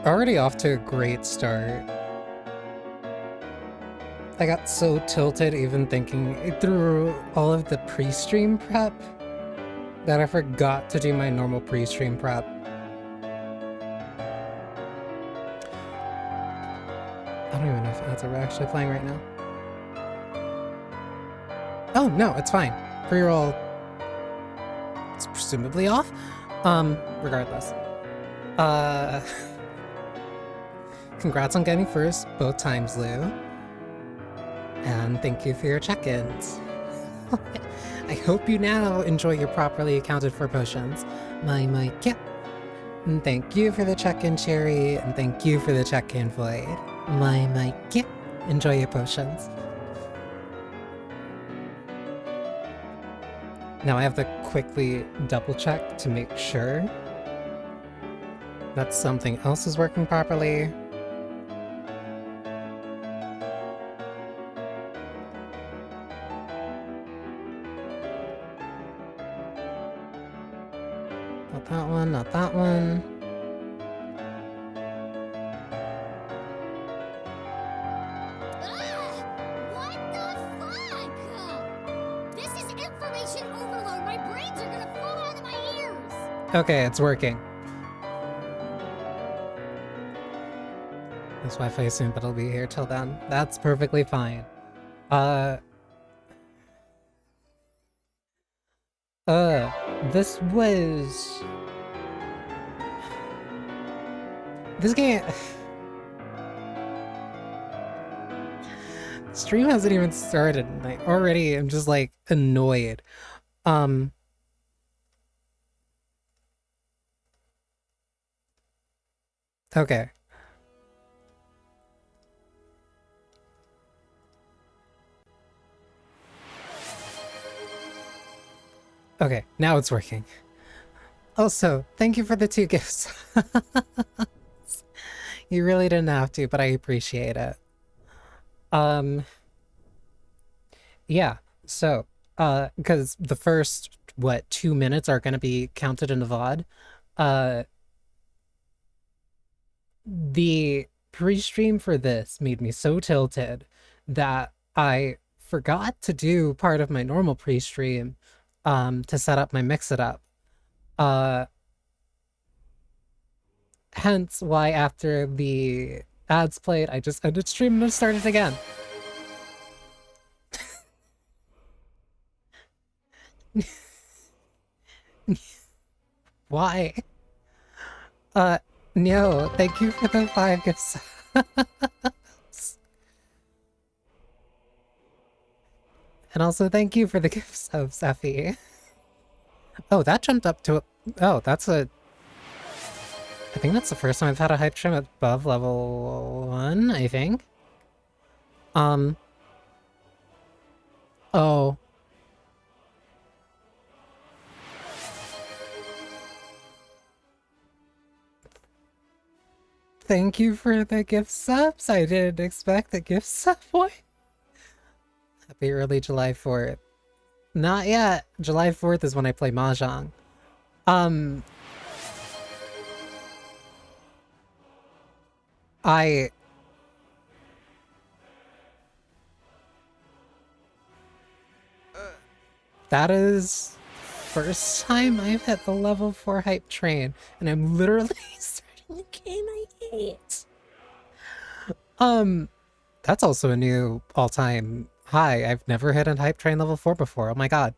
Already off to a great start. I got so tilted even thinking through all of the pre-stream prep that I forgot to do my normal pre-stream prep. I don't even know if ads are actually playing right now. Oh, no, it's fine. Pre-roll is presumably off. Regardless. Congrats on getting first both times, Lou. And thank you for your check-ins. I hope you now enjoy your properly accounted for potions. My, yeah. And thank you for the check-in, Cherry, and thank you for the check-in, Void. My, yeah. Enjoy your potions. Now I have to quickly double-check to make sure that something else is working properly. Not that one, not that one. What the fuck? This is information overload. My brains are gonna fall out of my ears. Okay, it's working. This Wi-Fi soon, but it'll be here till then. That's perfectly fine. This was... This game... Stream hasn't even started, and I already am just, like, annoyed. Okay. Okay, now it's working. Also, thank you for the 2 gifts. You really didn't have to, but I appreciate it. Yeah, so, because the first, 2 minutes are gonna be counted in the VOD. The pre-stream for this made me so tilted that I forgot to do part of my normal pre-stream, to set up my mix-it-up. Hence why after the ads played, I just ended stream and started again. Why? No, thank you for the 5 gifts. And also thank you for the gifts of Seffi. Oh, that jumped up to a... Oh, that's a... I think that's the first time I've had a hype stream above level 1, I think. Oh. Thank you for the gift subs. I didn't expect the gift sub one. Happy early July 4th. Not yet. July 4th is when I play Mahjong. That is first time I've hit the level 4 hype train, and I'm literally starting a game I hate. That's also a new all-time high. I've never hit a hype train level 4 before. Oh my god.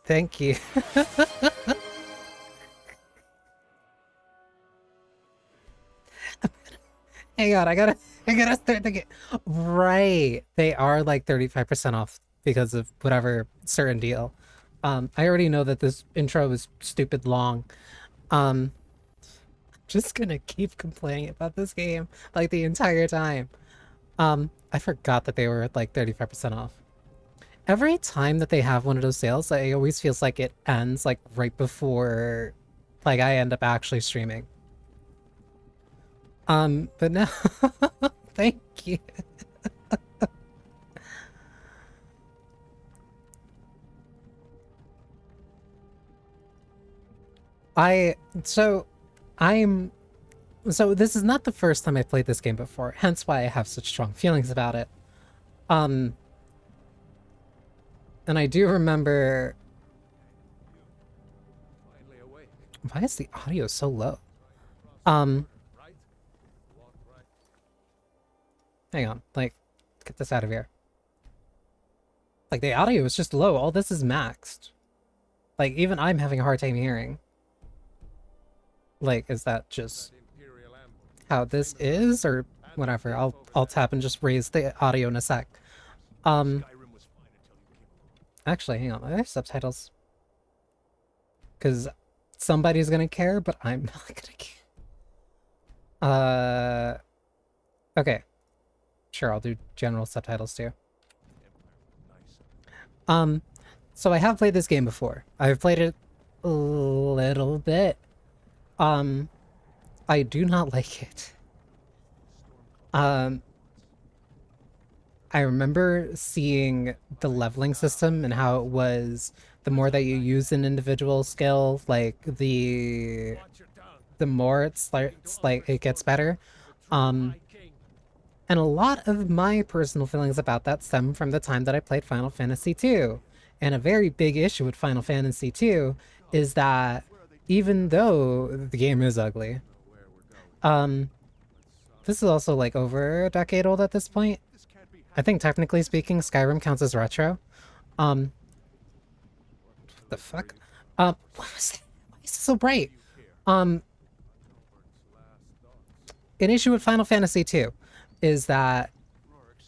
Thank you. Hang on, I gotta start the game. Right. They are like 35% off because of whatever certain deal. I already know that this intro is stupid long. Just gonna keep complaining about this game like the entire time. I forgot that they were at like 35% off. Every time that they have one of those sales, it always feels like it ends like right before like I end up actually streaming. But no, thank you. So I'm so this is not the first time I've played this game before, hence why I have such strong feelings about it. Um, and I do remember. Finally awake. Why is the audio so low? Um, Right? Walk right. hang on, like, get this out of here. Like the audio is just low. All this is maxed. Like even I'm having a hard time hearing. Like, is that just Imperial ambush. how this is, or whatever? I'll tap and just raise the audio in a sec. Skyrim was fine until you came along. Actually, hang on. Are there subtitles? Because somebody's gonna care, but I'm not gonna care. Okay. Sure, I'll do general subtitles too. Nice. So I have played this game before. I've played it a little bit. I do not like it. I remember seeing the leveling system and how it was the more that you use an individual skill, like the more it's like it gets better. And a lot of my personal feelings about that stem from the time that I played Final Fantasy II. And a very big issue with Final Fantasy II is that even though the game is ugly, um, this is also like over a decade old at this point. I think technically speaking, Skyrim counts as retro. What the fuck? What was that? Why is it so bright? An issue with Final Fantasy II is that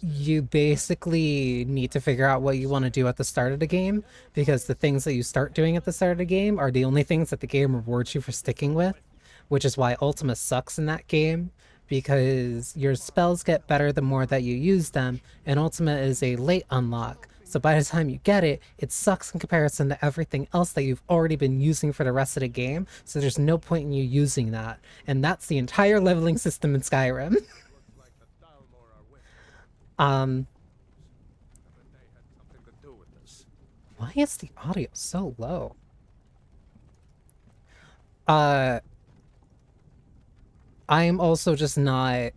you basically need to figure out what you want to do at the start of the game, because the things that you start doing at the start of the game are the only things that the game rewards you for sticking with, which is why Ultima sucks in that game, because your spells get better the more that you use them, and Ultima is a late unlock. So by the time you get it, it sucks in comparison to everything else that you've already been using for the rest of the game, so there's no point in you using that. And that's the entire leveling system in Skyrim. Um, why is the audio so low? I'm also just not... I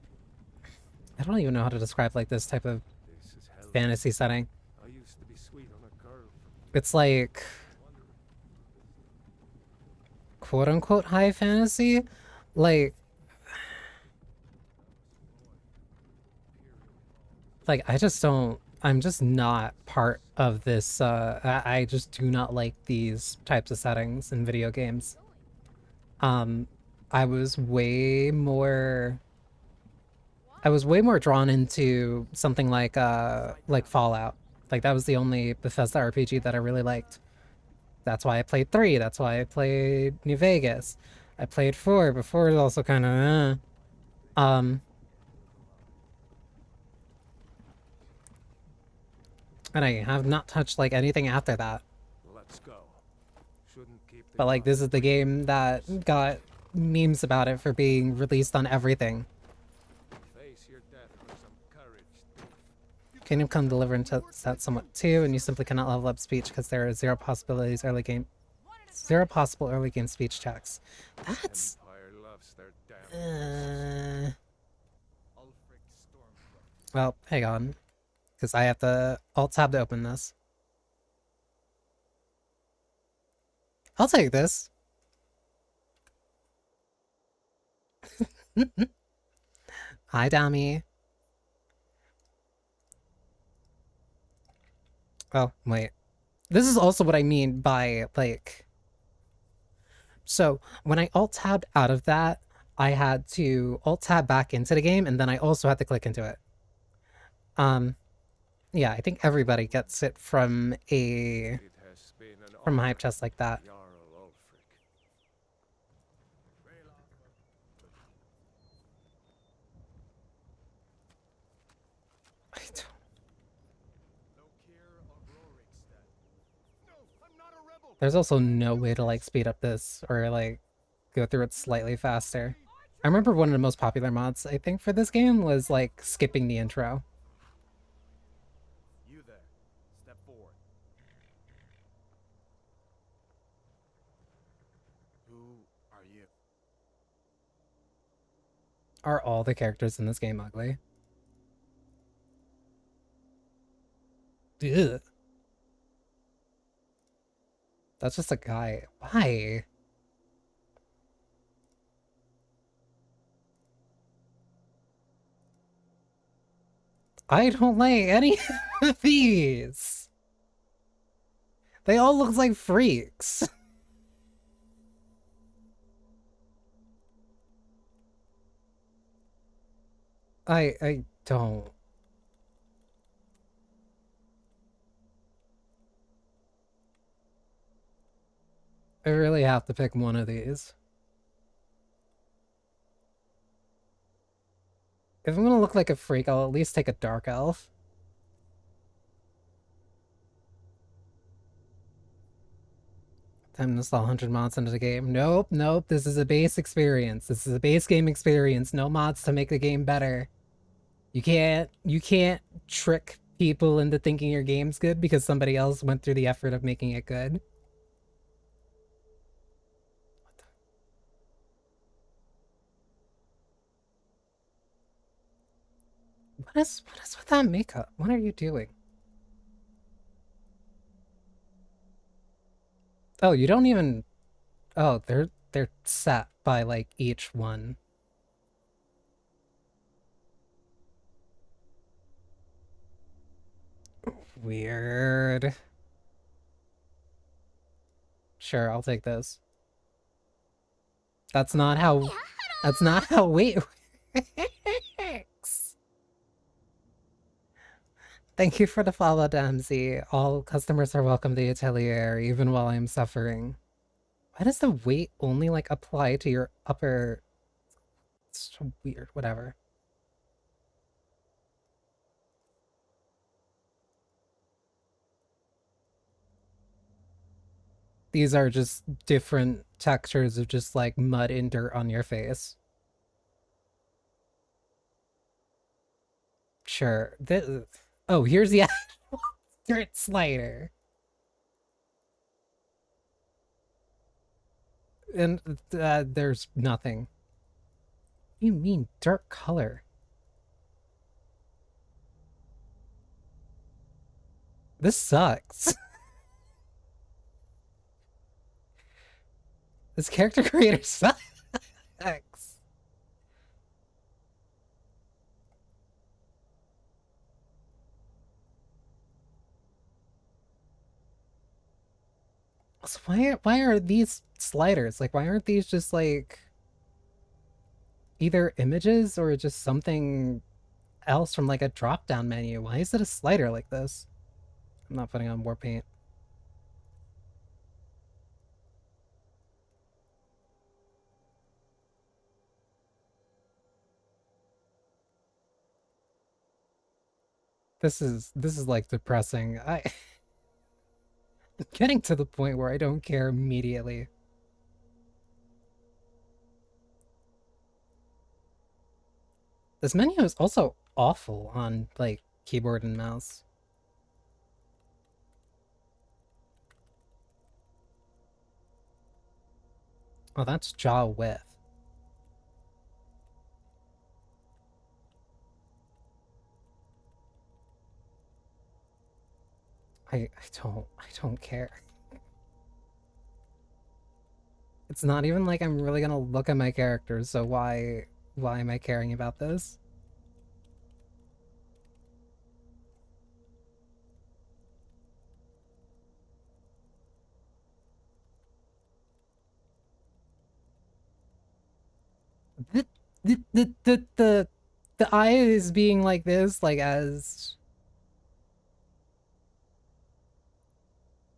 don't even know how to describe like this type of fantasy setting. I used to be sweet on a girl. It's like quote unquote high fantasy. Like I just don't... I'm just not part of this. I just do not like these types of settings in video games. I was way more... I was way more drawn into something like Fallout. Like that was the only Bethesda RPG that I really liked. That's why I played 3. That's why I played New Vegas. I played 4, but 4 is also kind of and I have not touched like anything after that. Let's go. Shouldn't keep But like this is the game that got memes about it for being released on everything. Face your death with some courage. Kingdom Come Deliverance that somewhat too, and you simply cannot level up speech because there are zero possible early game speech checks. That's Empire loves their damn well, hang on, because I have to alt tab to open this. I'll take this. Hi, Dami. Oh, wait. This is also what I mean by, like... So, when I alt-tabbed out of that, I had to alt-tab back into the game, and then I also had to click into it. Yeah, I think everybody gets it from a hype test like that. I don't... There's also no way to like speed up this or like go through it slightly faster. I remember one of the most popular mods I think for this game was like skipping the intro. You there. Step forward. Who are you? Are all the characters in this game ugly? Ugh. That's just a guy. Why? I don't like any of these. They all look like freaks. I don't. I really have to pick one of these. If I'm gonna look like a freak, I'll at least take a dark elf. Time to install 100 mods into the game. Nope, nope. This is a base experience. This is a base game experience. No mods to make the game better. You can't trick people into thinking your game's good because somebody else went through the effort of making it good. What is with that makeup? What are you doing? Oh, you don't even. Oh, they're set by like each one. Weird. Sure, I'll take this. That's not how. That's not how weight works. Thank you for the follow, Dempsey. All customers are welcome to the atelier, even while I'm suffering. Why does the weight only like apply to your upper? It's so weird. Whatever. These are just different textures of just like mud and dirt on your face. Sure. Oh, here's the actual dirt slider. And there's nothing. What do you mean dark color? This sucks. This character creator sucks. So why are these sliders? Like why aren't these just like either images or just something else from like a drop down menu? Why is it a slider like this? I'm not putting on more paint. This is like depressing. I'm getting to the point where I don't care immediately. This menu is also awful on like keyboard and mouse. Oh, that's jaw width. I don't care. It's not even like I'm really gonna look at my characters, so why am I caring about this? The the eye is being like this, like as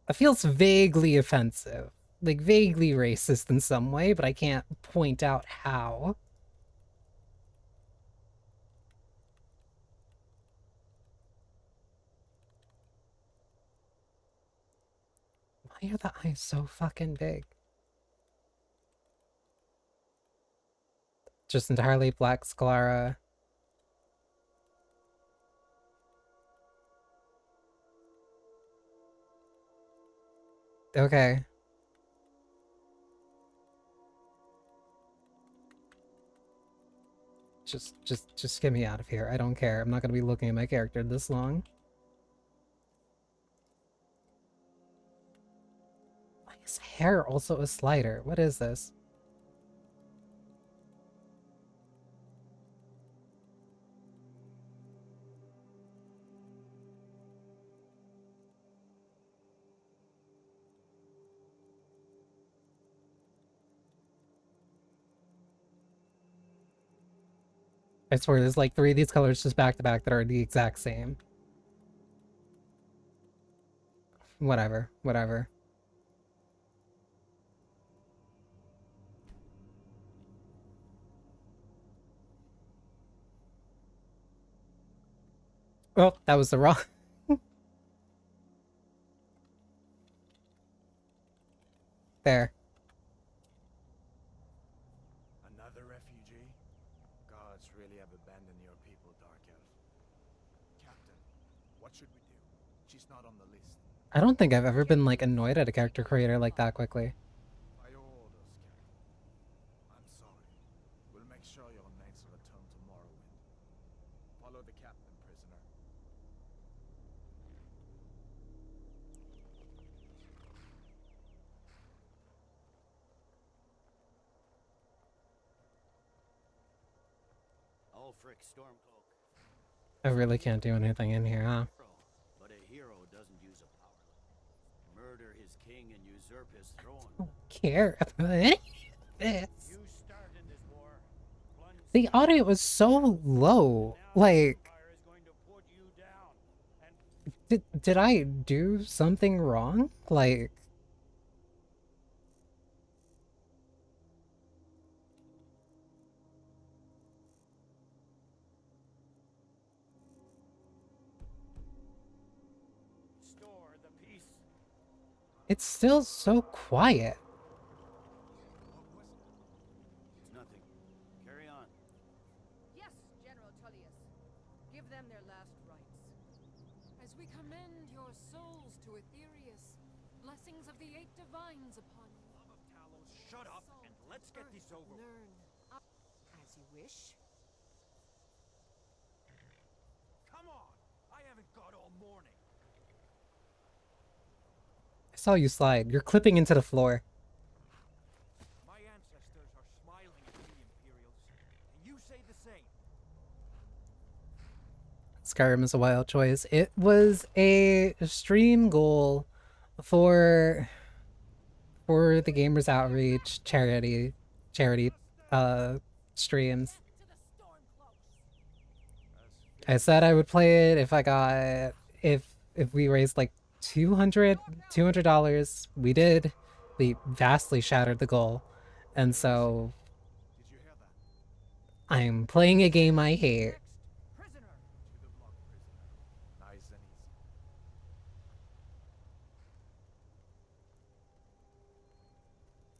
it feels vaguely offensive, like vaguely racist in some way, but I can't point out how. Why are the eyes so fucking big? Just entirely black sclera. Okay. Just get me out of here. I don't care. I'm not gonna be looking at my character this long. Why is hair also a slider? What is this? I swear there's like 3 of these colors just back to back that are the exact same. Whatever, whatever. Oh, that was the wrong. There. Another refugee? Gods really have abandoned your people, Dark Elf. Captain, what should we do? She's not on the list. I don't think I've ever been like annoyed at a character creator like that quickly. By orders, Captain. I'm sorry. We'll make sure your knights will return to Morrowind. Follow the captain, prisoner. Ulfric Stormcloak. I really can't do anything in here, huh? But a hero doesn't use a power limit. Murder his king and usurp his throne. I don't care about any of this. You started this war. Plunge The audio was so low. Like, fire is going to put you down. And did I do something wrong? Like, store the peace. it's still so quiet. It's nothing. Carry on. Yes, General Tullius. Give them their last rites. As we commend your souls to Aetherius, blessings of the 8 divines upon you. Love of Talos, shut up and let's get this over. Learn. As you wish. Come on. I haven't got all morning. I saw you slide. You're clipping into the floor. My ancestors are smiling at me, Imperials, and you say the same. Skyrim is a wild choice. It was a stream goal for the Gamers Outreach charity streams. I said I would play it if I got if we raised like $200. We did. We vastly shattered the goal. And so Did you hear that? I'm playing a game I hate. Prisoner. To the block, prisoner. Nice and easy.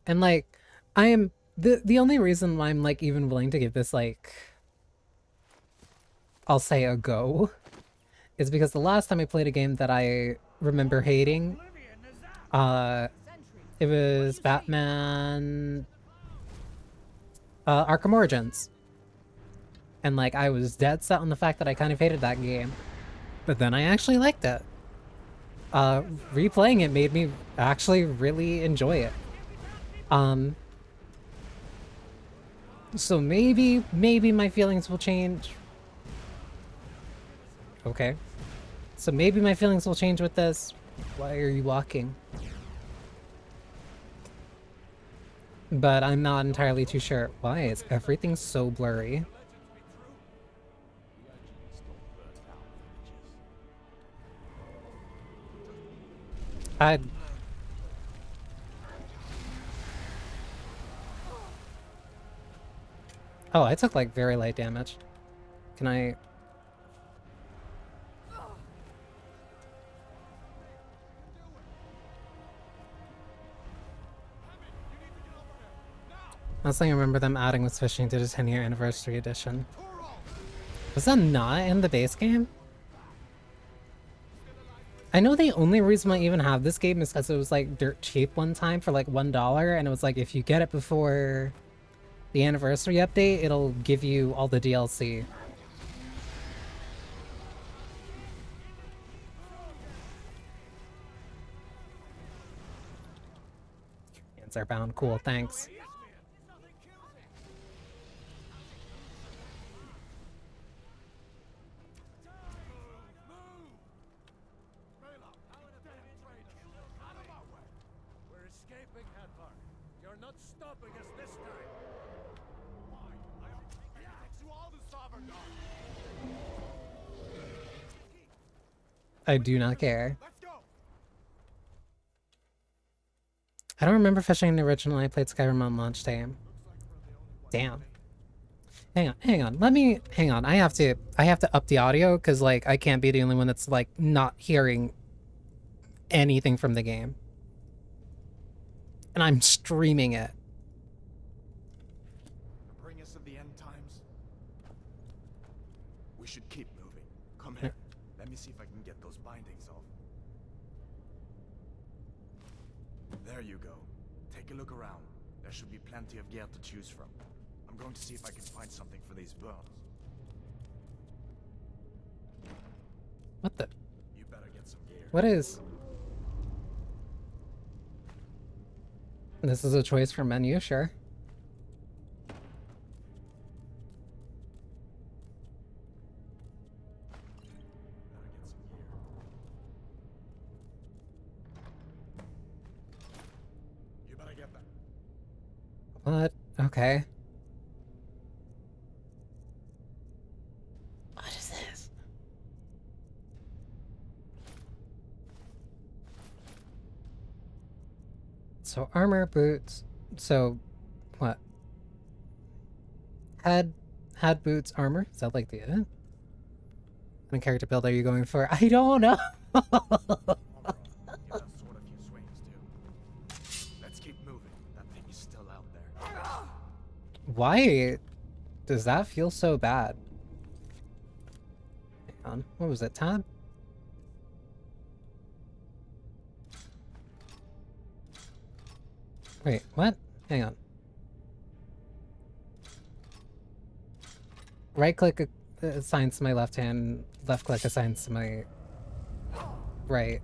And like I am the only reason why I'm like even willing to give this like I'll say a go is because the last time I played a game that I remember hating, it was Batman Arkham Origins. And like I was dead set on the fact that I kind of hated that game. But then I actually liked it. Replaying it made me actually really enjoy it. So maybe my feelings will change. Okay. So maybe my feelings will change with this. Why are you walking? But I'm not entirely too sure. Why is everything so blurry? I... Oh, I took like very light damage. Can I... Last thing I remember them adding was fishing to the 10-year anniversary edition. Was that not in the base game? I know the only reason I even have this game is because it was like dirt cheap one time for like $1, and it was like if you get it before the anniversary update, it'll give you all the DLC. Hands are bound. Cool, thanks. We're escaping, Hadvar. You're not stopping us this time. Why? It takes you all to Sovereign. I do not care. Let's go. I don't remember fishing the original. I played Skyrim on launch time. Damn. Hang on. Hang on. I have to up the audio because like I can't be the only one that's like not hearing anything from the game. And I'm streaming it. Bring us of the end times. We should keep moving. Come here. Let me see if I can get those bindings off. There you go. Take a look around. There should be plenty of gear to choose from. I'm going to see if I can find something for these burns. What the? You better get some gear. What is? This is a choice for menu, sure. Better get some gear. You better get that. What? Okay. What is this? So armor, boots. So what? Had boots, armor? Is that like the what kind of character build are you going for? I don't know. Overall, give that sword a few swings too. Let's keep moving. That thing is still out there. Why does that feel so bad? Hang on. What was it? Tab? Wait, what? Hang on. Right click assigns to my left hand, left click assigns to my right.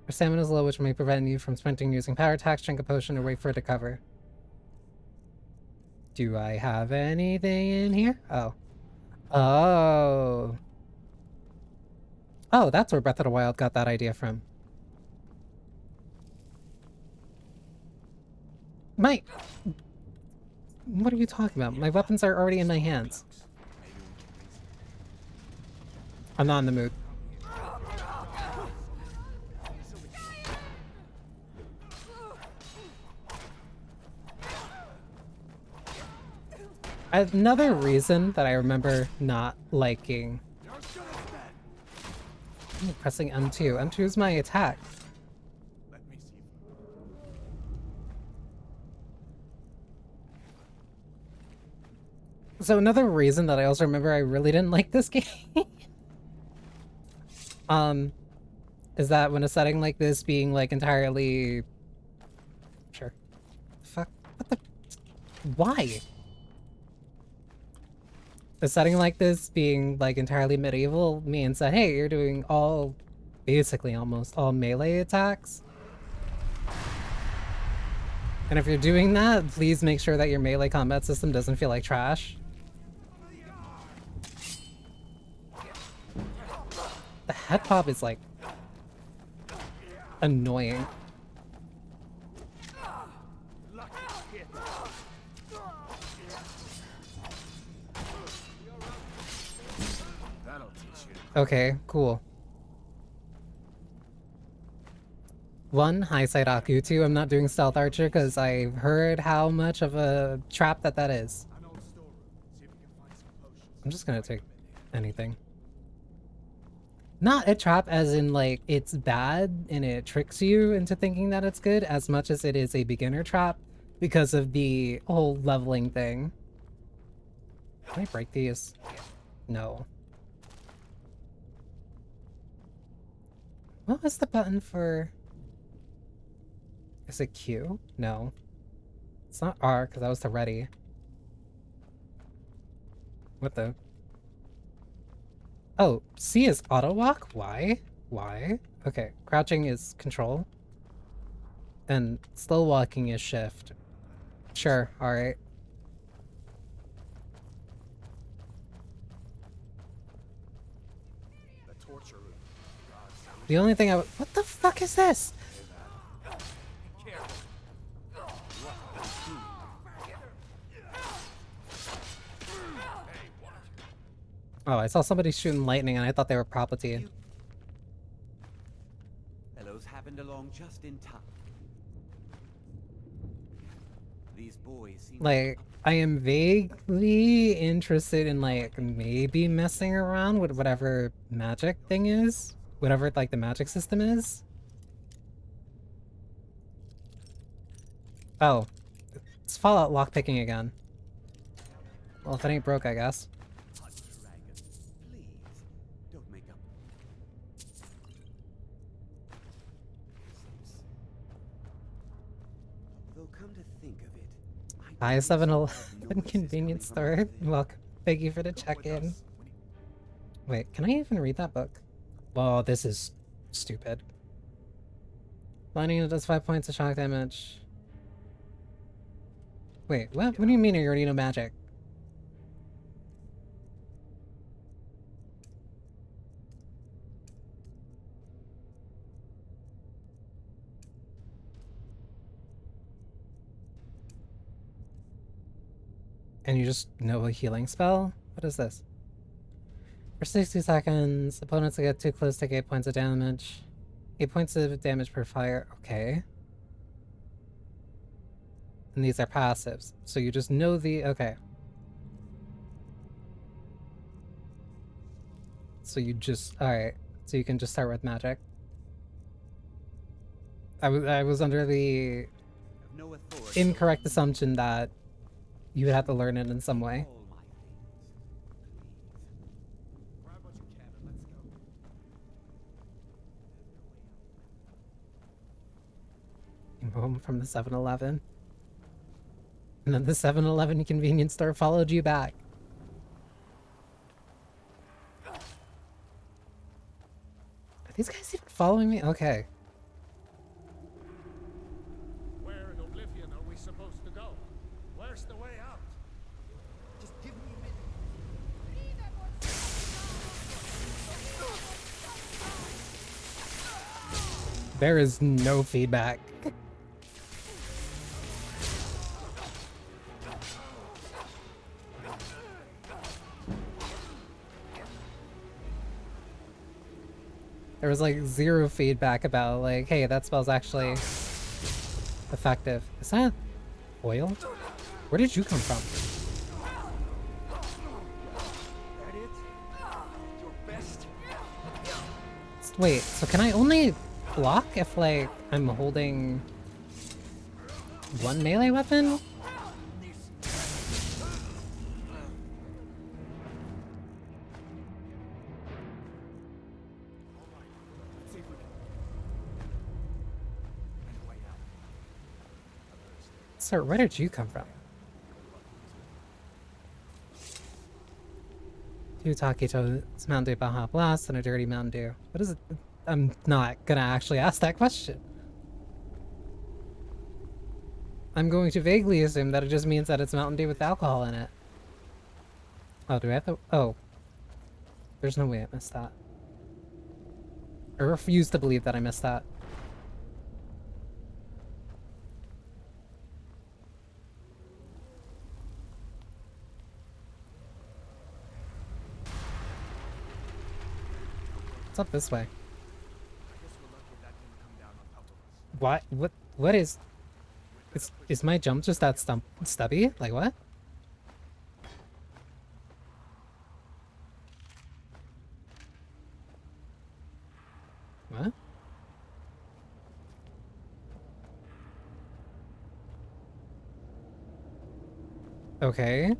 Your stamina is low, which may prevent you from sprinting using power attacks. Drink a potion or wait for it to cover. Do I have anything in here? Oh. Oh. Oh, that's where Breath of the Wild got that idea from. What are you talking about? My weapons are already in my hands. Maybe we can reason. I'm not in the mood. Another reason that I remember not liking pressing M2. M2 is my attack. Let me see. So another reason that I also remember I really didn't like this game is that when a setting like this being like entirely sure. Fuck. What the why? A setting like this being like entirely medieval means that hey, you're doing all basically almost all melee attacks. And if you're doing that, please make sure that your melee combat system doesn't feel like trash. The head pop is like annoying. That'll teach you. Okay, cool. 1, high side Aku. 2, I'm not doing stealth archer because I've heard how much of a trap that is. An old storeroom. See if we can find some potions. I'm just gonna take anything. Not a trap as in like it's bad and it tricks you into thinking that it's good as much as it is a beginner trap because of the whole leveling thing. Can I break these? No. What was the button for... Is it Q? No. It's not R, because that was the ready. What the... Oh, C is auto walk? Why? Why? Okay, crouching is control. And slow walking is shift. Sure, alright. The torture room. The only thing I would... What the fuck is this? Oh, I saw somebody shooting lightning and I thought they were Palpatine. Fellows happened along just in time. These boys seem Like, I am vaguely interested in, like, maybe messing around with whatever magic thing is. Whatever, like, the magic system is. Oh. It's Fallout lockpicking again. Well, if it ain't broke, I guess. hot dragon. Please, don't make up. Though come to think of it, Hi, don't think 7-Eleven someone notices convenience coming from store. over there. Welcome. Thank you for the Come with check-in. us. Wait, can I even read that book? Well, this is stupid. Lightning does 5 points of shock damage. Wait, what? What do you mean you already know magic? And you just know a healing spell? What is this? For 60 seconds, opponents that get too close take 8 points of damage. 8 points of damage per fire. Okay. And these are passives. So you just know the... Okay. So you just... Alright. So you can just start with magic. I was under the No authority. incorrect assumption that you would have to learn it in some way. All my things. Grab what you can and let's go. Home from the 7-Eleven. And then the 7-Eleven convenience store followed you back. Are these guys even following me? Okay. Where in Oblivion are we supposed to go? Where's the way out? Just give me a minute. There is no feedback. There was like zero feedback about like, hey, that spell's actually effective. Is that oil? Where did you come from? That it? Your best? Wait, so can I only block if like I'm holding one melee weapon? Let's see if we can find a way out. Sir, where did you come from? Two Taquitos, Mountain Dew Baja Blast, and a Dirty Mountain Dew. What is it? I'm not gonna actually ask that question. I'm going to vaguely assume that it just means that it's Mountain Dew with alcohol in it. Oh, do I have to? Oh. There's no way I missed that. I refuse to believe that I missed that. What's up this way? I guess we're lucky that didn't come down on top of us. What is... Is my jump just that stubby? Like what? What? Okay.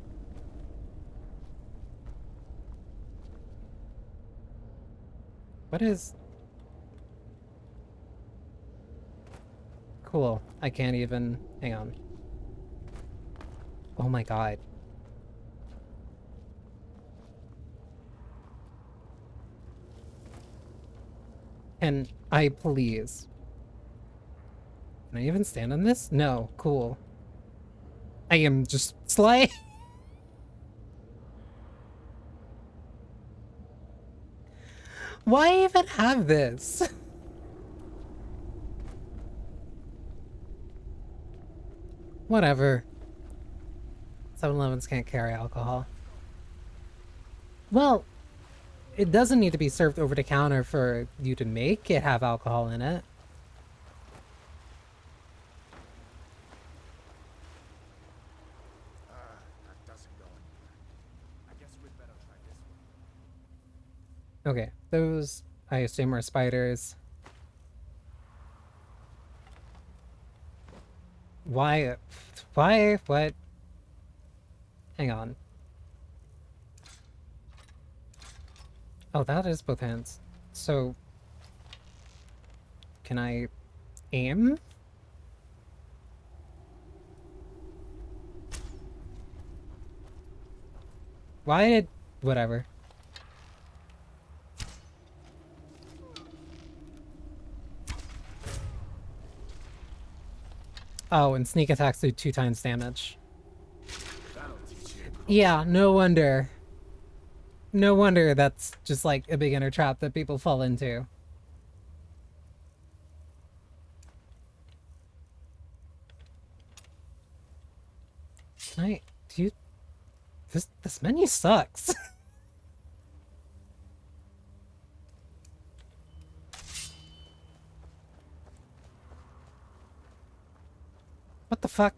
What is... Cool. I can't even... Hang on. Oh my god. Can I please? Can I even stand on this? No. Cool. I am just slay. Why even have this? Whatever. 7-Elevens can't carry alcohol. Well, it doesn't need to be served over the counter for you to make it have alcohol in it. That doesn't go anywhere. I guess we'd better try this one. Okay, those, I assume, are spiders. Why? Why? What? Hang on. Oh, that is both hands. So, can I aim? Why did... Whatever. Oh, and sneak attacks do 2 times damage. That'll teach you. Yeah, no wonder. No wonder that's just like a beginner trap that people fall into. Can I... Do you... This menu sucks. What the fuck?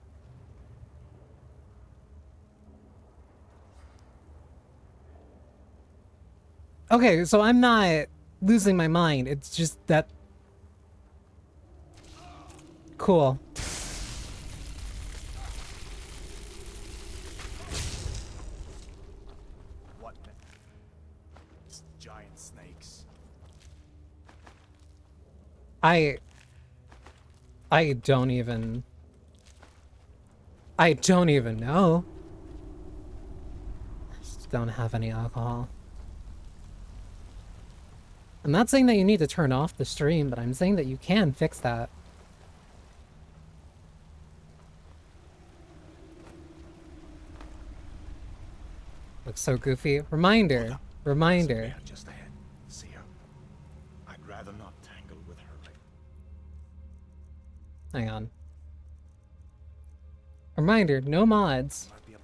Okay, so I'm not losing my mind. It's just that... Cool. What? It's giant snakes. I don't even... I don't even know. I just don't have any alcohol. I'm not saying that you need to turn off the stream, but I'm saying that you can fix that. Looks so goofy. Reminder. Reminder. Man just ahead. See her? I'd rather not tangle with her right. Hang on. Reminder, no mods. Might be a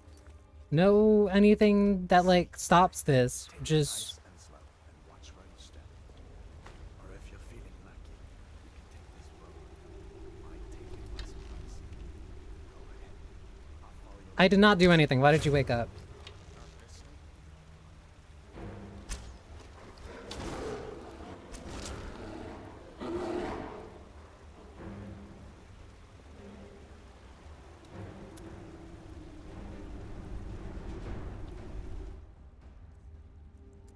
No anything that, like, stops this. Take it Just... nice and slow and watch where you step. Or if you're feeling lucky, you can take this road. Might take you by surprise. Go ahead. I'll follow your I did not do anything. Why did you wake up? purpose.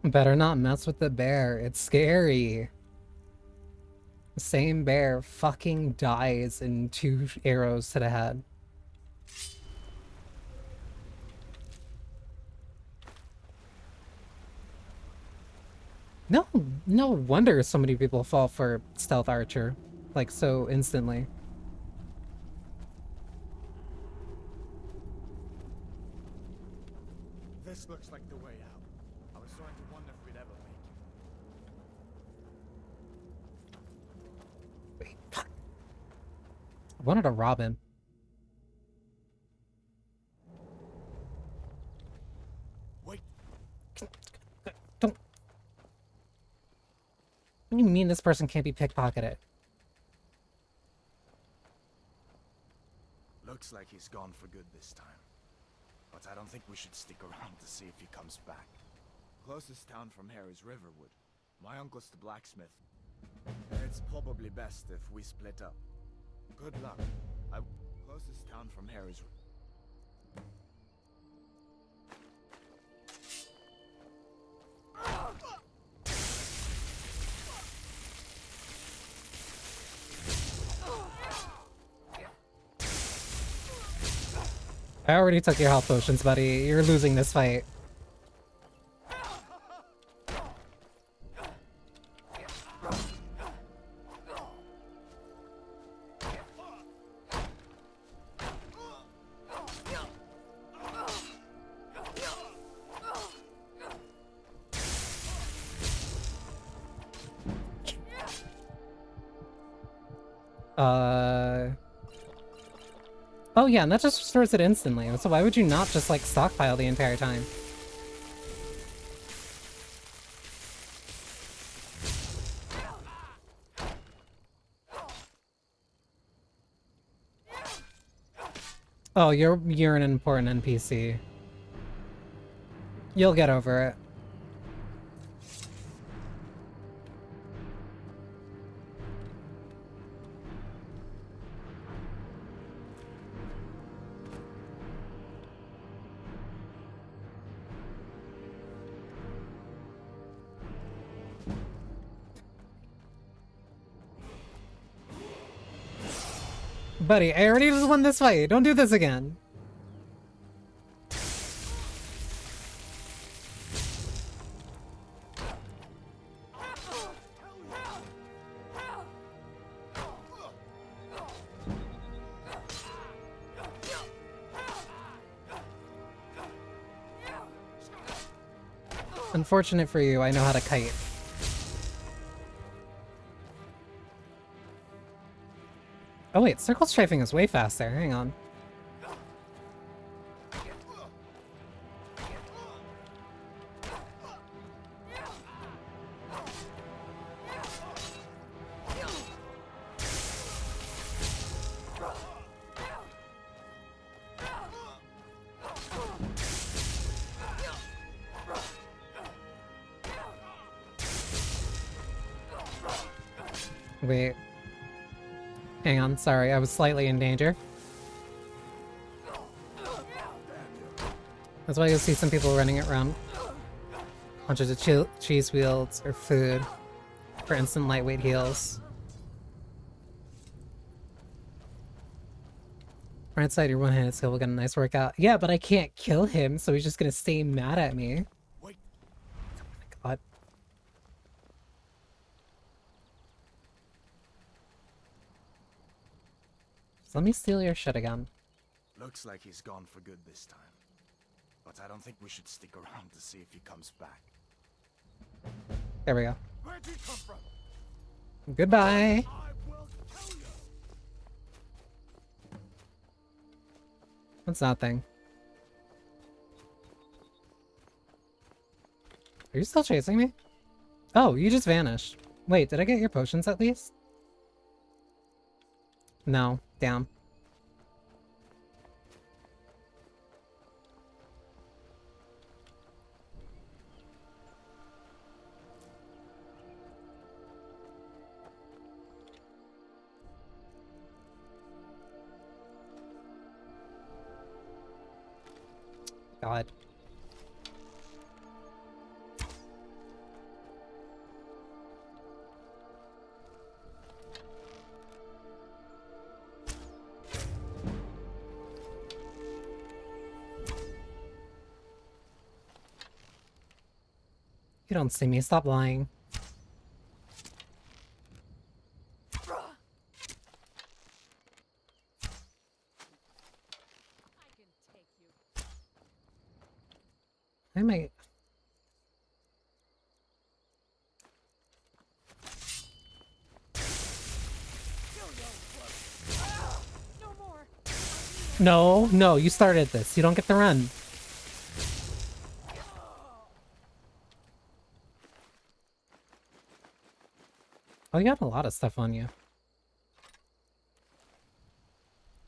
Better not mess with the bear. It's scary. The same bear fucking dies in 2 arrows to the head. No wonder so many people fall for Stealth Archer, like, so instantly. This looks like the way out. I was starting to wonder if we'd ever make it. Wait, fuck. I wanted to rob him. Wait, Don't... What do you mean this person can't be pickpocketed? looks like he's gone for good this time. But I don't think we should stick around to see if he comes back. Closest town from here is Riverwood. My uncle's the blacksmith. It's probably best if we split up. Good luck. Closest town from here is... I already took your health potions, buddy. You're losing this fight. Oh yeah, and that just restores it instantly. So why would you not just like stockpile the entire time? Oh, you're an important NPC. You'll get over it. Buddy, I already just won this fight. Don't do this again. Unfortunate for you, I know how to kite. Oh wait, circle strafing is way faster. Hang on. Wait. Hang on, sorry, I was slightly in danger. That's why you'll see some people running around bunches of cheese wheels or food for instant lightweight heals. Right side, your one-handed skill will get a nice workout. Yeah, but I can't kill him, so he's just gonna stay mad at me. Wait. Oh my god. So let me steal your shit again. Looks like he's gone for good this time. But I don't think we should stick around to see if he comes back. There we go. Where'd he come from? Goodbye. I will kill you. What's that thing? Are you still chasing me? Oh, you just vanished. Wait, did I get your potions at least? No. Damn. God. You don't see me. Stop lying. I might. No, no, you started this. You don't get the run. Oh, you got a lot of stuff on you.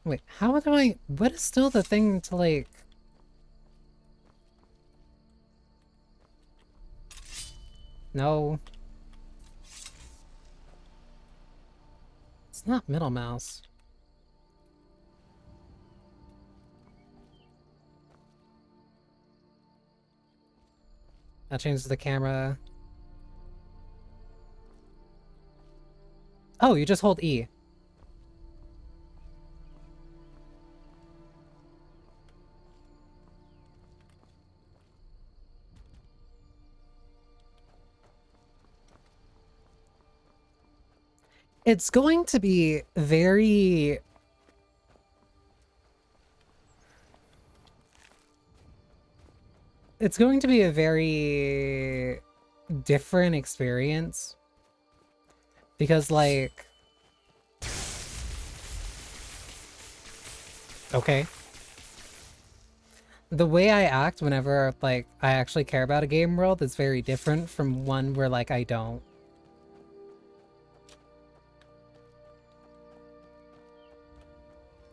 Wait, how do I... What is still the thing to, like... No. It's not middle mouse. That changes the camera. Oh, you just hold E. It's going to be very... It's going to be a very different experience. Because, like... Okay. The way I act whenever, like, I actually care about a game world is very different from one where, like, I don't.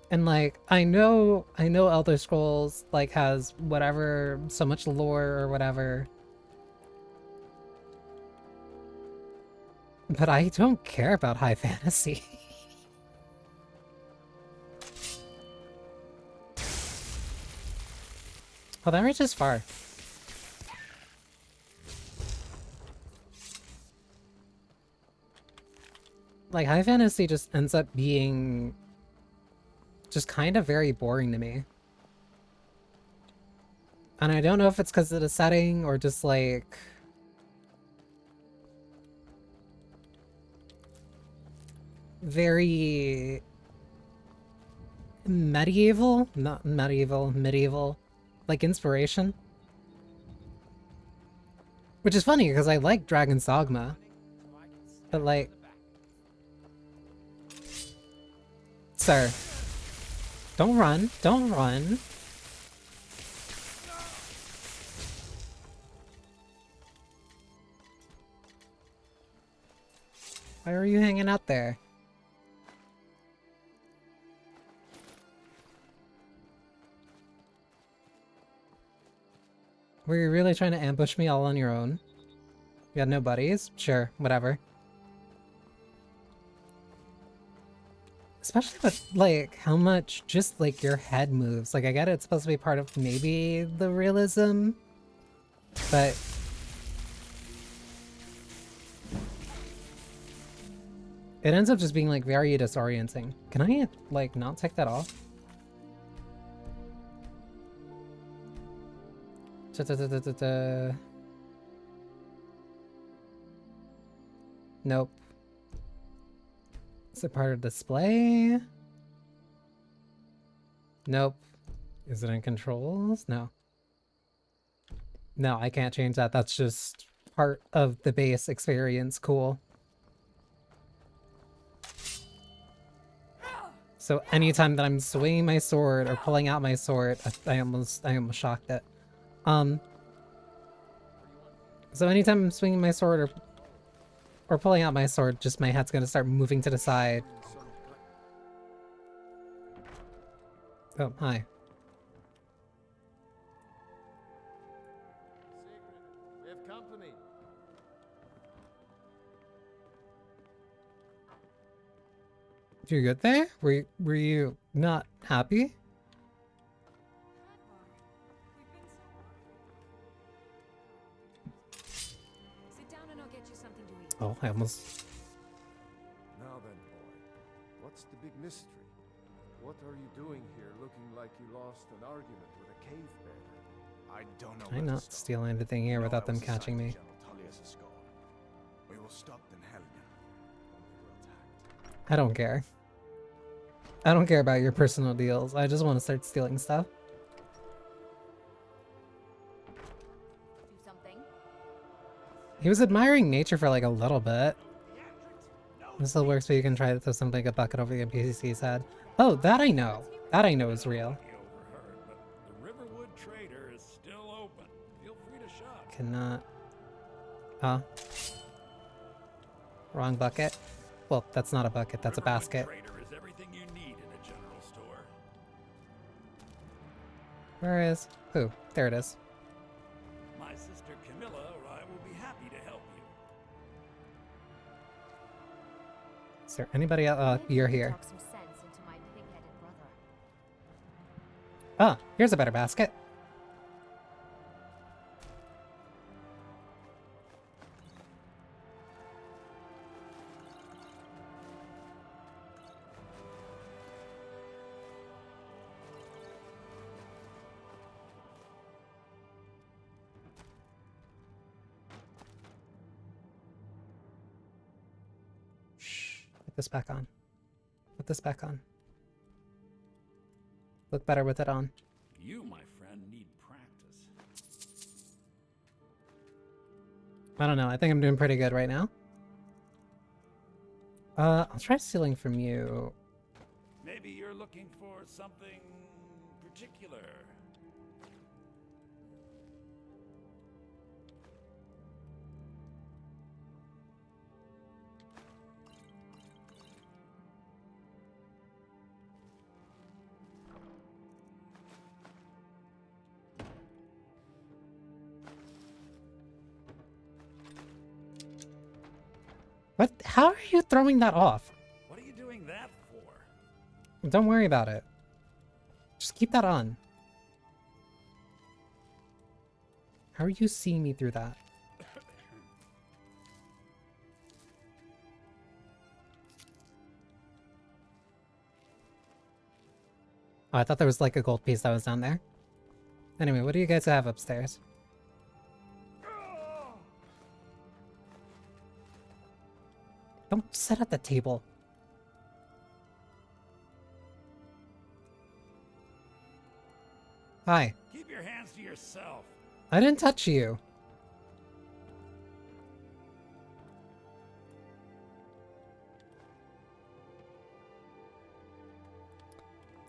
And, like, I know Elder Scrolls, like, has whatever, so much lore or whatever. But I don't care about high fantasy. Oh, that reaches far. Like, high fantasy just ends up being just kind of very boring to me. And I don't know if it's because of the setting or just like... very... medieval? Not medieval, medieval. Like inspiration. Which is funny because I like Dragon's Dogma. But like... Sir. Don't run. Don't run. Why are you hanging out there? Were you really trying to ambush me all on your own? You had no buddies? Sure, whatever. Especially with, like, how much just, like, your head moves. Like, I get it's supposed to be part of maybe the realism, but... it ends up just being, like, very disorienting. Can I, like, not take that off? Nope. Is it part of display? Nope. Is it in controls? No. No, I can't change that. That's just part of the base experience. Cool. So anytime that I'm swinging my sword or pulling out my sword, I almost shocked it. So anytime I'm swinging my sword or pulling out my sword, just my head's gonna start moving to the side. Oh, hi. We have company. You good there? Were you not happy? Sit down and I'll get you something to eat. Oh, I almost... Now then, boy, what's the big mystery? What are you doing here looking like you lost an argument with a cave bear? I don't know. Can I not steal anything here without them catching me? We will stop in Helgen. We were attacked. I don't care. I don't care about your personal deals. I just want to start stealing stuff. Do something. He was admiring nature for like a little bit. This still works, but you can try to throw something like a bucket over the NPC's head. Oh, that I know. That I know is real. The Riverwood Trader is still open. Feel free to shop. Cannot. Huh? Wrong bucket. Well, that's not a bucket. That's a basket. Trader is everything you need in a general store. Where is? Who? There it is. My sister Camilla or I will be happy to help you. Is there anybody else? You're here. Talk some sense into my pig-headed brother. Ah, here's a better basket. Put this back on. Put this back on. Look better with it on. You, my friend, need practice. I don't know. I think I'm doing pretty good right now. I'll try stealing from you. Maybe you're looking for something particular. What? How are you throwing that off? What are you doing that for? Don't worry about it. Just keep that on. How are you seeing me through that? Oh, I thought there was like a gold piece that was down there. Anyway, what do you guys have upstairs? Don't sit at the table. Hi. Keep your hands to yourself. I didn't touch you.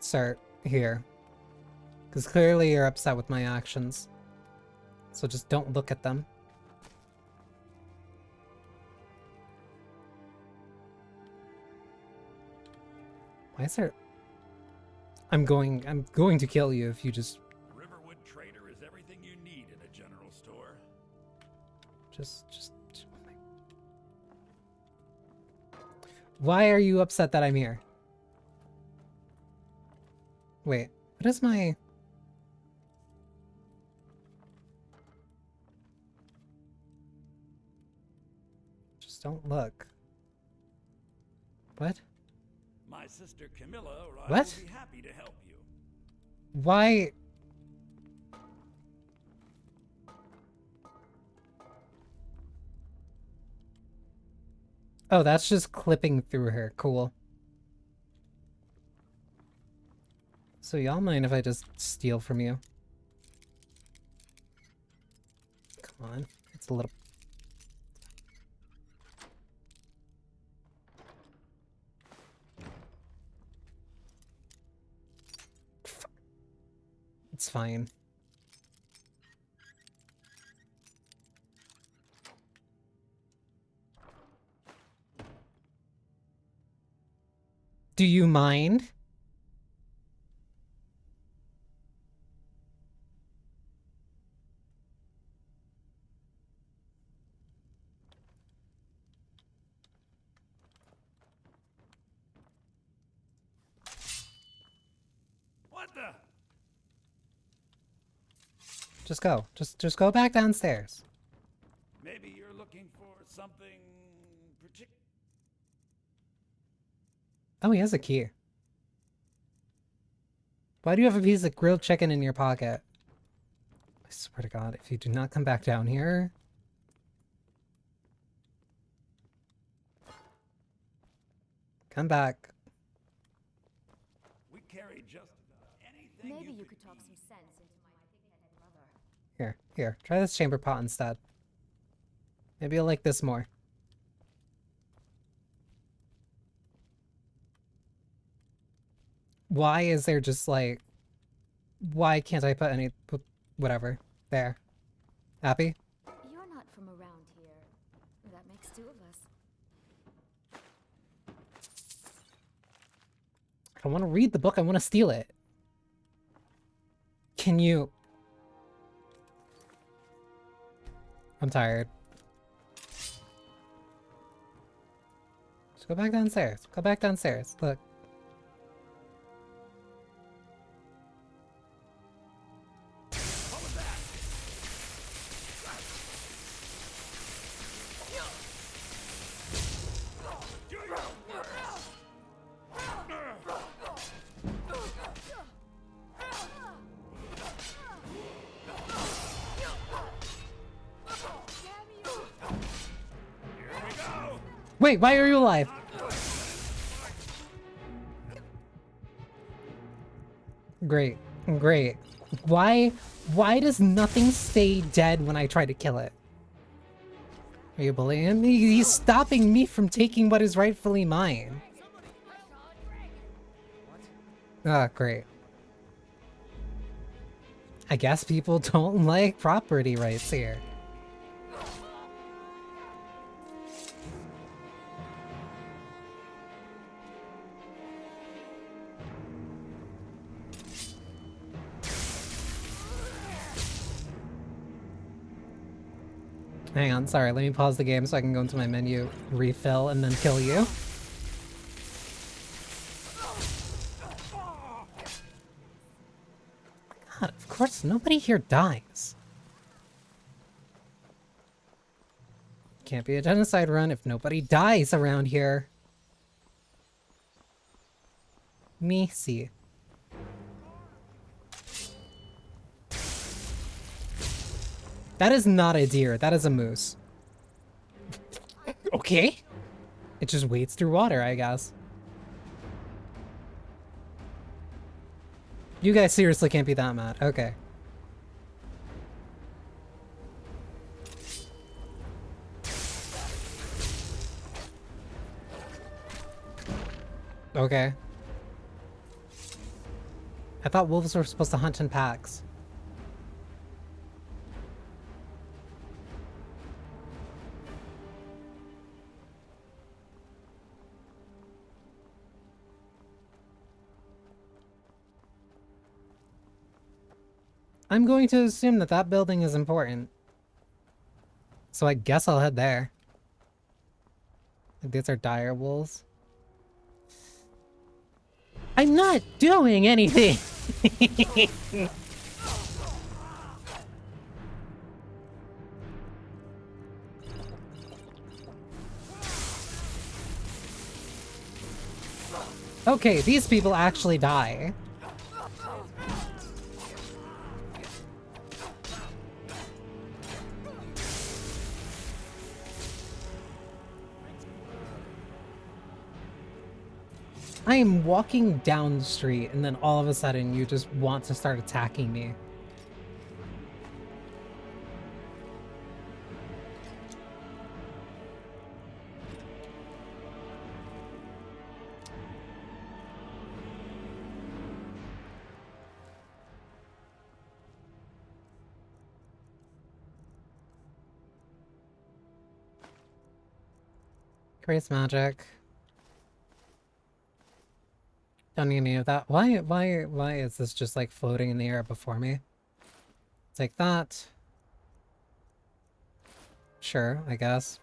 Start here. Because clearly you're upset with my actions. So just don't look at them. Why is there... I'm going to kill you if you just... Riverwood Trader is everything you need in a general store. Just... Why are you upset that I'm here? Wait, what is my... Just don't look. What? My sister Camilla or I What? will be happy to help you. Why? Oh, that's just clipping through her. Cool. So y'all mind if I just steal from you? Come on. It's a little... It's fine. Do you mind? What the? Just go. Just go back downstairs. Maybe you're looking for something particular. Oh, he has a key. Why do you have a piece of grilled chicken in your pocket? I swear to God, if you do not come back down here... Come back. We carry just about anything. Maybe you could could talk some sense into my pig-headed lover. Here. Try this chamber pot instead. Maybe you'll like this more. Why is there just like... Why can't I put any... Whatever. There. Happy? You're not from around here. That makes two of us. I don't want to read the book, I want to steal it. Can you... I'm tired. Just go back downstairs. Go back downstairs. Look. What was that? Here we go. Wait, why are you alive? Great. Great. Why does nothing stay dead when I try to kill it? Are you bullying me? He's stopping me from taking what is rightfully mine. Ah, great. I guess people don't like property rights here. Hang on, sorry, let me pause the game so I can go into my menu, refill, and then kill you. God, of course, nobody here dies. Can't be a genocide run if nobody dies around here. Me see. That is not a deer, that is a moose. Okay. It just wades through water, I guess. You guys seriously can't be that mad. Okay. Okay. I thought wolves were supposed to hunt in packs. I'm going to assume that that building is important. So I guess I'll head there. These are dire wolves. I'm not doing anything! Okay, these people actually die. I am walking down the street and then all of a sudden you just want to start attacking me. Grace magic. Don't need any of that. Why is this just like floating in the air before me? Take that. Sure, I guess.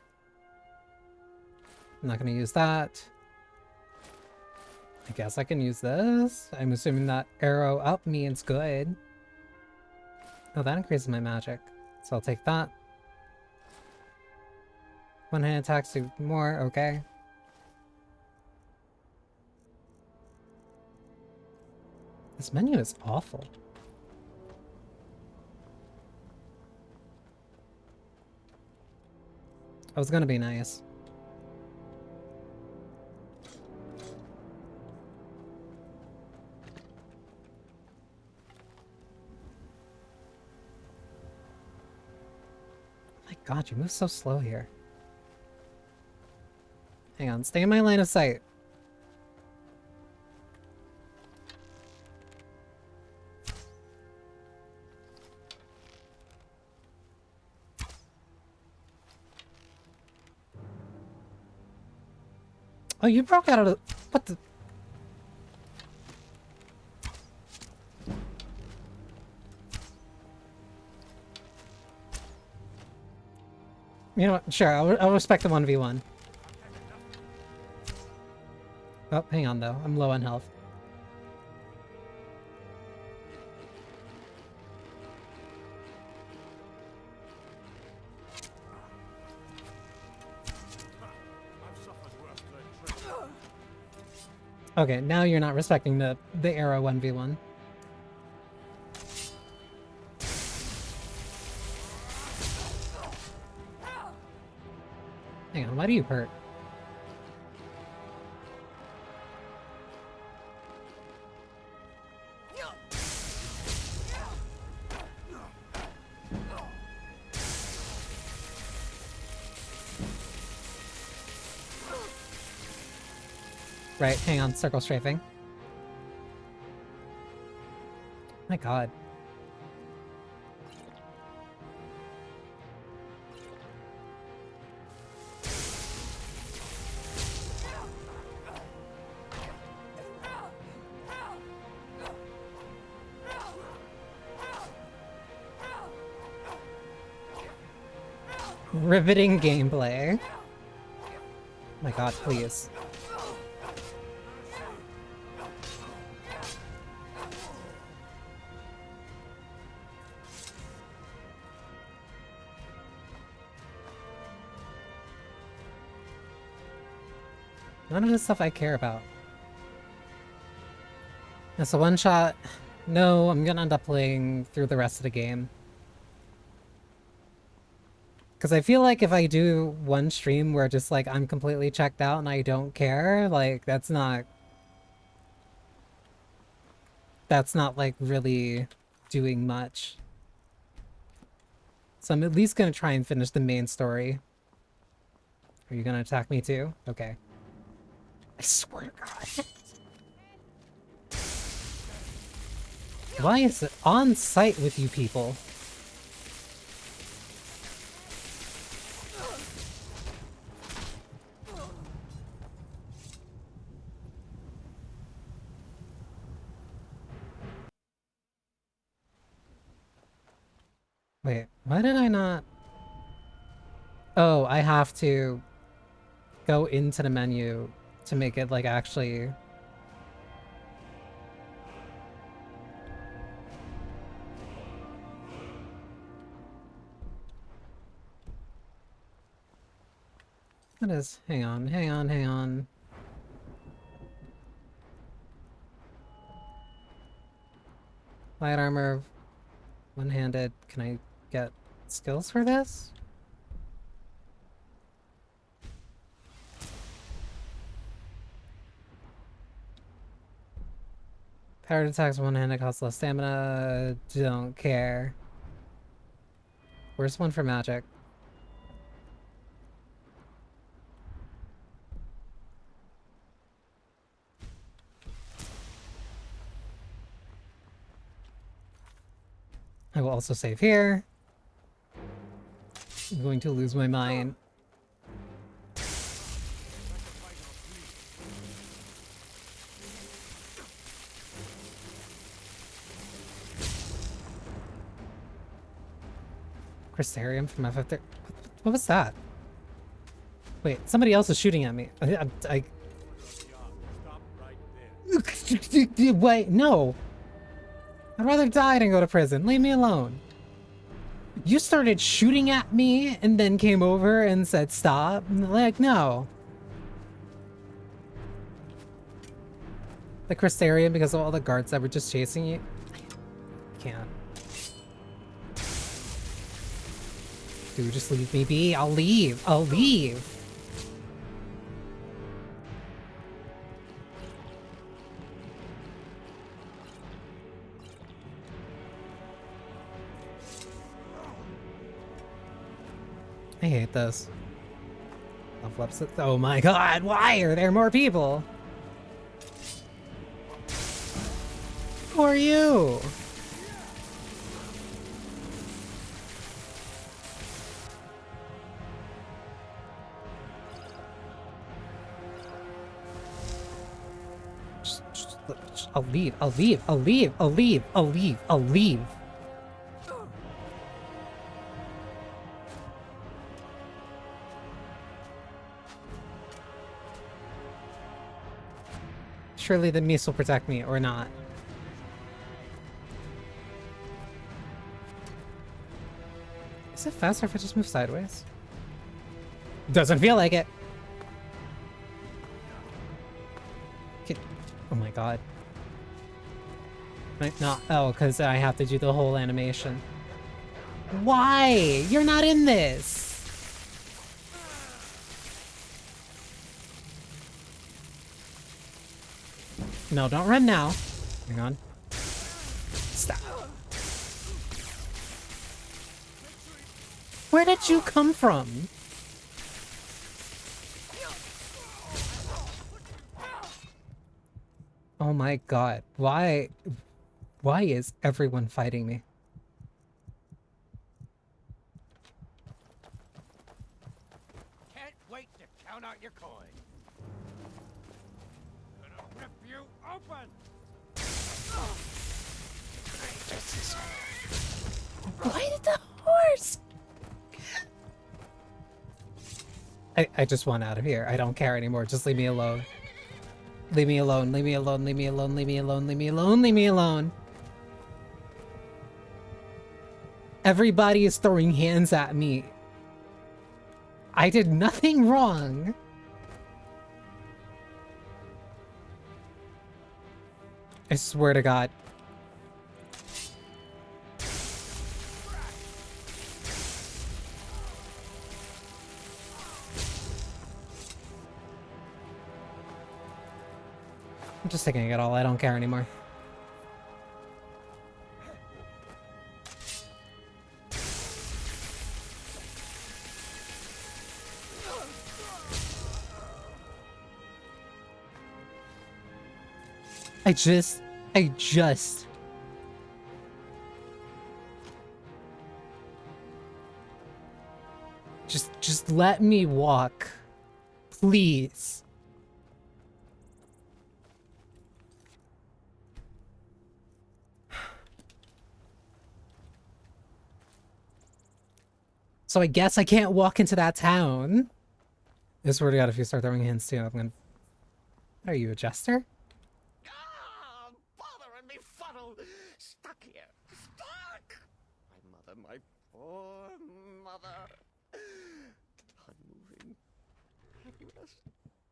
I'm not gonna use that. I guess I can use this. I'm assuming that arrow up means good. Oh, that increases my magic. So I'll take that. One hand attacks do more, okay. This menu is awful. I was gonna be nice. My God, you move so slow here. Hang on, stay in my line of sight. Oh, you broke out of the... What the... You know what? Sure, I'll respect the 1v1. Oh, hang on though. I'm low on health. Okay, now you're not respecting the arrow 1v1. Hang on, why do you hurt? Right, hang on, circle strafing. My god. Riveting gameplay. My god, please. None of this stuff I care about. It's a one shot. No, I'm gonna end up playing through the rest of the game. Because I feel like if I do one stream where just like I'm completely checked out and I don't care, like that's not like really doing much. So I'm at least gonna try and finish the main story. Are you gonna attack me too? Okay. I swear to God. Why is it on site with you people? Wait, why did I not? Oh, I have to go into the menu to make it like actually. What is? Hang on, hang on, hang on. Light armor, one-handed. Can I get skills for this? Powered attacks one-handed cost less stamina. Don't care. Where's one for magic? I will also save here. I'm going to lose my mind. Crystarium from FF3. What was that? Wait, somebody else is shooting at me. Wait, no. I'd rather die than go to prison. Leave me alone. You started shooting at me and then came over and said stop. Like, no. The Crystarium because of all the guards that were just chasing you. Can't. Dude, just leave me be. I'll leave. I'll leave. I hate this. Oh my god, why are there more people? Who are you? I'll leave, I'll leave, I'll leave, I'll leave, I'll leave, I'll leave. Surely the Mies will protect me, or not. Is it faster if I just move sideways? Doesn't feel like it. Okay. Oh my god. Not. Oh, because I have to do the whole animation. Why? You're not in this. No, don't run now. Hang on. Stop. Where did you come from? Oh my god. Why is everyone fighting me? Can't wait to count out your coin. Gonna rip you open. Why did the horse? I just want out of here. I don't care anymore. Just leave me alone. Leave me alone. Leave me alone. Leave me alone. Leave me alone. Leave me alone. Leave me alone. Everybody is throwing hands at me. I did nothing wrong. I swear to God. I'm just taking it all. I don't care anymore. I just let me walk, please. So I guess I can't walk into that town. I swear to God, if you start throwing hands too, I'm gonna... Are you a jester? Ah, bother and befuddle! Stuck here. Stuck! My mother, my poor mother. Unmoving. Happiness.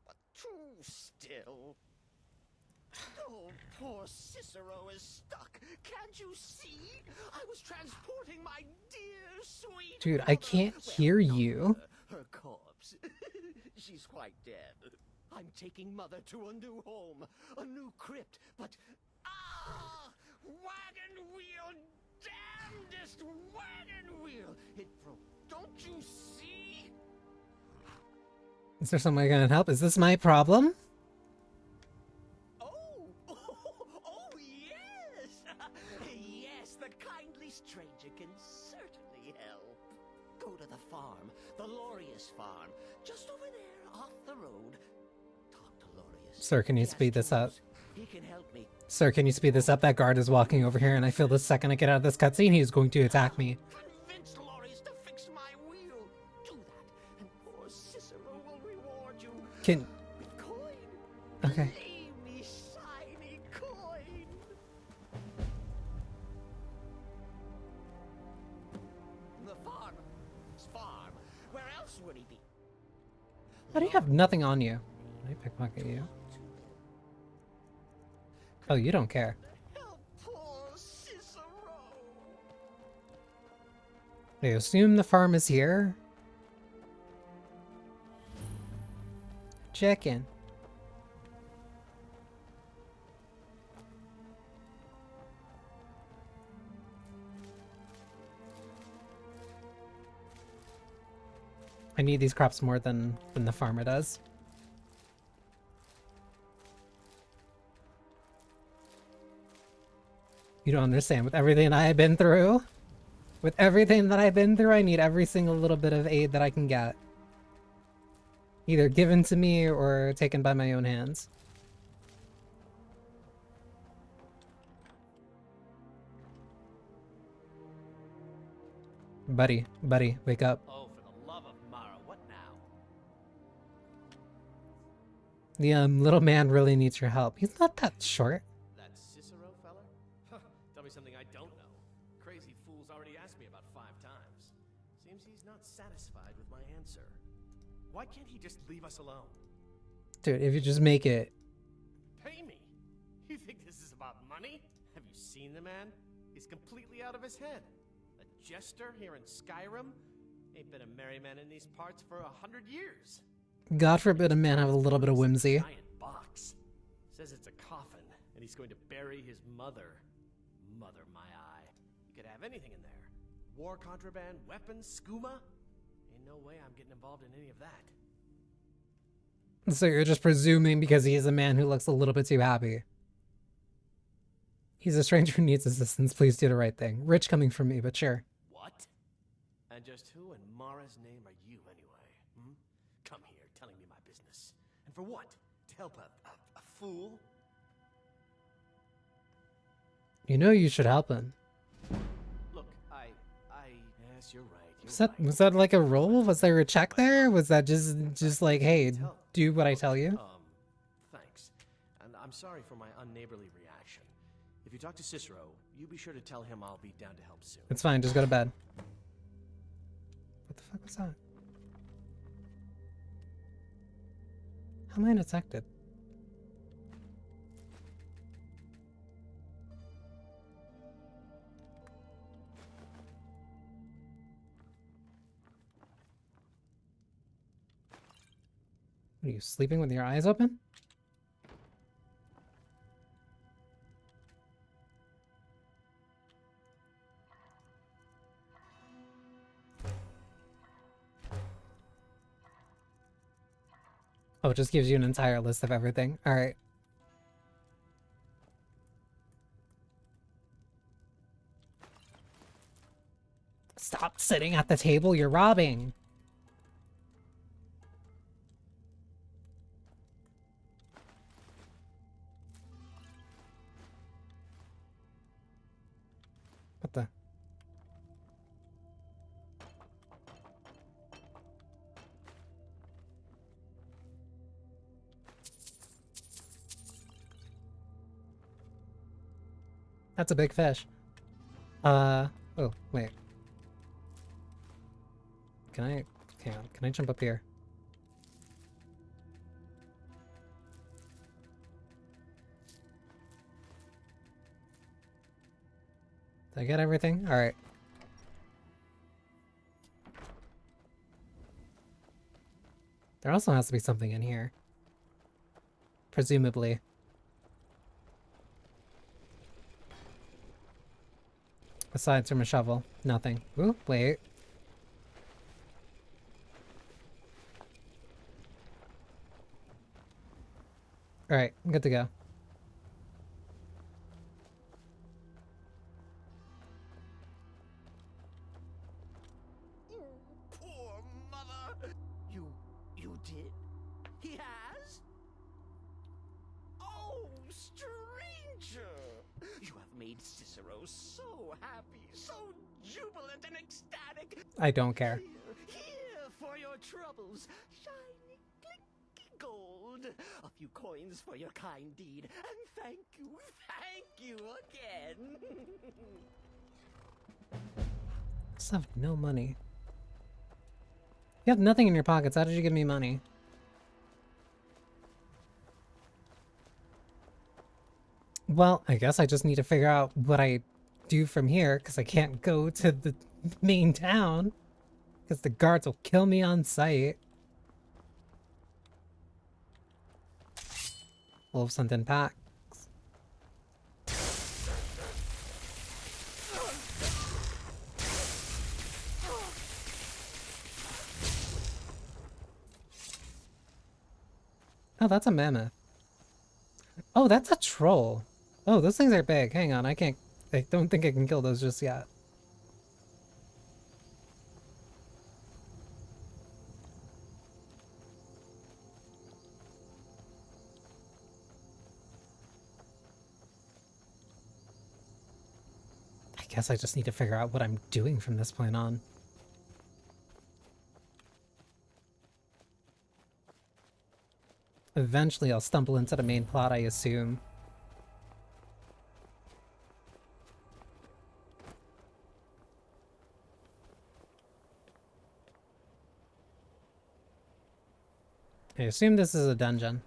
But too still. Oh, poor Cicero is stuck. Can't you see? I was transporting my dear, sweet Dude, I can't hear you. Her corpse. She's quite dead. I'm taking Mother to a new home, a new crypt, but... Ah! Wagon wheel! Damnedest wagon wheel! It broke. Don't you see? Is there something I can help? Is this my problem? Oh, yes! Yes, the kindly stranger can certainly help. Go to the farm, the Lorius farm, just over there, off the road. Talk to Lorius. Sir, can you speed this up? He can help me. Sir, can you speed this up? That guard is walking over here, and I feel the second I get out of this cutscene, he's going to attack me. Convince Lorius to fix my wheel. Do that, and poor Cicero will reward you. Can... With coin. Okay. Leave me shiny coin. The farm. His farm. Where else would he be? How do you have nothing on you? Can I pickpocket you? Oh, you don't care. Help poor Cicero. I assume the farm is here. Check in. I need these crops more than the farmer does. You don't understand. With everything I've been through, I need every single little bit of aid that I can get. Either given to me or taken by my own hands. Buddy, wake up. Oh, for the love of Mara, what now? The little man really needs your help. He's not that short. That Cicero fella? Tell me something I don't know. Crazy fool's already asked me about 5 times. Seems he's not satisfied with my answer. Why can't he just leave us alone? Dude, if you just make it. Pay me? You think this is about money? Have you seen the man? He's completely out of his head. A jester here in Skyrim? Ain't been a merry man in these parts for 100 years. God forbid a man have a little bit of whimsy. Giant box. Says it's a coffin, and he's going to bury his mother. Mother, my eye. You could have anything in there. War contraband, weapons, skooma. Ain't no way I'm getting involved in any of that. So you're just presuming because he is a man who looks a little bit too happy. He's a stranger who needs assistance. Please do the right thing. Rich coming from me, but sure. What? And just who in Mara's name are you, anyway? Hmm? Come here, telling me my business. And for what? To help a fool? You know you should help him. Look, yes, you're right. Was that like a roll? Was there a check there? Was that just like, hey, do what I tell you? Thanks. And I'm sorry for my unneighborly reaction. If you talk to Cicero, you be sure to tell him I'll be down to help soon. It's fine, just go to bed. What the fuck was that? How am I undetected? Are you sleeping with your eyes open? Oh, it just gives you an entire list of everything. All right. Stop sitting at the table, you're robbing. What the? That's a big fish. Oh, wait. Hang on, can I jump up here? Did I get everything? Alright. There also has to be something in here. Presumably. Aside from a shovel. Nothing. Ooh, wait. Alright, I'm good to go. Poor mother. You did? He has? Oh, stranger! You have made Cicero so happy, so jubilant and ecstatic. I don't care. Here for your troubles. Shiny, clicky gold. A few coins for your kind deed. And thank you again. I still have no money. You have nothing in your pockets. How did you give me money? Well, I guess I just need to figure out what I do from here, because I can't go to the main town, because the guards will kill me on sight. Wolves hunting packs. Oh, that's a mammoth. Oh, that's a troll. Oh, those things are big. Hang on, I don't think I can kill those just yet. I guess I just need to figure out what I'm doing from this point on. Eventually I'll stumble into the main plot, I assume. I assume this is a dungeon.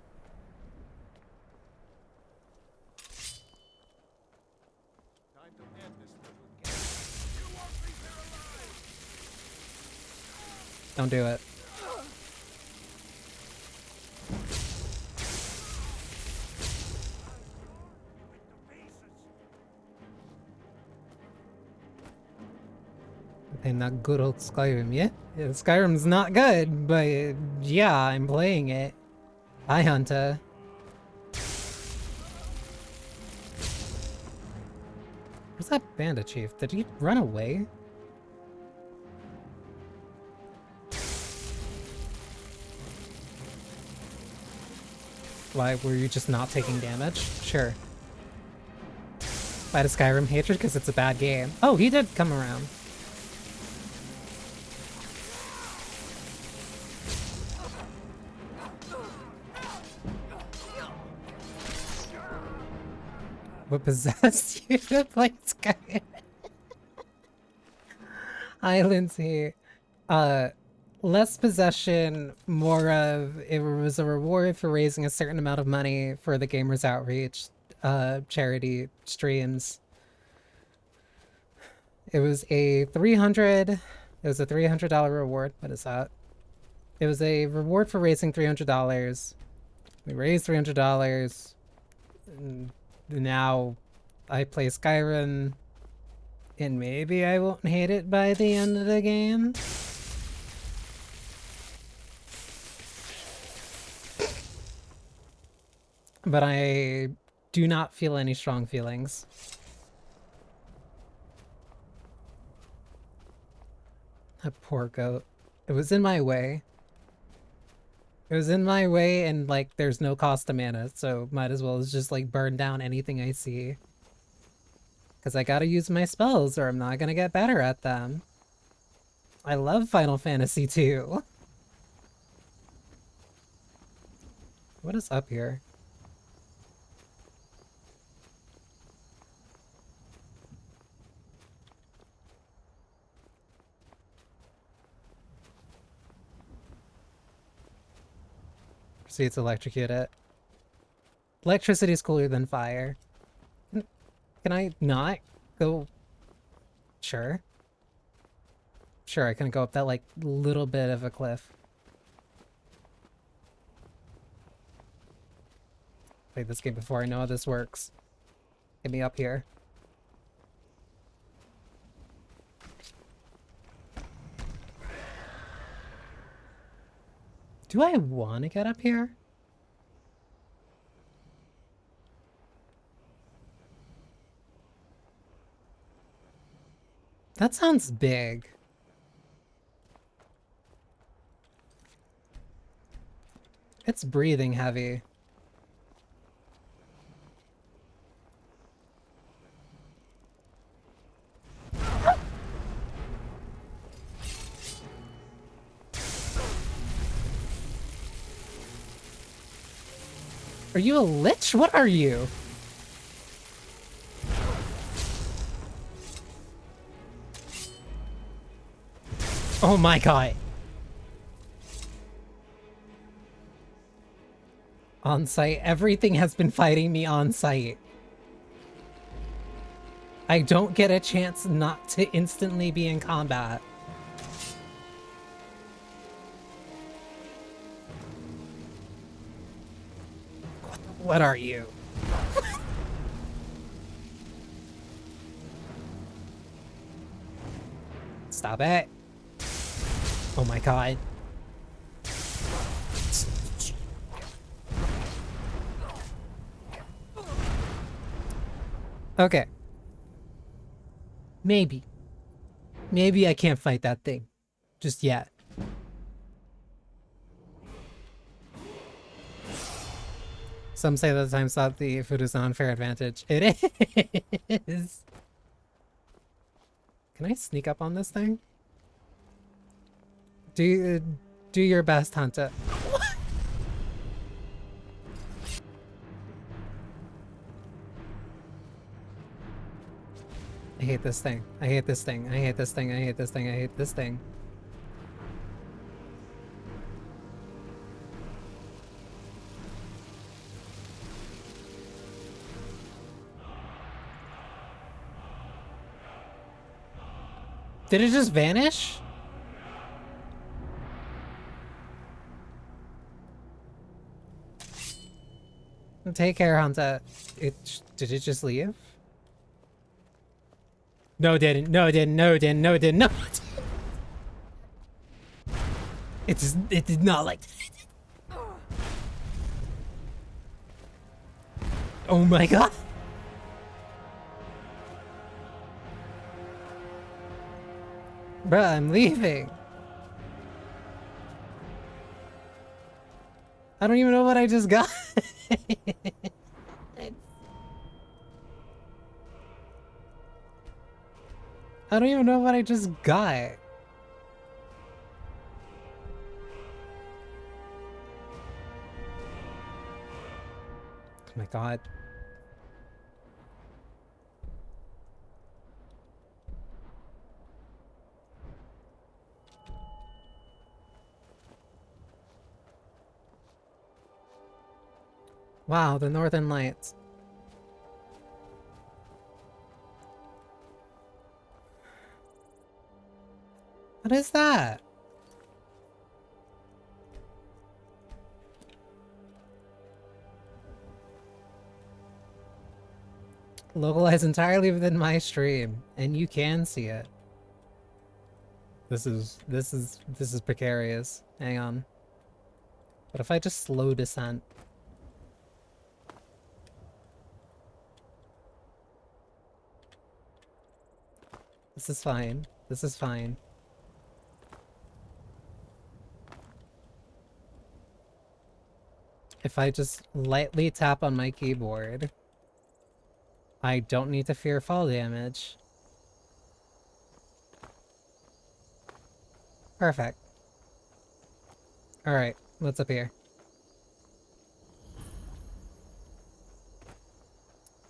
Don't do it. Playing that good old Skyrim, yeah? Skyrim's not good, but yeah, I'm playing it. Hi, Hunter. What's that bandit chief? Did he run away? Why, were you just not taking damage? Sure. By the Skyrim hatred because it's a bad game. Oh, he did come around. What possessed you to play Skyrim? Hi, Lindsay. Less possession, more of it was a reward for raising a certain amount of money for the Gamers Outreach charity streams. It was a $300 reward. What is that? It was a reward for raising $300. We raised $300. And now I play Skyrim, and maybe I won't hate it by the end of the game. But I do not feel any strong feelings. That poor goat. It was in my way. It was in my way, and like there's no cost to mana, so might as well just like burn down anything I see. Because I gotta use my spells or I'm not gonna get better at them. I love Final Fantasy II. What is up here? Proceed to electrocute it. Electricity is cooler than fire. Can I not go? Sure. Sure, I can go up that like little bit of a cliff. Played this game before, I know how this works. Get me up here. Do I want to get up here? That sounds big. It's breathing heavy. Are you a lich? What are you? Oh my god. On site. Everything has been fighting me on site. I don't get a chance not to instantly be in combat. What are you? Stop it. Oh my god. Okay. Maybe. Maybe I can't fight that thing. Just yet. Some say that the time slot the food is an unfair advantage. It is. Can I sneak up on this thing? Do your best, Hunter. What? I hate this thing. I hate this thing. I hate this thing. I hate this thing. I hate this thing. Did it just vanish? Take care, Hunter. Did it just leave? No, it didn't. No, it didn't. No, it didn't. No, it didn't. No. It did not like that. Oh my god. Bruh, I'm leaving. I don't even know what I just got. I don't even know what I just got. Oh my god. Wow, the Northern Lights. What is that? Localized entirely within my stream, and you can see it. This is precarious. Hang on. What if I just slow descent? This is fine. This is fine. If I just lightly tap on my keyboard, I don't need to fear fall damage. Perfect. Alright, what's up here?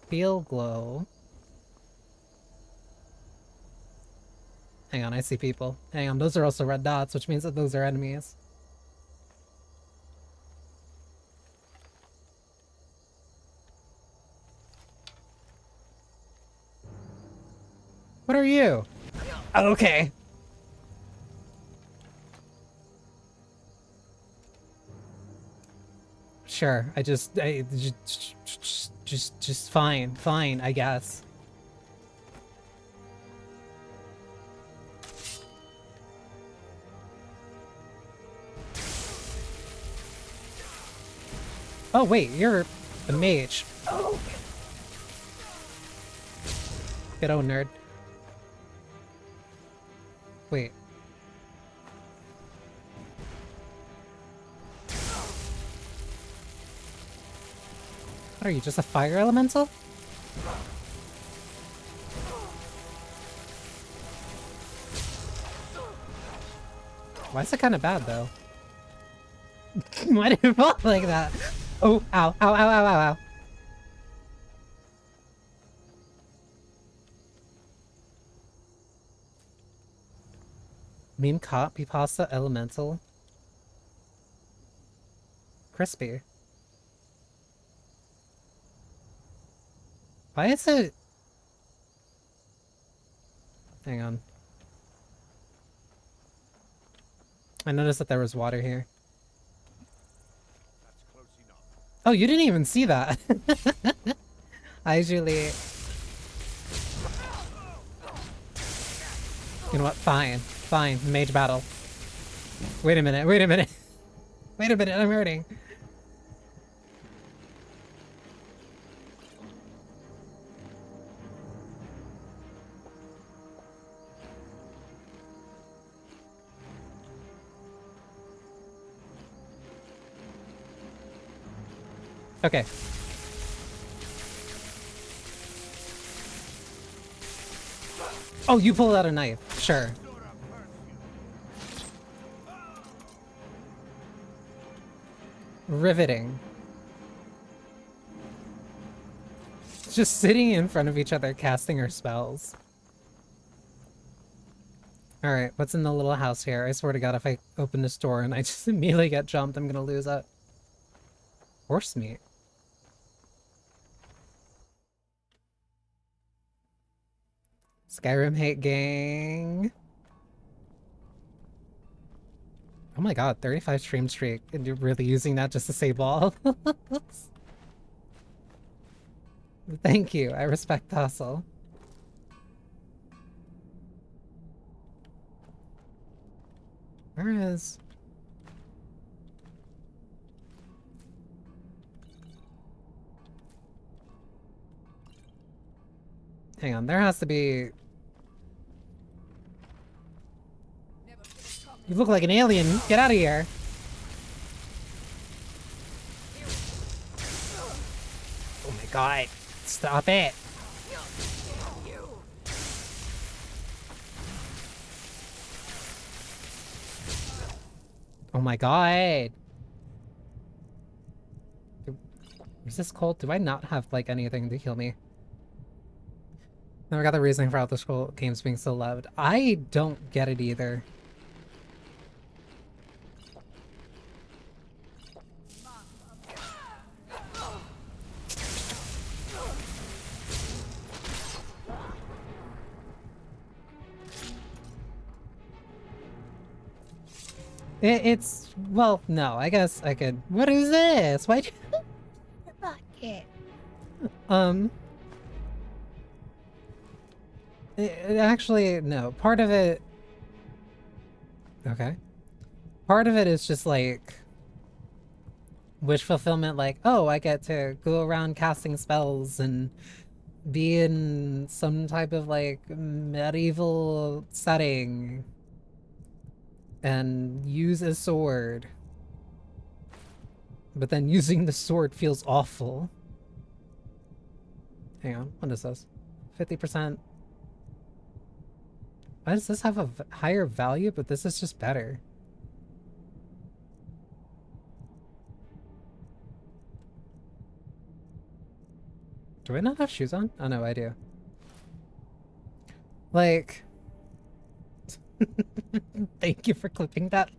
Feel glow. Hang on, I see people. Hang on, those are also red dots, which means that those are enemies. What are you? Okay. Sure, just fine, I guess. Oh wait, you're a mage. Oh. Get owned, nerd. Wait. What are you, just a fire elemental? Why is it kind of bad, though? Why did it fall like that? Oh, ow, ow, ow, ow, ow, ow. Meme copy pasta elemental. Crispy. Why is it... Hang on. I noticed that there was water here. That's close enough. Oh, you didn't even see that. I usually... You know what? Fine. Fine. Mage battle. Wait a minute. Wait a minute. Wait a minute. I'm hurting. Okay. Oh, you pulled out a knife. Sure. Riveting. Just sitting in front of each other casting our spells. Alright, what's in the little house here? I swear to god, if I open this door and I just immediately get jumped, I'm gonna lose it. Horse meat. Skyrim hate gang. Oh my god, 35 stream streak. And you're really using that just to say ball? Thank you. I respect the hustle. Where is... Hang on, there has to be... You look like an alien. Get out of here. Oh my god. Stop it. Oh my god. Is this cold? Do I not have, like, anything to heal me? Never got the reasoning for Elder Scrolls games being so loved. I don't get it either. It's, well, no, I guess I could. What is this? Why'd you bucket? Actually, no. Part of it. Okay. Part of it is just like wish fulfillment, like, oh, I get to go around casting spells and be in some type of like medieval setting and use a sword. But then using the sword feels awful. Hang on, what is this? 50%. Why does this have a higher value, but this is just better? Do I not have shoes on? Oh no, I do. Like... Thank you for clipping that.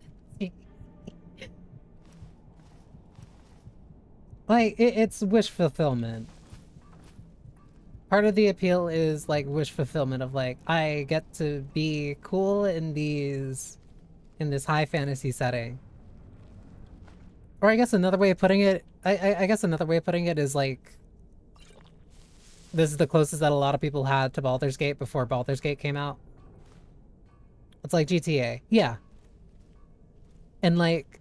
Like, it's wish fulfillment. Part of the appeal is, like, wish fulfillment of, like, I get to be cool in this high fantasy setting. Or I guess another way of putting it, I guess another way of putting it is, like, this is the closest that a lot of people had to Baldur's Gate before Baldur's Gate came out. It's like GTA. Yeah. And, like,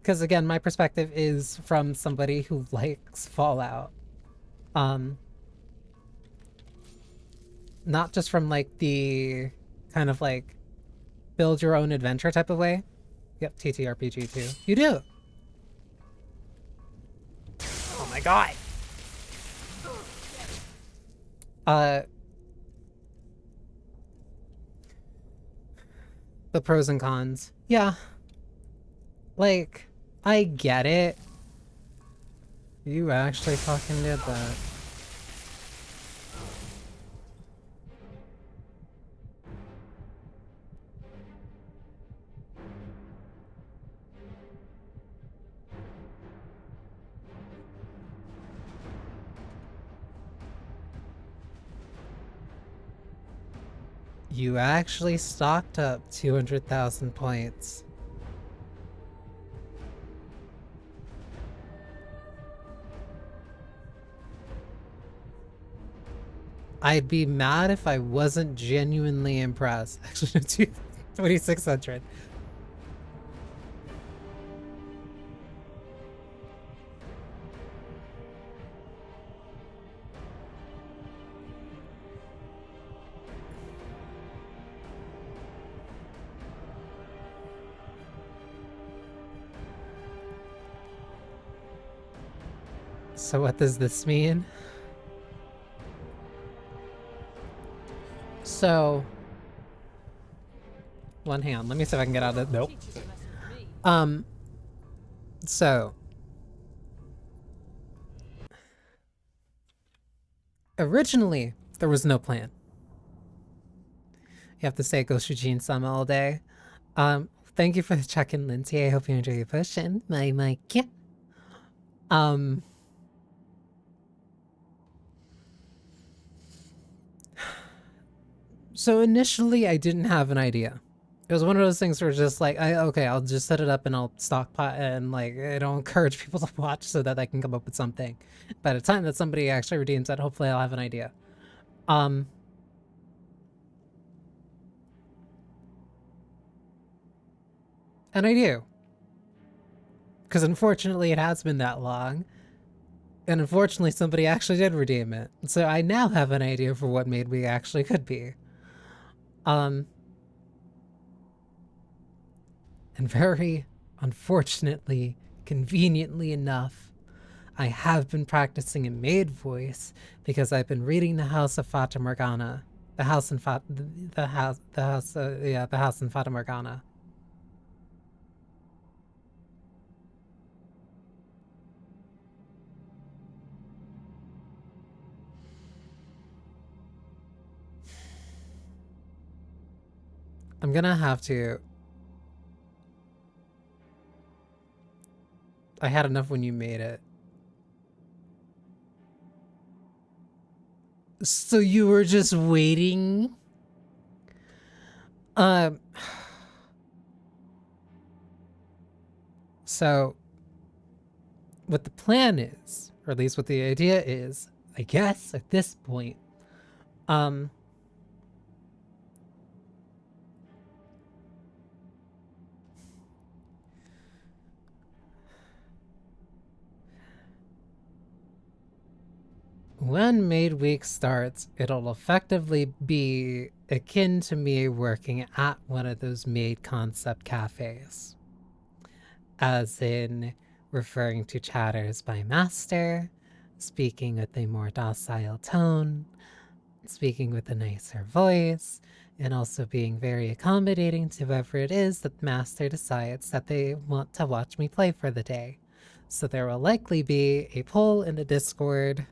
because again, my perspective is from somebody who likes Fallout. Not just from, like, the kind of, like, build your own adventure type of way. Yep, TTRPG too. You do! Oh my god! The pros and cons. Yeah. Like, I get it. You actually fucking did that. You actually stocked up 200,000 points. I'd be mad if I wasn't genuinely impressed. Actually, 2,600. So what does this mean? So, hang on, let me see if I can get out of it. Nope. So, originally, there was no plan. You have to say Ghost Eugene-sama all day. Thank you for the check-in, Lindsay. I hope you enjoy your potion. My mic. So initially, I didn't have an idea. It was one of those things where just like, okay, I'll just set it up and I'll stockpile and like, it'll encourage people to watch so that I can come up with something. By the time that somebody actually redeems that, hopefully I'll have an idea. And I do. Because unfortunately it has been that long. And unfortunately somebody actually did redeem it. So I now have an idea for what Made We actually could be. And very unfortunately, conveniently enough, I have been practicing a maid voice because I've been reading The House of Fata Morgana. The house in the house in Fata Morgana. I'm gonna have to. I had enough when you made it. So you were just waiting? So what the plan is, or at least what the idea is, I guess at this point, when Maid Week starts, it'll effectively be akin to me working at one of those maid concept cafes. As in referring to chatters by master, speaking with a more docile tone, speaking with a nicer voice, and also being very accommodating to whoever it is that the master decides that they want to watch me play for the day. So there will likely be a poll in the Discord.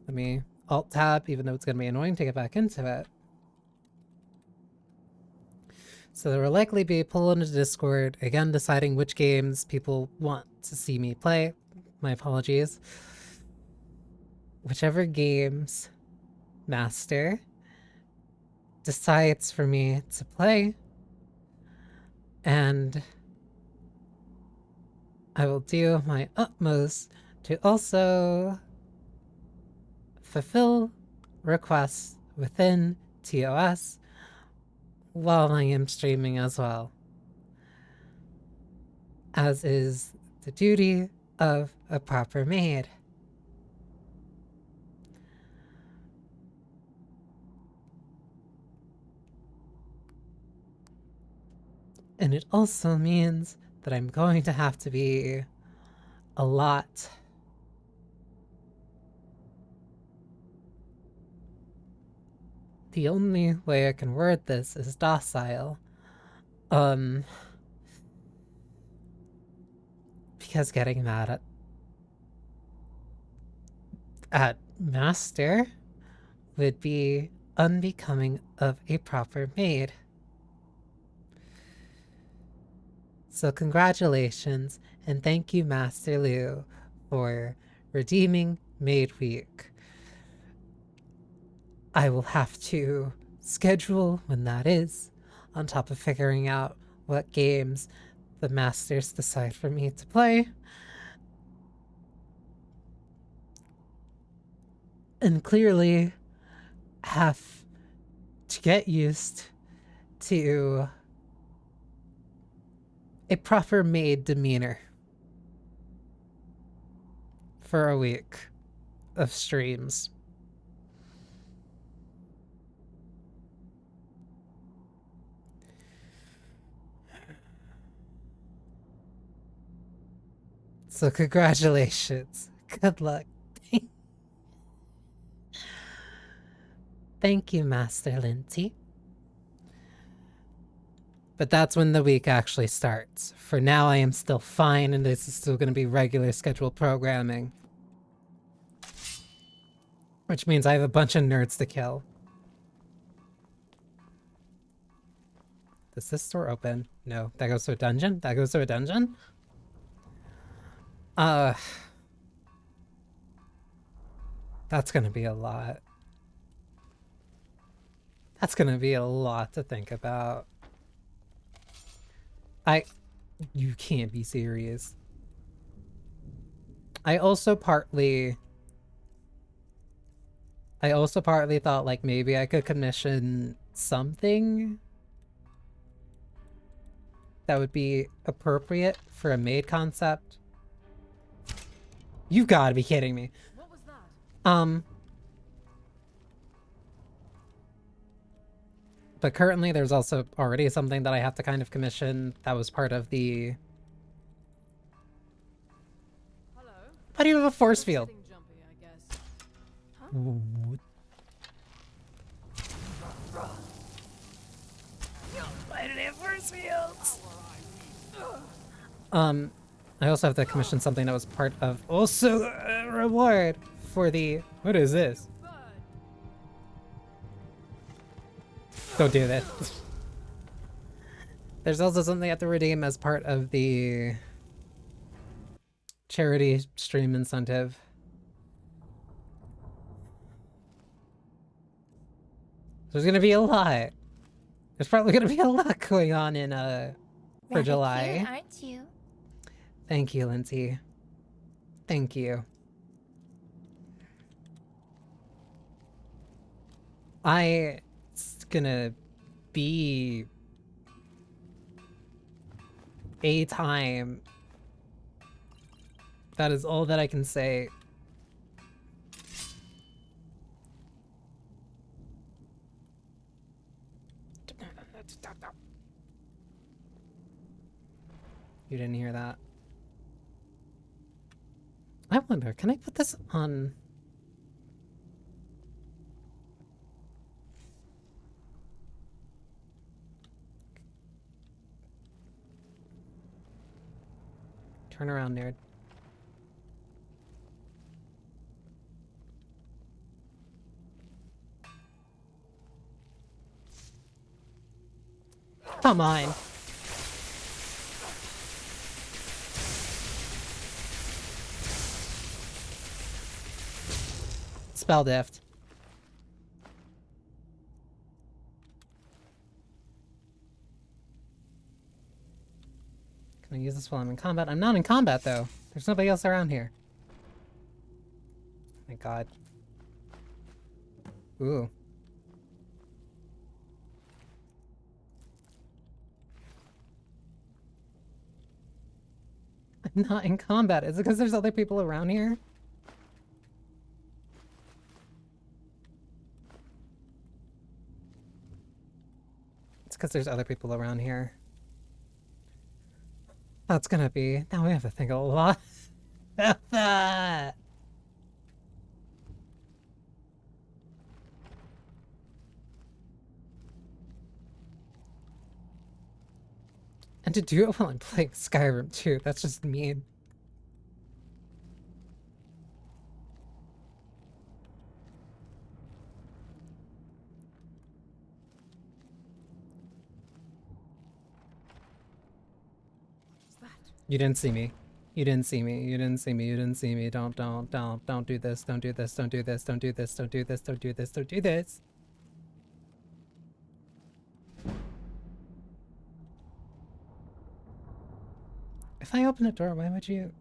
Let me alt-tab, even though it's going to be annoying to get back into it. So there will likely be a poll in the Discord, again deciding which games people want to see me play. My apologies. Whichever games Master decides for me to play, and I will do my utmost to also fulfill requests within TOS while I am streaming as well, as is the duty of a proper maid. And it also means that I'm going to have to be a lot the only way I can word this is docile. Because getting mad at Master would be unbecoming of a proper maid. So congratulations, and thank you, Master Liu, for redeeming Maid Week. I will have to schedule when that is, on top of figuring out what games the masters decide for me to play. And clearly have to get used to a proper maid demeanor for a week of streams. So congratulations. Good luck. Thank you, Master Lindsay. But that's when the week actually starts. For now, I am still fine, and this is still going to be regular scheduled programming. Which means I have a bunch of nerds to kill. Does this door open? No. That goes to a dungeon? That goes to a dungeon? That's gonna be a lot. That's gonna be a lot to think about. You can't be serious. I also partly thought like maybe I could commission something that would be appropriate for a maid concept. You've got to be kidding me. What was that? But currently there's also already something that I have to kind of commission that was part of the... Hello. Why do you have a force field? Getting jumpy, I guess. Huh? Why do they have force fields? I also have to commission something that was part of also a reward for the... What is this? Bird. Don't do that. There's also something I have to redeem as part of the charity stream incentive. There's gonna be a lot. There's probably gonna be a lot going on in for Rather July. cute, aren't you? Thank you, Lindsay. Thank you. It's gonna be a time. That is all that I can say. You didn't hear that. I wonder, can I put this on? Turn around, nerd. Come on. Spell dift. Can I use this while I'm in combat? I'm not in combat though. There's nobody else around here. Oh my god. Ooh. I'm not in combat. Is it because there's other people around here? It's because there's other people around here. That's gonna be... Now we have to think a lot about that. And to do it while I'm playing Skyrim too, that's just mean. You didn't see me. You didn't see me. You didn't see me. You didn't see me. Don't do this. Don't do this. Don't do this. Don't do this. Don't do this. Don't do this. Don't do this. If I open the door, why would you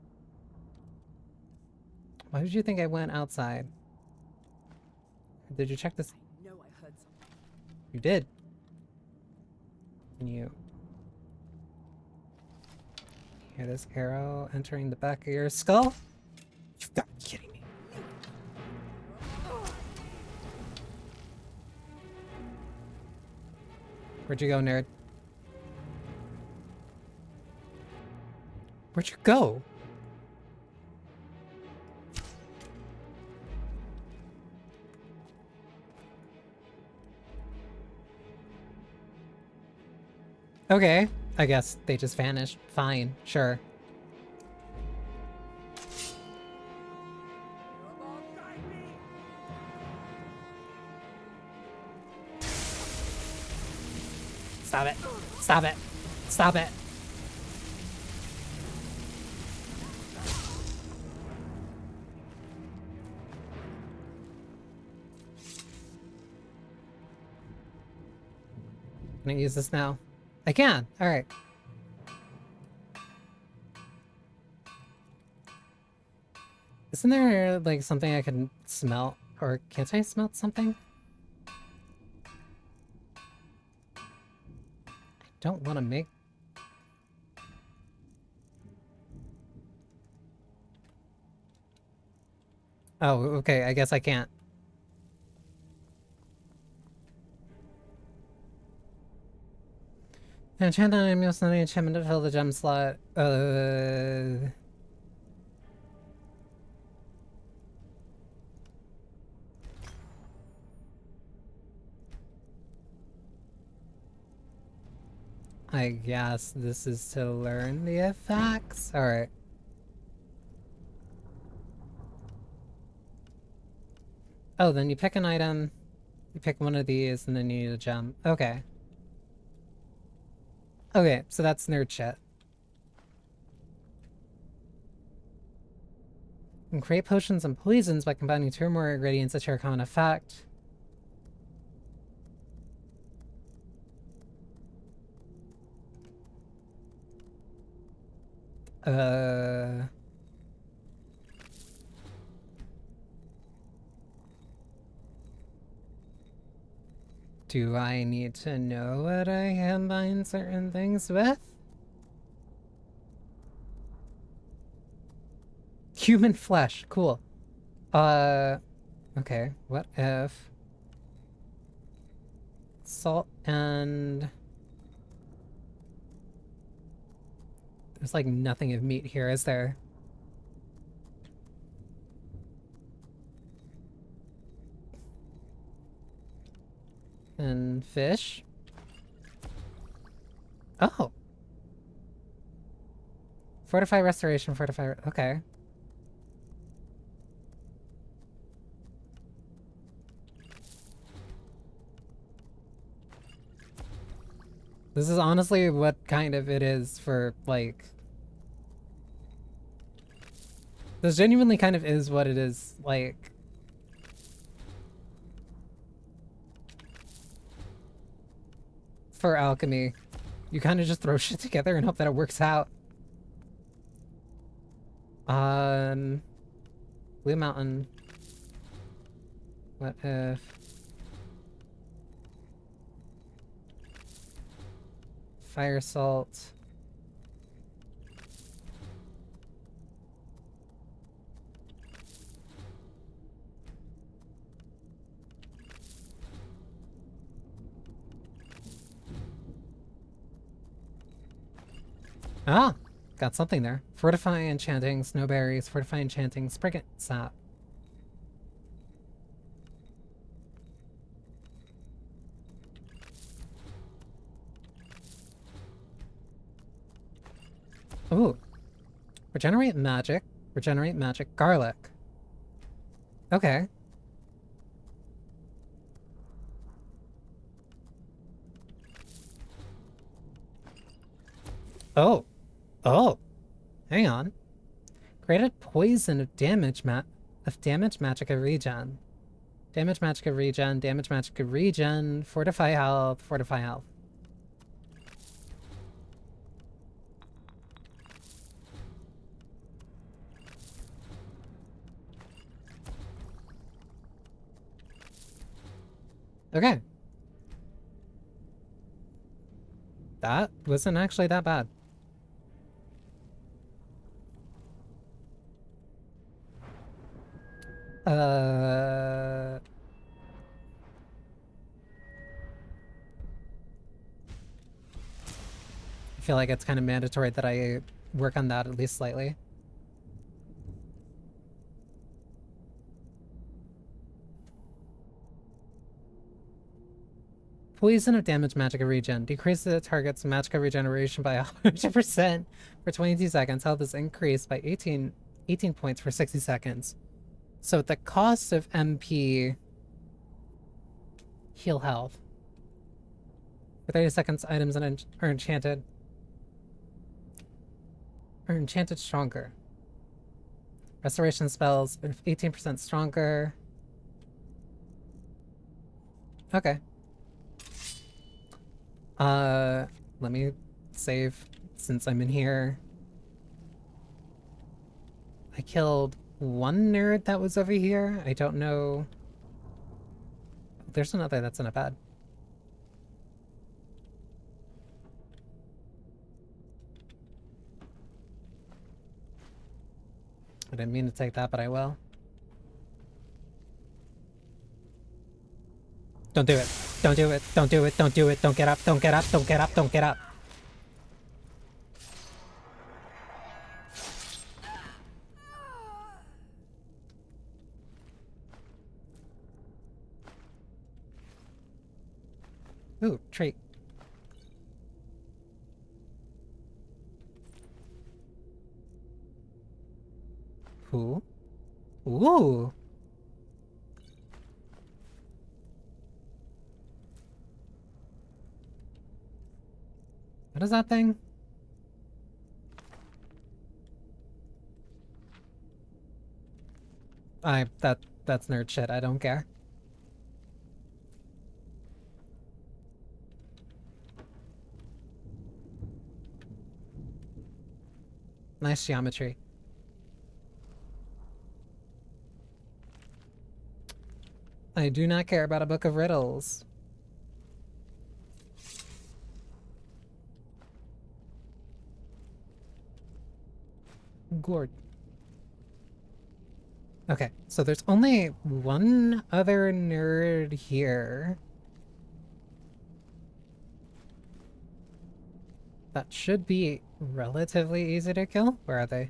think I went outside? Did you check this? I know I heard something. You did. And you hear this arrow entering the back of your skull? You've got to be kidding me. Where'd you go, nerd? Where'd you go? Okay, I guess they just vanished. Fine, sure. Stop it. Stop it. Stop it. Can I use this now? I can. All right. Isn't there like something I can smell, or can't I smelt something? I don't want to make. Oh, okay. I guess I can't. Enchant on amulet an enchantment to fill the gem slot. I guess this is to learn the effects? Alright. Oh, then you pick an item, you pick one of these, and then you need a gem. Okay. Okay, so that's nerd shit. You can create potions and poisons by combining 2 or more ingredients that share a common effect. Do I need to know what I combine certain things with? Human flesh, cool. Okay, what if salt and... There's like nothing of meat here, is there? And fish. Oh! Fortify restoration, fortify... Okay. This is honestly what kind of it is for, like... This genuinely kind of is what it is, like... For alchemy. You kind of just throw shit together and hope that it works out. Blue Mountain. What if... Fire salt. Ah! Got something there. Fortify enchanting, snowberries, fortify enchanting, spriggit sap. Ooh. Regenerate magic, garlic. Okay. Oh. Oh. Hang on. Created poison of damage magic of regen. Damage magic of regen, damage magic of regen, fortify health, fortify health. Okay. That wasn't actually that bad. I feel like it's kind of mandatory that I work on that at least slightly. Poison of damage magic regen. Decrease the target's magic regeneration by 100% for 22 seconds. Health is increased by 18 points for 60 seconds. So the cost of MP... Heal health. For 30 seconds, items are enchanted. Are enchanted stronger. Restoration spells are 18% stronger. Okay. Let me save since I'm in here. I killed one nerd that was over here. I don't know. There's another that's in a bed. I didn't mean to take that, but I will. Don't do it. Don't do it. Don't do it. Don't do it. Don't get up. Don't get up. Don't get up. Don't get up. Ooh, trait. Ooh. Ooh. What is that thing? That's nerd shit. I don't care. Nice geometry. I do not care about a book of riddles. Gourd. Okay, so there's only one other nerd here. That should be relatively easy to kill. Where are they?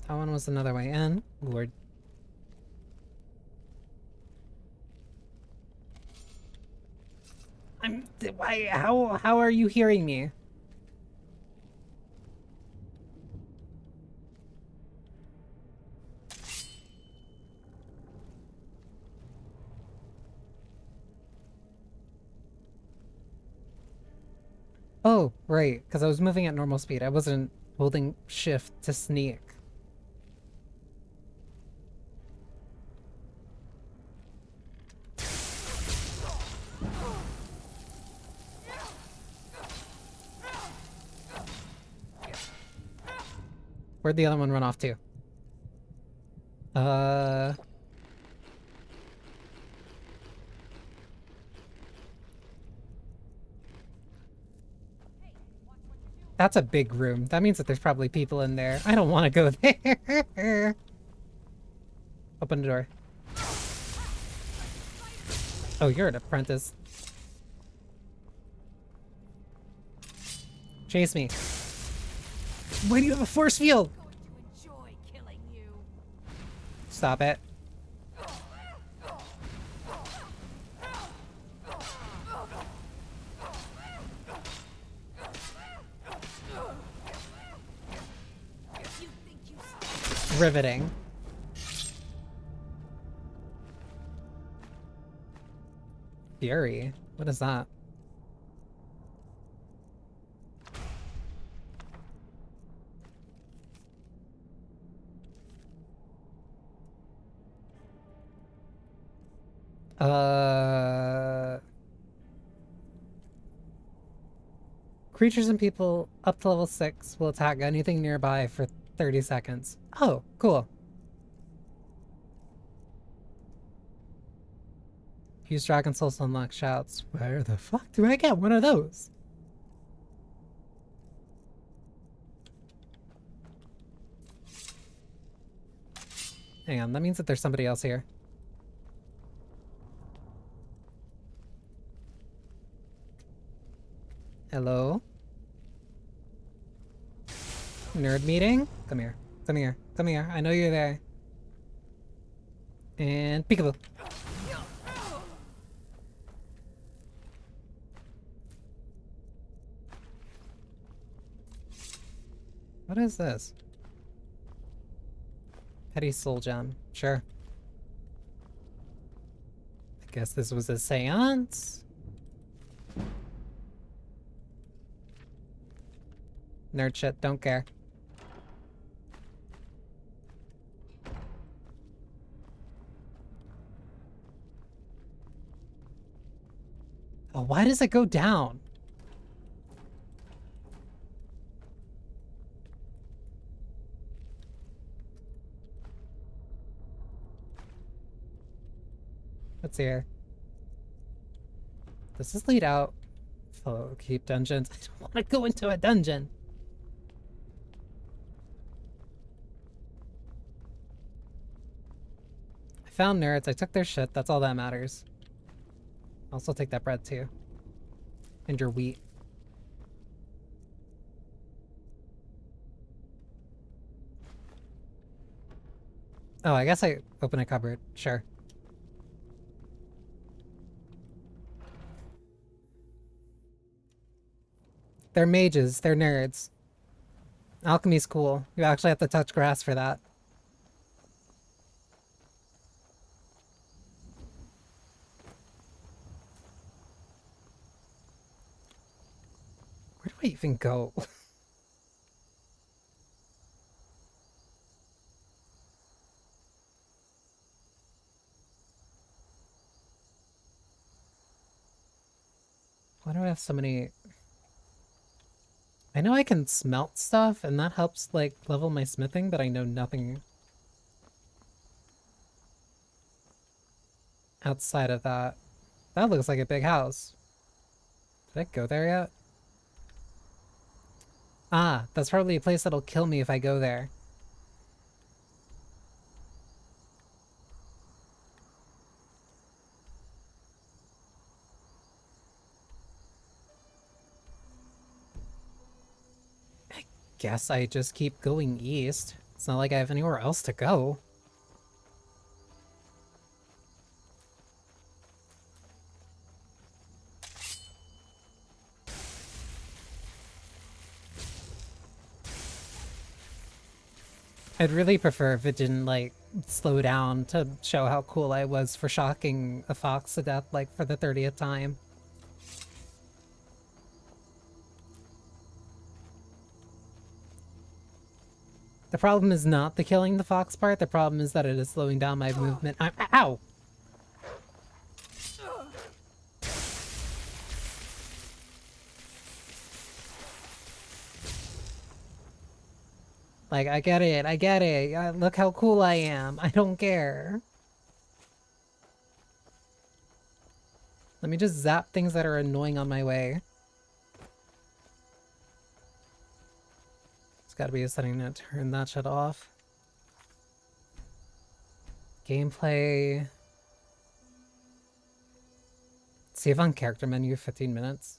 That one was another way in. Lord. Why, how are you hearing me? Oh, right, because I was moving at normal speed. I wasn't holding shift to sneak. Where'd the other one run off to? That's a big room. That means that there's probably people in there. I don't want to go there. Open the door. Oh, you're an apprentice. Chase me. Why do you have a force field? Stop it. Riveting. Fury? What is that? Creatures and people up to level 6 will attack anything nearby for 30 seconds. Oh, cool. Use Dragon Souls to unlock shouts. Where the fuck do I get one of those? Hang on, that means that there's somebody else here. Hello? Nerd meeting? Come here. Come here. Come here. I know you're there. And peekaboo. What is this? Petty soul gem. Sure. I guess this was a seance? Nerd shit, don't care. Oh, why does it go down? What's here? Does this lead out? Oh, keep dungeons. I don't want to go into a dungeon. I found nerds. I took their shit. That's all that matters. I'll also take that bread too. And your wheat. Oh, I guess I open a cupboard. Sure. They're mages. They're nerds. Alchemy's cool. You actually have to touch grass for that. Where do I even go? Why do I have so many... I know I can smelt stuff, and that helps, like, level my smithing, but I know nothing outside of that. That looks like a big house. Did I go there yet? Ah, that's probably a place that'll kill me if I go there. I guess I just keep going east. It's not like I have anywhere else to go. I'd really prefer if it didn't, like, slow down to show how cool I was for shocking a fox to death, like, for the 30th time. The problem is not the killing the fox part, the problem is that it is slowing down my movement. Ow! Like, I get it, I get it. Look how cool I am. I don't care. Let me just zap things that are annoying on my way. There's gotta be a setting to turn that shit off. Gameplay. Save on character menu, 15 minutes.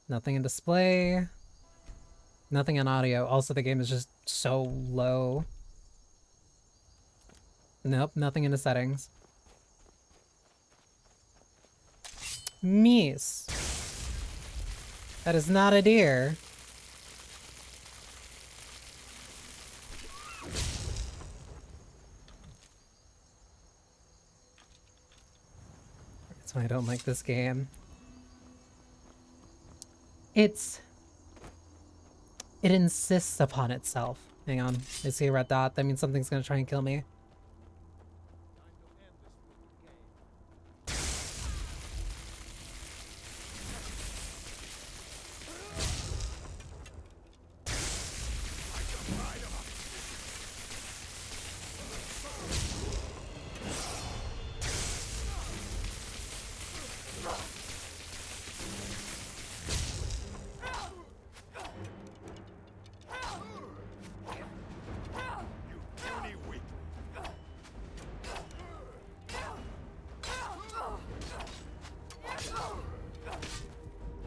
Nothing in display. Nothing on audio. Also, the game is just so low. Nope, nothing in the settings. Meese. That is not a deer. That's why I don't like this game. It insists upon itself. Hang on. I see a red dot. That means something's gonna try and kill me.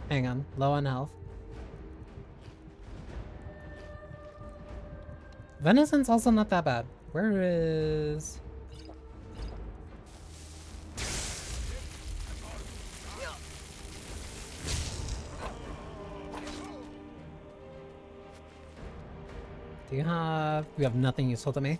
Hang on, low on health. Venison's also not that bad. Where is... Do you have... You have nothing useful to me?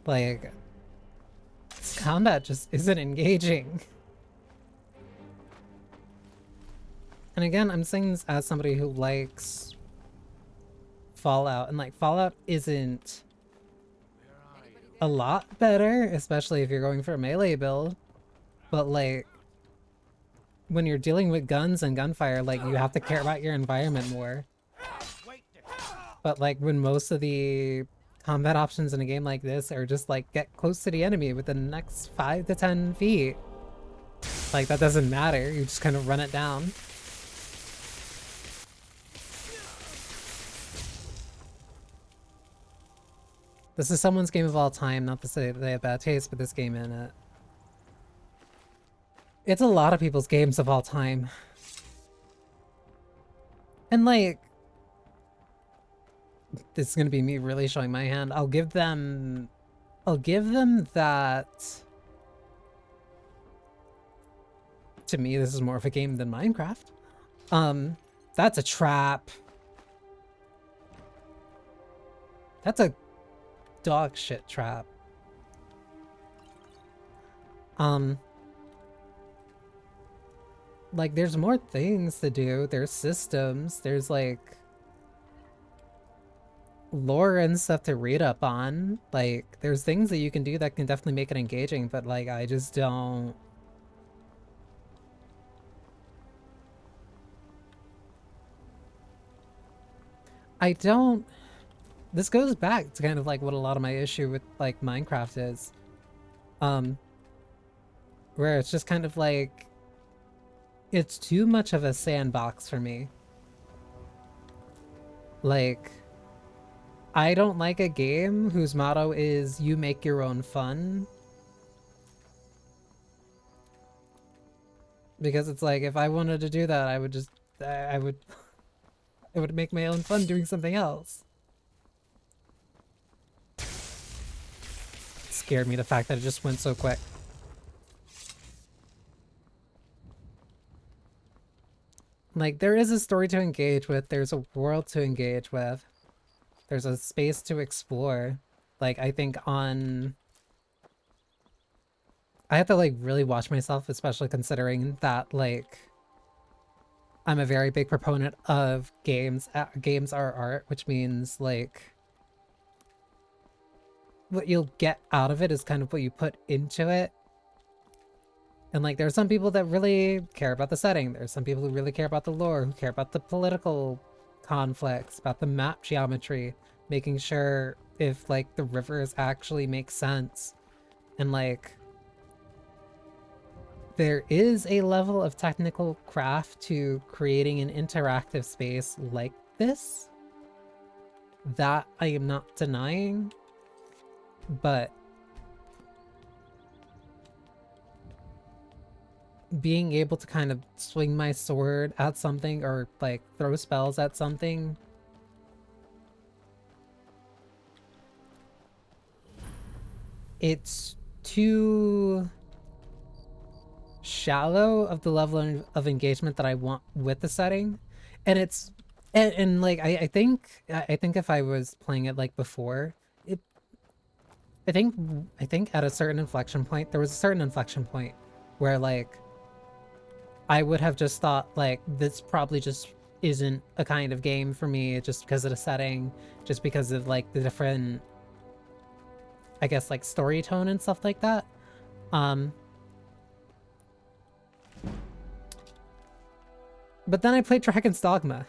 Like, this combat just isn't engaging. And again, I'm saying this as somebody who likes Fallout, and like, Fallout isn't a lot better, especially if you're going for a melee build, but like, when you're dealing with guns and gunfire, like, you have to care about your environment more. But like, when most of the combat options in a game like this are just like, get close to the enemy within the next 5 to 10 feet. Like, that doesn't matter. You just kind of run it down. This is someone's game of all time, not to say that they have bad taste, but this game in it. It's a lot of people's games of all time. And like, this is gonna be me really showing my hand. I'll give them that. To me, this is more of a game than Minecraft. That's a trap. That's a dog shit trap. Like, there's more things to do. There's systems. There's like lore and stuff to read up on. Like, there's things that you can do that can definitely make it engaging, but like, I just don't. This goes back to kind of like what a lot of my issue with like Minecraft is. Where it's just kind of like, it's too much of a sandbox for me. Like, I don't like a game whose motto is you make your own fun. Because it's like, if I wanted to do that, I would just, I would make my own fun doing something else. It scared me, the fact that it just went so quick. Like, there is a story to engage with, there's a world to engage with, there's a space to explore. Like, I think I have to like really watch myself, especially considering that like I'm a very big proponent of games. Games are art, which means like what you'll get out of it is kind of what you put into it. And like, there are some people that really care about the setting. There's some people who really care about the lore, who care about the political conflicts, about the map geometry, making sure if like the rivers actually make sense. And like, there is a level of technical craft to creating an interactive space like this that I am not denying, but being able to kind of swing my sword at something or like throw spells at something, it's too shallow of the level of engagement that I want with the setting. And it's and like I think if I was playing it like before, I think at a certain inflection point, there was a certain inflection point where like I would have just thought like, this probably just isn't a kind of game for me, just because of the setting, just because of like the different, I guess, like story tone and stuff like that. But then I played Dragon's Dogma.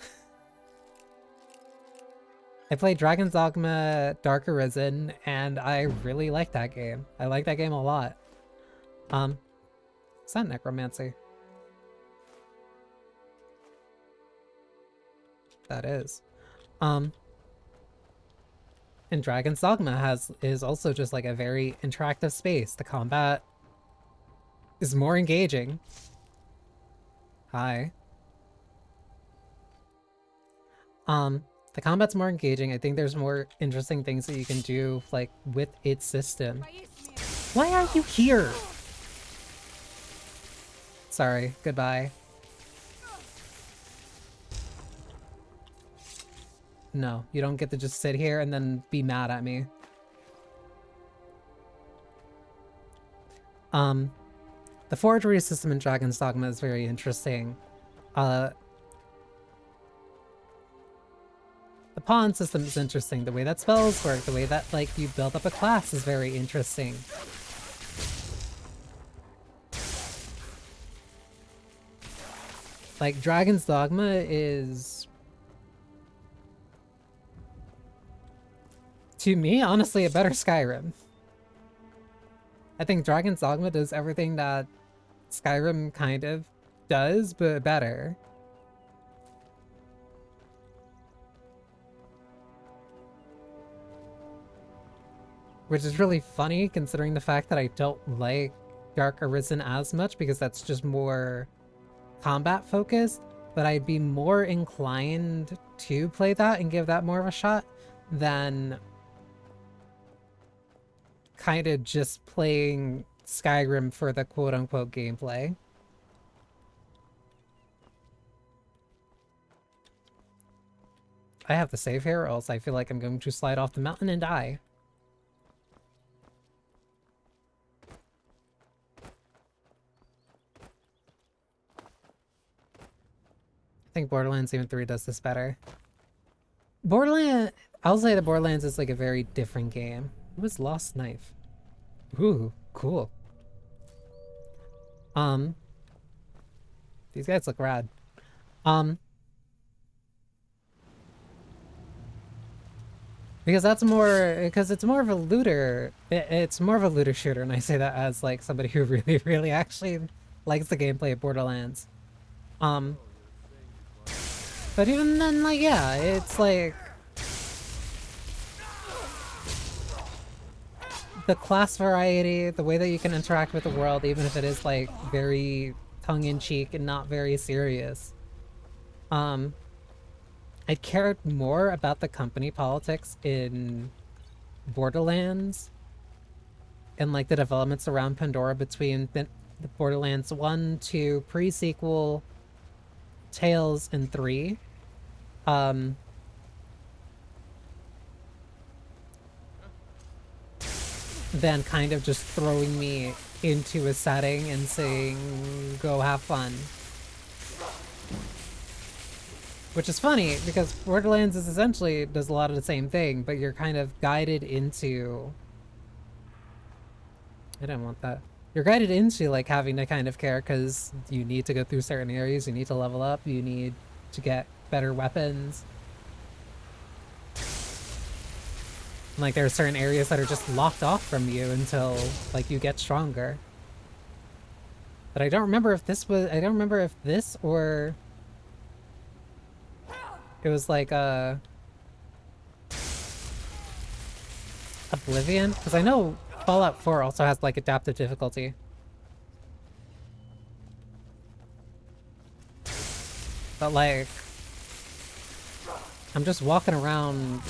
I played Dragon's Dogma Dark Arisen, and I really like that game. I like that game a lot. It's not necromancy. That is. And Dragon's Dogma is also just like a very interactive space. The combat is more engaging. Hi. The combat's more engaging. I think there's more interesting things that you can do like with its system. Why are you here? Sorry, goodbye. No, you don't get to just sit here and then be mad at me. The forgery system in Dragon's Dogma is very interesting. The pawn system is interesting. The way that spells work, the way that like you build up a class is very interesting. Like, Dragon's Dogma is, to me, honestly, a better Skyrim. I think Dragon's Dogma does everything that Skyrim kind of does, but better. Which is really funny considering the fact that I don't like Dark Arisen as much because that's just more combat focused, but I'd be more inclined to play that and give that more of a shot than kind of just playing Skyrim for the quote-unquote gameplay. I have to save here or else I feel like I'm going to slide off the mountain and die. I think Borderlands even 3 does this better. I'll say that Borderlands is like a very different game. It was Lost Knife. Ooh, cool. These guys look rad. Because it's more of a looter. It's more of a looter shooter, and I say that as like somebody who really, really actually likes the gameplay of Borderlands. But even then, like, yeah, it's like the class variety, the way that you can interact with the world, even if it is like very tongue-in-cheek and not very serious. I cared more about the company politics in Borderlands and like the developments around Pandora between the Borderlands 1, 2, pre-sequel, Tales, and 3. Than kind of just throwing me into a setting and saying, go have fun. Which is funny, because Borderlands is essentially does a lot of the same thing, but you're kind of guided into... I don't want that. You're guided into, like, having to kind of care, because you need to go through certain areas, you need to level up, you need to get better weapons. And, like, there are certain areas that are just locked off from you until, like, you get stronger. But I don't remember if this was... I don't remember if this or... It was like Oblivion, because I know Fallout 4 also has like adaptive difficulty. But like, I'm just walking around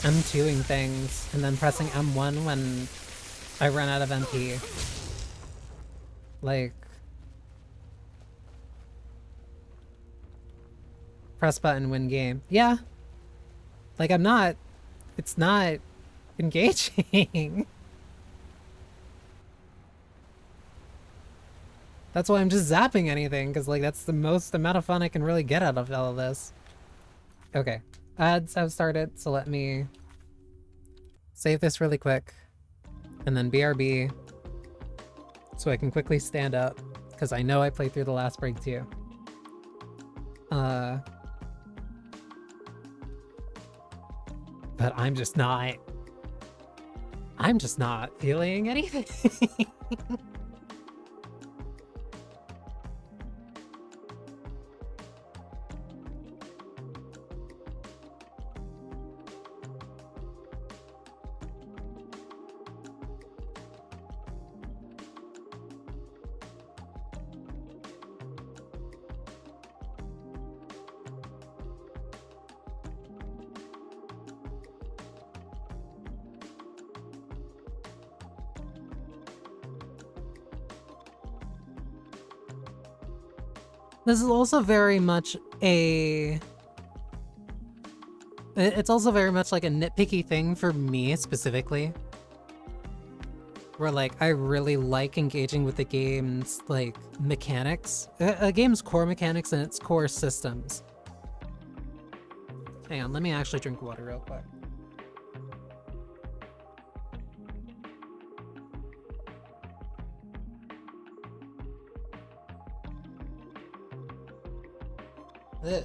M2ing things and then pressing M1 when I run out of MP. Like, press button, win game. Yeah. Like, it's not engaging. That's why I'm just zapping anything, because, like, that's the most amount of fun I can really get out of all of this. Okay. Ads have started, so let me save this really quick. And then BRB. So I can quickly stand up, because I know I played through the last break too. But I'm just not feeling anything. This is also very much a... It's also very much like a nitpicky thing for me specifically. Where like, I really like engaging with the game's like mechanics. A game's core mechanics and its core systems. Hang on, let me actually drink water real quick. Ugh.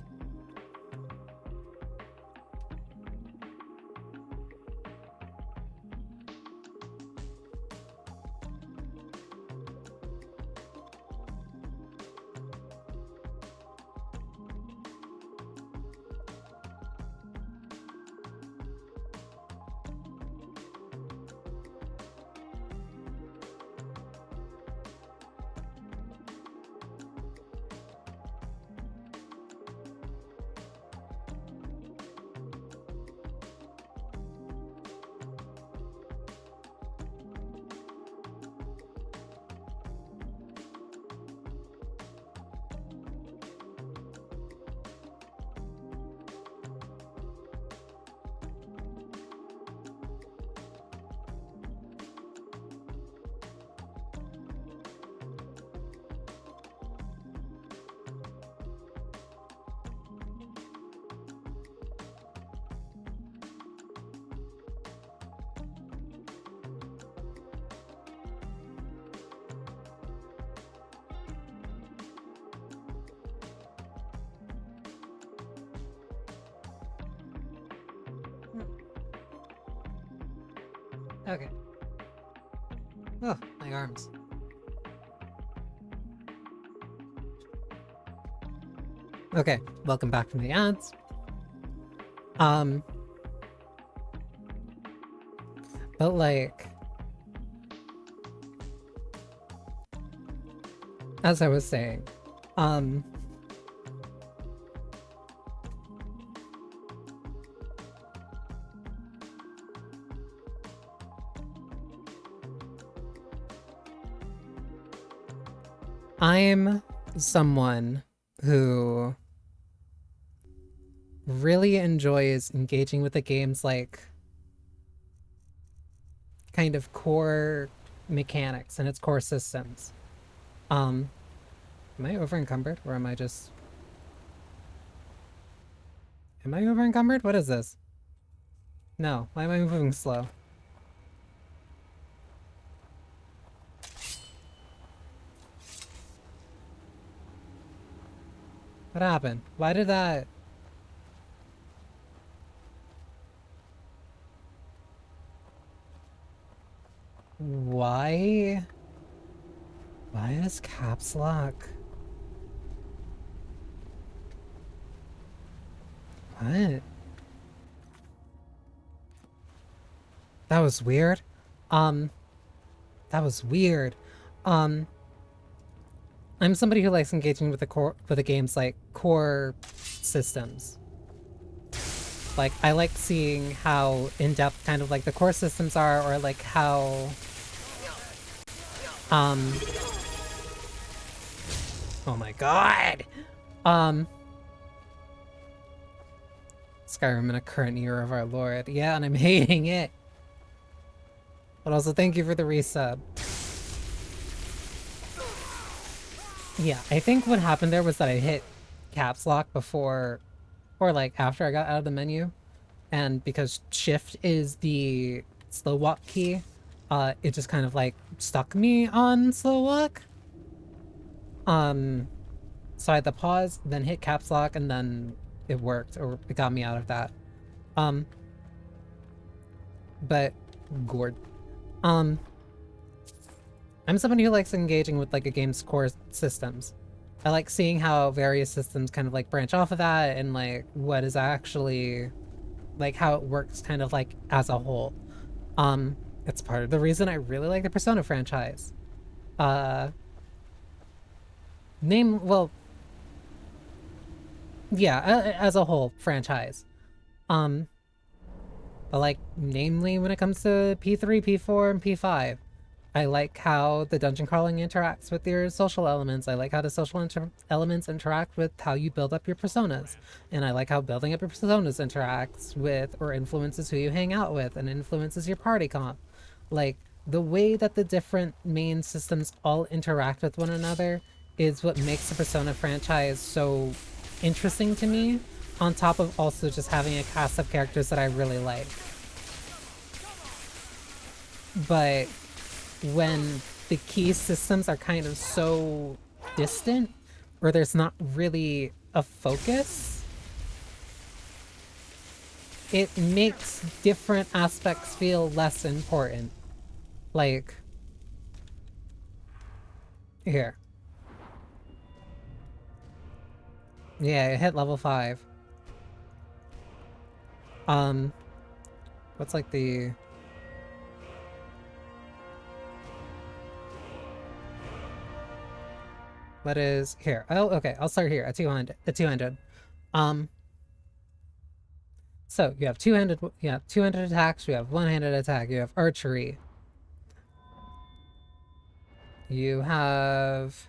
Okay. Oh, my arms. Okay, welcome back from the ads. But like, as I was saying, I'm someone who really enjoys engaging with the game's like kind of core mechanics and its core systems. Am I over encumbered or am I just... Am I over encumbered? What is this? No, why am I moving slow? What happened? Why did that... Why? Why is caps lock? What? That was weird. That was weird. I'm somebody who likes engaging with the game's like core systems. Like I like seeing how in-depth kind of like the core systems are, or like how oh my god! Skyrim in a current year of our lord. Yeah, and I'm hating it. But also thank you for the resub. Yeah, I think what happened there was that I hit caps lock before, or like after I got out of the menu. And because shift is the slow walk key, it just kind of like stuck me on slow walk. So I had to pause, then hit caps lock, and then it worked, or it got me out of that. But gourd. I'm somebody who likes engaging with like a game's core systems. I like seeing how various systems kind of like branch off of that and like what is actually like how it works kind of like as a whole. It's part of the reason I really like the Persona franchise. Well, yeah, as a whole franchise. But like namely when it comes to P3, P4, and P5. I like how the dungeon crawling interacts with your social elements. I like how the social elements interact with how you build up your personas. And I like how building up your personas interacts with or influences who you hang out with and influences your party comp. Like, the way that the different main systems all interact with one another is what makes the Persona franchise so interesting to me, on top of also just having a cast of characters that I really like. But when the key systems are kind of so distant, or there's not really a focus, it makes different aspects feel less important. Like, here. Yeah, I hit level 5. What's like the... What is here? Oh, okay. I'll start here at 200. At 200. So you have two-handed attacks. You have one-handed attack. You have archery. You have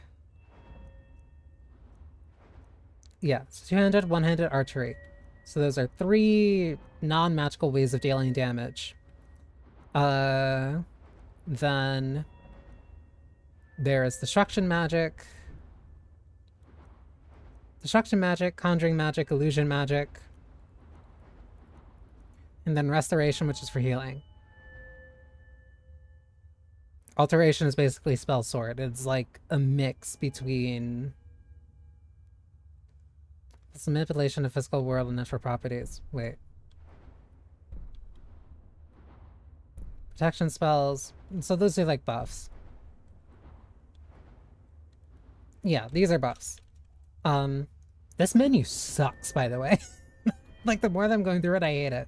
so two-handed, one-handed archery. So those are 3 non-magical ways of dealing damage. Then there is destruction magic. Destruction magic, conjuring magic, illusion magic. And then restoration, which is for healing. Alteration is basically spell sword. It's like a mix between... It's a manipulation of physical world and natural properties. Wait. protection spells. So those are like buffs. Yeah, these are buffs. This menu sucks, by the way. Like, the more that I'm going through it, I hate it.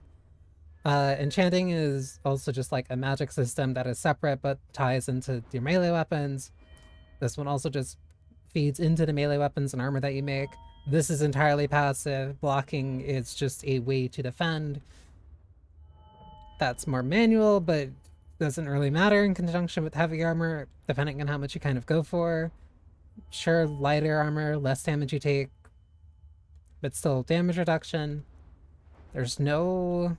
Enchanting is also just like a magic system that is separate but ties into your melee weapons. This one also just feeds into the melee weapons and armor that you make. This is entirely passive. Blocking is just a way to defend. That's more manual, but doesn't really matter in conjunction with heavy armor, depending on how much you kind of go for. Sure, lighter armor, less damage you take, but still damage reduction. There's no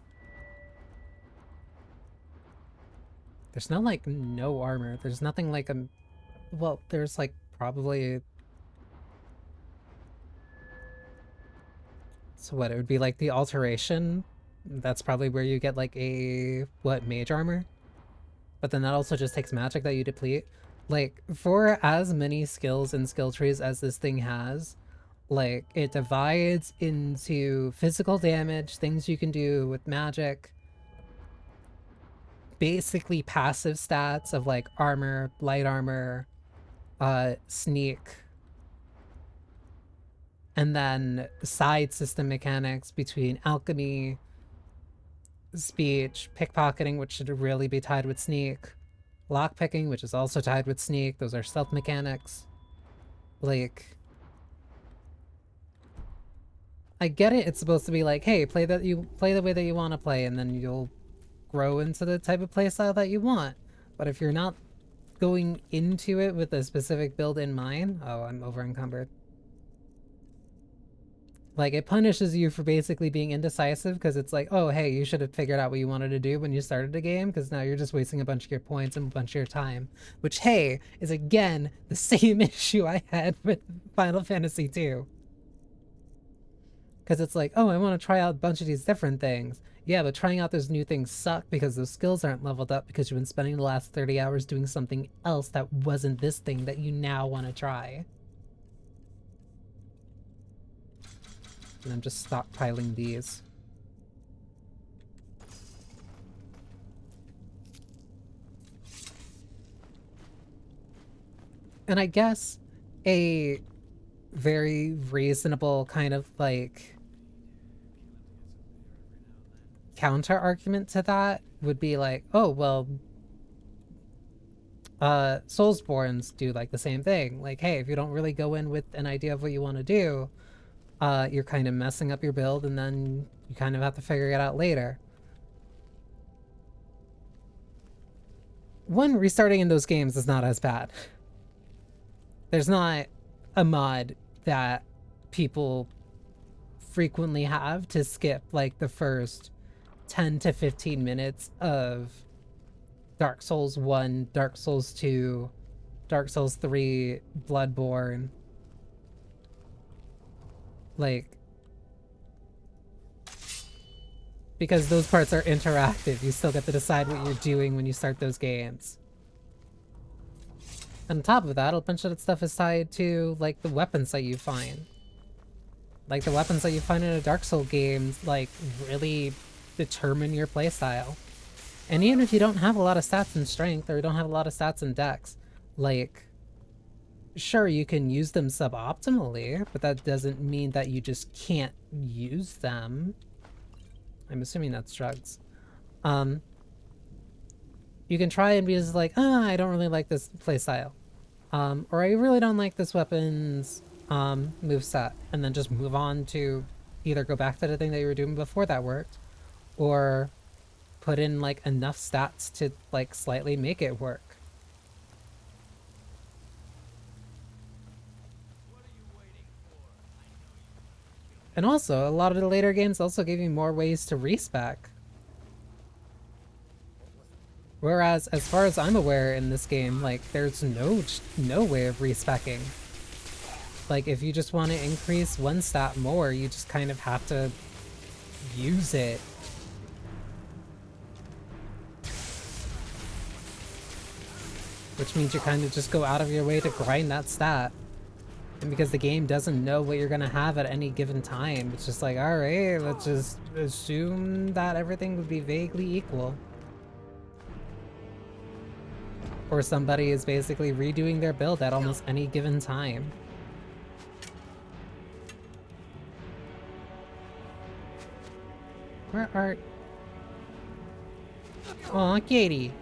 like no armor. There's nothing like a, well, there's like probably, so what, it would be like the alteration. That's probably where you get like a, what, mage armor? But then that also just takes magic that you deplete. Like, for as many skills and skill trees as this thing has, like, it divides into physical damage, things you can do with magic, basically passive stats of like armor, light armor, sneak, and then side system mechanics between alchemy, speech, pickpocketing, which should really be tied with sneak, lockpicking, which is also tied with sneak. Those are stealth mechanics. Like, I get it, it's supposed to be like, hey, play the way that you want to play, and then you'll grow into the type of playstyle that you want. But if you're not going into it with a specific build in mind, oh, I'm over encumbered. Like, it punishes you for basically being indecisive, because it's like, oh, hey, you should have figured out what you wanted to do when you started the game, because now you're just wasting a bunch of your points and a bunch of your time. Which, hey, is again the same issue I had with Final Fantasy II. Because it's like, oh, I want to try out a bunch of these different things. Yeah, but trying out those new things suck because those skills aren't leveled up because you've been spending the last 30 hours doing something else that wasn't this thing that you now want to try. And I'm just stockpiling these. And I guess a very reasonable kind of like counter argument to that would be like, oh, well, Soulsborns do like the same thing. Like, hey, if you don't really go in with an idea of what you want to do, you're kind of messing up your build, and then you kind of have to figure it out later. One, restarting in those games is not as bad. There's not a mod that people frequently have to skip like the first 10 to 15 minutes of Dark Souls 1, Dark Souls 2, Dark Souls 3, Bloodborne. Like, because those parts are interactive, you still get to decide what you're doing when you start those games. On top of that, a bunch of that stuff is tied to, like, the weapons that you find. Like, the weapons that you find in a Dark Souls game, like, really determine your playstyle. And even if you don't have a lot of stats in strength, or you don't have a lot of stats in dex, like, sure, you can use them suboptimally, but that doesn't mean that you just can't use them. I'm assuming that's drugs. You can try and be just like, I don't really like this playstyle. Or I really don't like this weapon's moveset, and then just move on to either go back to the thing that you were doing before that worked, or put in like enough stats to like slightly make it work. And also, a lot of the later games also gave you more ways to respec. Whereas, as far as I'm aware in this game, like, there's no way of respecking. Like, if you just want to increase one stat more, you just kind of have to use it. Which means you kind of just go out of your way to grind that stat. And because the game doesn't know what you're gonna have at any given time, it's just like, alright, let's just assume that everything would be vaguely equal. or somebody is basically redoing their build at almost any given time. Where are... Aw, Katie.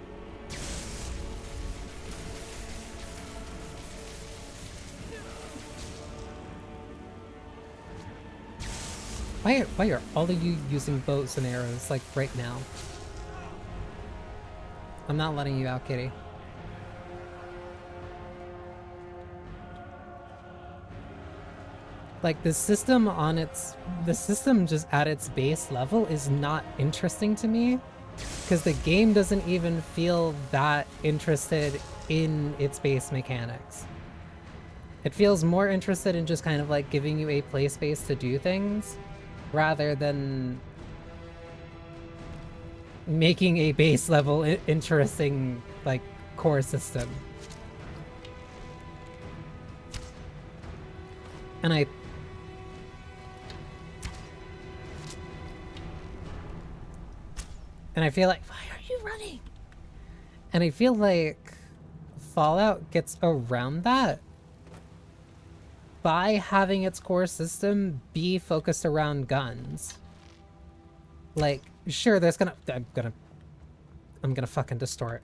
Why are all of you using bows and arrows, like, right now? I'm not letting you out, Kitty. Like, the system just at its base level is not interesting to me, because the game doesn't even feel that interested in its base mechanics. It feels more interested in just kind of like giving you a play space to do things, rather than making a base level interesting, like, core system. And I feel like, why are you running? And I feel like Fallout gets around that by having its core system be focused around guns. Like, sure, there's I'm gonna fucking distort.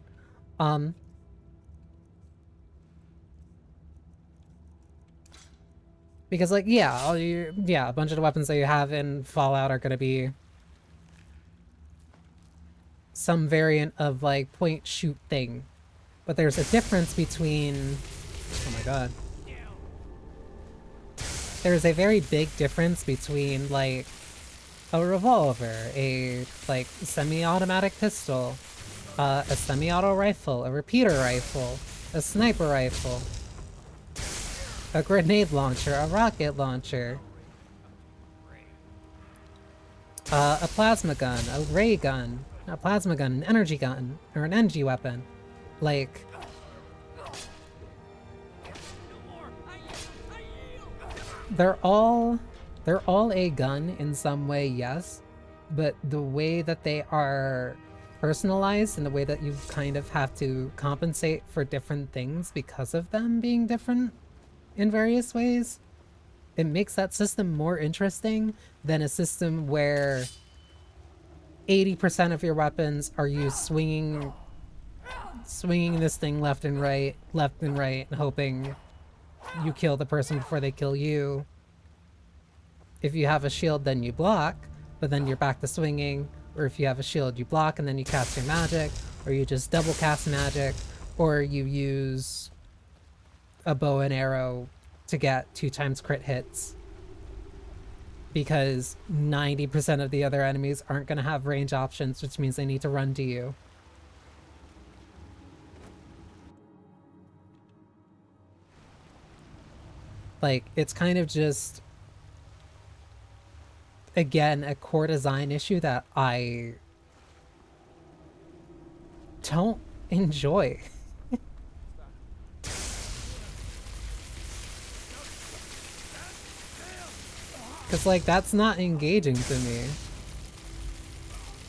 Because, like, yeah, a bunch of the weapons that you have in Fallout are gonna be some variant of, like, point shoot thing. But there's a difference between... Oh my god. There's a very big difference between, like, a revolver, a, like, semi-automatic pistol, a semi-auto rifle, a repeater rifle, a sniper rifle, a grenade launcher, a rocket launcher, a plasma gun, a ray gun, a plasma gun, an energy gun, or an energy weapon. Like... They're all a gun in some way, yes, but the way that they are personalized and the way that you kind of have to compensate for different things because of them being different in various ways, it makes that system more interesting than a system where 80% of your weapons are you swinging this thing left and right, and hoping you kill the person before they kill you. If you have a shield, then you block, but then you're back to swinging. Or if you have a shield, you block and then you cast your magic, or you just double cast magic, or you use a bow and arrow to get 2x crit hits. Because 90% of the other enemies aren't going to have range options, which means they need to run to you. Like, it's kind of just, again, a core design issue that I don't enjoy. Because, like, that's not engaging to me.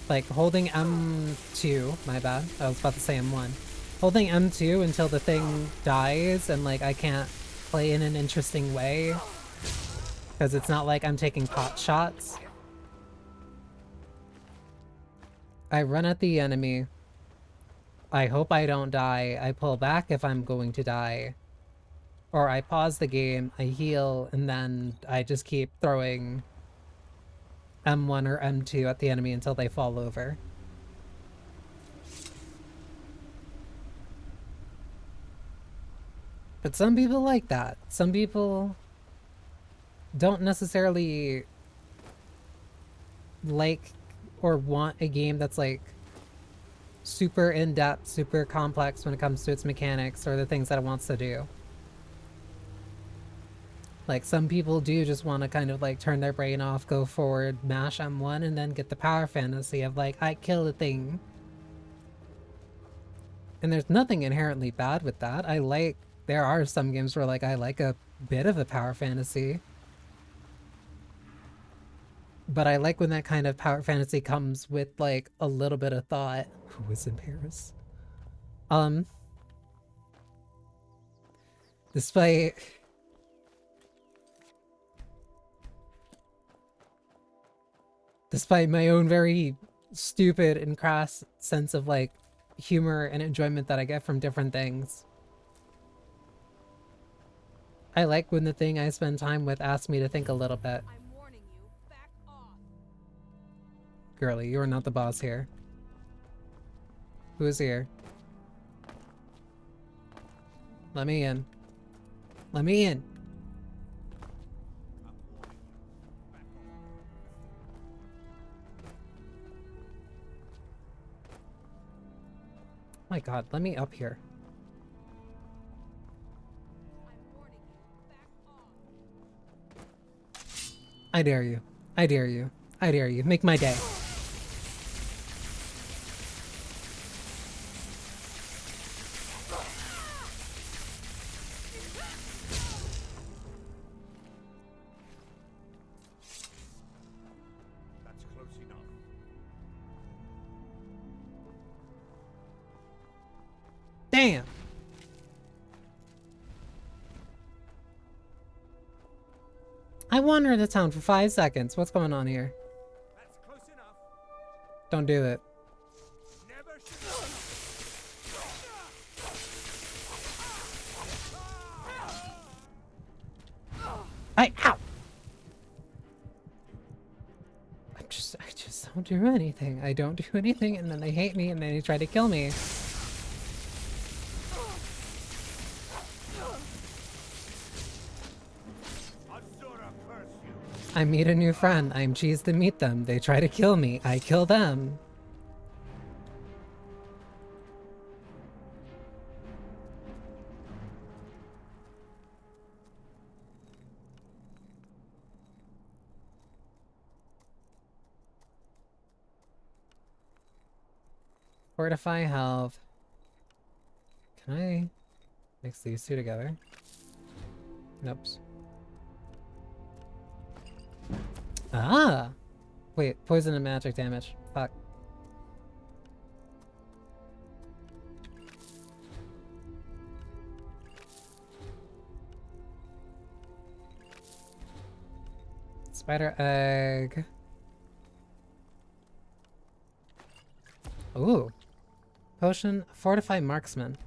Like, holding M2, my bad, I was about to say M1. Holding M2 until the thing dies and, like, I can't play in an interesting way. Because it's not like I'm taking pot shots. I run at the enemy. I hope I don't die. I pull back if I'm going to die. Or I pause the game, I heal, and then I just keep throwing M1 or M2 at the enemy until they fall over. But some people like that. Some people don't necessarily like or want a game that's like super in-depth, super complex when it comes to its mechanics or the things that it wants to do. Like, some people do just want to kind of like turn their brain off, go forward, mash M1, and then get the power fantasy of like, I kill the thing. And there's nothing inherently bad with that. There are some games where like I like a bit of a power fantasy. But I like when that kind of power fantasy comes with like a little bit of thought. Who is in Paris? Despite my own very stupid and crass sense of like humor and enjoyment that I get from different things. I like when the thing I spend time with asks me to think a little bit. I'm warning you, back off. Girly, you are not the boss here. Who is here? Let me in. Let me in. My god, let me up here. I'm warning you, back off. I dare you. I dare you. I dare you. Make my day. That's close enough. Damn! I wandered the town for 5 seconds. What's going on here? That's close enough. Don't do it. Never should. Ow! I just don't do anything. I don't do anything, and then they hate me, and then they try to kill me. I meet a new friend. I'm cheesed to meet them. They try to kill me. I kill them. Fortify health. Can I mix these two together? Nope. Ah! Wait, poison and magic damage. Fuck. Spider egg. Ooh. Potion, fortify marksman.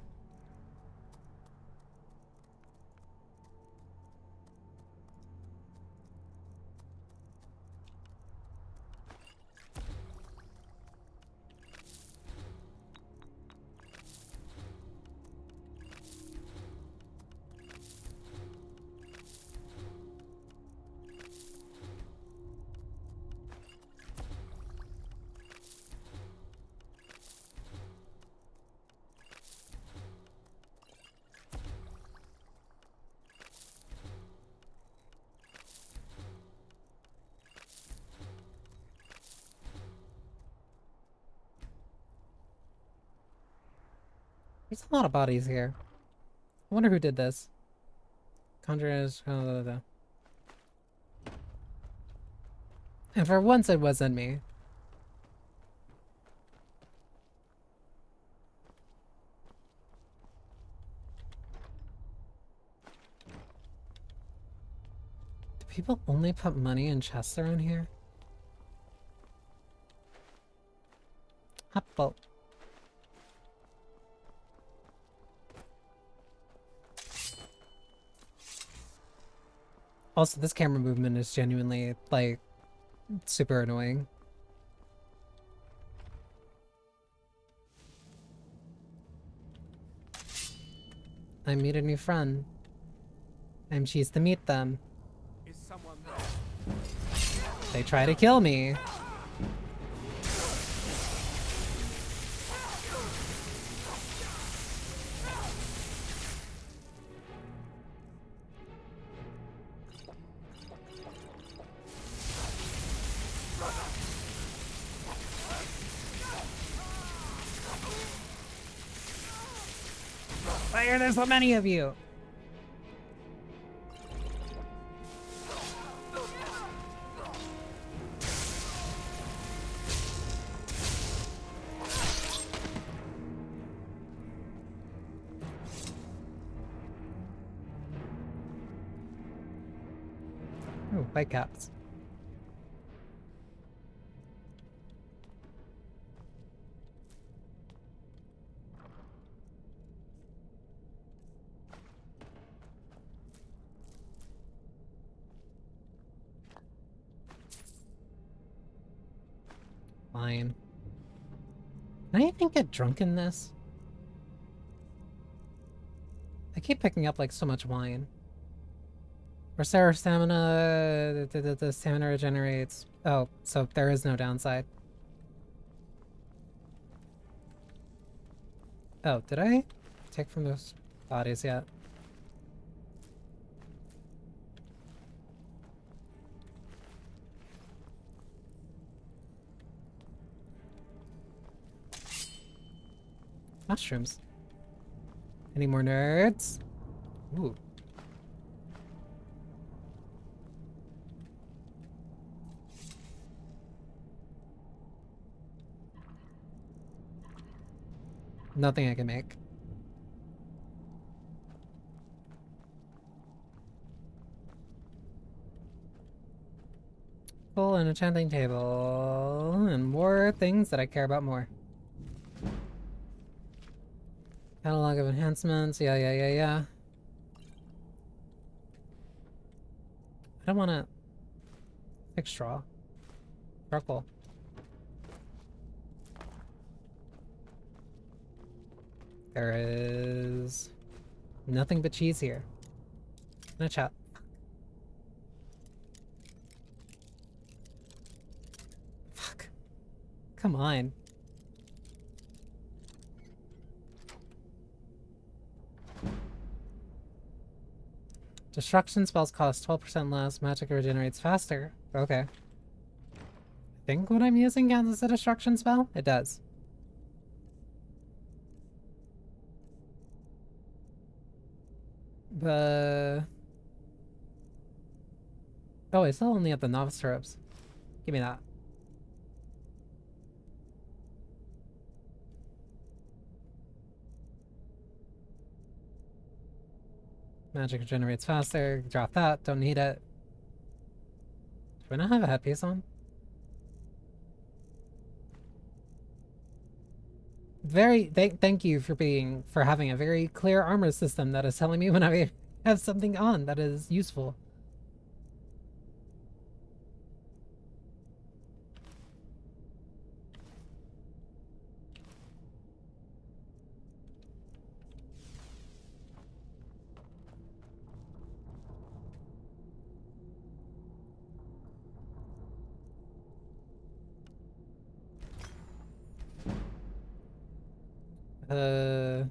There's a lot of bodies here. I wonder who did this. Conjurers. And for once, it wasn't me. Do people only put money in chests around here? Apple. Also, this camera movement is genuinely, like, super annoying. I meet a new friend. I'm cheesed to meet them. Is someone there? They try to kill me. Why are there so many of you? Whitecaps. Fine. Can I even get drunk in this? I keep picking up like so much wine. Restore stamina. The stamina regenerates. Oh, so there is no downside. Oh, did I take from those bodies yet? Mushrooms. Any more nerds? Ooh. Nothing I can make. Full and enchanting table. And more things that I care about more. Catalog of enhancements. Yeah. I don't want to pick straw. Charcoal. There is nothing but cheese here. No chat. Fuck. Come on. Destruction spells cost 12% less. Magic regenerates faster. Okay. I think what I'm using counts as a destruction spell? It does. But... oh, I still only have the novice robes. Give me that. Magic regenerates faster. Drop that. Don't need it. Do I not have a headpiece on? Thank you for having a very clear armor system that is telling me when I have something on that is useful. Uh...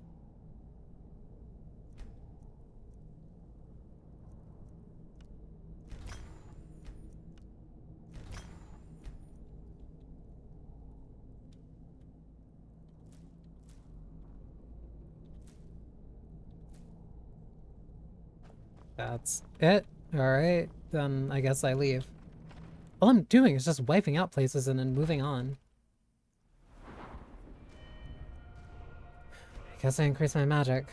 That's it? Alright, then I guess I leave. All I'm doing is just wiping out places and then moving on. I guess I increase my magic.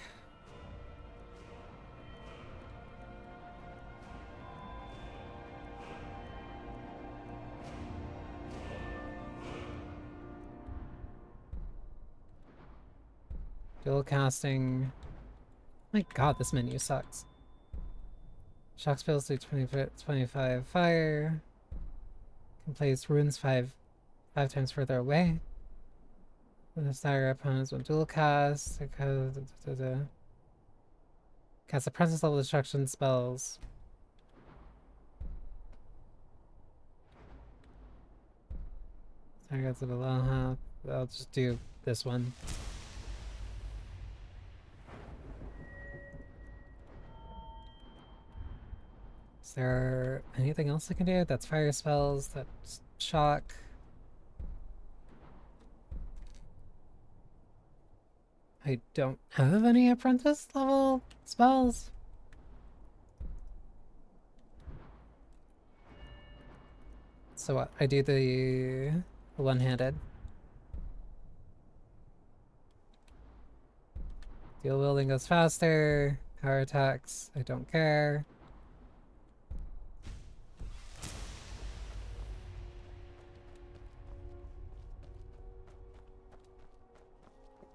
Dual casting. My god, this menu sucks. Shock spells do 25 fire. Can place runes five times further away. When the stagger opponents when dual cast. Cast a princess level destruction spells. Targets of a low half. I'll just do this one. Is there anything else I can do? That's fire spells, that's shock. I don't have any apprentice level spells. So what? I do the one-handed. Deal wielding goes faster. Power attacks, I don't care.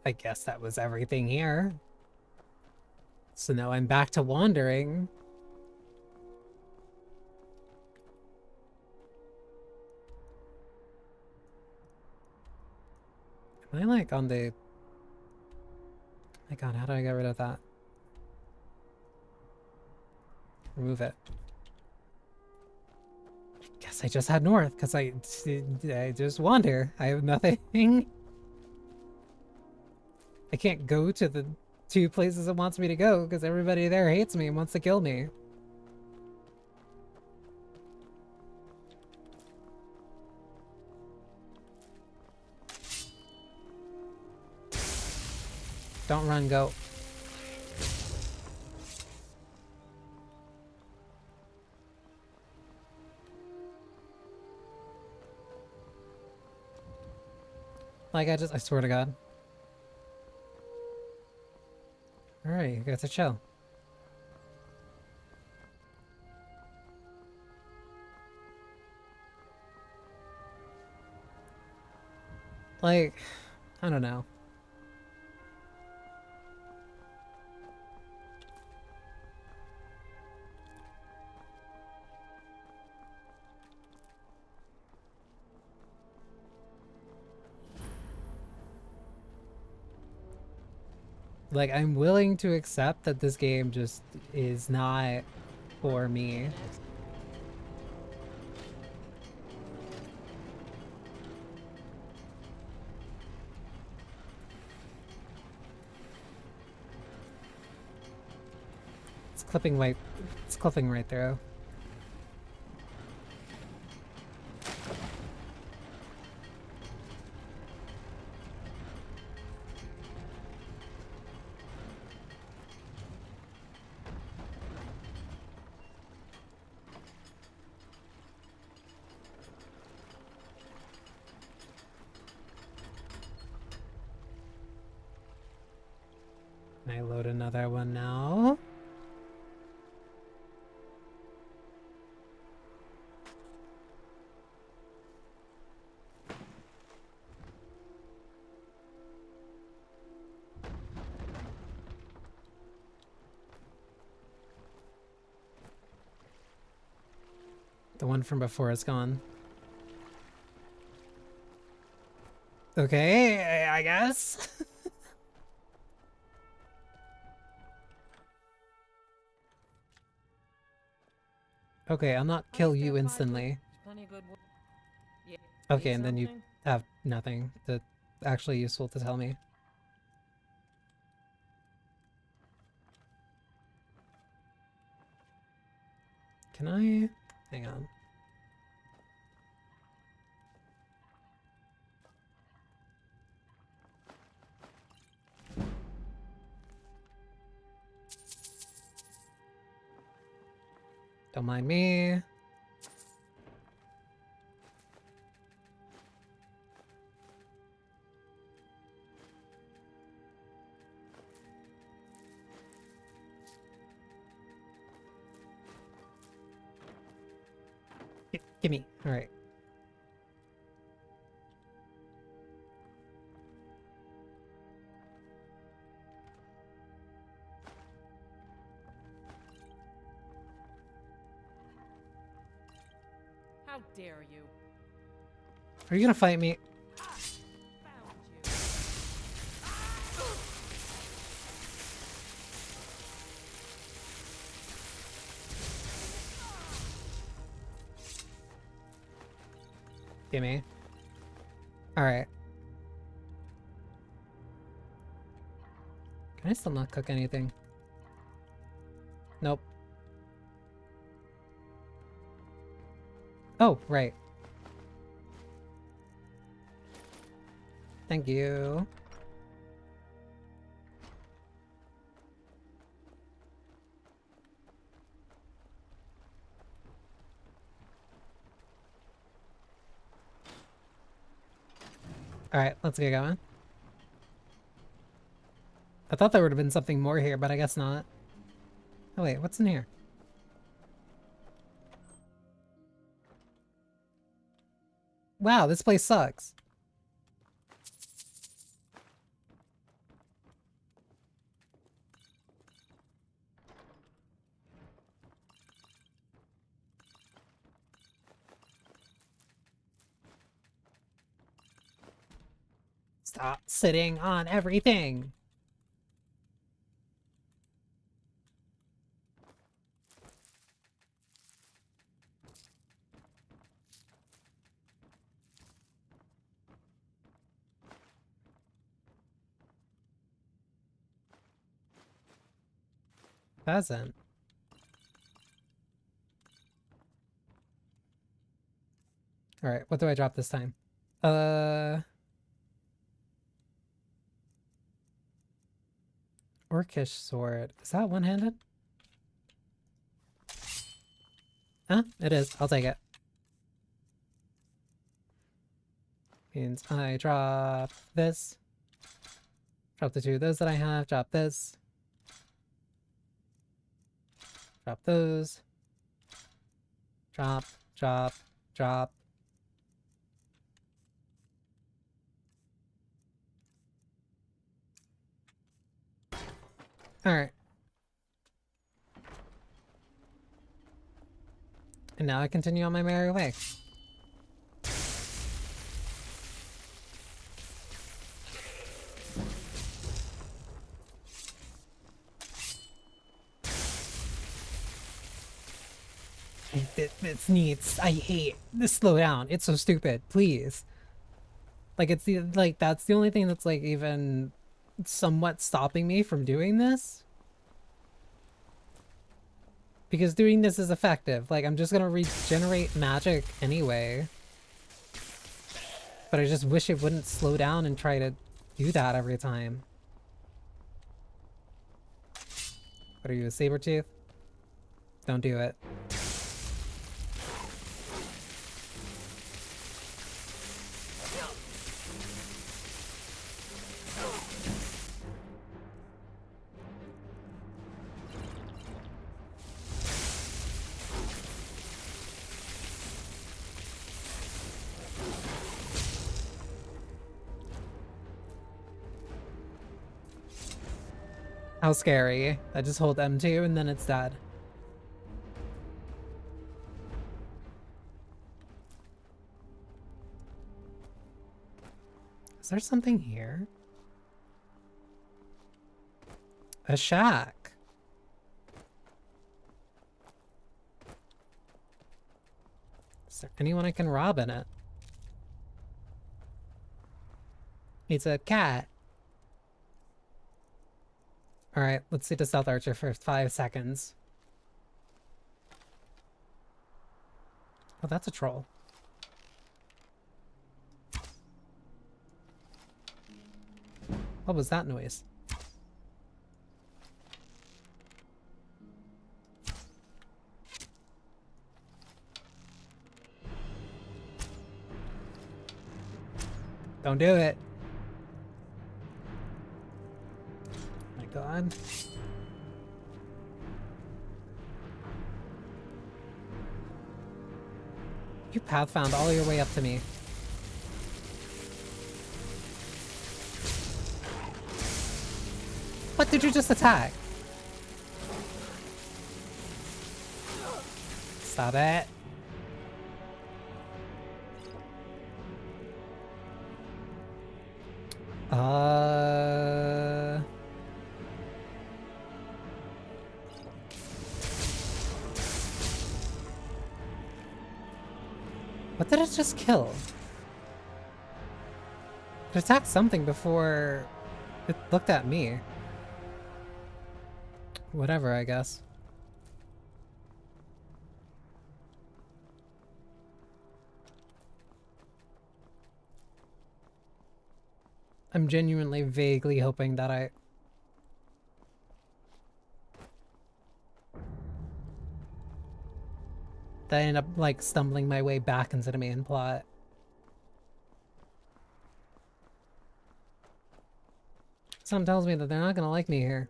I guess that was everything here. So now I'm back to wandering. Am I like on the... My god, how do I get rid of that? Remove it. I guess I just head north, because I just wander. I have nothing. I can't go to the 2 places it wants me to go, because everybody there hates me and wants to kill me. Don't run, go. Like, I swear to God. Alright, you got to chill. Like, I don't know. Like, I'm willing to accept that this game just is not for me. It's clipping right through. Can I load another one now? The one from before is gone. Okay, I guess. Okay, I'll not kill you instantly. Okay, and then you have nothing that's actually useful to tell me. Can I? Hang on. Don't mind me. Gimme. All right. How dare you? Are you gonna fight me? Found you. Gimme. All right. Can I still not cook anything? Nope. Oh, right. Thank you. Alright, let's get going. I thought there would have been something more here, but I guess not. Oh wait, what's in here? Wow, this place sucks. Stop sitting on everything. Pheasant. Alright, what do I drop this time? Orcish sword. Is that one-handed? Huh? It is. I'll take it. Means I drop this. Drop the two of those that I have. Drop this. Drop those. Drop, drop, drop. Alright. And now I continue on my merry way. It's needs. I hate this. Slow down. It's so stupid. Please. Like it's the that's the only thing that's like even somewhat stopping me from doing this. Because doing this is effective. Like I'm just gonna regenerate magic anyway. But I just wish it wouldn't slow down and try to do that every time. What are you, a saber-tooth? Don't do it. How scary. I just hold M2 and then it's dead. Is there something here? A shack. Is there anyone I can rob in it? It's a cat. Alright, let's see the stealth archer for 5 seconds. Oh, that's a troll. What was that noise? Don't do it. My God. You path found all your way up to me. What did you just attack? Stop it. What did it just kill? It attacked something before it looked at me. Whatever, I guess. I'm genuinely vaguely hoping that I end up like stumbling my way back into the main plot. Something tells me that they're not gonna like me here.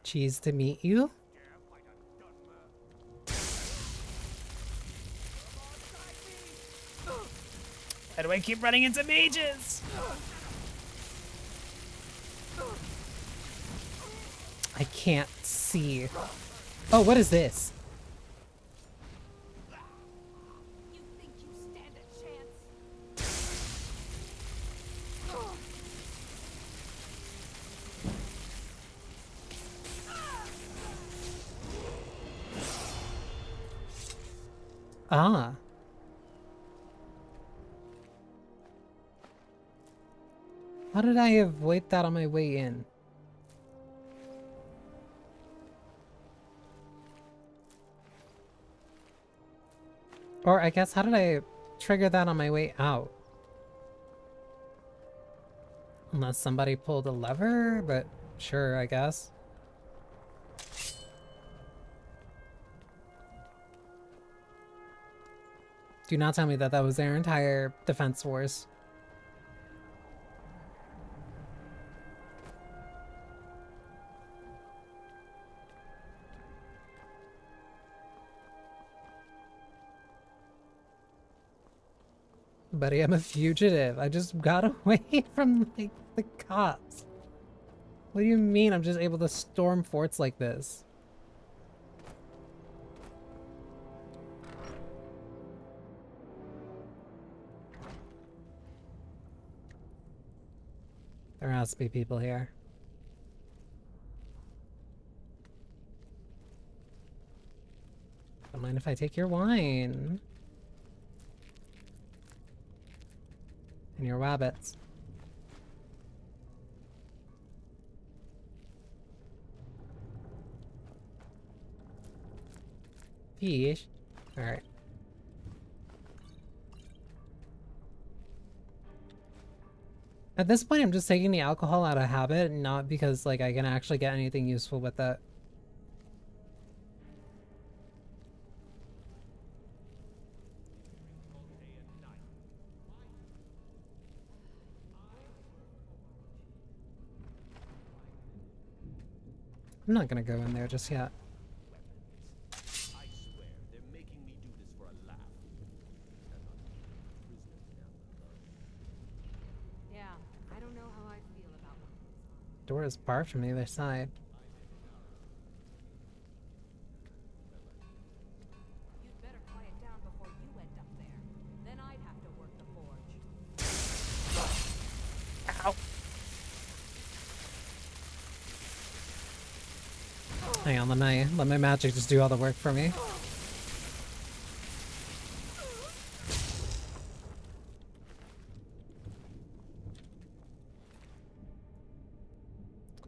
Cheese to meet you? How do I keep running into mages? I can't see. Oh, what is this? Ah. How did I avoid that on my way in? Or I guess, how did I trigger that on my way out? Unless somebody pulled a lever, but sure, I guess. Do not tell me that that was their entire defense force. Buddy, I'm a fugitive. I just got away from, like, the cops. What do you mean I'm just able to storm forts like this? There has to be people here. Don't mind if I take your wine. And your rabbits. Fish. Alright. At this point, I'm just taking the alcohol out of habit, not because, like, I can actually get anything useful with it. I'm not gonna go in there just yet. I swear, they're making me do this for a laugh. Yeah, I don't know how I feel about one. Door is barred from the other side. You'd better quiet down before you end up there. Then I'd have to work the forge. Ow. Hang on, let my magic just do all the work for me.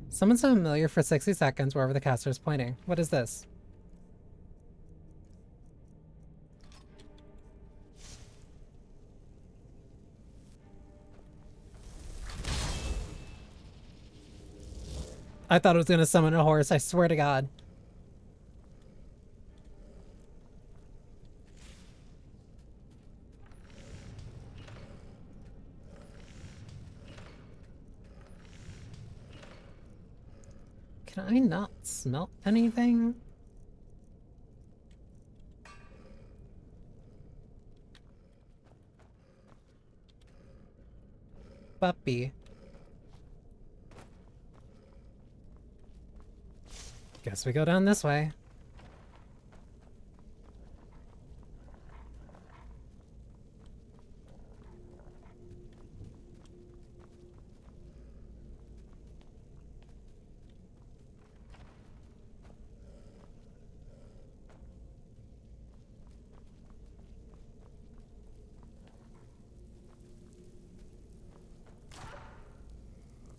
Summon some familiar for 60 seconds wherever the caster is pointing. What is this? I thought it was gonna summon a horse, I swear to God. Can I not smelt anything? Puppy. Guess we go down this way.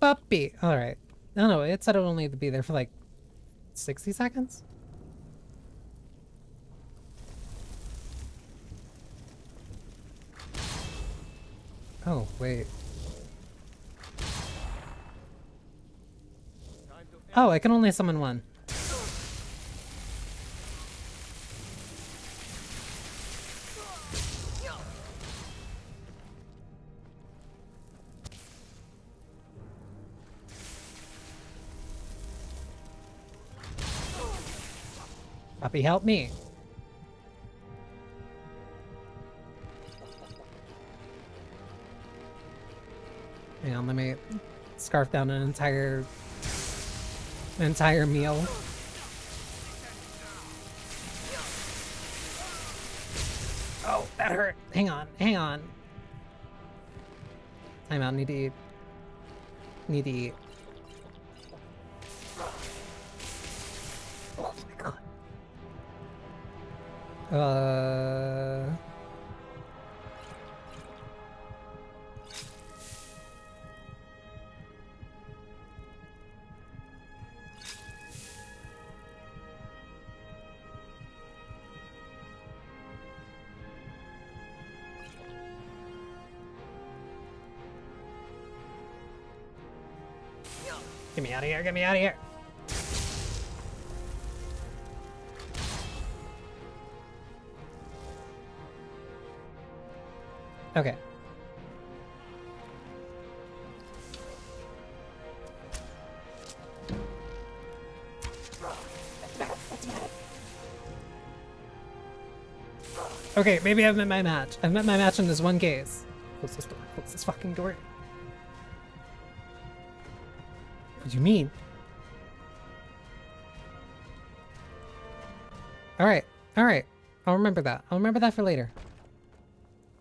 Puppy! Alright. I don't know, it said it would only be there for like 60 seconds? Oh, wait. Oh, I can only summon one. Puppy, help me. Hang on, let me scarf down an entire meal. Oh, that hurt. Hang on, hang on. Time out, need to eat. Need to eat. Oh my god. Get me out of here, get me out of here! Okay. Okay, maybe I've met my match. I've met my match in this one case. Close this door. Close this fucking door. What do you mean? Alright, alright. I'll remember that. I'll remember that for later.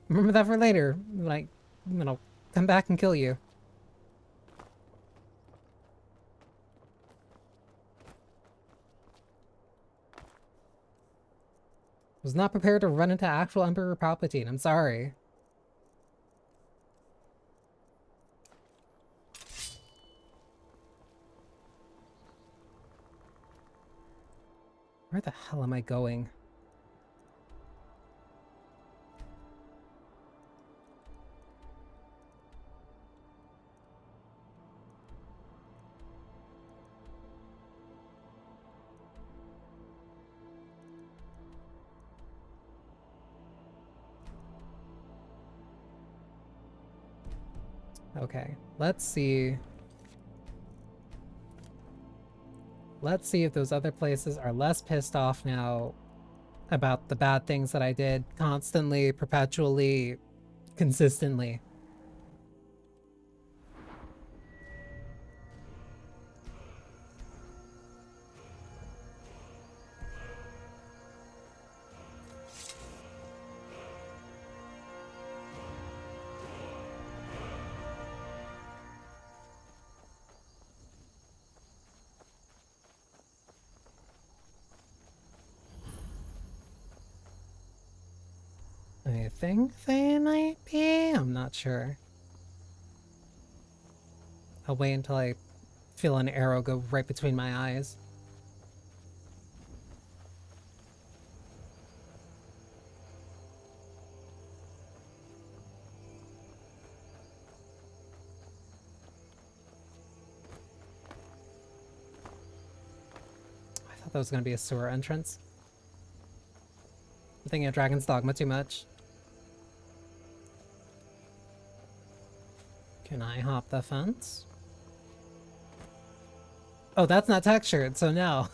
Remember that for later. When I'll come back and kill you. Was not prepared to run into actual Emperor Palpatine. I'm sorry. Where the hell am I going? Okay, let's see. Let's see if those other places are less pissed off now about the bad things that I did constantly, perpetually, consistently. I think they might be. I'm not sure. I'll wait until I feel an arrow go right between my eyes. I thought that was going to be a sewer entrance. I'm thinking of Dragon's Dogma too much. Can I hop the fence? Oh, that's not textured, so no.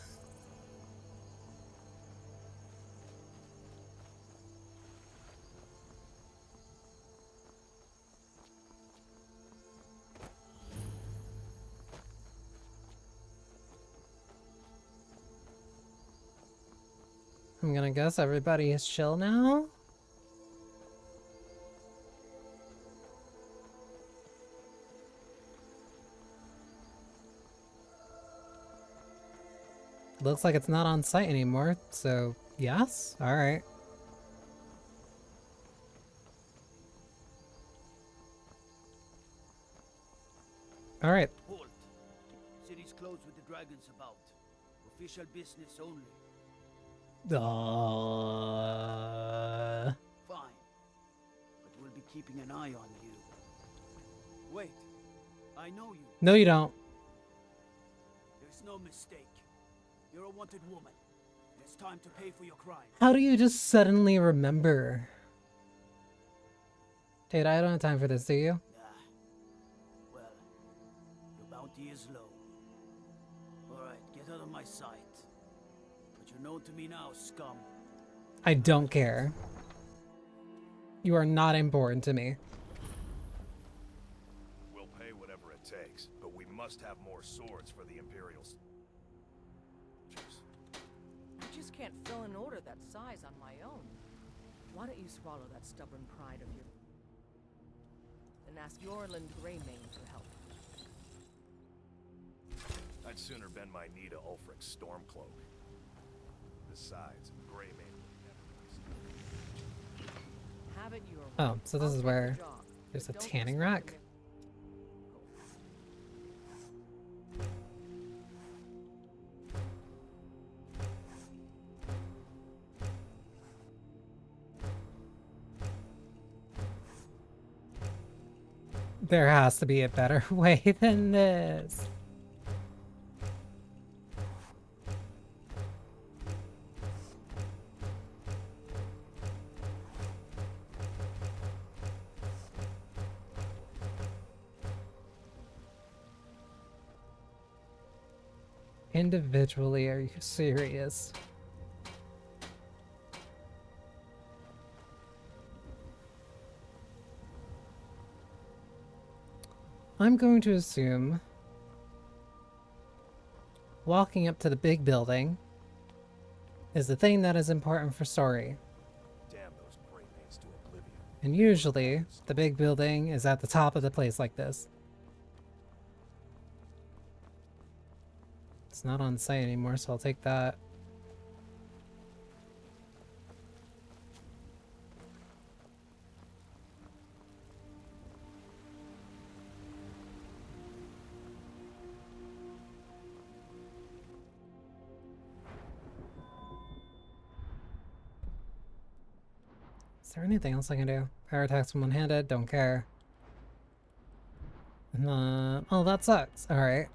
I'm gonna guess everybody is chill now. Looks like it's not on site anymore, so yes? Alright. Alright. Halt. City's closed with the dragons about. Official business only. Fine. But we'll be keeping an eye on you. Wait. I know you. No, you don't. There's no mistake. You're a wanted woman. It's time to pay for your crime. How do you just suddenly remember? Dude, I don't have time for this, do you? Nah. Well, your bounty is low. Alright, get out of my sight. But you're known to me now, scum. I don't care. You are not important to me. We'll pay whatever it takes, but we must have more swords for the Imperials. I just can't fill an order that size on my own. Why don't you swallow that stubborn pride of yours and ask Yorland Greymane for help? I'd sooner bend my knee to Ulfric's Stormcloak. Besides, Greymane would never Have it your way. Oh, so this I'll is take where the job, there's but a don't tanning expect rack. to There has to be a better way than this. Individually, are you serious? I'm going to assume walking up to the big building is the thing that is important for story. Damn those gray mains to oblivion. And usually, the big building is at the top of the place like this. It's not on site anymore, so I'll take that. Is there anything else I can do? Power attacks from one-handed, don't care. Oh, that sucks. Alright.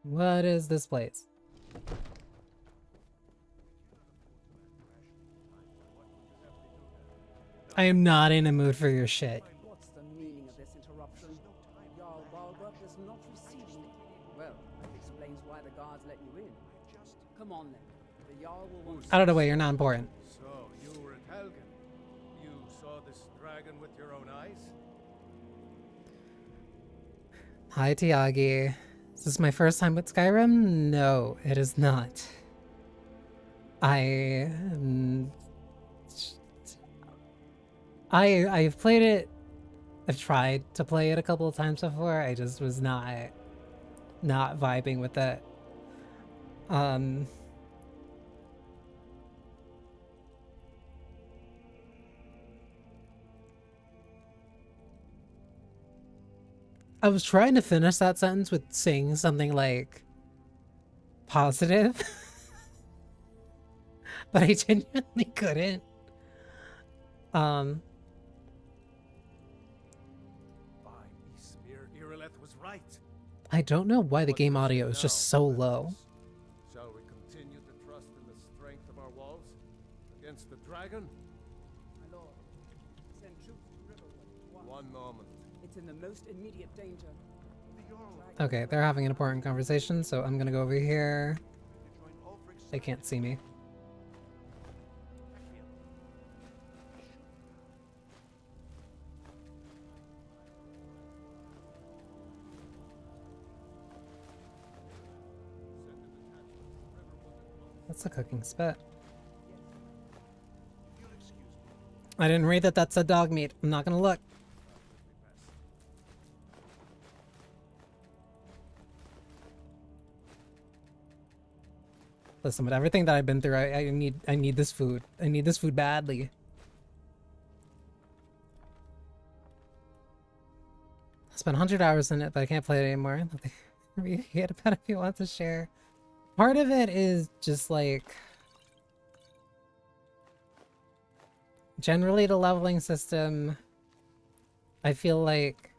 What is this place? I am not in a mood for your shit. What's the meaning of this interruption? Jarl Balgruuf is not receiving. Well, that explains why the guards let you in. Come on then. The Jarl will want. Out of the way, you're not important. So, you were at Helgen. You saw this dragon with your own eyes? Hi, Tiagi. Is this my first time with Skyrim? No, it is not. I've played it. I've tried to play it a couple of times before. I just was not vibing with it. I was trying to finish that sentence with saying something like positive, but I genuinely couldn't. I don't know why the game audio is just so low. Shall we continue to trust in the strength of our walls against the dragon? My lord, send troops to Riverwood. One moment. It's in the most immediate danger. Okay, they're having an important conversation, so I'm gonna go over here. They can't see me. That's a cooking spit. I didn't read that that said dog meat. I'm not gonna look. Listen, with everything that I've been through, I need this food. I need this food badly. I spent 100 hours in it, but I can't play it anymore. Read about it if you want to share. Part of it is just like generally the leveling system, I feel like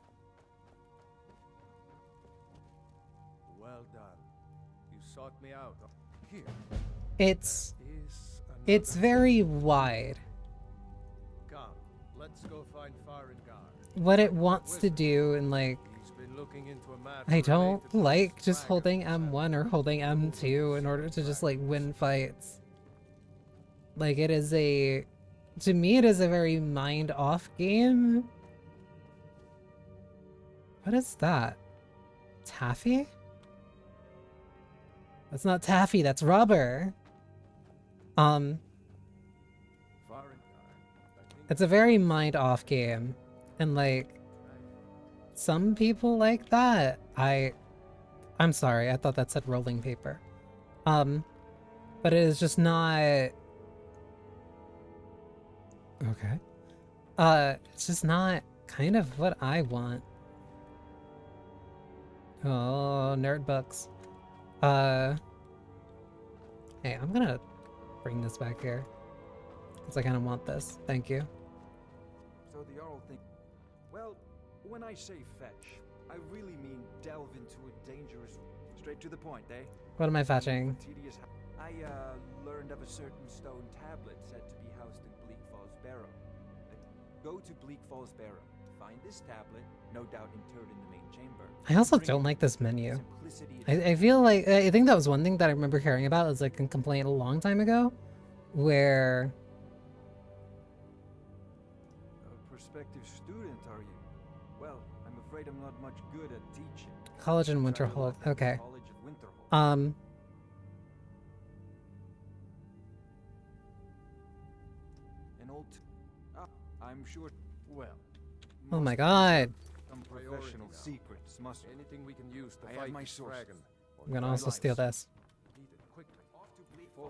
Well done. You sought me out. Here. it's very wide. Come, let's go find Farengar. What it wants to do, and like He's been looking into a matter I don't related to like this just dragon. holding M1 or holding M2 in order to just like win fights. Like it is to me it is a very mind off game. What is that? Taffy? That's not taffy, that's rubber. Farengar. It's a very mind off game. And like some people like that. I'm sorry, I thought that said rolling paper. But it is just not okay. It's just not kind of what I want. Oh, nerd books. Hey, I'm gonna bring this back here. Because I kind of want this. Thank you. So the Jarl think... Well, when I say fetch, I really mean delve into a dangerous... Straight to the point, eh? What am I fetching? Tedious. I learned of a certain stone tablet said to be housed in Bleak Falls Barrow. Go to Bleak Falls Barrow. Find this tablet, no doubt interred in the main chamber. I also don't like this menu. I feel like, I think that was one thing that I remember hearing about as like a complaint a long time ago, where... A prospective student, are you? Well, I'm afraid I'm not much good at teaching. College in Winterhold, okay. College of Winterhold. An old... I'm sure... Well... Oh my god. Some professional secrets must... Anything we can use to I fight have my this sources. dragon. I'm gonna also steal this. Need it quickly.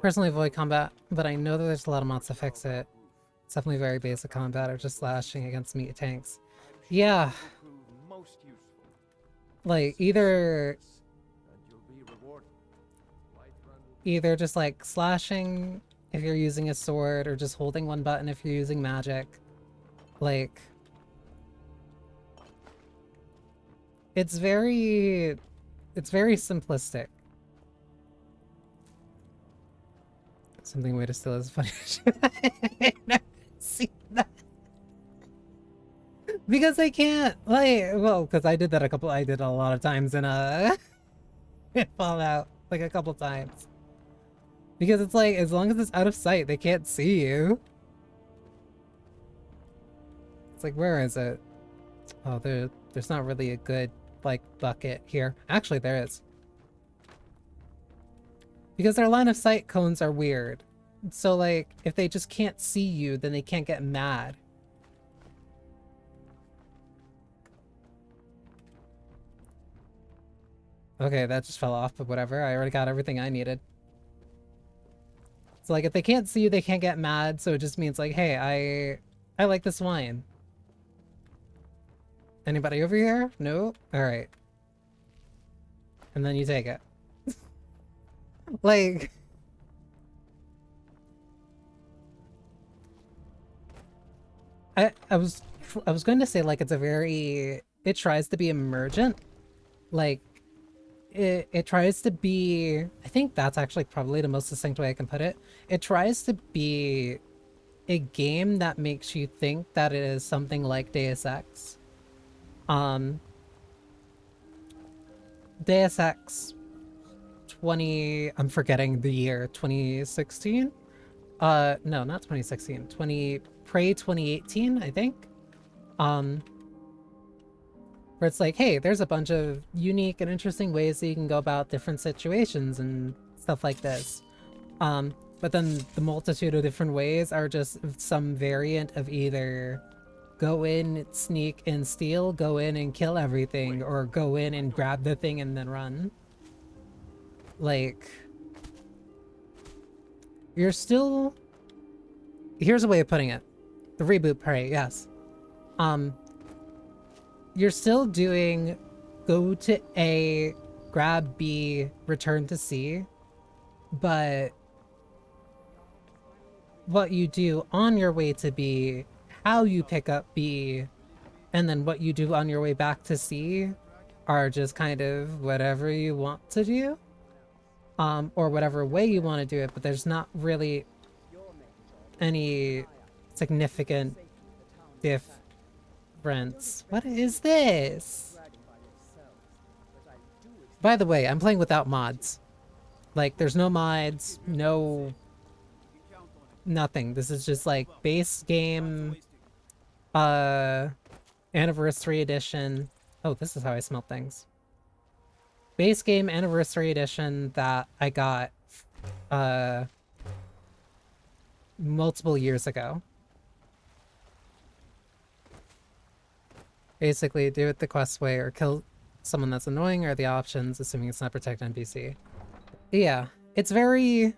Personally avoid combat, but I know that there's a lot of mods to fix it. It's definitely very basic combat or just slashing against meat tanks. Yeah. Most useful. Like, either... And you'll be rewarded. Either just like slashing if you're using a sword or just holding one button if you're using magic. Like... It's very simplistic. Something way to steal is funny. I never seen that. Because I can't, like, well, because I did a lot of times in in Fallout, like a couple times. Because it's like, as long as it's out of sight, they can't see you. It's like, where is it? Oh, there's not really a good, like, bucket here. Actually, there is. Because their line of sight cones are weird. So, like, if they just can't see you, then they can't get mad. Okay, that just fell off, but whatever. I already got everything I needed. So, like, if they can't see you, they can't get mad. So it just means, like, hey, I like this wine. Anybody over here? No? Alright. And then you take it. Like... I was going to say, like, it's a very... It tries to be emergent. Like, it tries to be... I think that's actually probably the most succinct way I can put it. It tries to be a game that makes you think that it is something like Deus Ex. Deus Ex 20... I'm forgetting the year. 2016? No, not 2016. Prey 2018, I think. Where it's like, hey, there's a bunch of unique and interesting ways that you can go about different situations and stuff like this. But then the multitude of different ways are just some variant of either go in, sneak and steal, go in and kill everything, or go in and grab the thing and then run. Like, you're still... Here's a way of putting it. The reboot Prey, yes. You're still doing go to A, grab B, return to C, but what you do on your way to B, how you pick up B, and then what you do on your way back to C are just kind of whatever you want to do, or whatever way you want to do it, but there's not really any significant difference. What is this? By the way, I'm playing without mods. Like, there's no mods, no... nothing. This is just like base game, anniversary edition. Oh, this is how I smell things. Base game anniversary edition that I got, multiple years ago. Basically, do it the quest way or kill someone that's annoying are the options, assuming it's not protected NPC. Yeah, it's very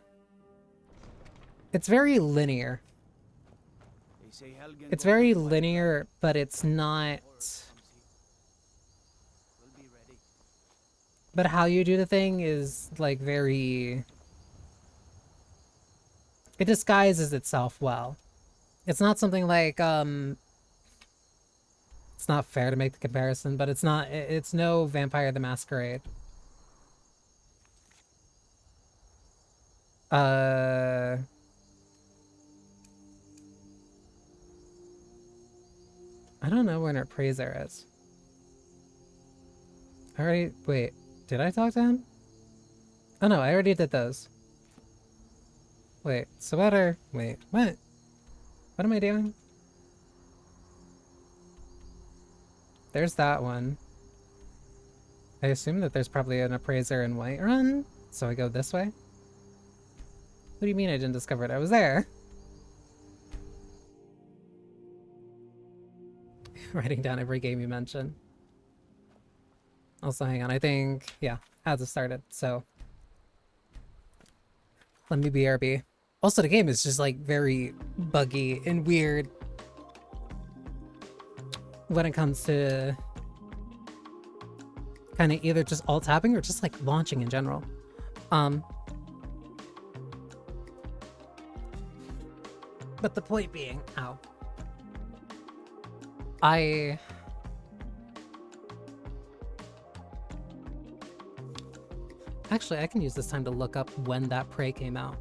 linear. It's very linear, but it's not... But how you do the thing is, like, very... It disguises itself well. It's not something like, it's not fair to make the comparison, but it's not... It's no Vampire the Masquerade. I don't know when our praiser is. I already, wait, did I talk to him? Oh no, I already did those. Wait, sweater, wait, what? What am I doing? There's that one. I assume that there's probably an appraiser in Whiterun, so I go this way? What do you mean I didn't discover it? I was there. Writing down every game you mention. Also, hang on, I think, yeah, ads have started, so. Let me BRB. Also, the game is just like very buggy and weird when it comes to kind of either just alt tapping or just like launching in general. But the point being, ow. Actually, I can use this time to look up when that Prey came out.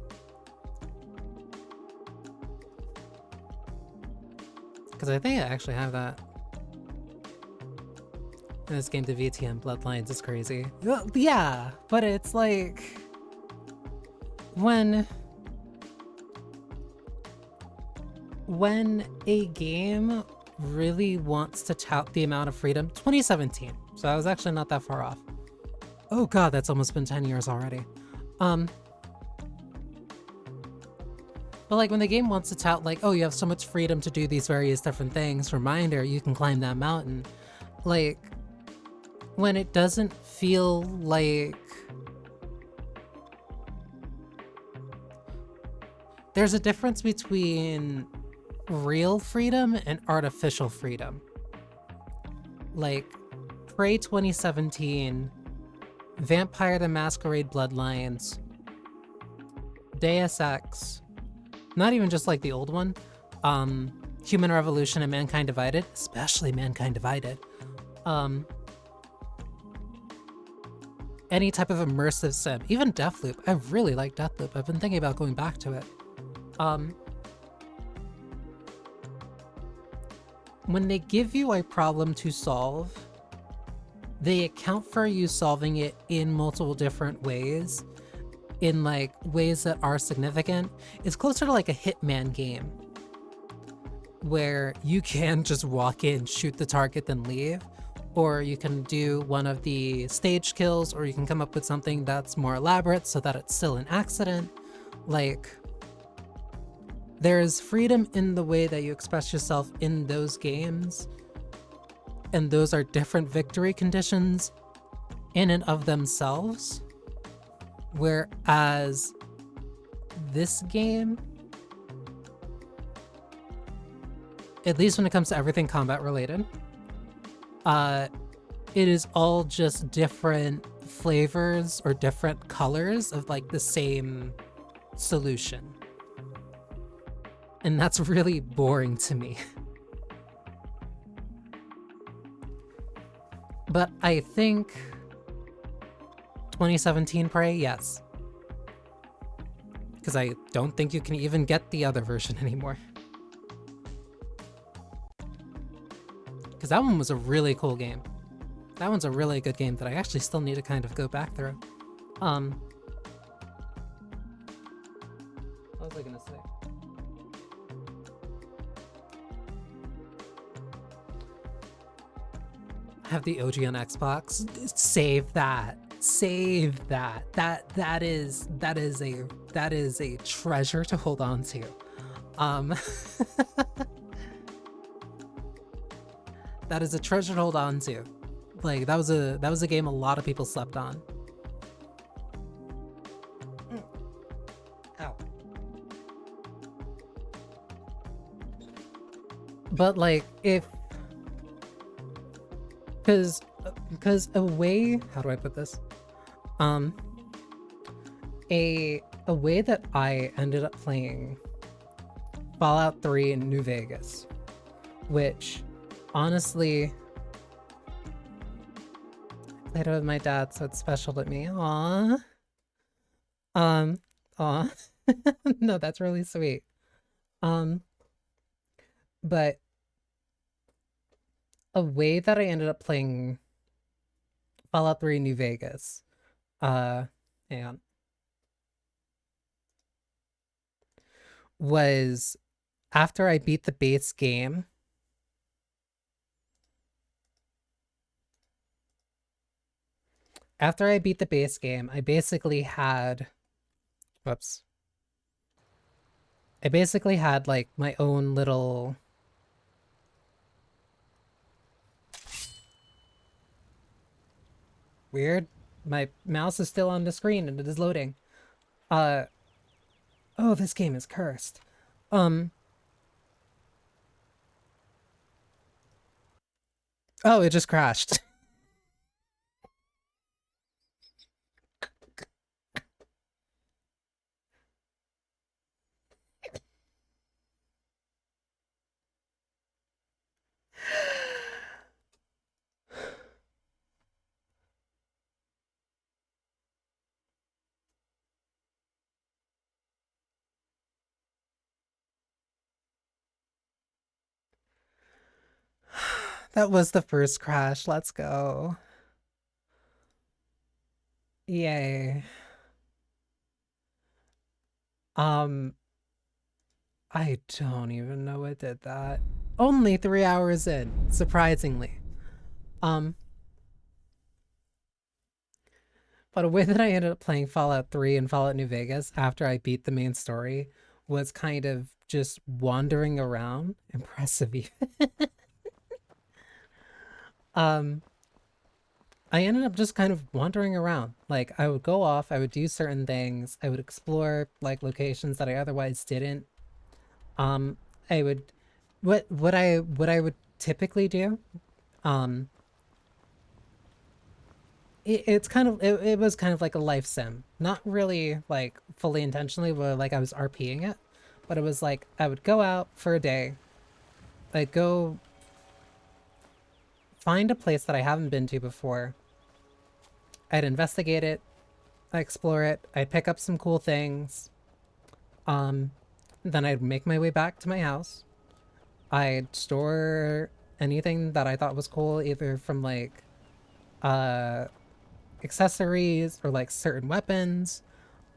Because I think I actually have that. And this game to VTM Bloodlines is crazy. Well, yeah, but it's like... When a game really wants to tout the amount of freedom... 2017, so I was actually not that far off. Oh god, that's almost been 10 years already. But like when the game wants to tout like, oh, you have so much freedom to do these various different things, reminder, you can climb that mountain. Like, when it doesn't feel like... There's a difference between real freedom and artificial freedom. Like, Prey 2017... Vampire the Masquerade Bloodlines, Deus Ex, not even just like the old one, Human Revolution and Mankind Divided, especially Mankind Divided, any type of immersive sim, even Deathloop. I really like Deathloop. I've been thinking about going back to it. When they give you a problem to solve, they account for you solving it in multiple different ways, in like ways that are significant. It's closer to like a Hitman game, where you can just walk in, shoot the target, then leave, or you can do one of the stage kills, or you can come up with something that's more elaborate so that it's still an accident. Like, there's freedom in the way that you express yourself in those games, and those are different victory conditions in and of themselves. Whereas this game, at least when it comes to everything combat related, it is all just different flavors or different colors of like the same solution. And that's really boring to me. But I think 2017 Prey, yes. Because I don't think you can even get the other version anymore. Because that one was a really cool game. That one's a really good game that I actually still need to kind of go back through. What was I gonna say? Have the OG on Xbox. Save that. Save that. That is a treasure to hold on to. That is a treasure to hold on to. Like that was a game a lot of people slept on. Ow. But like if because a way, how do I put this? A way that I ended up playing Fallout 3 in New Vegas, which honestly I played it with my dad, so it's special to me. Aww. Aw. No, that's really sweet. But a way that I ended up playing Fallout 3 New Vegas, hang on, was after I beat the base game. After I beat the base game, I basically had, whoops. I basically had like my own little weird. My mouse is still on the screen and it is loading. Oh, this game is cursed. Oh, it just crashed. That was the first crash. Let's go. Yay. I don't even know what did that. Only 3 hours in, surprisingly. But a way that I ended up playing Fallout 3 and Fallout New Vegas after I beat the main story was kind of just wandering around. Impressive even. I ended up just kind of wandering around. Like, I would go off, I would do certain things, I would explore like locations that I otherwise didn't. I would what I would typically do, it's kind of it was kind of like a life sim. Not really like fully intentionally, but like I was RPing it. But it was like I would go out for a day, I'd go find a place that I haven't been to before. I'd investigate it, I'd explore it, I'd pick up some cool things. Then I'd make my way back to my house. I'd store anything that I thought was cool, either from like accessories or like certain weapons.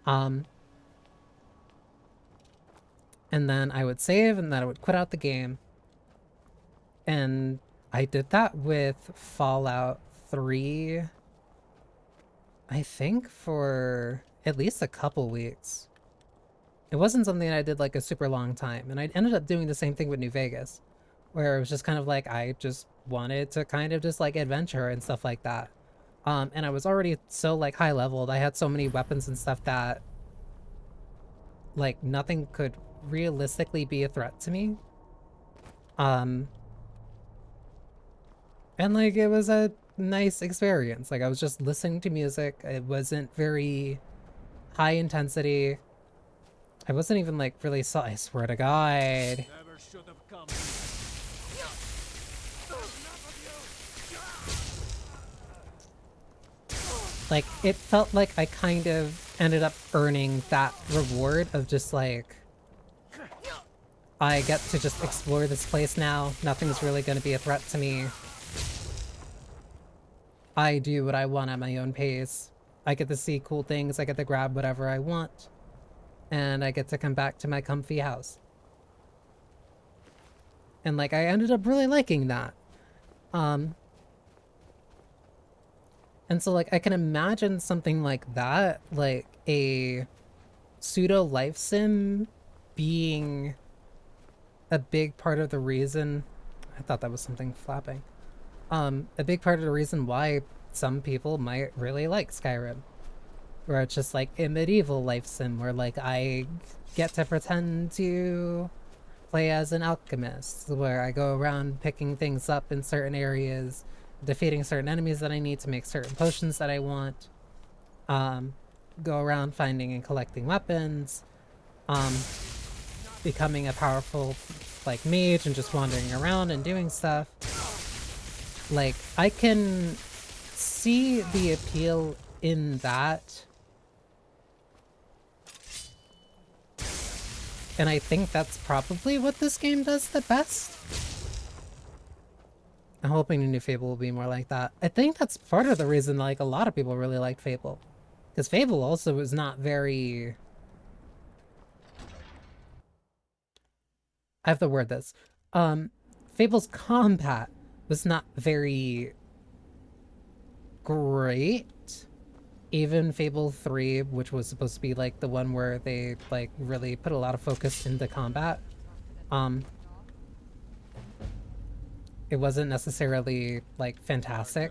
And then I would save and then I would quit out the game. And I did that with Fallout 3, I think, for at least a couple weeks. It wasn't something I did like a super long time. And I ended up doing the same thing with New Vegas, where it was just kind of like I just wanted to kind of just like adventure and stuff like that. And I was already so like high leveled. I had so many weapons and stuff that like nothing could realistically be a threat to me. And like it was a nice experience. Like I was just listening to music. It wasn't very high intensity. I wasn't even like really I swear to God. Never should have come. Like it felt like I kind of ended up earning that reward of just like I get to just explore this place now. Nothing's really going to be a threat to me. I do what I want at my own pace. I get to see cool things. I get to grab whatever I want. And I get to come back to my comfy house. And like I ended up really liking that. And so like I can imagine something like that, like a pseudo life sim being a big part of the reason. I thought that was something flapping. A big part of the reason why some people might really like Skyrim, where it's just like a medieval life sim where like I get to pretend to play as an alchemist, where I go around picking things up in certain areas, defeating certain enemies that I need to make certain potions that I want, go around finding and collecting weapons, becoming a powerful like mage and just wandering around and doing stuff. Like I can see the appeal in that, And I think that's probably what this game does the best. I'm hoping the new Fable will be more like that. I think that's part of the reason like a lot of people really liked Fable. Because Fable also was not very... I have to word this. Fable's combat was not very great. Even Fable 3, which was supposed to be like the one where they like really put a lot of focus into combat, it wasn't necessarily like fantastic,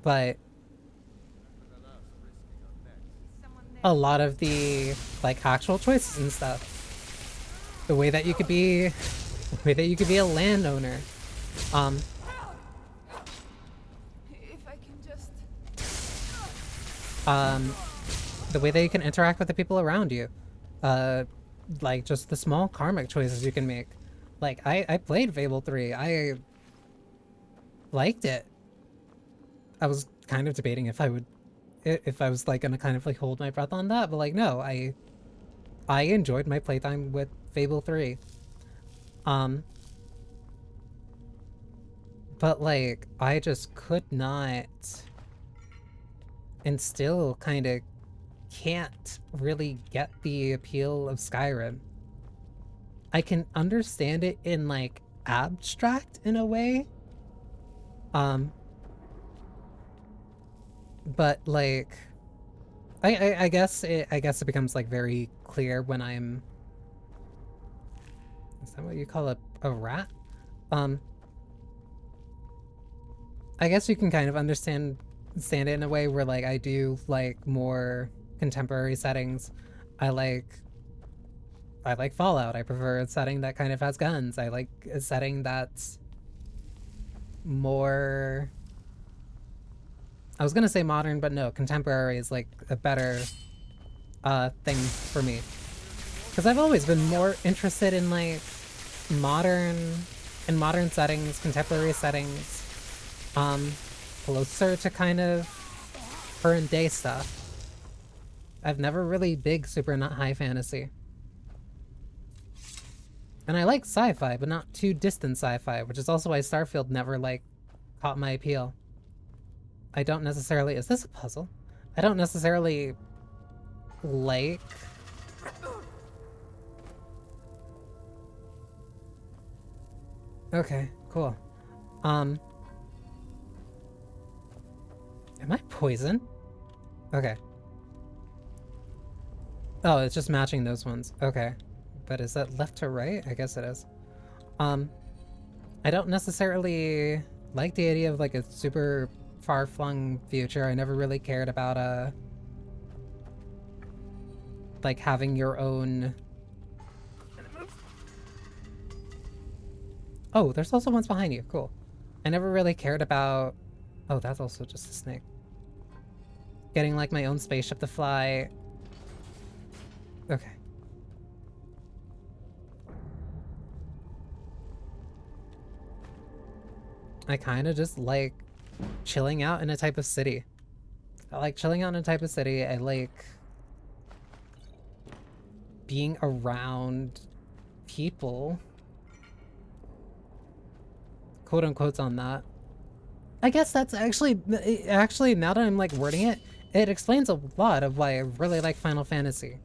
but a lot of the like actual choices and stuff, the way that you could be a landowner, the way that you can interact with the people around you, like just the small karmic choices you can make. Like I played Fable 3. I liked it. I was kind of debating if I was like gonna kind of like hold my breath on that, but like no, I enjoyed my playtime with Fable 3. But like I just could not, and still kind of can't really get the appeal of Skyrim. I can understand it in like abstract in a way. But like I guess it becomes like very clear when I'm, is that what you call a rat? I guess you can kind of understand it in a way where like I do like more contemporary settings. I like Fallout. I prefer a setting that kind of has guns. I like a setting that's more, I was gonna say modern, but no, contemporary is like a better thing for me. Because I've always been more interested in like modern settings, contemporary settings, closer to kind of current day stuff. I've never really big super not high fantasy. And I like sci-fi, but not too distant sci-fi, which is also why Starfield never like caught my appeal. I don't necessarily, is this a puzzle? I don't necessarily like okay, cool. Am I poisoned? Okay. Oh, it's just matching those ones. Okay. But is that left to right? I guess it is. I don't necessarily like the idea of like a super far-flung future. I never really cared about like having your own. Oh, there's also ones behind you. Cool. I never really cared about, oh, that's also just a snake. Getting like my own spaceship to fly. Okay. I kind of just like chilling out in a type of city. I like chilling out in a type of city. I like being around people. Quote unquote on that. I guess that's actually now that I'm like wording it, it explains a lot of why I really like Final Fantasy.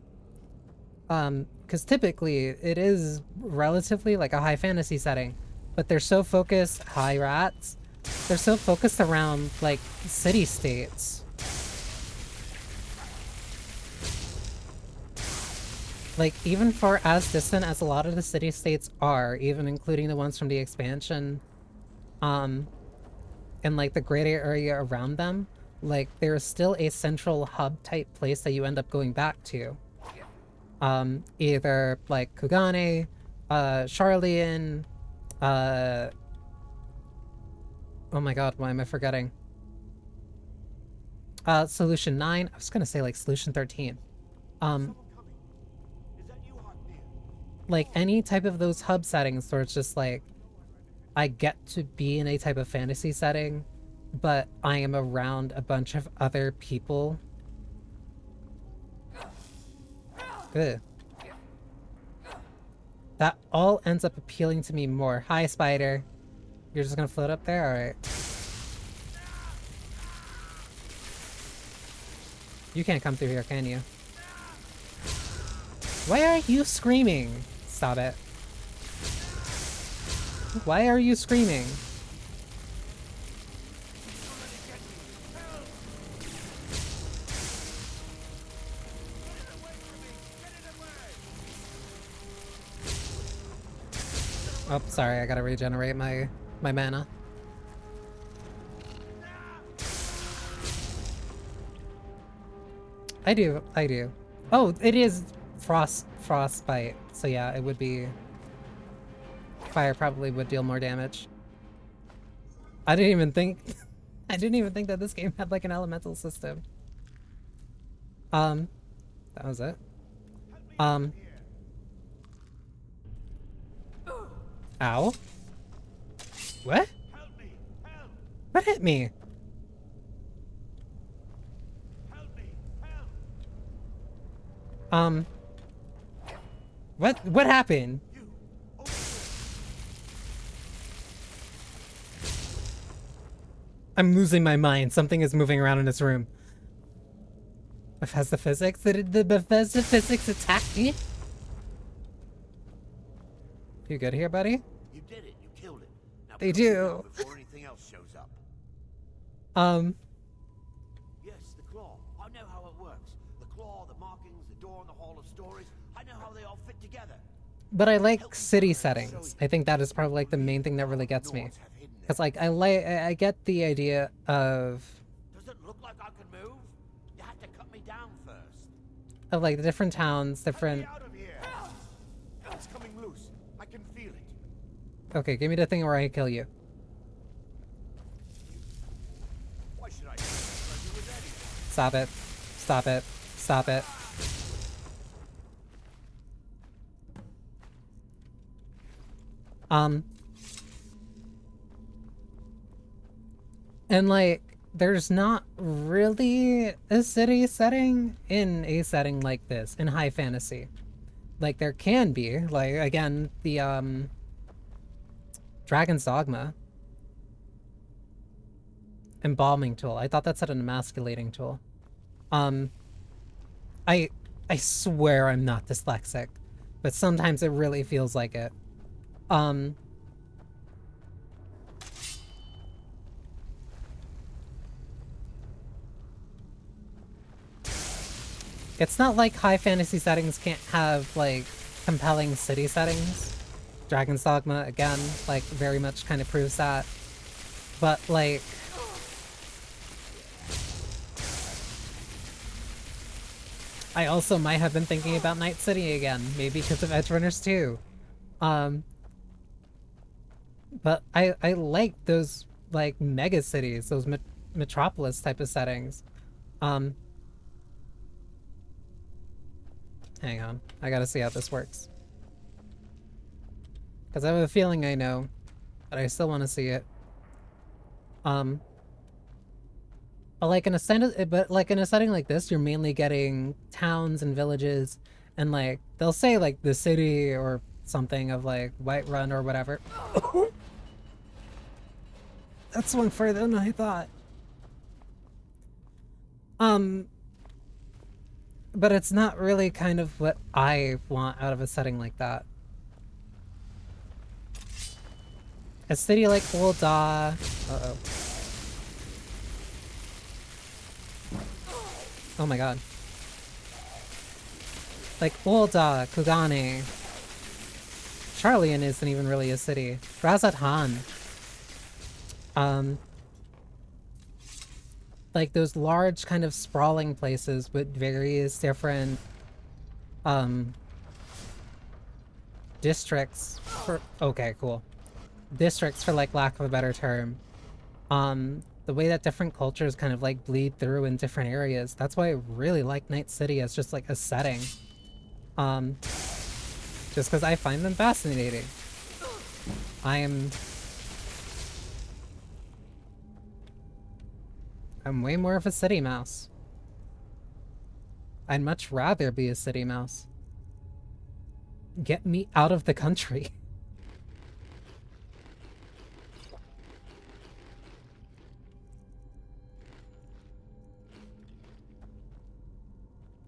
Because typically it is relatively like a high fantasy setting, but they're so focused, hi rats, they're so focused around like city-states. Like even for as distant as a lot of the city-states are, even including the ones from the expansion, and like the greater area around them, like there's still a central hub type place that you end up going back to. Either like Kugane, Charlian, oh my god, why am I forgetting? Solution 9, I was gonna say like Solution 13. Like any type of those hub settings where it's just like, I get to be in a type of fantasy setting, but I am around a bunch of other people. Ugh. that all ends up appealing to me more. Hi, spider. You're just gonna float up there? Alright. You can't come through here, can you? Why are you screaming? Stop it. Why are you screaming? Oh, sorry, I gotta regenerate my mana. I do. Oh, it is frostbite. So yeah, it would be... Fire probably would deal more damage. I didn't even think... I didn't even think that this game had like an elemental system. That was it. Ow. What? What hit me? What happened? I'm losing my mind. Something is moving around in this room. Bethesda physics? Did the Bethesda physics attack me? You good here, buddy? You did it. You killed it. Now They put it do. down before anything else shows up. Yes, the claw. I know how it works. The claw, the markings, the door in the Hall of Stories. I know how they all fit together. But I like city settings. I think that is probably like the main thing that really gets me. Cause like I get the idea of... Does it look like I can move? You have to cut me down first. Of like the different towns, different... Out of here. It's coming loose. I can feel it. Okay, give me the thing where I kill you. Why should I do with anything? Stop it. Stop it. Stop it. And like, there's not really a city setting in a setting like this, in high fantasy. Like, there can be, like, again, the, Dragon's Dogma. Embalming tool. I thought that said an emasculating tool. I swear I'm not dyslexic, but sometimes it really feels like it. It's not like high fantasy settings can't have, like, compelling city settings. Dragon's Dogma, again, like, very much kind of proves that. But, like... I also might have been thinking about Night City again, maybe because of Edgerunners 2. But I like those, like, mega cities, those metropolis type of settings. Hang on, I gotta see how this works. Because I have a feeling I know, but I still want to see it. But like in a setting like this, you're mainly getting towns and villages, and like they'll say like the city or something of like Whiterun or whatever. That swung further than I thought. But it's not really kind of what I want out of a setting like that. A city like Ul'dah... Uh-oh. Oh my god. Like Ul'dah, Kugane. Charlian isn't even really a city. Razat Han. Like those large kind of sprawling places with various different districts for okay, cool. Districts for like lack of a better term. The way that different cultures kind of like bleed through in different areas. That's why I really like Night City as just like a setting. Just because I find them fascinating. I'm way more of a city mouse. I'd much rather be a city mouse. get me out of the country.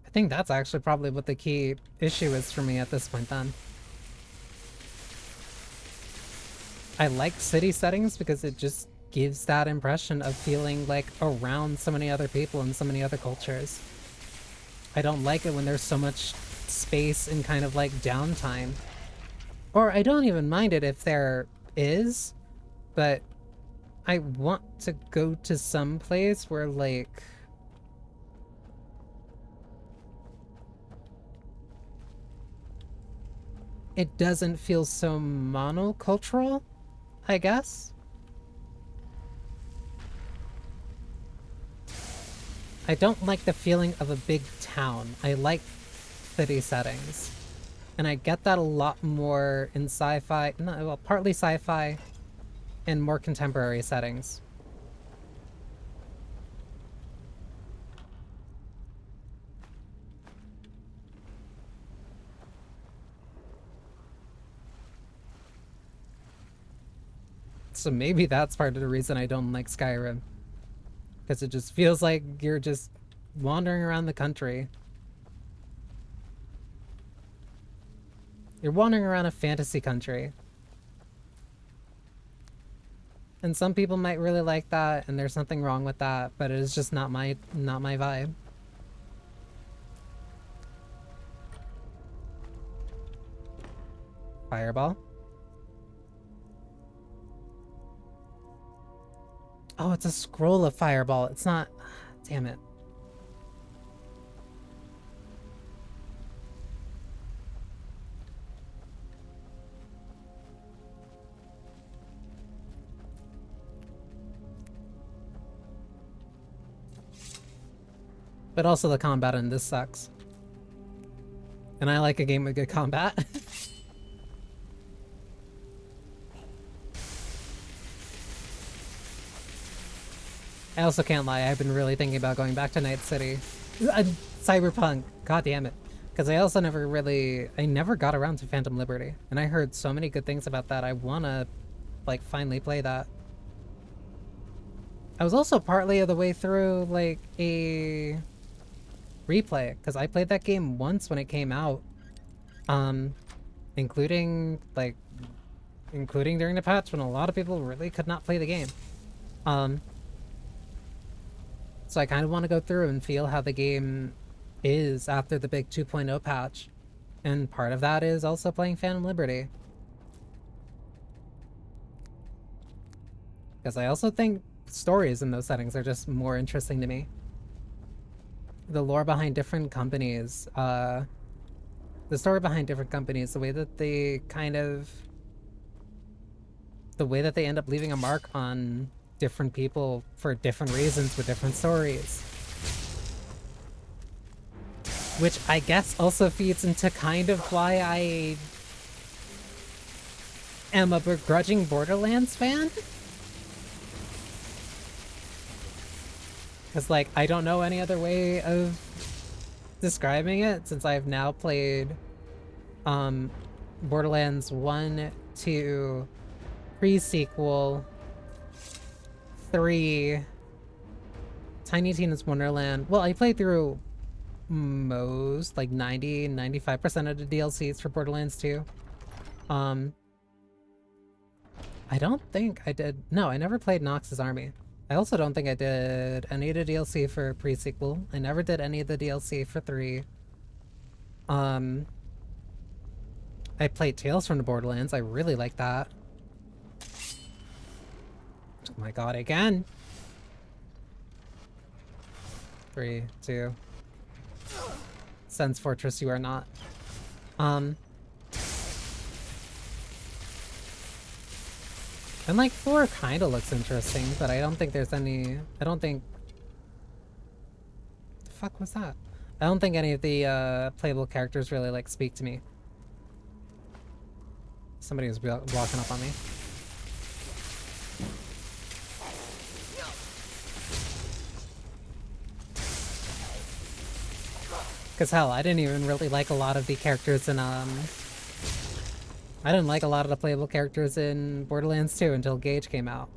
I think that's actually probably what the key issue is for me at this point then. I like city settings because it just gives that impression of feeling like around so many other people and so many other cultures. I don't like it when there's so much space and kind of like downtime. Or I don't even mind it if there is, but I want to go to some place where like it doesn't feel so monocultural, I guess. I don't like the feeling of a big town. I like city settings. And I get that a lot more in sci-fi, no, well, partly sci-fi and more contemporary settings. So maybe that's part of the reason I don't like Skyrim. Because it just feels like you're just wandering around the country. You're wandering around a fantasy country. And some people might really like that, and there's nothing wrong with that, but it is just not my vibe. Fireball. Oh, it's a scroll of fireball. It's not... Damn it. But also the combat in this sucks. And I like a game with good combat. I also can't lie, I've been really thinking about going back to Night City. Cyberpunk, god damn it. Because I also I never got around to Phantom Liberty. And I heard so many good things about that, I wanna, like, finally play that. I was also partly of the way through, like, a replay, because I played that game once when it came out. Including during the patch when a lot of people really could not play the game. So I kind of want to go through and feel how the game is after the big 2.0 patch. And part of that is also playing Phantom Liberty. Because I also think stories in those settings are just more interesting to me. The lore behind different companies, the story behind different companies, the way that they end up leaving a mark on different people for different reasons with different stories. Which I guess also feeds into kind of why I am a begrudging Borderlands fan. Because, like, I don't know any other way of describing it since I've now played Borderlands 1, 2, pre-sequel, 3, Tiny Tina's Wonderland. Well, I played through most, like 95% of the DLCs for Borderlands 2. I don't think I did... No, I never played Nox's Army. I also don't think I did any of the DLC for pre-sequel. I never did any of the DLC for 3. I played Tales from the Borderlands. I really like that. Oh my god, again! 3, 2. Sense Fortress, you are not. And like 4 kinda looks interesting, but I don't think there's any... I don't think... The fuck was that? I don't think any of the playable characters really like speak to me. Somebody was walking up on me. Because hell, I didn't even really like a lot of the characters in I didn't like a lot of the playable characters in Borderlands 2 until Gage came out.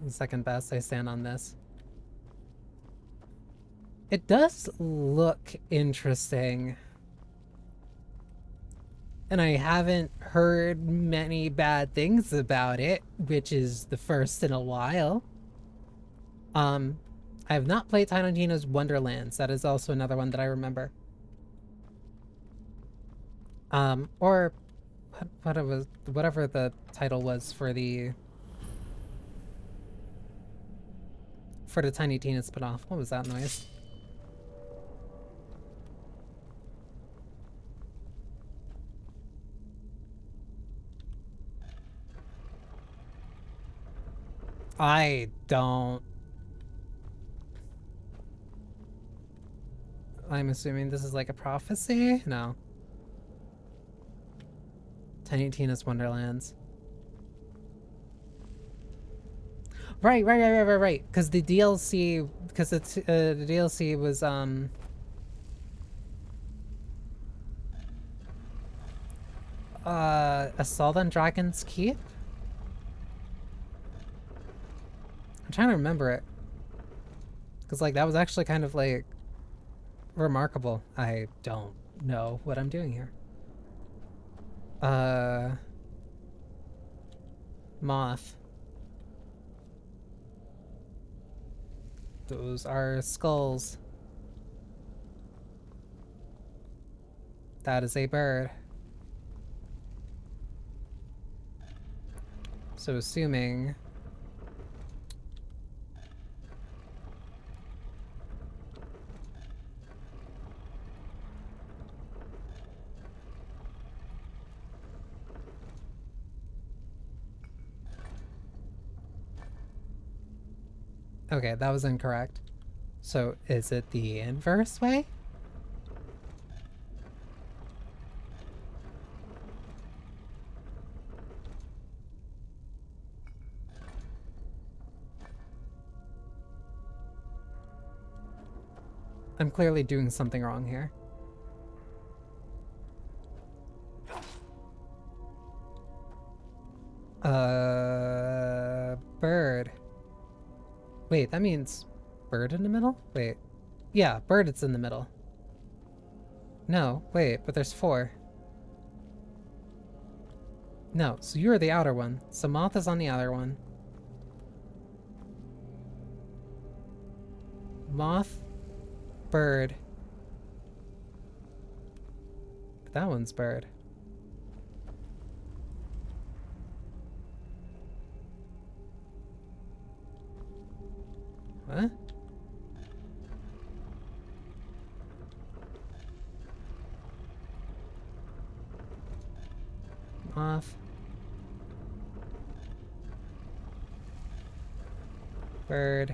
Second best, I stand on this. It does look interesting. And I haven't heard many bad things about it, which is the first in a while. I have not played Tiny Tina's Wonderlands. That is also another one that I remember. Or what it was, whatever the title was for the Tiny Tina spinoff. What was that noise? I don't. I'm assuming this is like a prophecy? No. Tiny Tina's Wonderlands. Right. Because the DLC, because it's the DLC was Assault on Dragon's Keep. I'm trying to remember it, because like that was actually kind of like remarkable. I don't know what I'm doing here. Moth. Those are skulls. That is a bird. So assuming... Okay, that was incorrect. So is it the inverse way? I'm clearly doing something wrong here. Bird. Wait, that means bird in the middle? Wait. Yeah, bird is in the middle. No, wait, but there's 4. No, so you're the outer one. So moth is on the outer one. Moth, bird. That one's bird. What? Moth. Bird.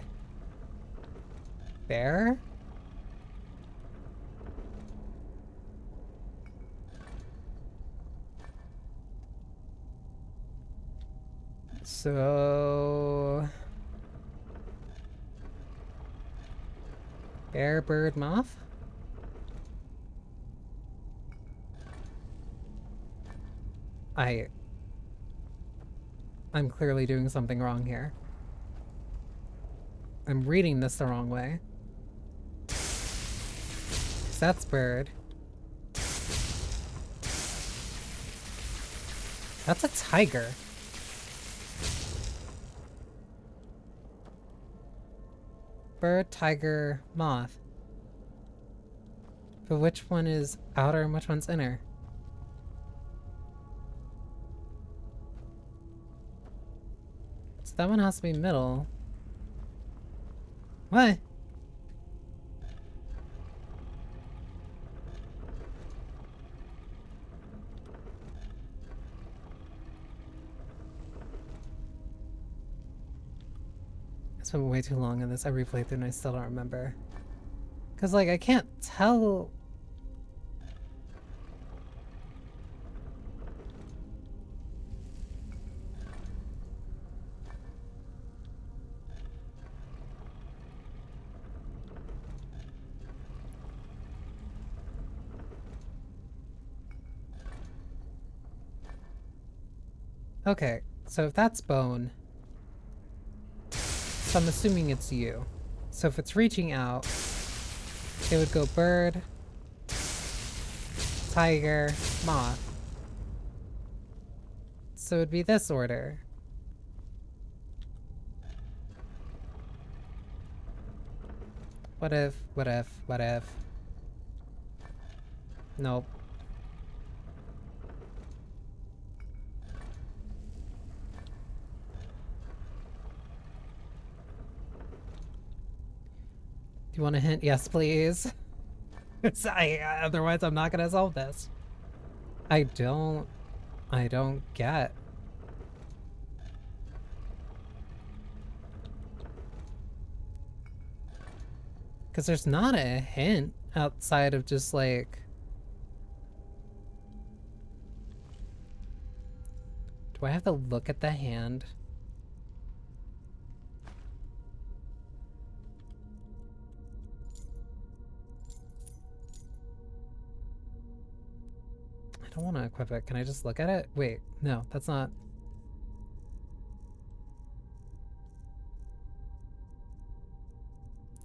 Bear? So... Bear, bird, moth? I'm clearly doing something wrong here. I'm reading this the wrong way. That's bird. That's a tiger. Bird, tiger, moth. But which one is outer and which one's inner? So that one has to be middle. What? I spent way too long on this. I replayed through and I still don't remember. Cause like I can't tell. Okay, so if that's bone, so I'm assuming it's you. So if it's reaching out, it would go bird, tiger, moth. So it'd be this order. What if, what if, what if? Nope. Do you want a hint? Yes, please. Otherwise I'm not gonna solve this. I don't get. Because there's not a hint outside of just like... Do I have to look at the hand? I don't want to equip it. Can I just look at it? Wait, no, that's not...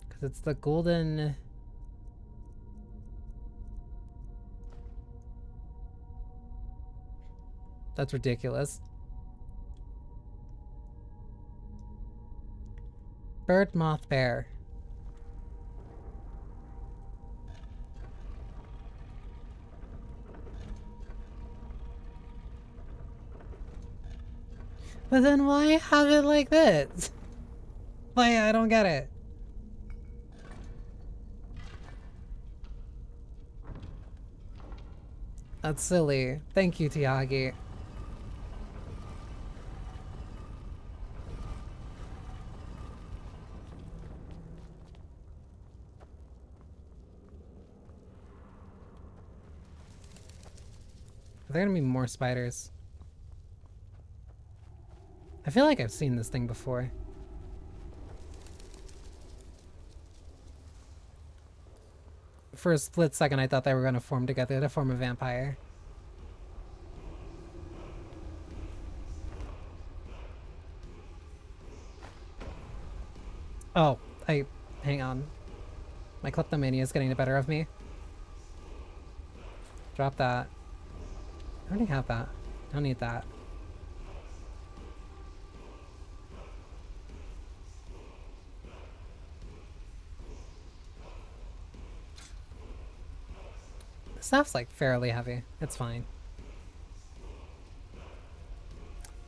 Because it's the golden... That's ridiculous. Bird, moth, bear. But then why have it like this? Like, I don't get it. That's silly. Thank you, Tiagi. Are there gonna be more spiders? I feel like I've seen this thing before. For a split second, I thought they were gonna form together to form a vampire. Oh, hang on. My kleptomania is getting the better of me. Drop that. I already have that. I don't need that. The staff's like fairly heavy. It's fine.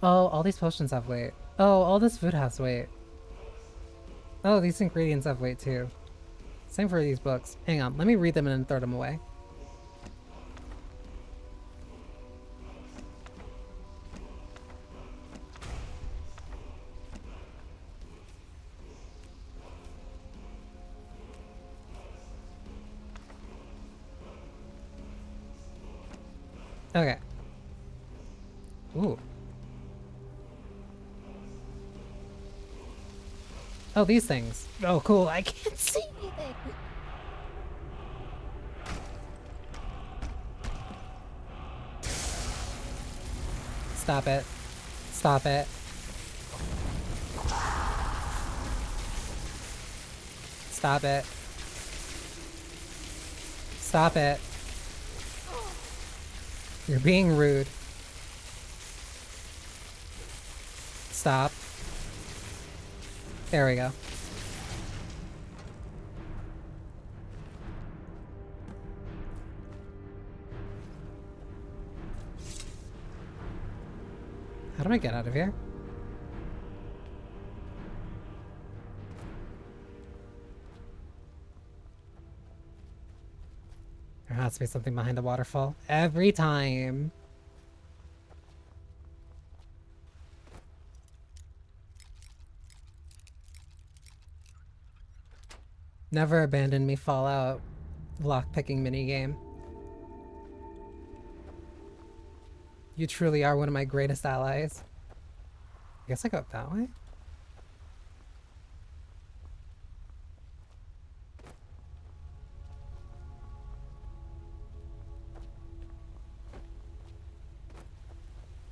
Oh, all these potions have weight. Oh, all this food has weight. Oh, these ingredients have weight too. Same for these books. Hang on, let me read them and then throw them away. Okay. Ooh. Oh, these things. Oh, cool. I can't see anything. Stop it. Stop it. Stop it. Stop it. You're being rude. Stop. There we go. How do I get out of here? There has to be something behind the waterfall. Every time. Never abandon me, Fallout. Lockpicking minigame. You truly are one of my greatest allies. I guess I go up that way?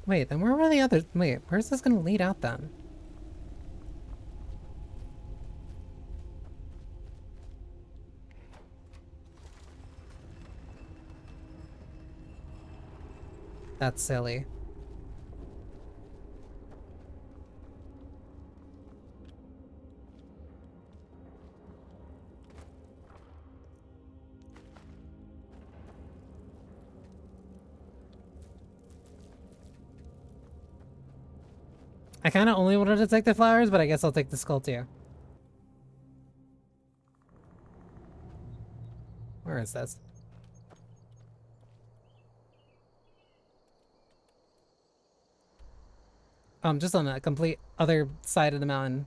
Wait, then where were the others? Wait, where's this gonna lead out then? That's silly. I kind of only wanted to take the flowers, but I guess I'll take the skull too. Where is this? Just on the complete other side of the mountain.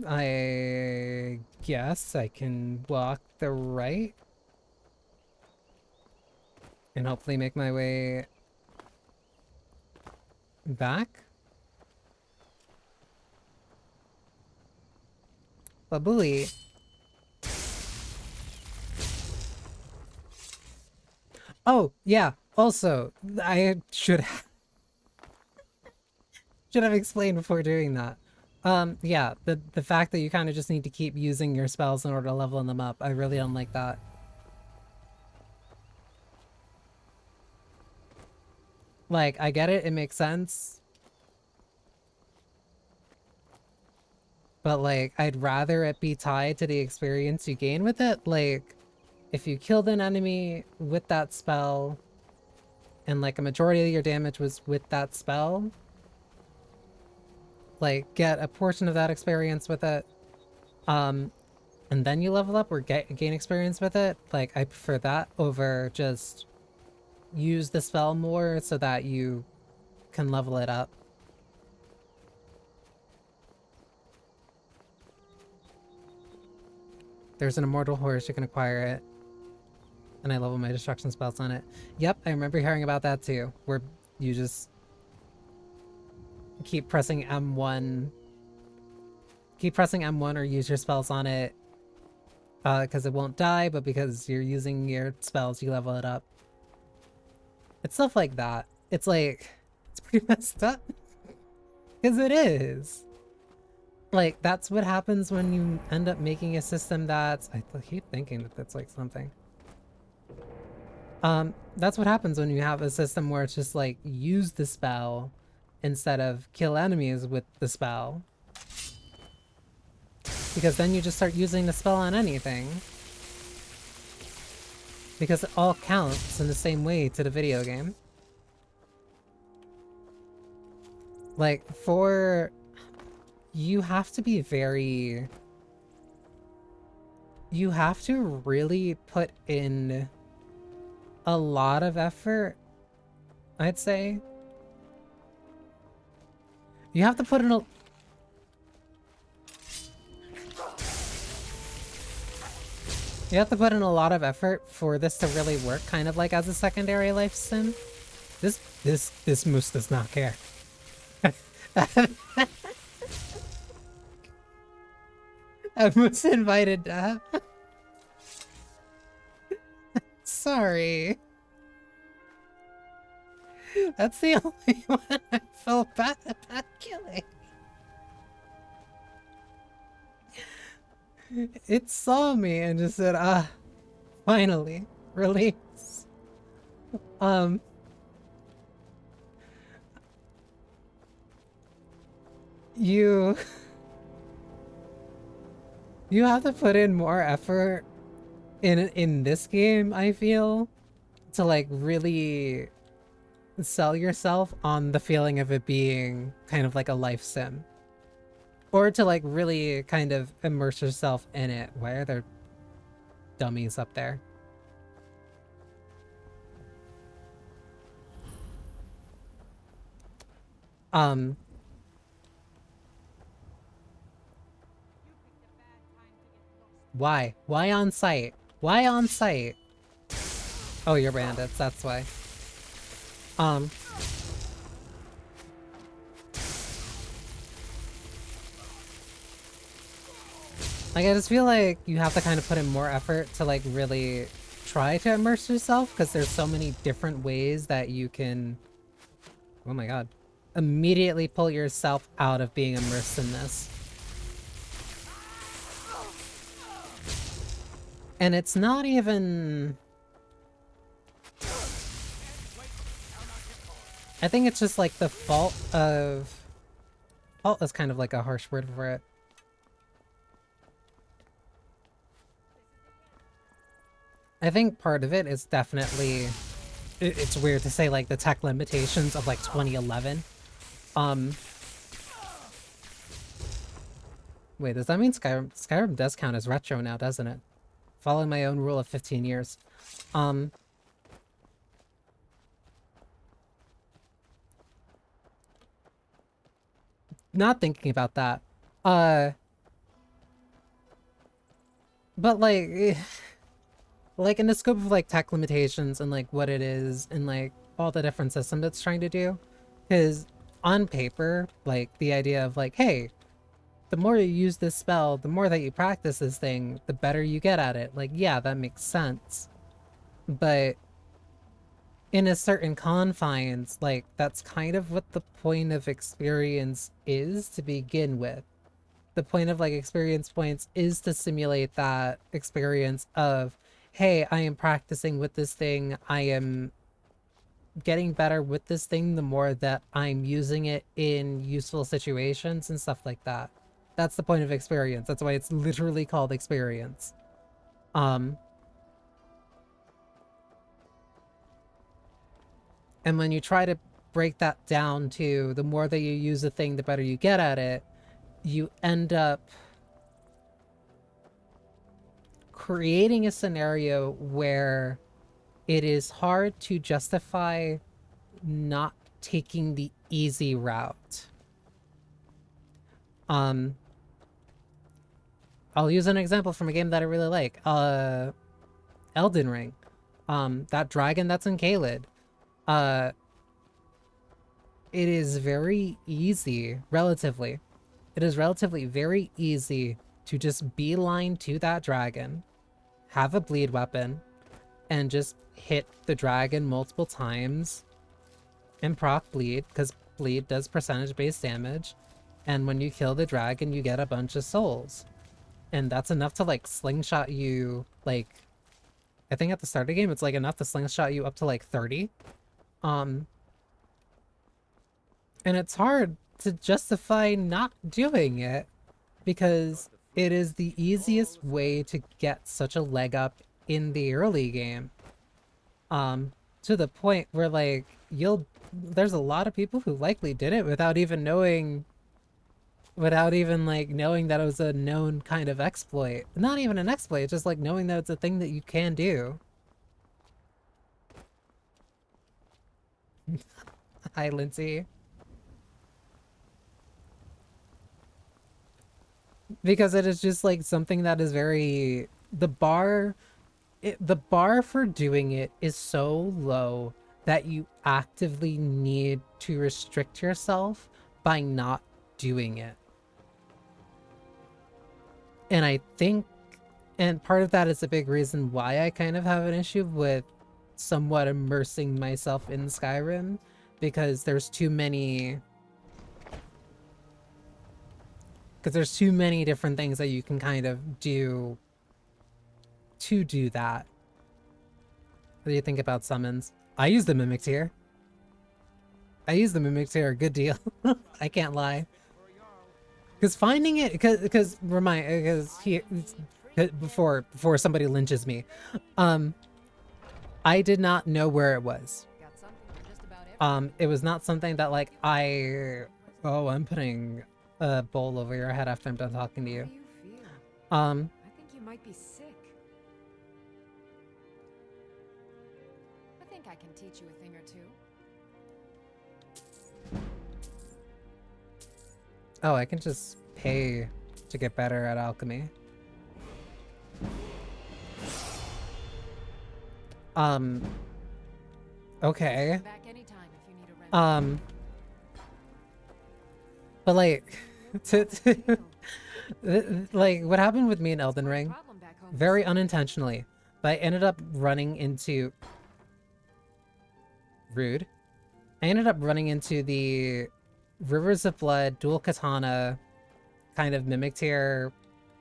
I guess I can walk the right and hopefully make my way back. Babooey. Oh, yeah. Also, I should have explained before doing that. Yeah, the fact that you kind of just need to keep using your spells in order to level them up. I really don't like that. Like, I get it, it makes sense. But like, I'd rather it be tied to the experience you gain with it. Like, if you killed an enemy with that spell, and like a majority of your damage was with that spell, like, get a portion of that experience with it, and then you level up or gain experience with it. Like, I prefer that over just use the spell more so that you can level it up. There's an immortal horse, you can acquire it. And I level my destruction spells on it. Yep, I remember hearing about that too, where you just keep pressing M1. Keep pressing M1 or use your spells on it. Because it won't die, but because you're using your spells, you level it up. It's stuff like that. It's like, it's pretty messed up. Because it is. Like, that's what happens when you end up making a system that's... I keep thinking that that's like something. That's what happens when you have a system where it's just like, use the spell instead of kill enemies with the spell. Because then you just start using the spell on anything. Because it all counts in the same way to the video game. Like, for... You have to be very... You have to really put in a lot of effort, I'd say. You have to put in a... You have to put in a lot of effort for this to really work, kind of like as a secondary life sim. This moose does not care. That moose invited death. Sorry. That's the only one I felt bad about killing. It saw me and just said, ah, finally, release. You have to put in more effort in this game, I feel, to like really sell yourself on the feeling of it being kind of like a life sim. Or to like really kind of immerse yourself in it. Why are there dummies up there? Why? Why on site? Why on site? Oh, you're bandits, that's why. Like, I just feel like you have to kind of put in more effort to like really try to immerse yourself, because there's so many different ways that you can, oh my god, immediately pull yourself out of being immersed in this. And it's not even... I think it's just like the fault of... Fault is kind of like a harsh word for it. I think part of it is definitely... It's weird to say like the tech limitations of like 2011. Wait, does that mean Skyrim does count as retro now, doesn't it? Following my own rule of 15 years. Not thinking about that. But like, like in the scope of like tech limitations and like what it is and like all the different systems it's trying to do, because on paper, like the idea of like, hey, the more you use this spell, the more that you practice this thing, the better you get at it. Like, yeah, that makes sense. But in a certain confines, like, that's kind of what the point of experience is to begin with. The point of, like, experience points is to simulate that experience of, hey, I am practicing with this thing, I am getting better with this thing the more that I'm using it in useful situations and stuff like that. That's the point of experience. That's why it's literally called experience. And when you try to break that down to the more that you use a thing, the better you get at it, you end up creating a scenario where it is hard to justify not taking the easy route. I'll use an example from a game that I really like. Elden Ring. That dragon that's in Caelid. It is very easy, relatively. It is relatively very easy to just beeline to that dragon, have a bleed weapon, and just hit the dragon multiple times and proc bleed, because bleed does percentage-based damage. And when you kill the dragon, you get a bunch of souls. And that's enough to, like, slingshot you, like... I think at the start of the game, it's, like, enough to slingshot you up to, like, 30. And it's hard to justify not doing it, because it is the easiest way to get such a leg up in the early game. To the point where, like, there's a lot of people who likely did it without even knowing... Without even, like, knowing that it was a known kind of exploit. Not even an exploit, just, like, knowing that it's a thing that you can do. Hi, Lindsay. Because it is just, like, something that is very... The bar for doing it is so low that you actively need to restrict yourself by not doing it. And I think, and part of that is a big reason why I kind of have an issue with somewhat immersing myself in Skyrim, because there's too many... Because there's too many different things that you can kind of do to do that. What do you think about summons? I use the Mimic Tier. I use the Mimic Tier a good deal. I can't lie. Because finding it, because before somebody lynches me, I did not know where it was. It was not something that, like, oh, I'm putting a bowl over your head after I'm done talking to you. I think you might be sick. I think I can teach you a thing or two. Oh, I can just pay to get better at alchemy. Okay. But like, like what happened with me in Elden Ring, very unintentionally, But I ended up running into... Rude. I ended up running into the Rivers of Blood dual katana kind of mimic tier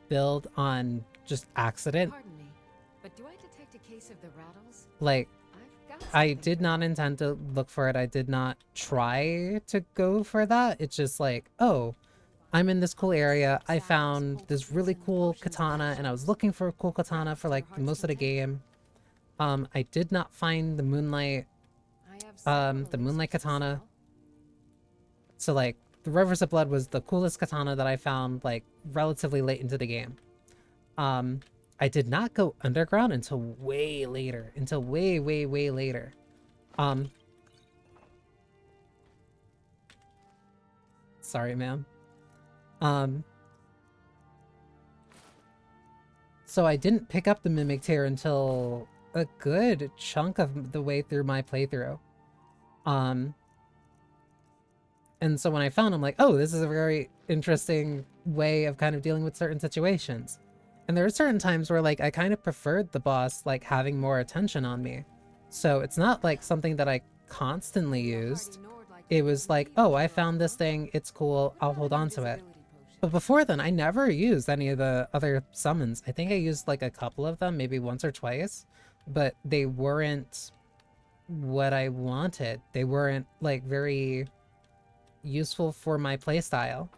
build on just accident. Pardon me, but do I detect a case of the rattles? Like, I've got I something did for not you. intend to look for it. I did not try to go for that. It's just like, oh, I'm in this cool area. I found this really cool katana, and I was looking for a cool katana for like most of the game. I did not find the moonlight, the moonlight katana. So like, the Rivers of Blood was the coolest katana that I found like relatively late into the game. I did not go underground until way later, until way later. Sorry, ma'am. So I didn't pick up the Mimic Tear until a good chunk of the way through my playthrough. And so when I found, I'm like, oh, this is a very interesting way of kind of dealing with certain situations. And there are certain times where like I kind of preferred the boss like having more attention on me. So it's not like something that I constantly used. It was like, oh, I found this thing, it's cool, I'll hold on to it. But before then, I never used any of the other summons. I think I used like a couple of them, maybe once or twice, but they weren't what I wanted. They weren't like very useful for my playstyle.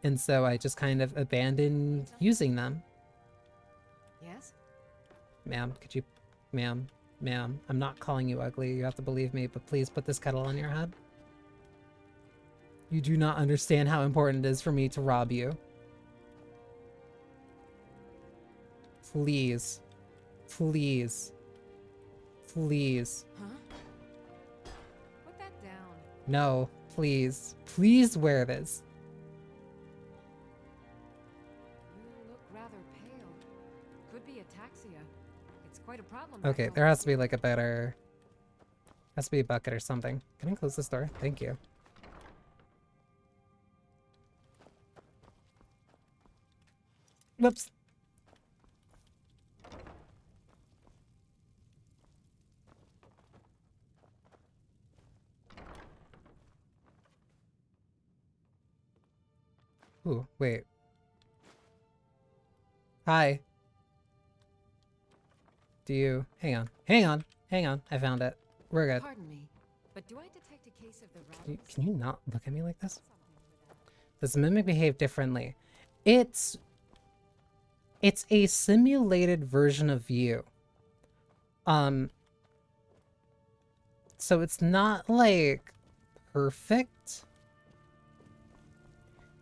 And so I just kind of abandoned using them. Yes? Ma'am, could you... Ma'am, I'm not calling you ugly, you have to believe me, but please put this kettle on your head. You do not understand how important it is for me to rob you. Please. Please. Please. Huh? Put that down. No, please. Please wear this. You look rather pale. Could be ataxia. It's quite a problem. Okay, there has to be like a better... Has to be a bucket or something. Can I close this door? Thank you. Whoops. Ooh, wait. Hi. Do you... Hang on. Hang on. Hang on. I found it. We're good. Pardon me, but do I detect a case of the rattles? Can you not look at me like this? Does the mimic behave differently? It's a simulated version of you. So it's not like perfect.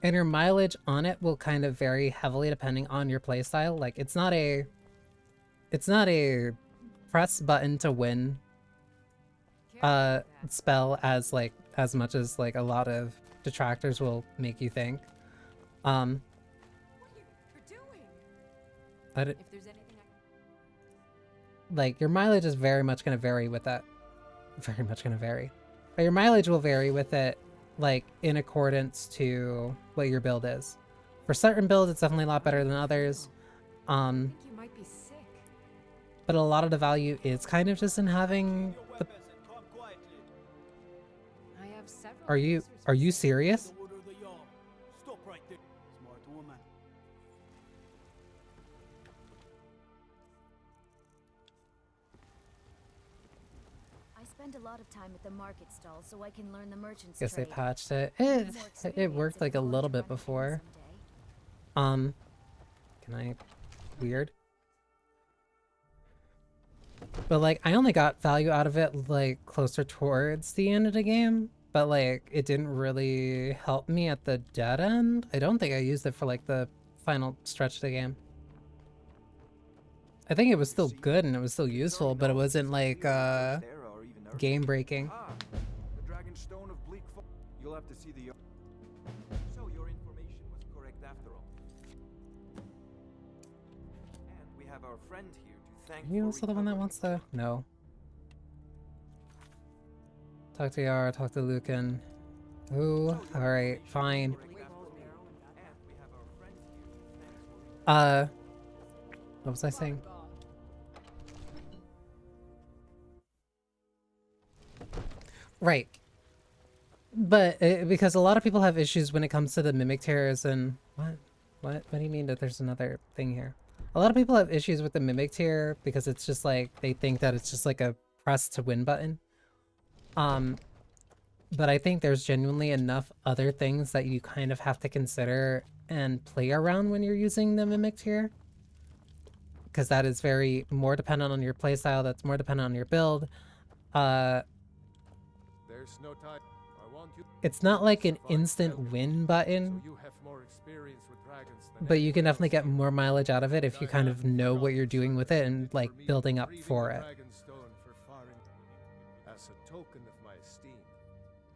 And your mileage on it will kind of vary heavily depending on your playstyle. Like it's not a press button to win spell as much as like a lot of detractors will make you think. Like your mileage is very much going to vary with that. Very much going to vary. But your mileage will vary with it, like in accordance to what your build is. For certain builds, it's definitely a lot better than others. You might be sick. But a lot of the value is kind of just in having the... I have several Are you serious? Stop right there. Smart woman. I spend a lot of time at the market stall so I can learn the merchant's Guess they trade. patched it. It worked like a little bit before. Can I... Weird. But like, I only got value out of it like closer towards the end of the game. But like, it didn't really help me at the dead end. I don't think I used it for like the final stretch of the game. I think it was still good and it was still useful, but it wasn't like game breaking. The Dragon Stone of Bleak Falls. You'll have to see the... So your information was correct after all. And we have our friend here to thank Are you for also the one that recovering. wants to... No. Talk to Yara, talk to Lucan. Ooh, alright, fine. What was I saying? Right. But because a lot of people have issues when it comes to the mimic tears and what do you mean that there's another thing here? A lot of people have issues with the mimic tear because it's just like they think that it's just like a press to win button. But I think there's genuinely enough other things that you kind of have to consider and play around when you're using the mimic tier. Because that is very more dependent on your playstyle, that's more dependent on your build. There's no time. I want you It's not like an instant win button, so you have more experience with dragons but you can definitely get more mileage out of it if you kind of know what you're doing with it and like building up for it. As a token of my esteem,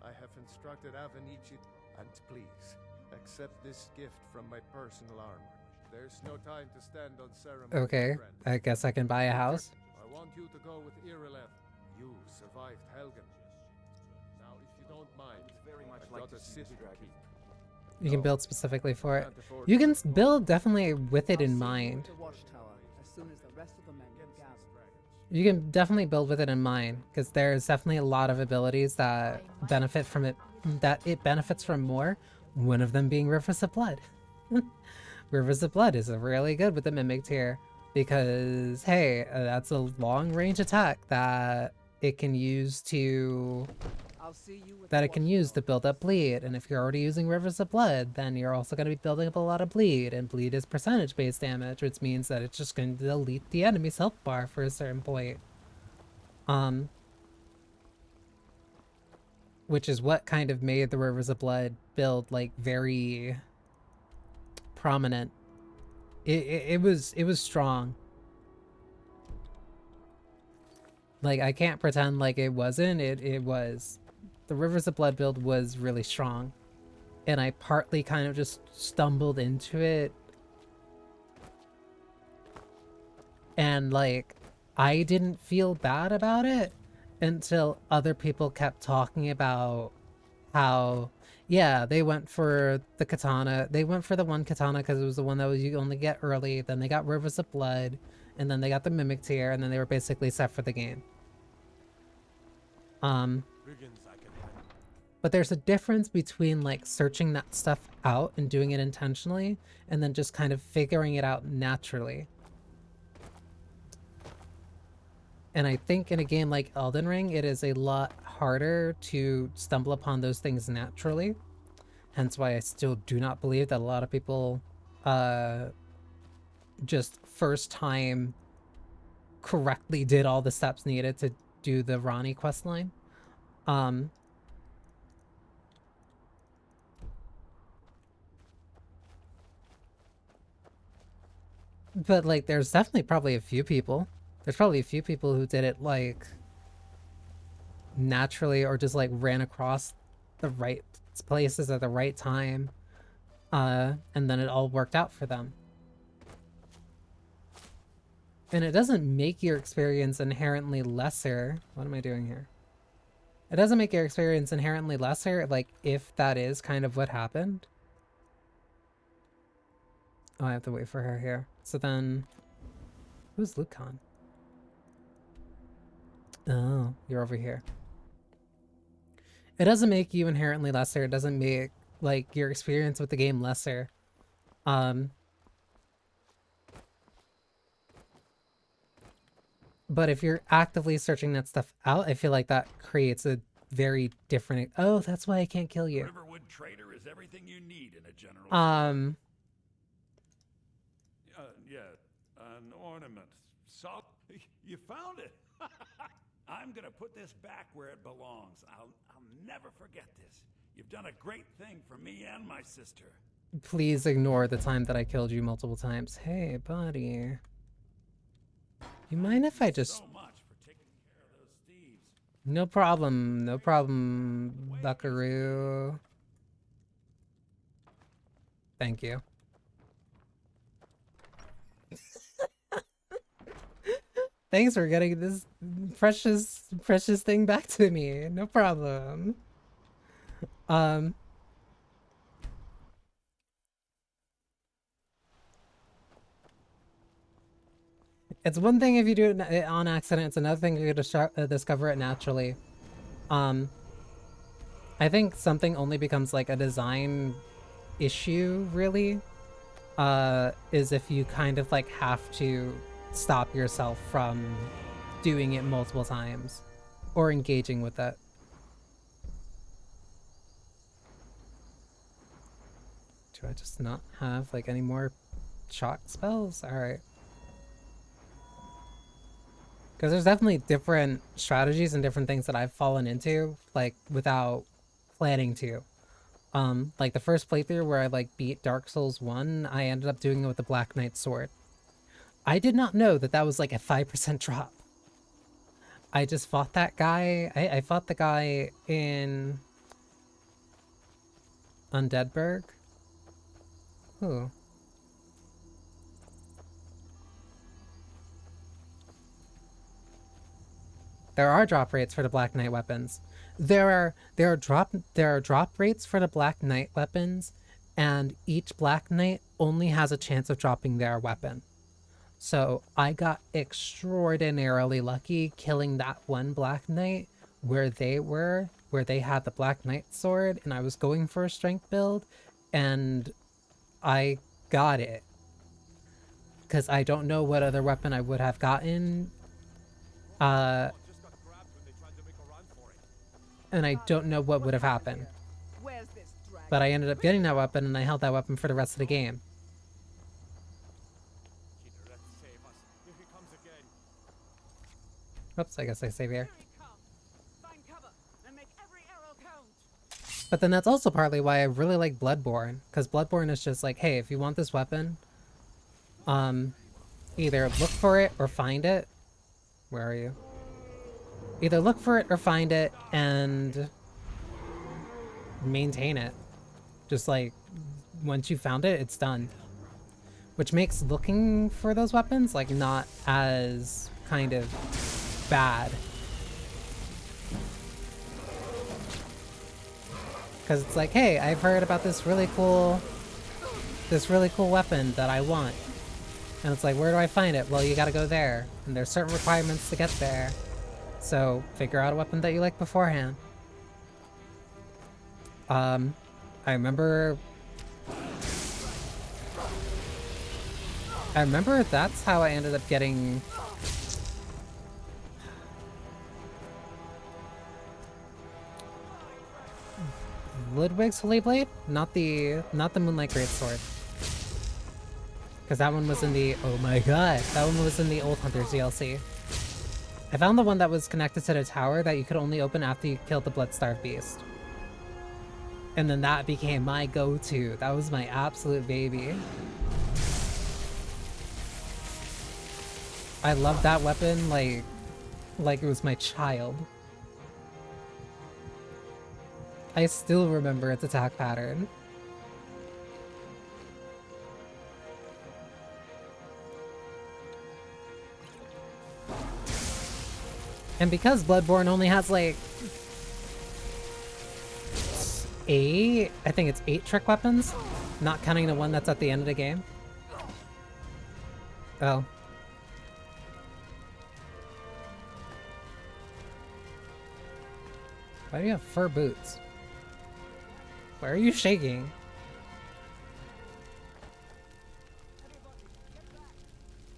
I have instructed Avenici, and please accept this gift from my personal armor. There's no time to stand on ceremony. Okay, I guess I can buy a house. I want you to go with Irileth. You survived Helgen. Now, if you don't mind, I've got a city to keep. You can build specifically for it. You can build definitely with it in mind. You can definitely build with it in mind, because there's definitely a lot of abilities that benefit from it, that it benefits from more, one of them being Rivers of Blood. Rivers of Blood is really good with the Mimic tier, because, hey, that's a long-range attack that it can use to... build up bleed, and if you're already using Rivers of Blood, then you're also going to be building up a lot of bleed, and bleed is percentage-based damage, which means that it's just going to delete the enemy's health bar for a certain point. Which is what kind of made the Rivers of Blood build, like, very prominent. It was strong. Like, I can't pretend like it wasn't, it was. The Rivers of Blood build was really strong, and I partly kind of just stumbled into it, and like I didn't feel bad about it until other people kept talking about how, yeah, they went for the katana, they went for the one katana because it was the one that you only get early, then they got Rivers of Blood, and then they got the Mimic tier, and then they were basically set for the game. But there's a difference between like searching that stuff out and doing it intentionally, and then just kind of figuring it out naturally. And I think in a game like Elden Ring, it is a lot harder to stumble upon those things naturally. Hence why I still do not believe that a lot of people just first time correctly did all the steps needed to do the Ronnie questline. But, like, there's definitely probably a few people. There's probably a few people who did it, like, naturally or just, like, ran across the right places at the right time. And then it all worked out for them. And it doesn't make your experience inherently lesser. What am I doing here? It doesn't make your experience inherently lesser, like, if that is kind of what happened. Oh, I have to wait for her here. So then, who's Lucan? Oh, you're over here. It doesn't make you inherently lesser. It doesn't make, like, your experience with the game lesser. But if you're actively searching that stuff out, I feel like that creates a very different... Oh, that's why I can't kill you. Riverwood Trader is everything you need in a general yeah, an ornament. So you found it. I'm gonna put this back where it belongs. I'll never forget this. You've done a great thing for me and my sister. Please ignore the time that I killed you multiple times. Hey, buddy. You mind if I just... So much for taking care of those thieves. No problem. No problem, buckaroo. Thank you. Thanks for getting this precious thing back to me. No problem. It's one thing if you do it on accident. It's another thing if you discover it naturally. I think something only becomes like a design issue, really, is if you kind of like have to stop yourself from doing it multiple times or engaging with it. Do I just not have like any more shock spells? Alright. Because there's definitely different strategies and different things that I've fallen into, like, without planning to. Like the first playthrough where I like beat Dark Souls 1, I ended up doing it with the Black Knight sword. I did not know that that was like a 5% drop. I just fought that guy. I fought the guy in Undeadburg. Ooh. There are drop rates for the Black Knight weapons. There are drop rates for the Black Knight weapons, and each Black Knight only has a chance of dropping their weapon. So I got extraordinarily lucky killing that one Black Knight where they had the Black Knight sword, and I was going for a strength build, and I got it. Because I don't know what other weapon I would have gotten. And I don't know what would have happened. But I ended up getting that weapon, and I held that weapon for the rest of the game. Oops, I guess I save here. But then that's also partly why I really like Bloodborne, because Bloodborne is just like, hey, if you want this weapon, either look for it or find it. Where are you? Either look for it or find it and maintain it. Just like, once you found it, it's done. Which makes looking for those weapons, like, not as kind of bad. Because it's like, hey, I've heard about this really cool weapon that I want. And it's like, where do I find it? Well, you gotta go there. And there's certain requirements to get there. So, figure out a weapon that you like beforehand. I remember that's how I ended up getting Ludwig's Holy Blade? Not the Moonlight Greatsword. Because that one was in the, oh my god, that one was in the Old Hunters DLC. I found the one that was connected to the tower that you could only open after you killed the Bloodstarved Beast. And then that became my go-to. That was my absolute baby. I love that weapon like it was my child. I still remember its attack pattern. And because Bloodborne only has like I think it's 8 trick weapons, not counting the one that's at the end of the game. Oh. Why do you have fur boots? Why are you shaking?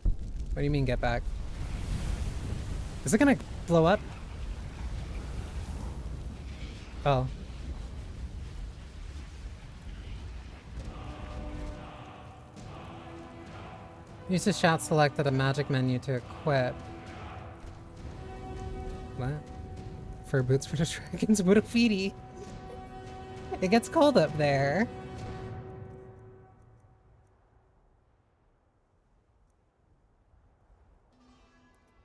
What do you mean get back? Is it gonna blow up? Oh. Use the shout select at a magic menu to equip. What? Fur boots for the dragons, Mudafidi. It gets cold up there.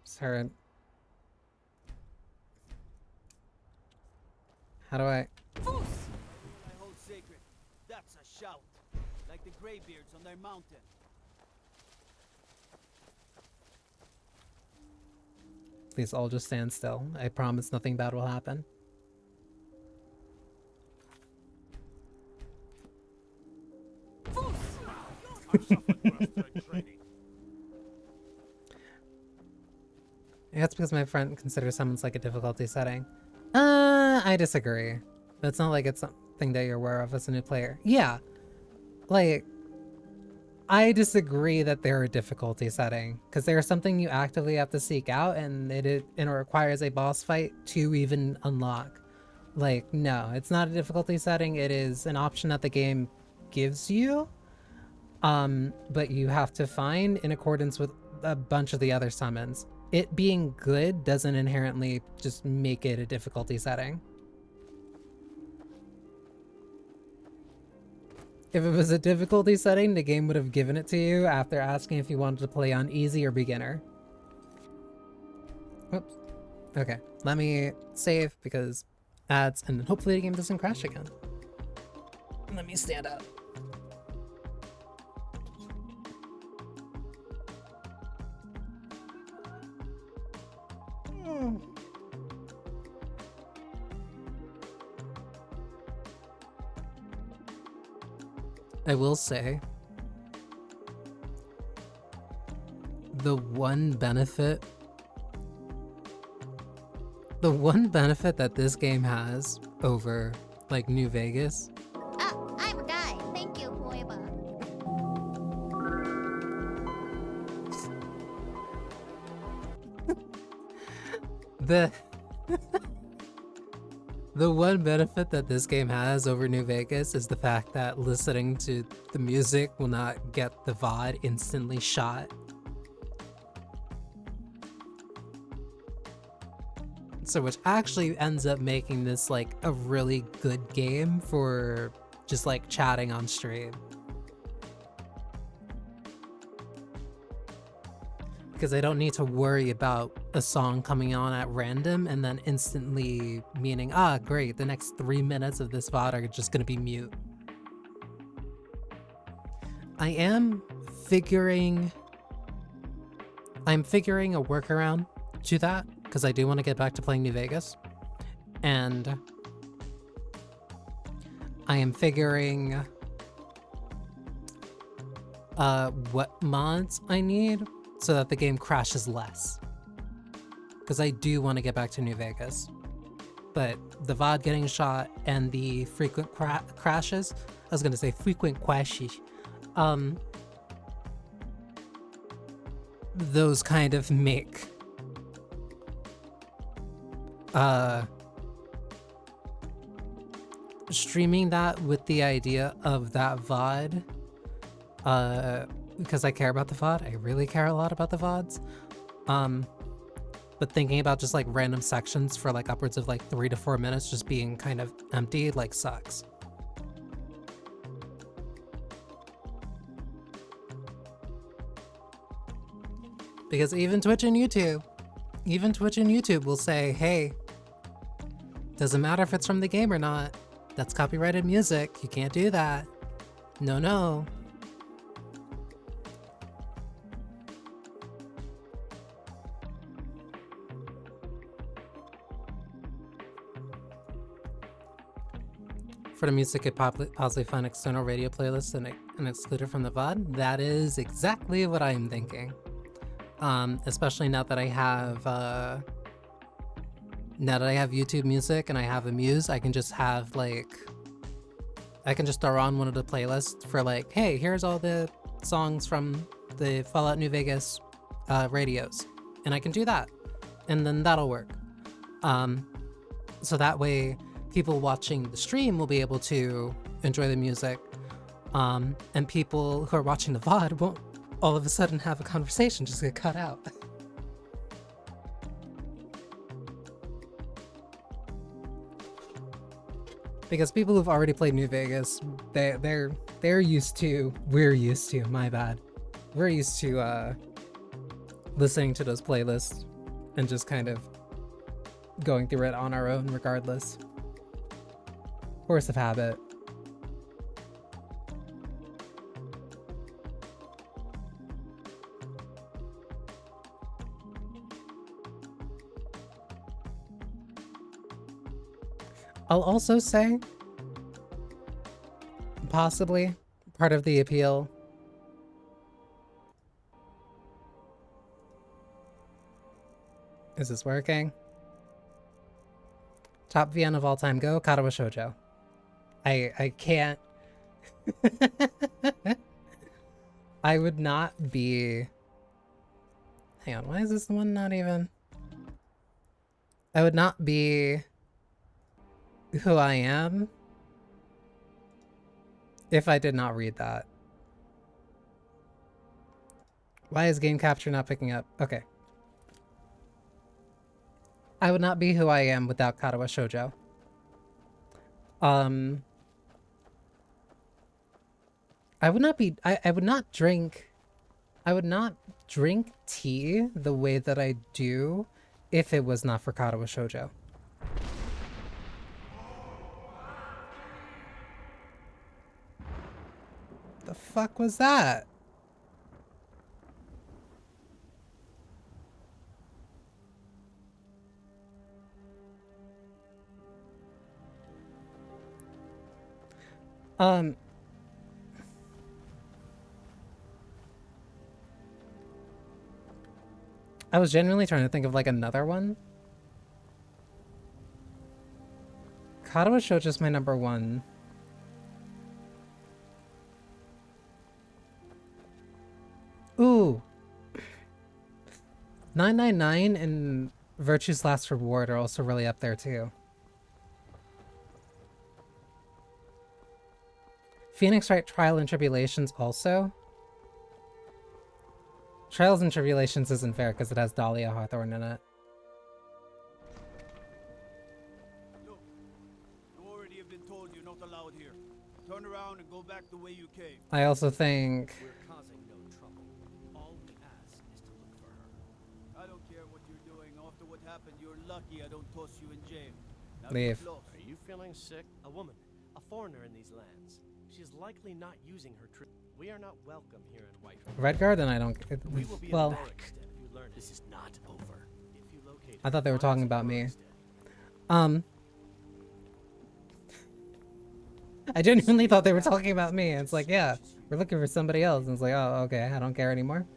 Sorry. How do I? I hold sacred. That's a shout. Like the Greybeards on their mountain. Please all just stand still. I promise nothing bad will happen. That's because my friend considers summons like a difficulty setting. I disagree. That's not like it's something that you're aware of as a new player. Yeah, like, I disagree that they're a difficulty setting, because they're something you actively have to seek out, and it requires a boss fight to even unlock. Like, no, it's not a difficulty setting. It is an option that the game gives you, but you have to find in accordance with a bunch of the other summons. It being good doesn't inherently just make it a difficulty setting. If it was a difficulty setting, the game would have given it to you after asking if you wanted to play on easy or beginner. Whoops. Okay, let me save because ads, and then hopefully the game doesn't crash again. Let me stand up. I will say, the one benefit that this game has over like New Vegas. Oh, I'm a guy. Thank you, Foiba. The one benefit that this game has over New Vegas is the fact that listening to the music will not get the VOD instantly shot. So which actually ends up making this like a really good game for just like chatting on stream. Because I don't need to worry about a song coming on at random and then instantly meaning, ah, great, the next 3 minutes of this VOD are just gonna be mute. I'm figuring a workaround to that, because I do want to get back to playing New Vegas. And I am figuring what mods I need so that the game crashes less. Because I do want to get back to New Vegas. But the VOD getting shot and the frequent crashes, I was going to say frequent crashes, those kind of make streaming that with the idea of that VOD, because I care about the VOD. I really care a lot about the VODs. But thinking about just like random sections for like upwards of like 3 to 4 minutes just being kind of empty, like, sucks. Because even Twitch and YouTube will say, hey, doesn't matter if it's from the game or not. That's copyrighted music. You can't do that. No. For the music, could possibly find external radio playlists and exclude it from the VOD. That is exactly what I'm thinking. Especially now that I have YouTube Music and I have Amuse, I can just have like, I can just throw on one of the playlists for like, hey, here's all the songs from the Fallout New Vegas radios, and I can do that, and then that'll work. So that way, people watching the stream will be able to enjoy the music, and people who are watching the VOD won't all of a sudden have a conversation just get cut out. Because people who've already played New Vegas, we're used to, my bad. We're used to listening to those playlists and just kind of going through it on our own regardless. Force of habit. I'll also say, possibly, part of the appeal is this working? Top VN of all time. Go Katawa Shoujo. I can't. I would not be. Hang on, why is this one not even? I would not be who I am if I did not read that. Why is game capture not picking up? Okay. I would not be who I am without Katawa Shoujo. I would not be, I would not drink tea the way that I do if it was not for Katawa Shoujo. The fuck was that? I was genuinely trying to think of like another one. Katawa Shoujo is my number one. Ooh. 999 and Virtue's Last Reward are also really up there too. Phoenix Wright Trial and Tribulations also. Trials and Tribulations isn't fair because it has Dahlia Hawthorne in it. Look, you already have been told you're not allowed here. Turn around and go back the way you came. I also think We're causing no trouble. All we ask is to look for her. I don't care what you're doing. After what happened, you're lucky I don't toss you in jail. Now Leave. get lost. Are you feeling sick? A woman, a foreigner in these lands. She is likely not using her trip. We are not welcome here in Whiterun. Redguard, and I don't. We will be Well, embarrassed if you learn this is not over. If you locate I thought they were talking about me. I genuinely thought they were talking about me. It's like, yeah, we're looking for somebody else. And it's like, oh, okay, I don't care anymore.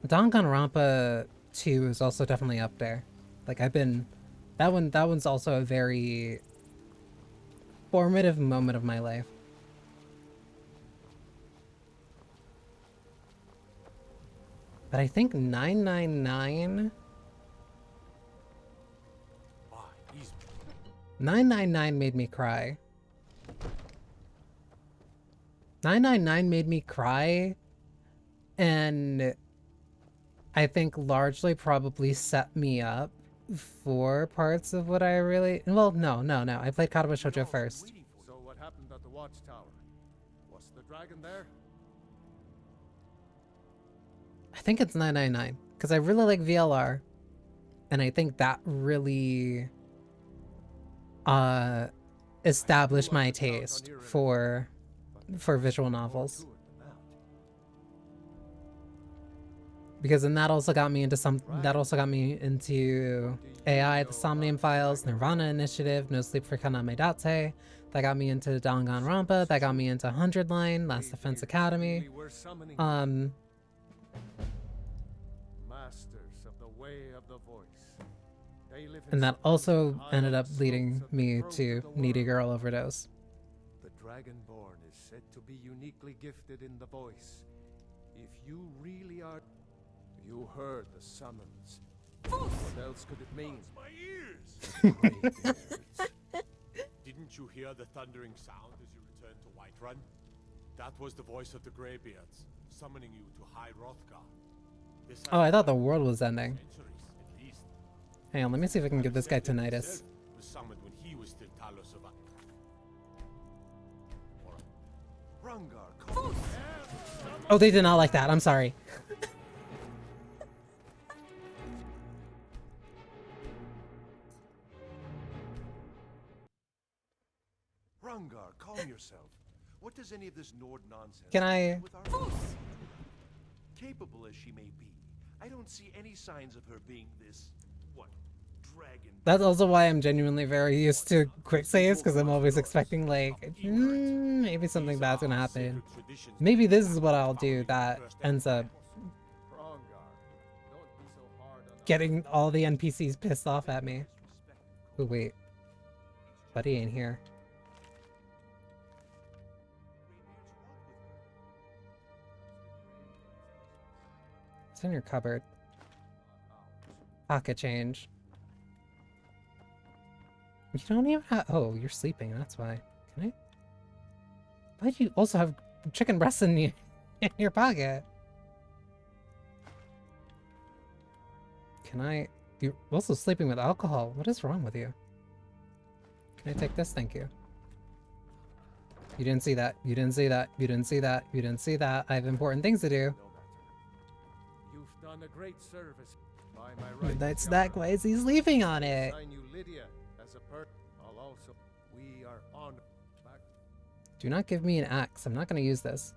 Danganronpa 2 is also definitely up there. Like that one's also a very formative moment of my life. But I think 999 999 made me cry. 999 made me cry, and I think largely probably set me up for parts of what I really... Well, no. I played Katawa Shoujo first. So what happened at the watchtower? Was the dragon there? I think it's 999, because I really like VLR, and I think that really established my taste for visual novels. Because then that also got me into AI, the Somnium Files, Nirvana Initiative, No Sleep for Kaname Date. That got me into Danganronpa. That got me into 100 Line, Last Defense Academy. Masters of the way of the voice. They live in And that also ended up slopes leading of the me throat to of the Needy world. Girl Overdose. The Dragonborn is said to be uniquely gifted in the voice. If you really are... You heard the summons. What else could it mean? My Didn't you hear the thundering sound as you returned to Whiterun? That was the voice of the Greybeards, summoning you to High Hrothgar. This Oh, I thought the world was ending. centuries, at least. Hang on, let me see if I can give this guy tinnitus. Himself was summoned when he was still Talos of Rungar. Oh, they did not like that. I'm sorry. Rungar, calm yourself. What does any of this Nord nonsense Can have to I- do with our Capable as she may be, I don't see any signs of her being this dragon. That's also why I'm genuinely very used to quick saves, because I'm always expecting like, maybe something bad's gonna happen. Maybe this is what I'll do that ends up getting all the NPCs pissed off at me. Oh, wait. Buddy ain't here. It's in your cupboard. Pocket change. You don't even have... Oh, you're sleeping, that's why. Can I... Why do you also have chicken breasts in your pocket? Can I... You're also sleeping with alcohol. What is wrong with you? Can I take this? Thank you. You didn't see that. You didn't see that. You didn't see that. You didn't see that. I have important things to do. You've done a great service. By my right, Midnight snack. Why is he sleeping on it? assign you Lydia as a I'll also. We are on back. Do not give me an axe. I'm not going to use this.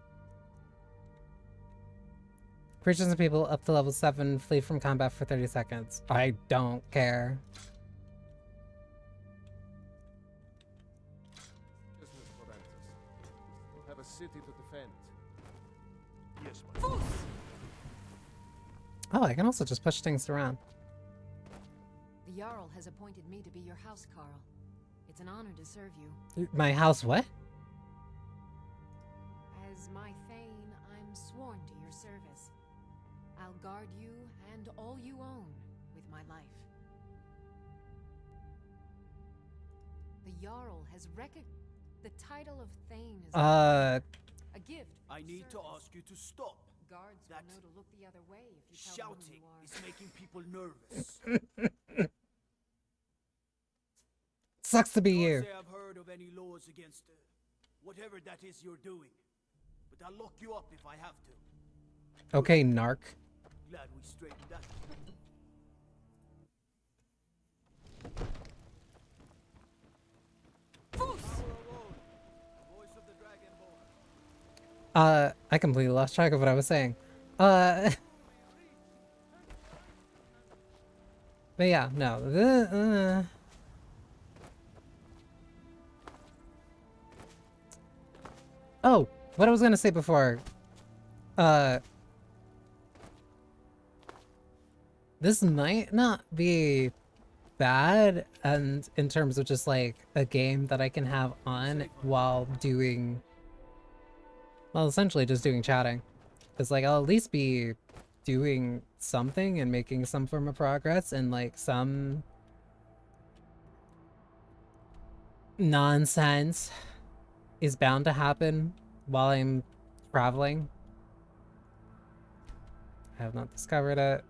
Creatures and people up to level 7 flee from combat for 30 seconds. I don't care. Business for Antus. We'll have a city to defend. Yes, my Oh, I can also just push things around. The Jarl has appointed me to be your house, Carl. It's an honor to serve you. My house what? As my Thane, I'm sworn to your service. I'll guard you and all you own with my life. The Jarl has the title of Thane is a gift. I need to ask you to stop. Guards will know to look the other way if you tell them who Shouting you are. is making people nervous. Sucks to be you. Can't say I've heard of any laws against whatever that is you're doing, but I'll lock you up if I have to. Okay, narc. Glad we straightened that. I completely lost track of what I was saying. But yeah, no. Oh, what I was gonna say before. This might not be bad, and in terms of just like a game that I can have on while doing, well, essentially just doing chatting. It's like I'll at least be doing something and making some form of progress, and like some nonsense is bound to happen while I'm traveling. I have not discovered it.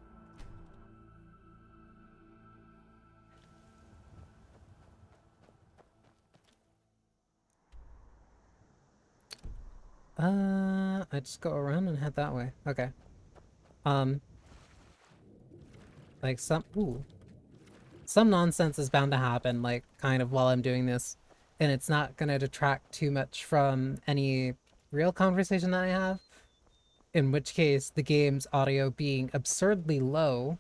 I just go around and head that way. Okay. Like some nonsense is bound to happen, like, kind of while I'm doing this, and it's not gonna detract too much from any real conversation that I have, in which case the game's audio being absurdly low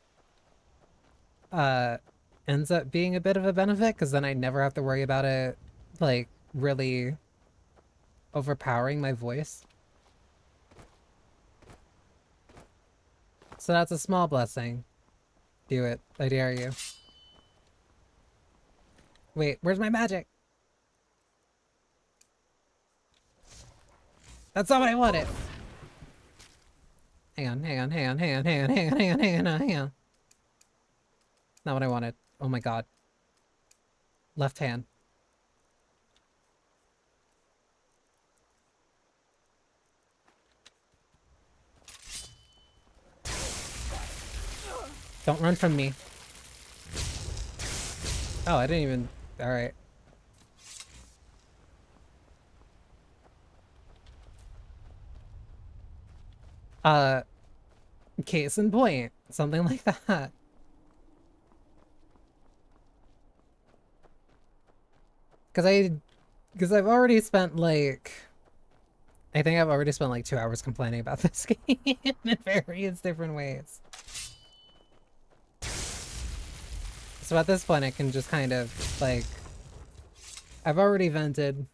ends up being a bit of a benefit, because then I never have to worry about it, like, really overpowering my voice. So that's a small blessing. Do it. I dare you. Wait, where's my magic? That's not what I wanted. Hang on. Not what I wanted. Oh my god. Left hand. Don't run from me. Oh, I didn't even... Alright. Case in point. Something like that. Because I've already spent, like... I think I've already spent, like, 2 hours complaining about this game in various different ways. So at this point, I can just kind of, like... I've already vented.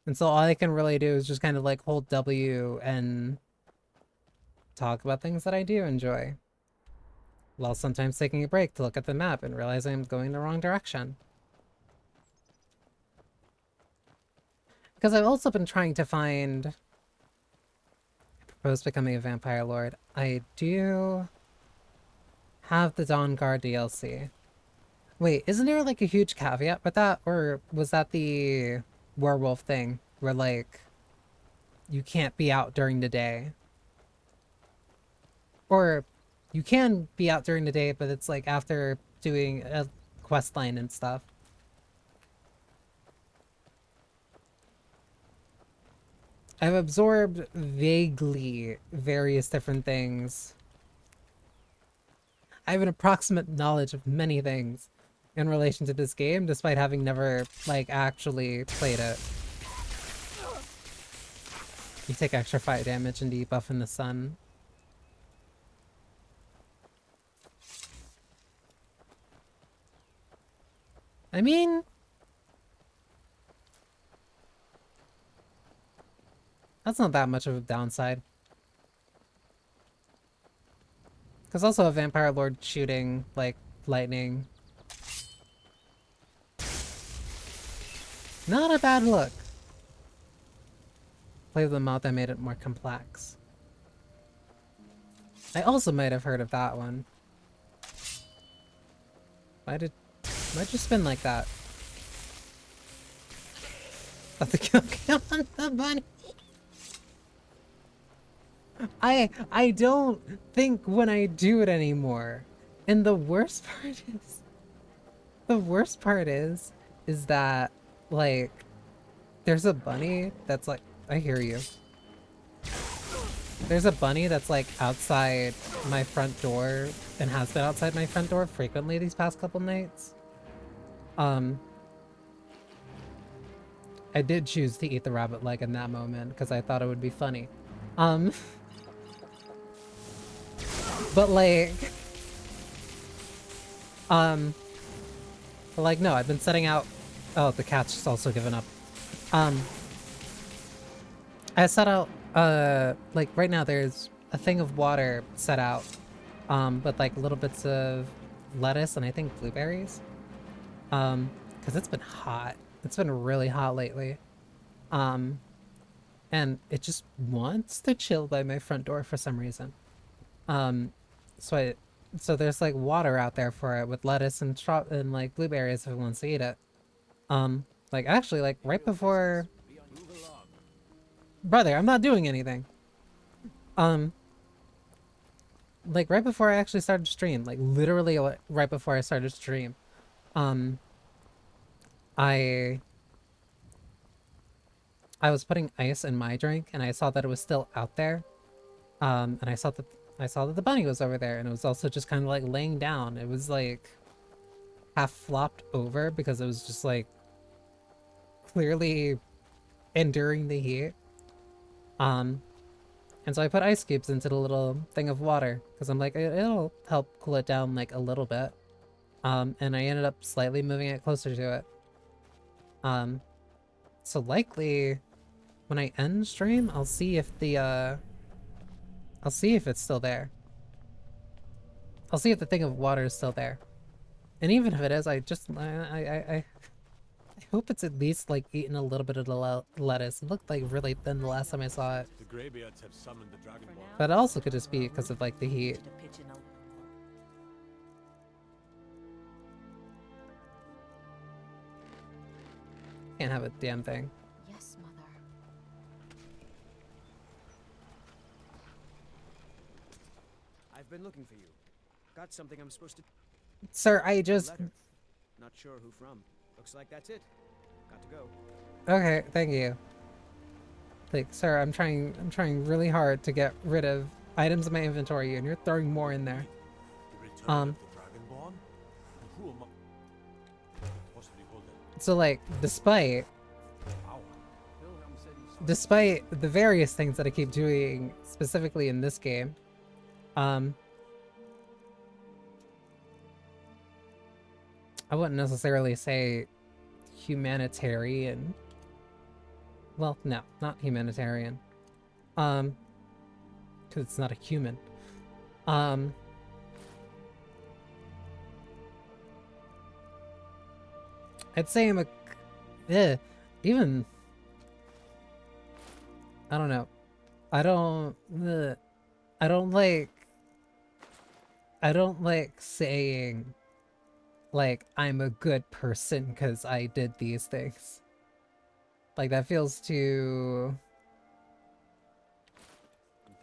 And so all I can really do is just kind of, like, hold W and talk about things that I do enjoy. while sometimes taking a break to look at the map and realizing I'm going the wrong direction. Because I've also been trying to find... I propose becoming a vampire lord. I do have the Dawn Guard DLC. Wait, isn't there like a huge caveat with that? Or was that the werewolf thing where like you can't be out during the day? Or you can be out during the day, but it's like after doing a quest line and stuff. I've absorbed vaguely various different things. I have an approximate knowledge of many things in relation to this game, despite having never, like, actually played it. You take extra fire damage and debuff in the sun. I mean... that's not that much of a downside. Because also a vampire lord shooting, like, lightning. Not a bad look. Play with the mod that made it more complex. I also might have heard of that one. Why'd you spin like that? That's a kill on the bunny. I don't think when I do it anymore. And the worst part is that, like, there's a bunny that's like, I hear you. There's a bunny that's like outside my front door and has been outside my front door frequently these past couple nights. I did choose to eat the rabbit leg in that moment because I thought it would be funny. But like, no, I've been setting out... Oh, the cat's just also given up. I set out, like, right now there's a thing of water set out, with, like, little bits of lettuce and I think blueberries. Because it's been hot. It's been really hot lately. And it just wants to chill by my front door for some reason. So there's like water out there for it with lettuce and like blueberries if it wants to eat it. Like actually like right before... Brother, I'm not doing anything. Like right before I actually started to stream, like literally right before I started to stream, I was putting ice in my drink and I saw that it was still out there. And I saw that the bunny was over there and it was also just kind of like laying down. It was like half flopped over because it was just like clearly enduring the heat. And so I put ice cubes into the little thing of water because I'm like, it'll help cool it down like a little bit. And I ended up slightly moving it closer to it. So likely when I end stream, I'll see if the, I'll see if it's still there. I'll see if the thing of water is still there. And even if it is, I hope it's at least like eaten a little bit of the lettuce. It looked like really thin the last time I saw it. The Greybeards have summoned the Dragonborn. But it also could just be because of like the heat. Can't have a damn thing. Yes, Mother. I've been looking for you. Got something I'm supposed to... Sir, I just... Letter. Not sure who from. Looks like that's it. Got to go. Okay, thank you. Like, sir, I'm trying really hard to get rid of items in my inventory and you're throwing more in there. So like, despite the various things that I keep doing specifically in this game, I wouldn't necessarily say humanitarian. Well, no, not humanitarian. Because it's not a human. I'd say I'm a, even, I don't know. I don't, I don't like, I don't like saying, like, I'm a good person because I did these things. Like, that feels too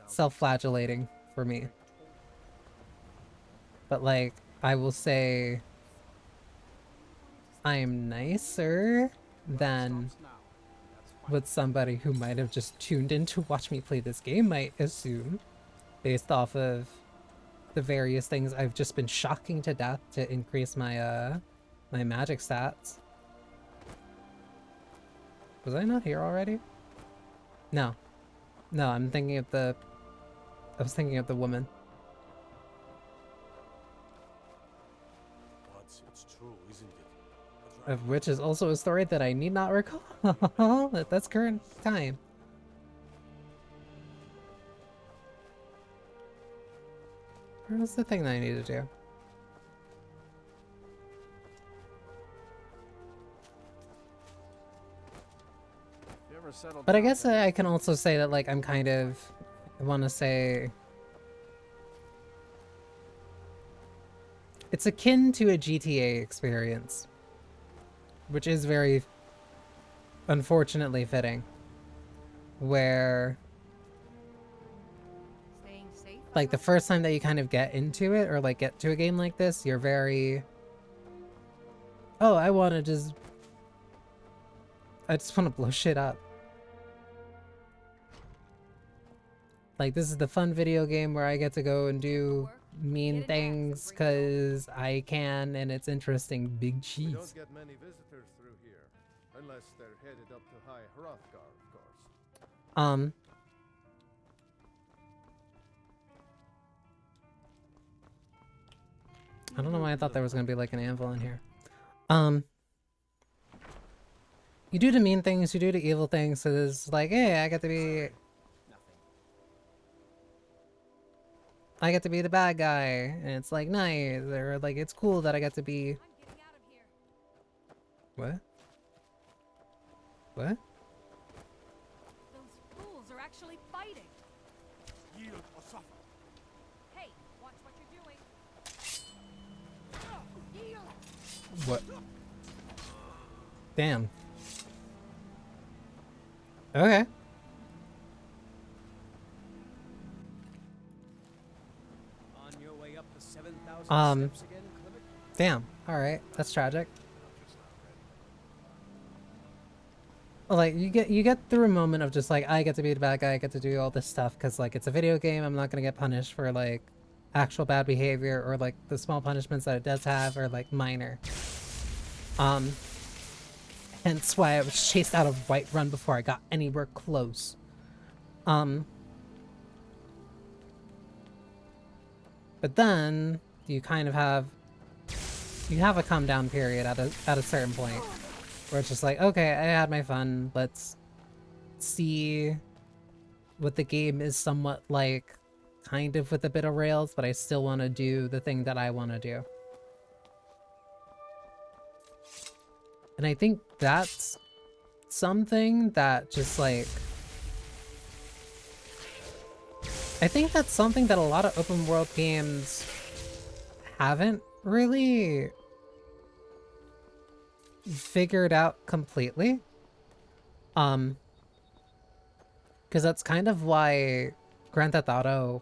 self-flagellating for me. But, like, I will say I'm nicer than what somebody who might have just tuned in to watch me play this game might assume, based off of the various things I've just been shocking to death to increase my my magic stats. Was I not here already? No. No, I'm thinking of the... I was thinking of the woman. But it's true, isn't it? Of which is also a story that I need not recall at this current time. Where was the thing that I need to do? But I guess I can also say that, like, I'm kind of, I want to say, it's akin to a GTA experience, which is very, unfortunately, fitting, where, like, the first time that you kind of get into it, or, like, get to a game like this, you're very, oh, I just want to blow shit up. Like, this is the fun video game where I get to go and do mean things because I can, and it's interesting. Big cheese. We don't get many visitors through here, unless they're headed up to High Hrothgar, of course. I don't know why I thought there was gonna be like an anvil in here. You do the mean things, you do the evil things, so there's like, hey, I get to be the bad guy, and it's like nice, or like it's cool that I get to be. What? What? Those fools are actually fighting. Yield or suffer. Hey, watch what you're doing. What? Damn. Okay. On your way up the 7,000 steps again, Clement? Damn. All right, that's tragic. Like you get through a moment of just like, I get to be the bad guy, I get to do all this stuff because like it's a video game. I'm not gonna get punished for like actual bad behavior or like the small punishments that it does have are like minor. Hence why I was chased out of Whiterun before I got anywhere close. But then you kind of have a calm down period at a certain point where it's just like, okay, I had my fun. Let's see what the game is somewhat like, kind of with a bit of rails, but I still want to do the thing that I want to do. And I think that's something that just like, I think that's something that a lot of open world games haven't really figured out completely. Because that's kind of why Grand Theft Auto,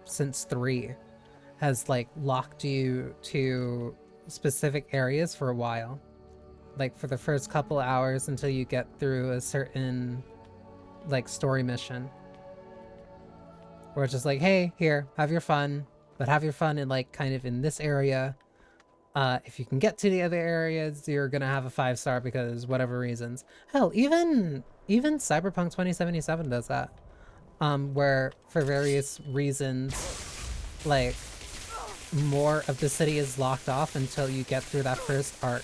since 3, has like locked you to specific areas for a while. Like for the first couple hours until you get through a certain like story mission. Where it's just like, hey, here, have your fun, but have your fun in like kind of in this area. If you can get to the other areas, you're gonna have a 5-star because whatever reasons. Hell, even Cyberpunk 2077 does that. Where for various reasons, like more of the city is locked off until you get through that first arc.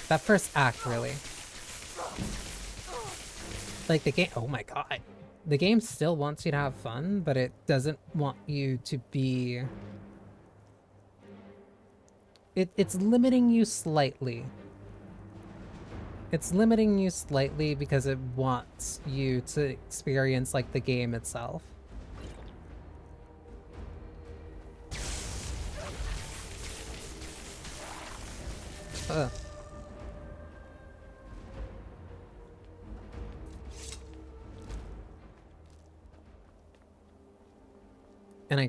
That first act, really. Like the game, oh my god. The game still wants you to have fun, but it doesn't want you to be... It's limiting you slightly It's limiting you slightly because it wants you to experience like the game itself. Ugh. And I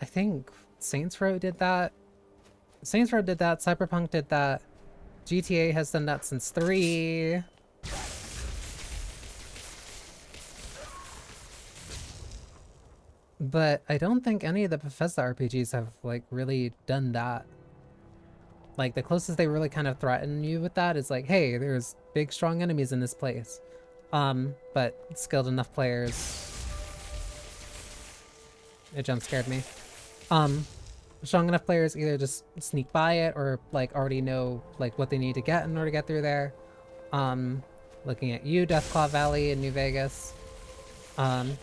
think Saints Row did that. Saints Row did that, Cyberpunk did that. GTA has done that since 3. But I don't think any of the Bethesda RPGs have like really done that. Like the closest they really kind of threaten you with that is like, hey, there's big strong enemies in this place. But skilled enough players. It jump scared me. Strong enough players either just sneak by it or like already know like what they need to get in order to get through there. Looking at you, Deathclaw Valley in New Vegas. And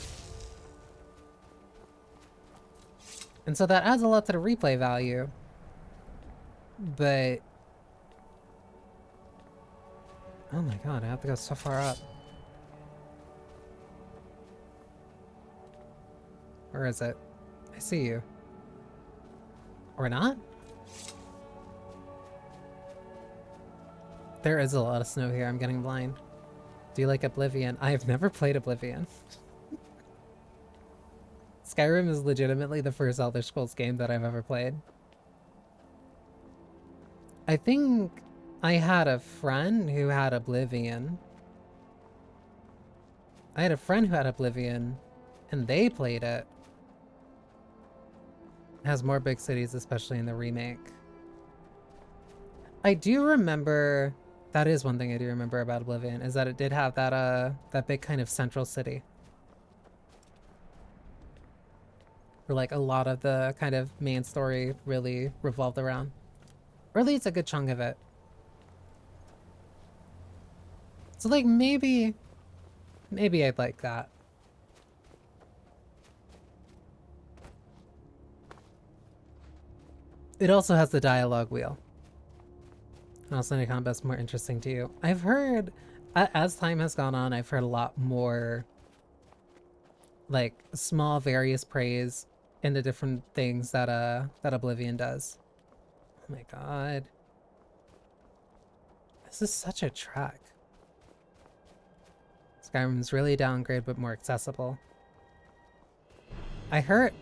so that adds a lot to the replay value. But oh my god, I have to go so far up. Where is it? I see you. Or not? There is a lot of snow here. I'm getting blind. Do you like Oblivion? I have never played Oblivion. Skyrim is legitimately the first Elder Scrolls game that I've ever played. I think I had a friend who had Oblivion. And they played it. It has more big cities, especially in the remake. I do remember, that is one thing I do remember about Oblivion, is that it did have that that big kind of central city. Where like a lot of the kind of main story really revolved around. Or at least a good chunk of it. So like maybe I'd like that. It also has the dialogue wheel. Also, combat's more interesting to you. I've heard, as time has gone on, I've heard a lot more like small various praise in the different things that that Oblivion does. Oh my god. This is such a trek. Skyrim's really downgrade but more accessible. I heard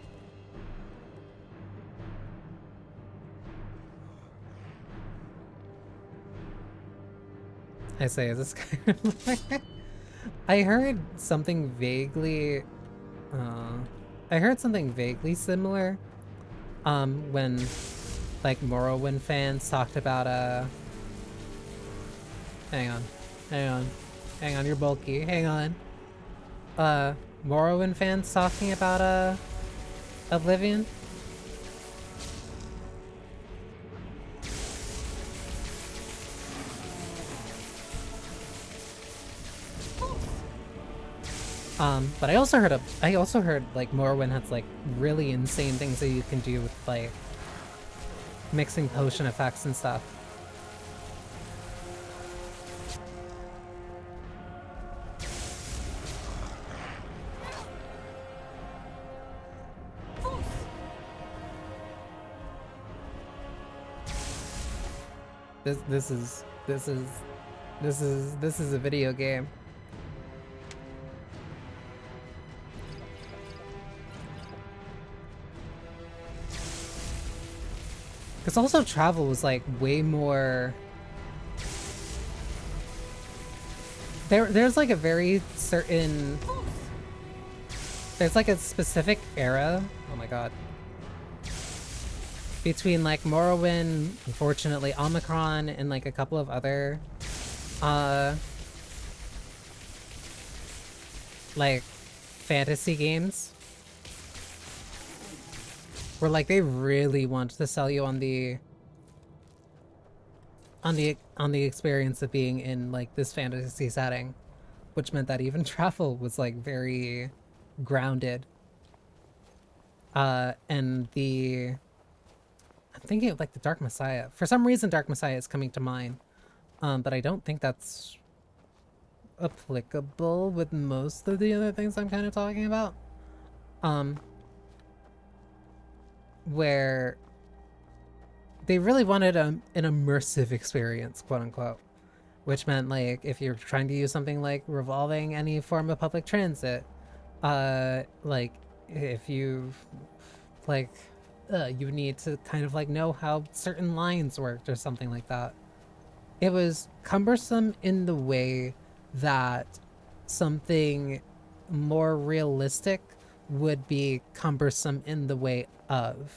I say, is this Skyrim? I heard something vaguely similar when like Morrowind fans talked about hang on, you're bulky. Hang on. Morrowind fans talking about Oblivion. But I also heard like Morrowind has like really insane things that you can do with like mixing potion effects and stuff. This is a video game. Because also travel was like way more. There's like a very certain. There's like a specific era. Oh my god. Between like Morrowind, unfortunately Omicron, and like a couple of other like fantasy games where like they really wanted to sell you on the experience of being in like this fantasy setting, which meant that even travel was like very grounded. And I'm thinking of like the Dark Messiah. For some reason, Dark Messiah is coming to mind, but I don't think that's applicable with most of the other things I'm kind of talking about. Where they really wanted an immersive experience, quote unquote, which meant like if you're trying to use something like revolving any form of public transit, like if you like you need to kind of like know how certain lines worked or something like that. It was cumbersome in the way that something more realistic would be cumbersome in the way of.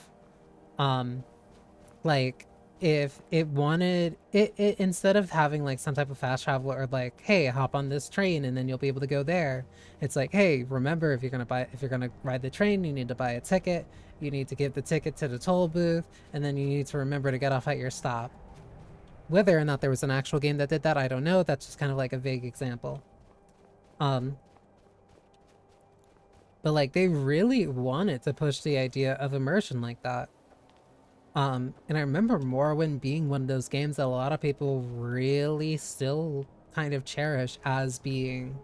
Like if it wanted it instead of having like some type of fast travel or like, hey, hop on this train and then you'll be able to go there, it's like, hey, remember, if you're gonna ride the train, you need to buy a ticket, you need to give the ticket to the toll booth, and then you need to remember to get off at your stop. Whether or not there was an actual game that did that, I don't know. That's just kind of like a vague example. But like they really wanted to push the idea of immersion like that. And I remember Morrowind being one of those games that a lot of people really still kind of cherish as being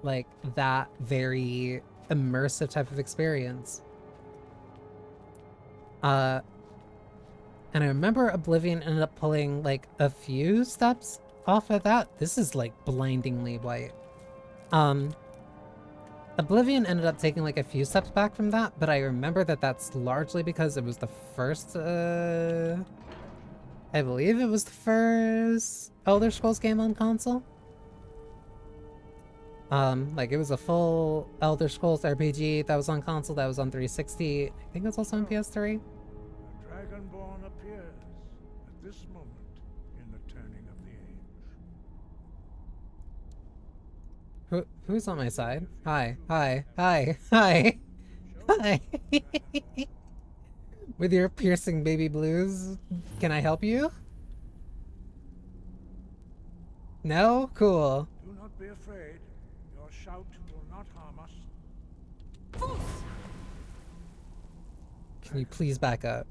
like that very immersive type of experience. And I remember Oblivion ended up pulling like a few steps off of that. This is like blindingly white. Oblivion ended up taking like a few steps back from that, but I remember that that's largely because it was the first, I believe it was the first Elder Scrolls game on console. Like it was a full Elder Scrolls RPG that was on console, that was on 360. I think it was also on PS3. Dragonborn appears at this moment in the turning of the age. Who's on my side? Hi, hi, hi, hi, hi. With your piercing baby blues, can I help you? No? Cool. Do not be afraid. Your shout will not harm us. Can you please back up?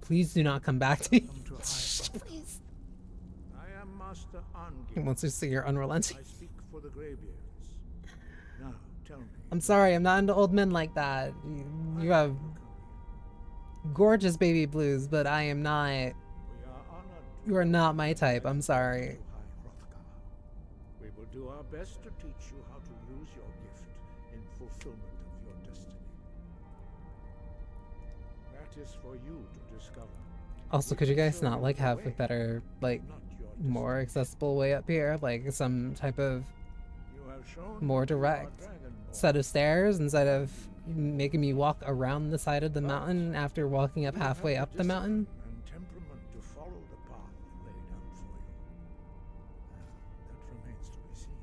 Please do not come back to me. Please. I am Master Angel. He wants to see your unrelenting. I speak for the Greybeards. Now, tell me. I'm sorry, I'm not into old men like that. You have gorgeous baby blues, but I am not. You are not my type. I'm sorry. We will do our best to teach you how to use your gift in fulfillment of your destiny. That is for you to discover. Also, could you guys not like have a better, like, more accessible way up here? Like some type of more direct set of stairs instead of making me walk around the side of the mountain after walking up halfway up the mountain? And temperament to follow the path laid out for you. That remains to be seen.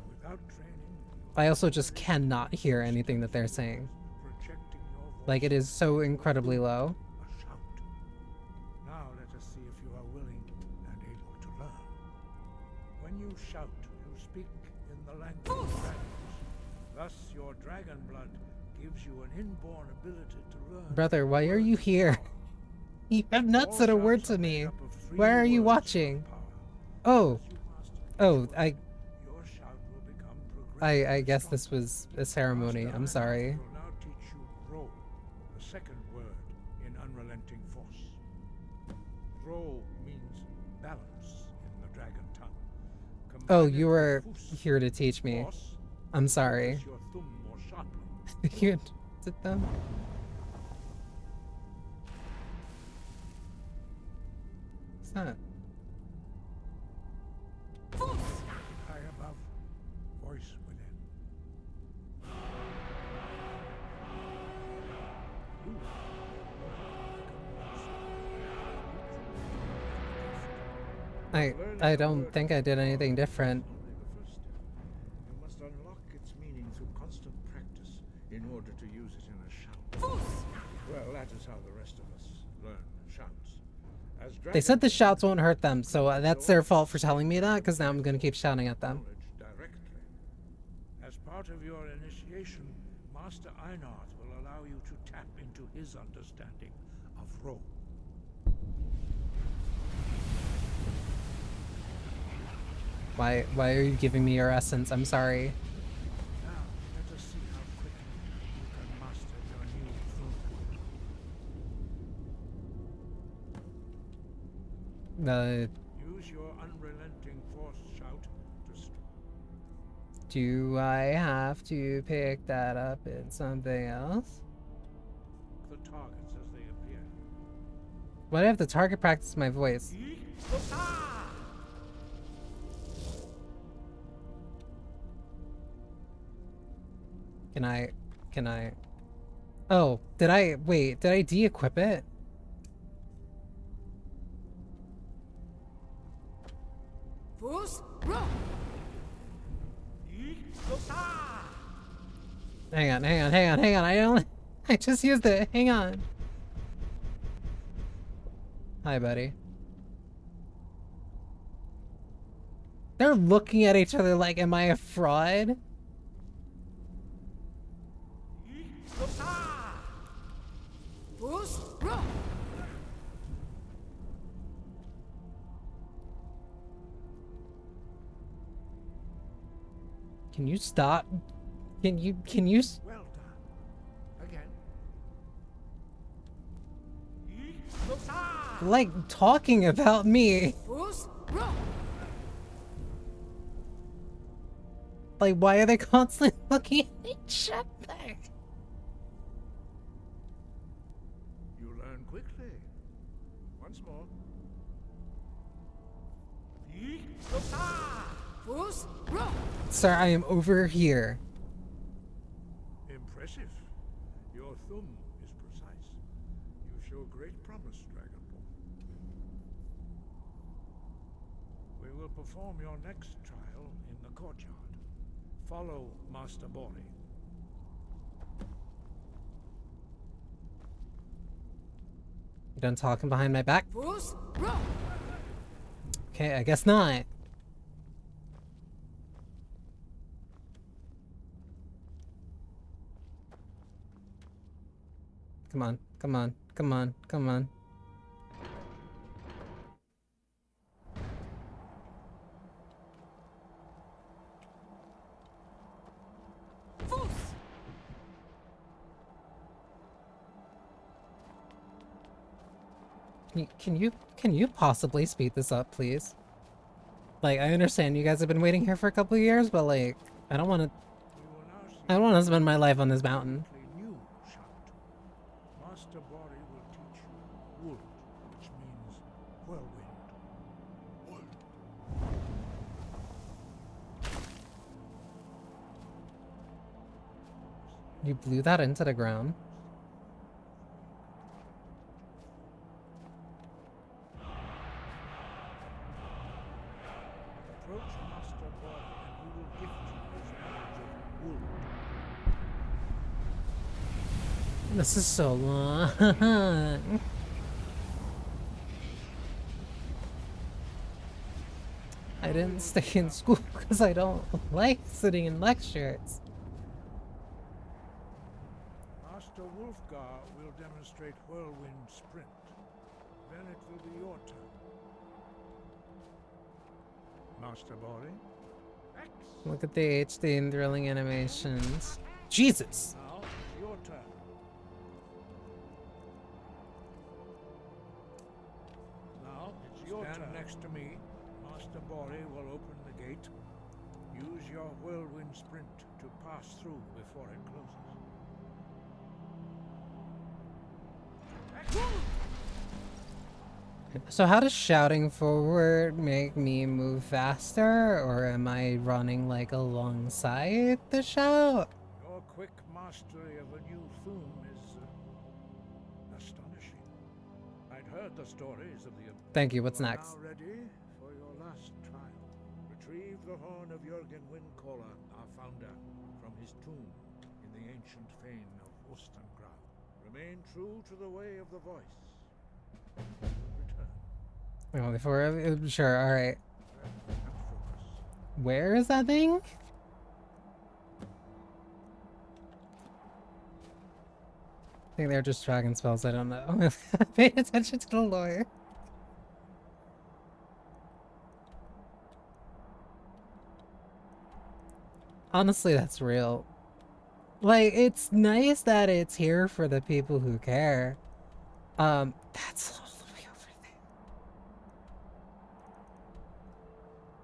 Without training, I also just cannot hear anything that they're saying. Like, it is so incredibly low. now let us see if you are willing and able to learn. When you shout, you speak in the language of dragons. Thus, your dragon blood gives you an inborn ability to learn. Brother, why are you here? You have not said a word to me. Why are you watching? Oh. Oh, I guess this was a ceremony. I'm sorry. will now teach you Ro, the second word in unrelenting force. Ro means balance in the dragon tongue. Oh, you were here to teach me. I'm sorry. Press your thumb more sharply. You did them? What's that? High above, voice within. I don't think I did anything different. You must unlock its meaning through constant practice in order to use it in a shout. Well, that is how the rest of us learn shouts. As They said the shouts won't hurt them, so that's their fault for telling me that, because now I'm going to keep shouting at them. directly. As part of your initiation, Master Einard will allow you to tap into his understanding of Ro. Why are you giving me your essence? I'm sorry. Now, let us see how quickly you can master your new theme. Use your unrelenting force shout to Do I have to pick that up in something else? the targets as they appear. Why do I have to target practice my voice? Can I? Oh, did I de-equip it? Hang on. I just used it. Hang on. Hi, buddy. They're looking at each other like, am I a fraud? Can you stop? Can you? Well done. Again. Like, talking about me. Like, why are they constantly looking at each other? You learn quickly. Once more. Sir, I am over here. Impressive. Your thumb is precise. You show great promise, Dragonborn. We will perform your next trial in the courtyard. Follow Master Bori. You done talking behind my back? Okay, I guess not. Come on, come on, come on, come on. Can you possibly speed this up, please? Like, I understand you guys have been waiting here for a couple of years, but like, I don't want to spend my life on this mountain. New shout. Master Bori will teach you wood, which means whirlwind. Wood. You blew that into the ground. Approach Master Bori and he will gift you his knowledge of wood. This is so long. I didn't stay in school because I don't like sitting in lectures. Master Wolfgar will demonstrate whirlwind sprint. Then it will be your turn. Master Bori? Look at the HD and thrilling animations. Jesus! Now it's your turn. Now it's your turn. Stand next to me. Master Bori will open the gate. Use your whirlwind sprint to pass through before it closes. So how does shouting forward make me move faster, or am I running like alongside the shout? Your quick mastery of a new theme is astonishing. I'd heard the stories of the... Thank you, what's next? Now ready for your last trial. Retrieve the horn of Jürgen Windcaller, our founder, from his tomb in the ancient fane of Ostengrad. Remain true to the way of the voice. Oh, before sure, alright. Where is that thing? I think they're just dragon spells, I don't know. Pay attention to the lore. honestly, that's real. Like, it's nice that it's here for the people who care. That's all the way over there.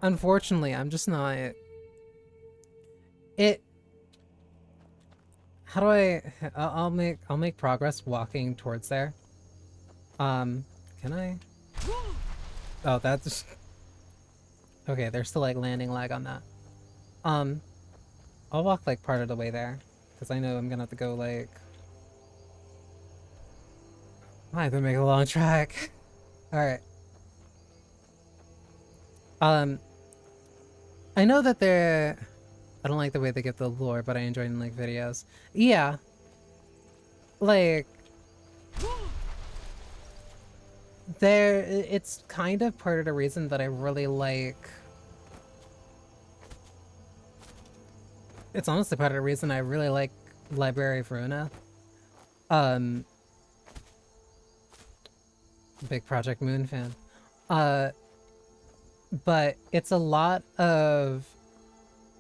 Unfortunately, I'm just not... How do I'll make progress walking towards there. Can I? Oh, that's... Okay, there's still, like, landing lag on that. I'll walk, like, part of the way there. Because I know I'm gonna have to go, like... I have to make a long track. Alright. I know that they're... I don't like the way they give the lore, but I enjoy it in, like, videos. Yeah. Like... It's kind of part of the reason that I really like... It's honestly part of the reason I really like Library of Ruina. Big Project Moon fan. But it's a lot of...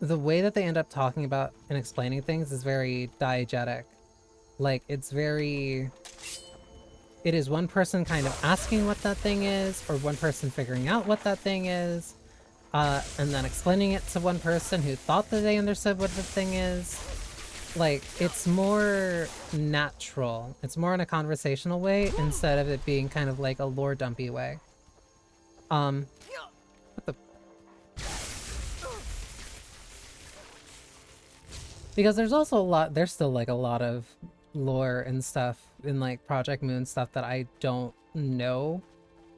The way that they end up talking about and explaining things is very diegetic. Like, it's very... It is one person kind of asking what that thing is, or one person figuring out what that thing is, and then explaining it to one person who thought that they understood what the thing is. Like, it's more natural. It's more in a conversational way instead of it being kind of like a lore dumpy way. What the... Because there's also a lot, there's still like a lot of lore and stuff in like Project Moon stuff that I don't know.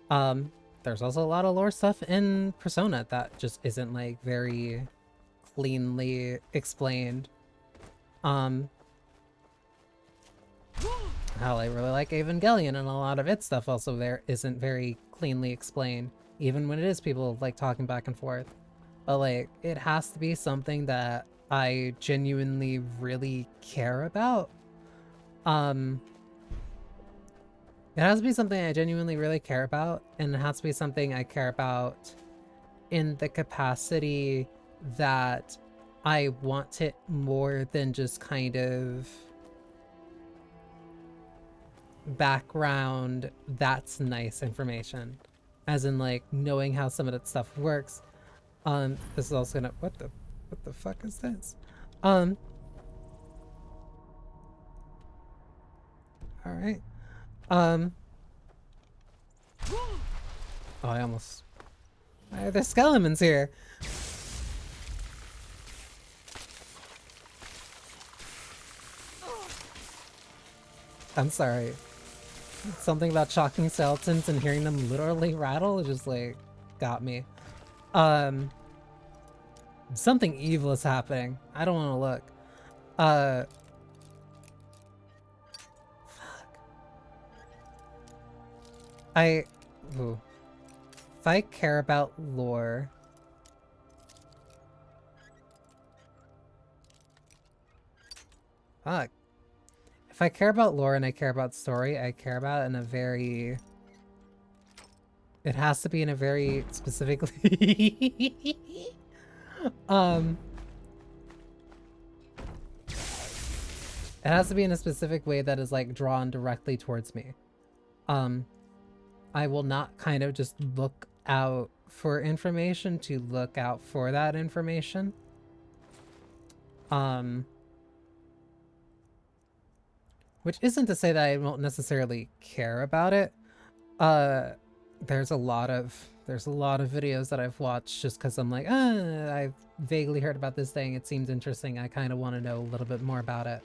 There's also a lot of lore stuff in Persona that just isn't like very cleanly explained. Hell, I really like Evangelion, and a lot of its stuff also there isn't very cleanly explained, even when it is people like talking back and forth. But like, it has to be something that I genuinely really care about. It has to be something I genuinely really care about, and it has to be something I care about in the capacity that I want it more than just kind of background, that's nice information. As in like knowing how some of that stuff works. This is also gonna, what the fuck is this? Alright. Oh, I almost... there's skeletons here! I'm sorry. Something about shocking skeletons and hearing them literally rattle just, like, got me. Something evil is happening. I don't want to look. Fuck. Ooh. If I care about lore... Fuck. If I care about lore and I care about story, I care about it in a very... It has to be in a very specifically... It has to be in a specific way that is, like, drawn directly towards me. I will not kind of just look out for information to look out for that information. Which isn't to say that I won't necessarily care about it. There's a lot of videos that I've watched just because I'm like, I've vaguely heard about this thing. It seems interesting. I kind of want to know a little bit more about it.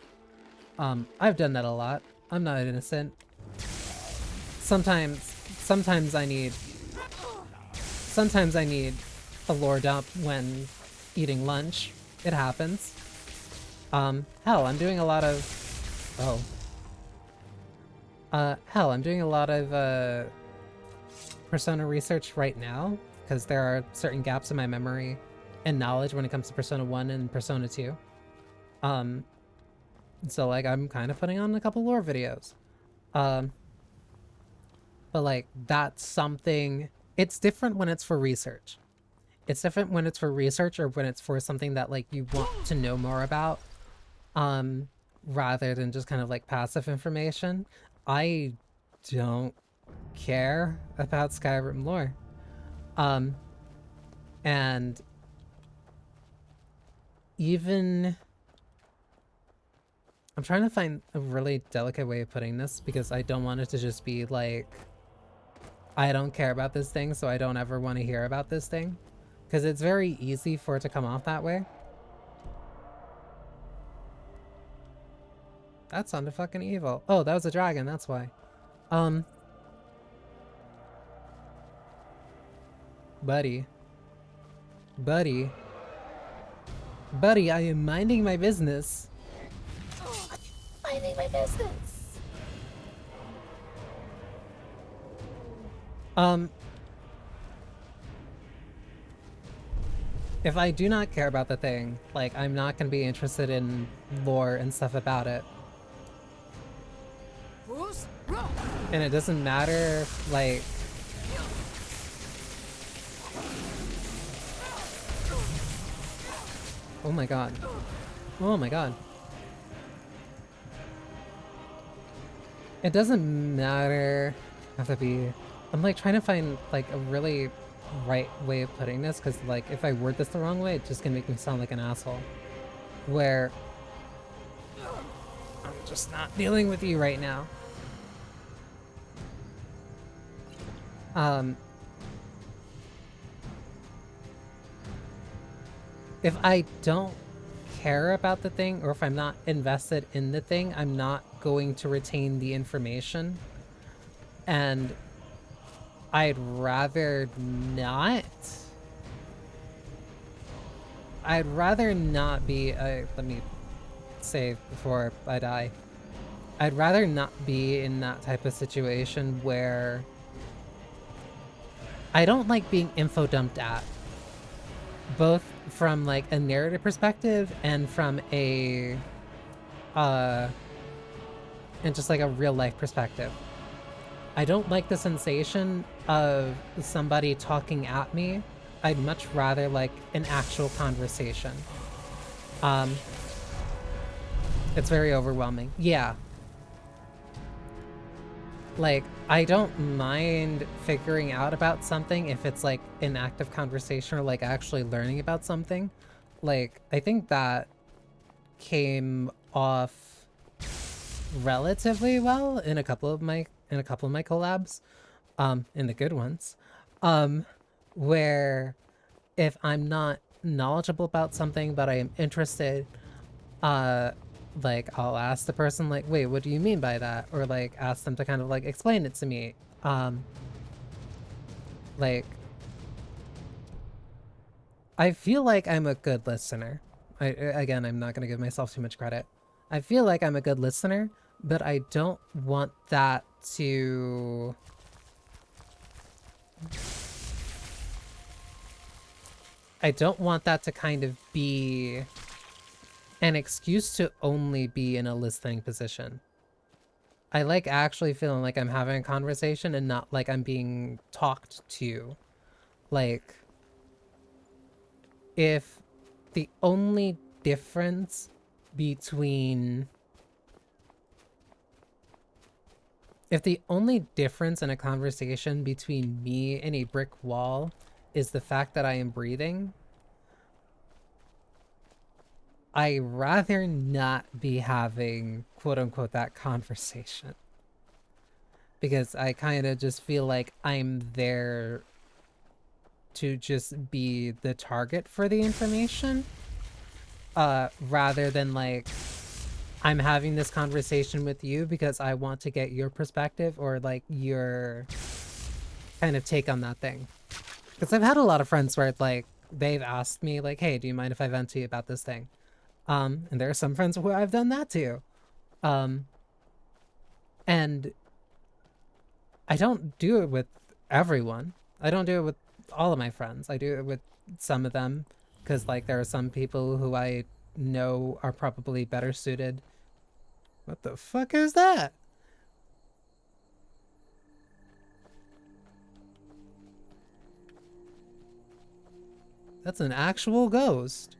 I've done that a lot. I'm not innocent. Sometimes I need a lore dump when eating lunch. It happens. Hell, I'm doing a lot of... hell, I'm doing a lot of, Persona research right now, because there are certain gaps in my memory and knowledge when it comes to Persona 1 and Persona 2. So, like, I'm kind of putting on a couple lore videos. But, like, that's something... It's different when it's for research. it's different when it's for research or when it's for something that like you want to know more about, rather than just kind of like passive information. I don't care about Skyrim lore. And even I'm trying to find a really delicate way of putting this because I don't want it to just be like, I don't care about this thing, so I don't ever want to hear about this thing. Because it's very easy for it to come off that way. That sounded fucking evil. Oh, that was a dragon, that's why. Buddy. Buddy. Buddy, I am minding my business. Minding my business. If I do not care about the thing, like, I'm not gonna be interested in lore and stuff about it. And it doesn't matter, like... Oh my god. Oh my god. It doesn't matter. Have to be... I'm like trying to find like a really right way of putting this, because like if I word this the wrong way, it's just gonna make me sound like an asshole. Where I'm just not dealing with you right now. If I don't care about the thing, or if I'm not invested in the thing, I'm not going to retain the information. And I'd rather not. I'd rather not be, let me say before I die. I'd rather not be in that type of situation where I don't like being info dumped at. Both from like a narrative perspective and from a, and just like a real life perspective. I don't like the sensation of somebody talking at me. I'd much rather like an actual conversation. It's very overwhelming. Yeah. Like, I don't mind figuring out about something if it's like an active conversation or like actually learning about something. Like, I think that came off relatively well in a couple of my collabs, in the good ones, where if I'm not knowledgeable about something but I am interested, like I'll ask the person like, wait, what do you mean by that? Or like ask them to kind of like explain it to me. Like, I feel like I'm a good listener. Again, I'm not gonna give myself too much credit. I feel like I'm a good listener, but I don't want that to... I don't want that to kind of be an excuse to only be in a listening position. I like actually feeling like I'm having a conversation and not like I'm being talked to. Like, if the only difference between... If the only difference in a conversation between me and a brick wall is the fact that I am breathing, I'd rather not be having, quote-unquote, that conversation. Because I kind of just feel like I'm there to just be the target for the information, rather than, like, I'm having this conversation with you because I want to get your perspective or, like, your kind of take on that thing. Because I've had a lot of friends where, like, they've asked me, like, hey, do you mind if I vent to you about this thing? And there are some friends who I've done that to. And I don't do it with everyone. I don't do it with all of my friends. I do it with some of them because, like, there are some people who I know are probably better suited. What the fuck is that? That's an actual ghost.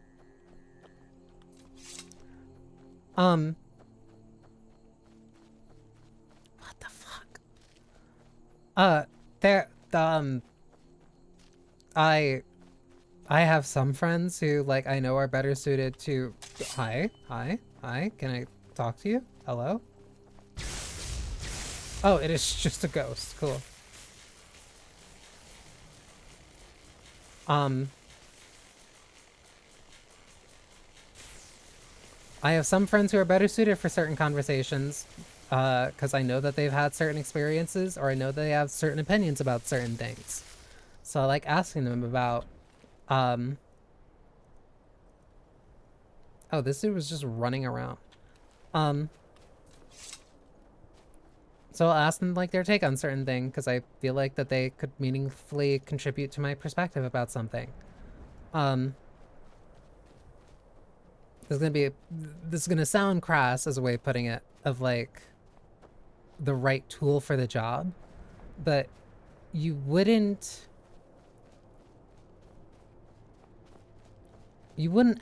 What the fuck? I have some friends who, like, I know are better suited to... Hi? Can I talk to you? Hello? Oh, it is just a ghost. Cool. I have some friends who are better suited for certain conversations, because I know that they've had certain experiences, or I know they have certain opinions about certain things. So I like asking them about, oh, this dude was just running around. So I'll ask them, like, their take on certain thing, because I feel like that they could meaningfully contribute to my perspective about something. This is gonna sound crass as a way of putting it, of like the right tool for the job, but you wouldn't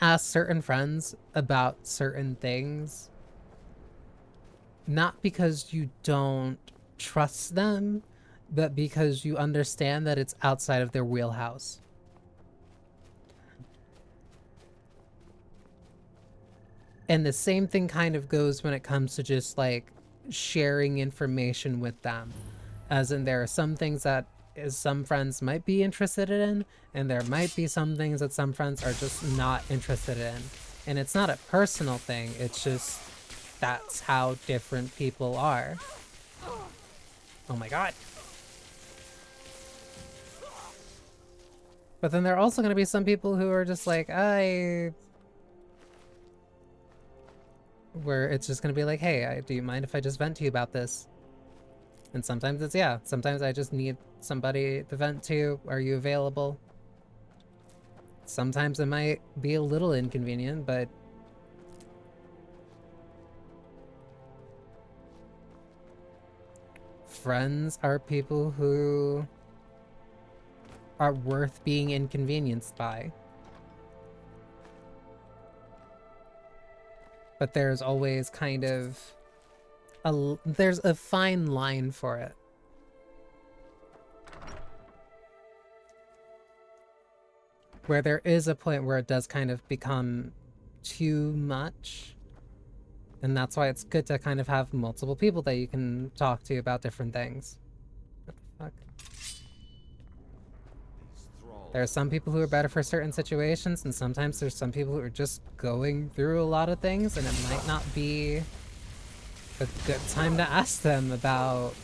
ask certain friends about certain things, not because you don't trust them, but because you understand that it's outside of their wheelhouse. And the same thing kind of goes when it comes to just like sharing information with them. As in, there are some things that some friends might be interested in, and there might be some things that some friends are just not interested in. And it's not a personal thing, it's just that's how different people are. Oh my god. But then there are also going to be some people who are just like, where it's just going to be like, hey, do you mind if I just vent to you about this? And sometimes it's, yeah, sometimes I just need somebody to vent to. Are you available? Sometimes it might be a little inconvenient, but friends are people who are worth being inconvenienced by. But there's always kind of there's a fine line for it. Where there is a point where it does kind of become too much. And that's why it's good to kind of have multiple people that you can talk to about different things. What the fuck? There are some people who are better for certain situations, and sometimes there's some people who are just going through a lot of things, and it might not be a good time to ask them about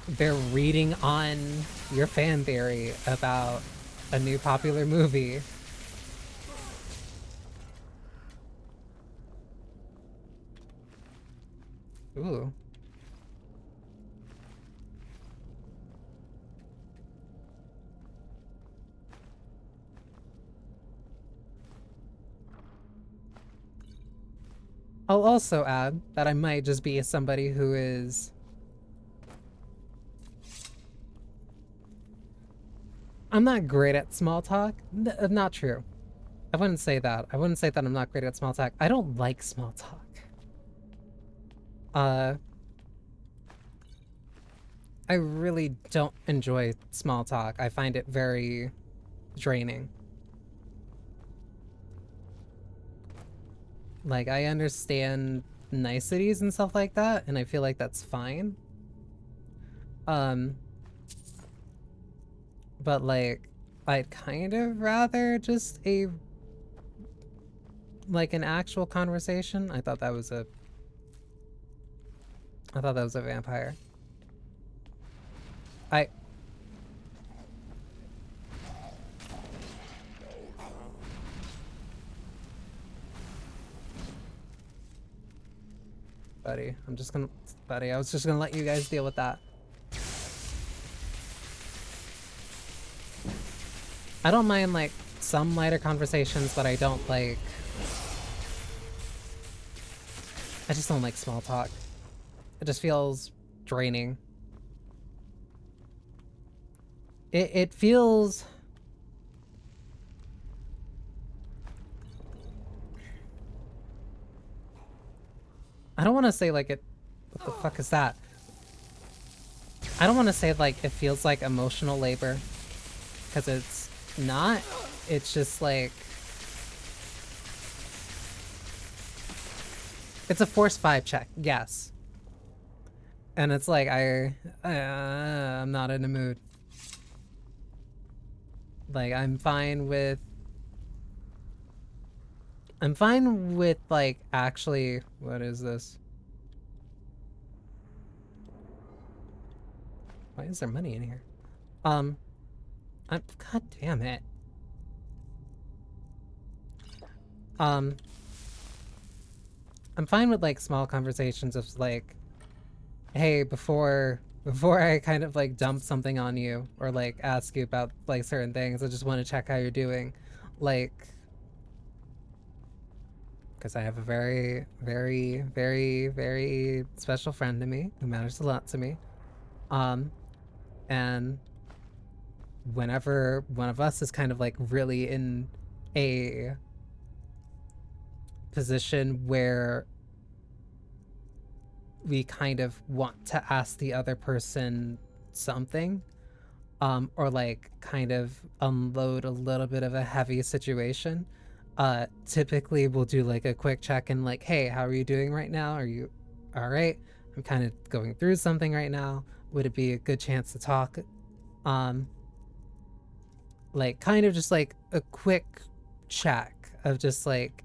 their reading on your fan theory about a new popular movie. Ooh. I'll also add that I might just be somebody who is... I'm not great at small talk. Not true. I wouldn't say that. I wouldn't say that I'm not great at small talk. I don't like small talk. I really don't enjoy small talk. I find it very draining. Like, I understand niceties and stuff like that, and I feel like that's fine. But like, I'd kind of rather just like an actual conversation. I thought that was a vampire. Buddy, I was just gonna let you guys deal with that. I don't mind, like, some lighter conversations, but I don't like... I just don't like small talk. It just feels draining. it feels... I don't want to say like it... What the fuck is that? I don't want to say like it feels like emotional labor, because it's not. It's just like... It's a force 5 check, yes. And it's like, I'm not in the mood. Like, I'm fine with like, actually, what is this? Why is there money in here? God damn it. I'm fine with like small conversations of like, hey, before I kind of like dump something on you or like ask you about like certain things, I just want to check how you're doing. Like, because I have a very, very, very, very special friend to me who matters a lot to me. And whenever one of us is kind of like really in a position where we kind of want to ask the other person something, or like kind of unload a little bit of a heavy situation, typically we'll do like a quick check and like, hey, how are you doing right now? Are you all right? I'm kind of going through something right now. Would it be a good chance to talk? Like kind of just like a quick check of just like,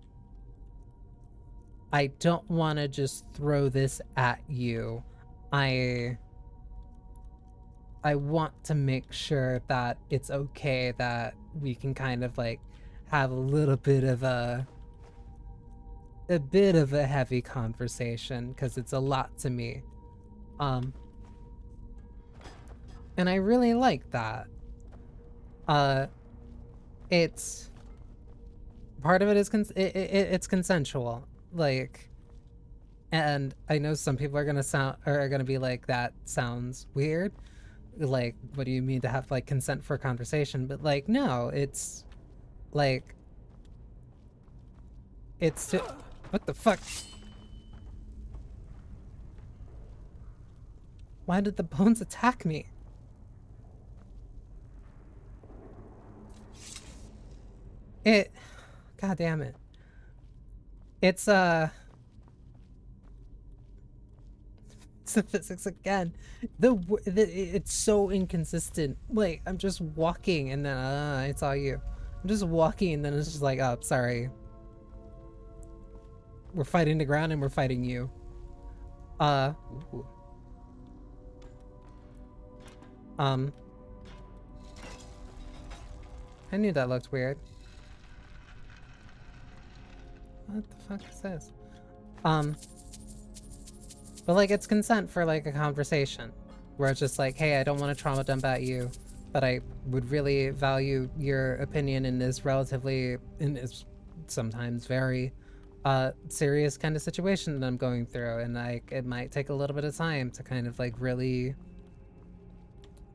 I don't want to just throw this at you. I want to make sure that it's okay, that we can kind of like have a little bit of a heavy conversation, because it's a lot to me. And I really like that. It's part of it is it's consensual, like, and I know some people are gonna be like, that sounds weird, like, what do you mean to have like consent for a conversation? But like, no, it's like, it's to... What the fuck? Why did the bones attack me? God damn it. It's the physics again. It's so inconsistent. Like, I'm just walking and then it's all you. I'm just walking and then it's just like, oh, sorry. We're fighting the ground and we're fighting you. Ooh. I knew that looked weird. What the fuck is this? But like, it's consent for like a conversation where it's just like, hey, I don't want to trauma dump at you, but I would really value your opinion in this sometimes very serious kind of situation that I'm going through, and like, it might take a little bit of time to kind of like really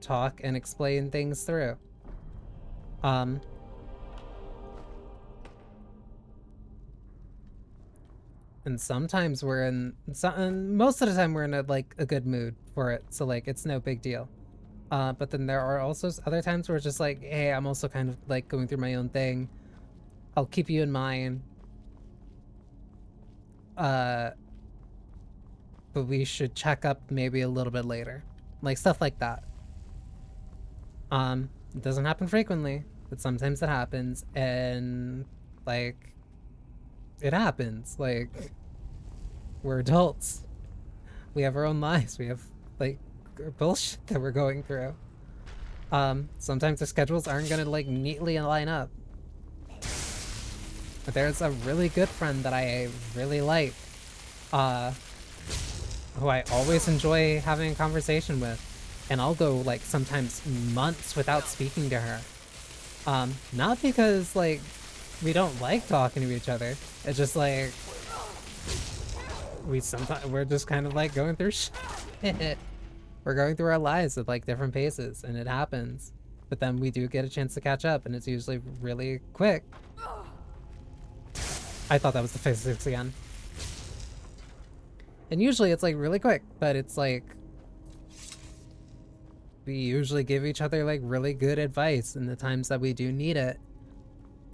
talk and explain things through. And sometimes we're in, most of the time we're in a good mood for it, so like, it's no big deal. But then there are also other times where it's just like, hey, I'm also kind of like going through my own thing. I'll keep you in mind. But we should check up maybe a little bit later. Like, stuff like that. It doesn't happen frequently, but sometimes it happens, and like, it happens. Like, we're adults. We have our own lives. We have like bullshit that we're going through. Sometimes the schedules aren't gonna like neatly line up. But there's a really good friend that I really like, who I always enjoy having a conversation with, and I'll go like sometimes months without speaking to her. Not because like we don't like talking to each other. It's just like we're just kind of like going through shit. We're going through our lives at like different paces, and it happens. but then we do get a chance to catch up, and it's usually really quick. I thought that was the physics again. And usually it's like really quick, but it's like we usually give each other like really good advice in the times that we do need it.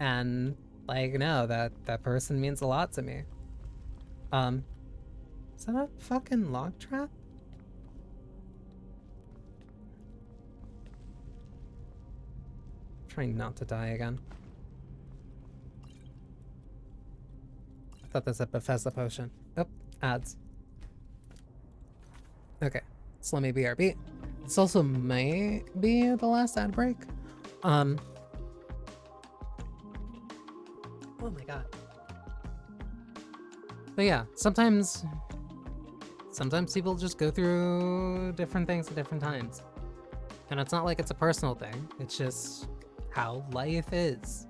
And like, no, that person means a lot to me. Is that a fucking log trap? Trying not to die again. I thought that's a Bethesda potion. Oh, ads. Okay, so let me BRB. This also might be the last ad break. Oh my god. But yeah, sometimes people just go through different things at different times. And it's not like it's a personal thing, it's just how life is.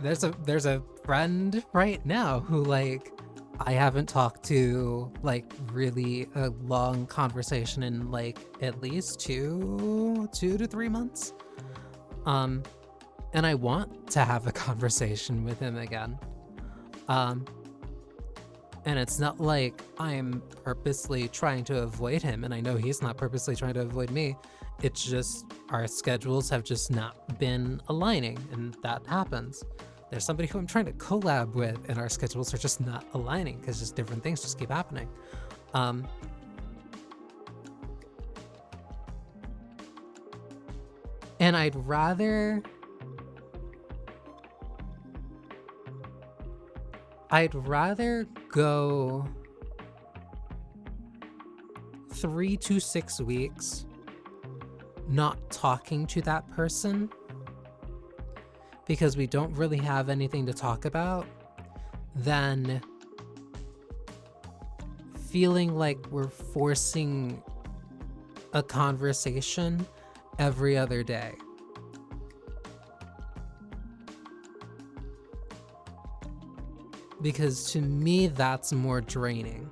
There's a friend right now who like I haven't talked to like really a long conversation in like at least two to 3 months. And I want to have a conversation with him again. And it's not like I'm purposely trying to avoid him, and I know he's not purposely trying to avoid me. It's just our schedules have just not been aligning, and that happens. There's somebody who I'm trying to collab with, and our schedules are just not aligning because just different things just keep happening. And I'd rather go 3 to 6 weeks not talking to that person because we don't really have anything to talk about than feeling like we're forcing a conversation every other day. Because to me, that's more draining.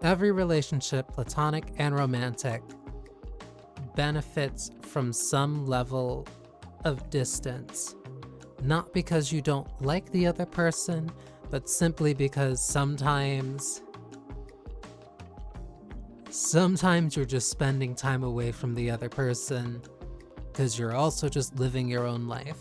Every relationship, platonic and romantic, benefits from some level of distance. Not because you don't like the other person, but simply because sometimes you're just spending time away from the other person because you're also just living your own life.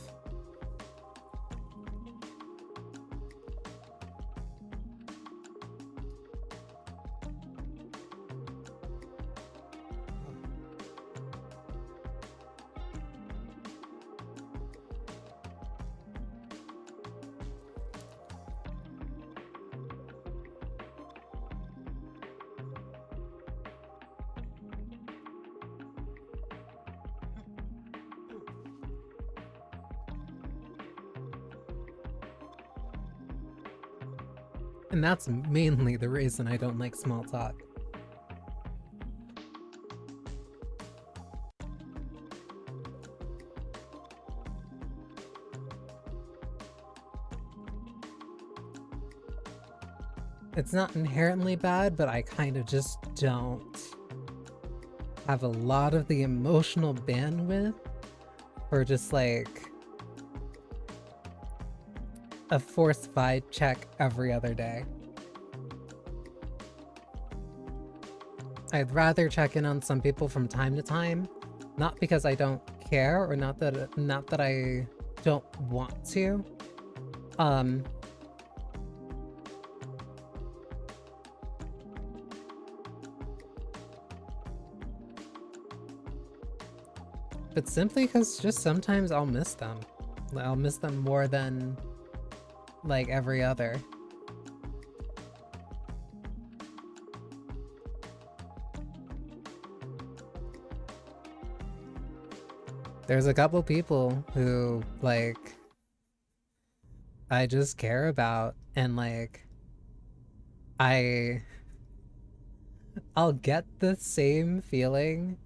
And that's mainly the reason I don't like small talk. It's not inherently bad, but I kind of just don't have a lot of the emotional bandwidth for just like a forced vibe check every other day. I'd rather check in on some people from time to time, not because I don't care or not that I don't want to. But simply because just sometimes I'll miss them. I'll miss them more than like every other. There's a couple people who like I just care about, and like I'll get the same feeling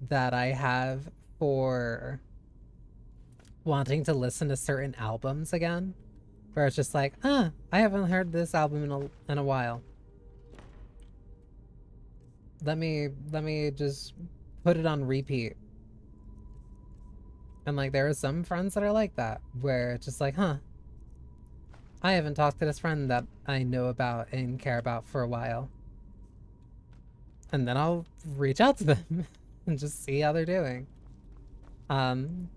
that I have for wanting to listen to certain albums again, where it's just like, I haven't heard this album in a while. Let me just put it on repeat. And like there are some friends that are like that, where it's just like, I haven't talked to this friend that I know about and care about for a while. And then I'll reach out to them and just see how they're doing. And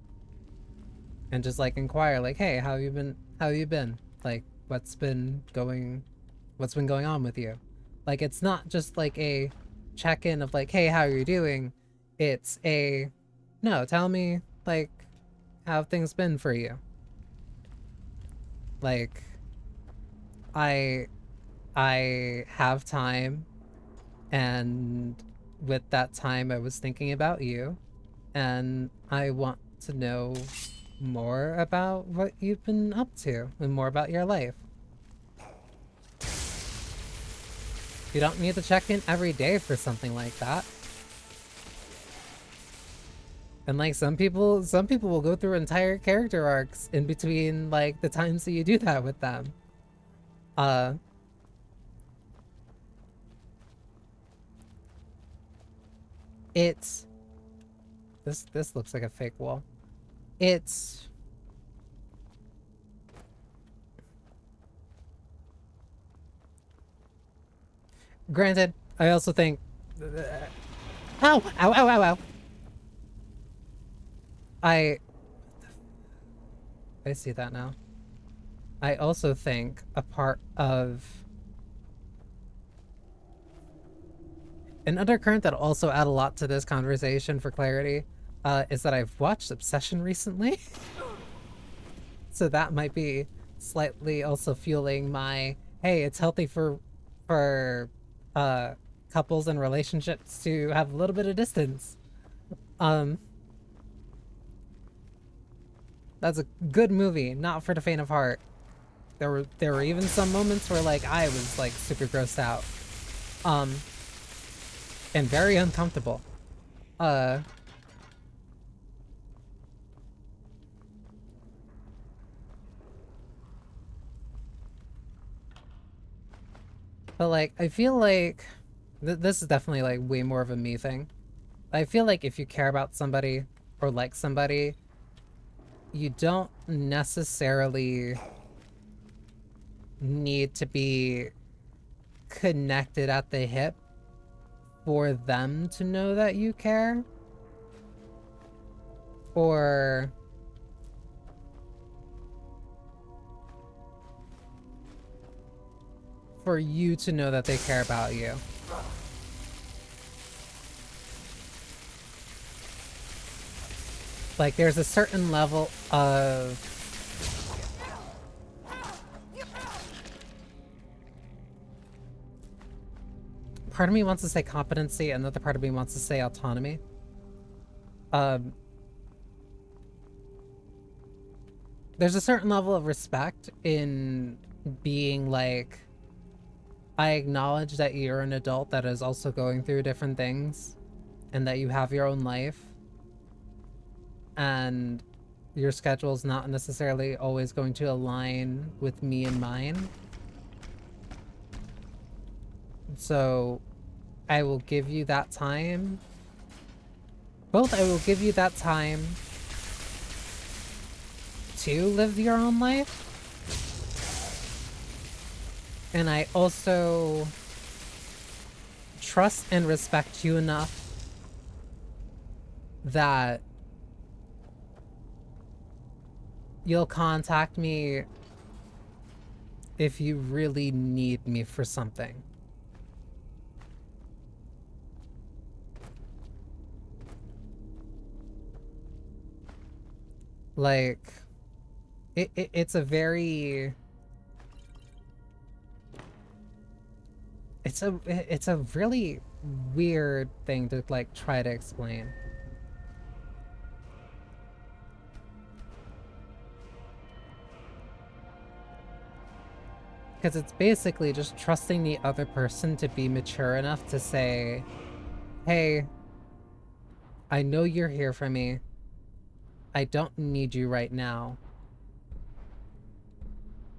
just like inquire, like, hey, how have you been? Like, what's been going on with you? Like, it's not just like a check-in of like, hey, how are you doing? It's no, tell me, like, how have things been for you? Like, I have time, and with that time I was thinking about you, and I want to know more about what you've been up to and more about your life. You don't need to check in every day for something like that. And like some people will go through entire character arcs in between like the times that you do that with them. It's this looks like a fake wall. It's granted, I also think ow, ow, ow, ow, ow. I see that now. I also think a part of an undercurrent that'll also add a lot to this conversation for clarity is that I've watched Obsession recently. So that might be slightly also fueling my, hey, it's healthy for couples and relationships to have a little bit of distance. That's a good movie, not for the faint of heart. There were even some moments where like I was like super grossed out. And very uncomfortable. But like I feel like this is definitely like way more of a me thing. I feel like if you care about somebody or like somebody, you don't necessarily need to be connected at the hip for them to know that you care, or for you to know that they care about you. Like there's a certain level of part of me wants to say competency, and another part of me wants to say autonomy. There's a certain level of respect in being like, I acknowledge that you're an adult that is also going through different things, and that you have your own life, and your schedule's not necessarily always going to align with me and mine. So I will give you that time. Both, I will give you that time to live your own life. And I also trust and respect you enough that you'll contact me if you really need me for something. Like, it's a very... It's a really weird thing to, like, try to explain. Because it's basically just trusting the other person to be mature enough to say, hey, I know you're here for me. I don't need you right now.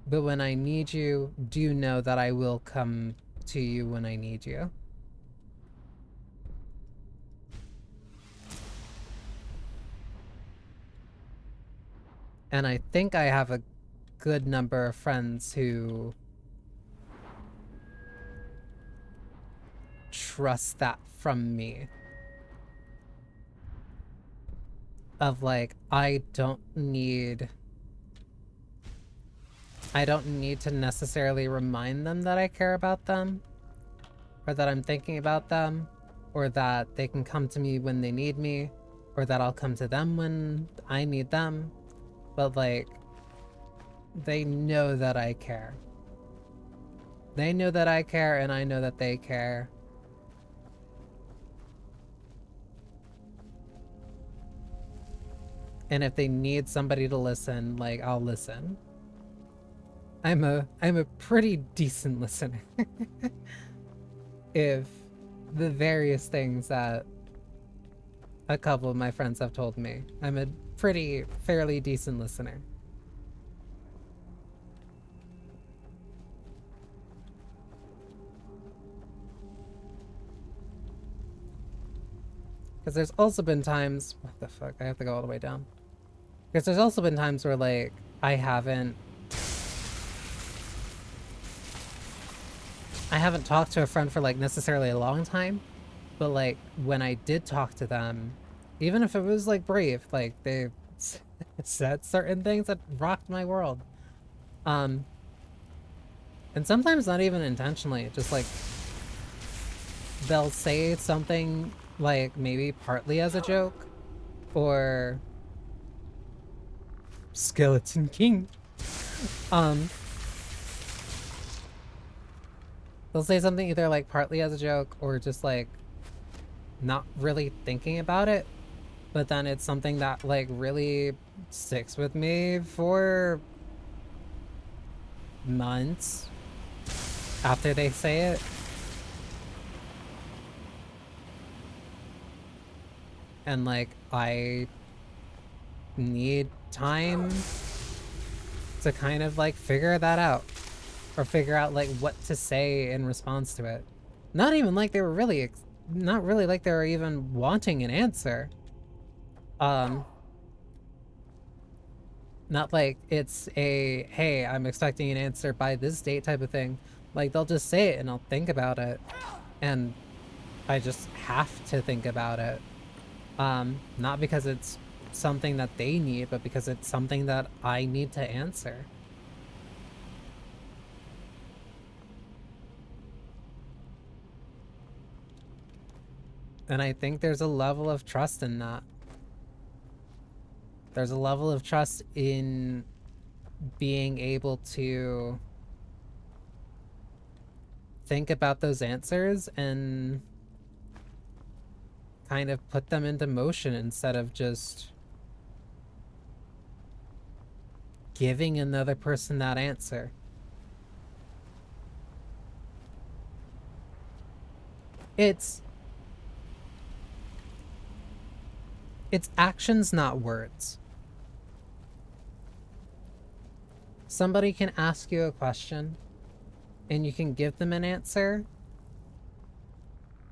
But when I need you, do know that I will come to you when I need you. And I think I have a good number of friends who trust that from me. Of like, I don't need to necessarily remind them that I care about them, or that I'm thinking about them, or that they can come to me when they need me, or that I'll come to them when I need them. But like, they know that I care. They know that I care, and I know that they care. And if they need somebody to listen, like, I'll listen. I'm a pretty decent listener. If the various things that a couple of my friends have told me, I'm a fairly decent listener. Because there's also been times, what the fuck, I have to go all the way down. Because there's also been times where like, I haven't talked to a friend for like necessarily a long time, but like when I did talk to them, even if it was like brief, like they said certain things that rocked my world. And sometimes not even intentionally, just like they'll say something like maybe partly as a joke, or Skeleton King. They'll say something either like partly as a joke or just like not really thinking about it, but then it's something that like really sticks with me for months after they say it. And like, I need time to kind of like figure that out, or figure out like what to say in response to it. Not even like they were really, not really like they were even wanting an answer. Not like it's a, hey, I'm expecting an answer by this date type of thing. Like they'll just say it and I'll think about it, and I just have to think about it. Not because it's something that they need, but because it's something that I need to answer. And I think there's a level of trust in that. There's a level of trust in being able to think about those answers and kind of put them into motion instead of just giving another person that answer. It's actions, not words. Somebody can ask you a question and you can give them an answer,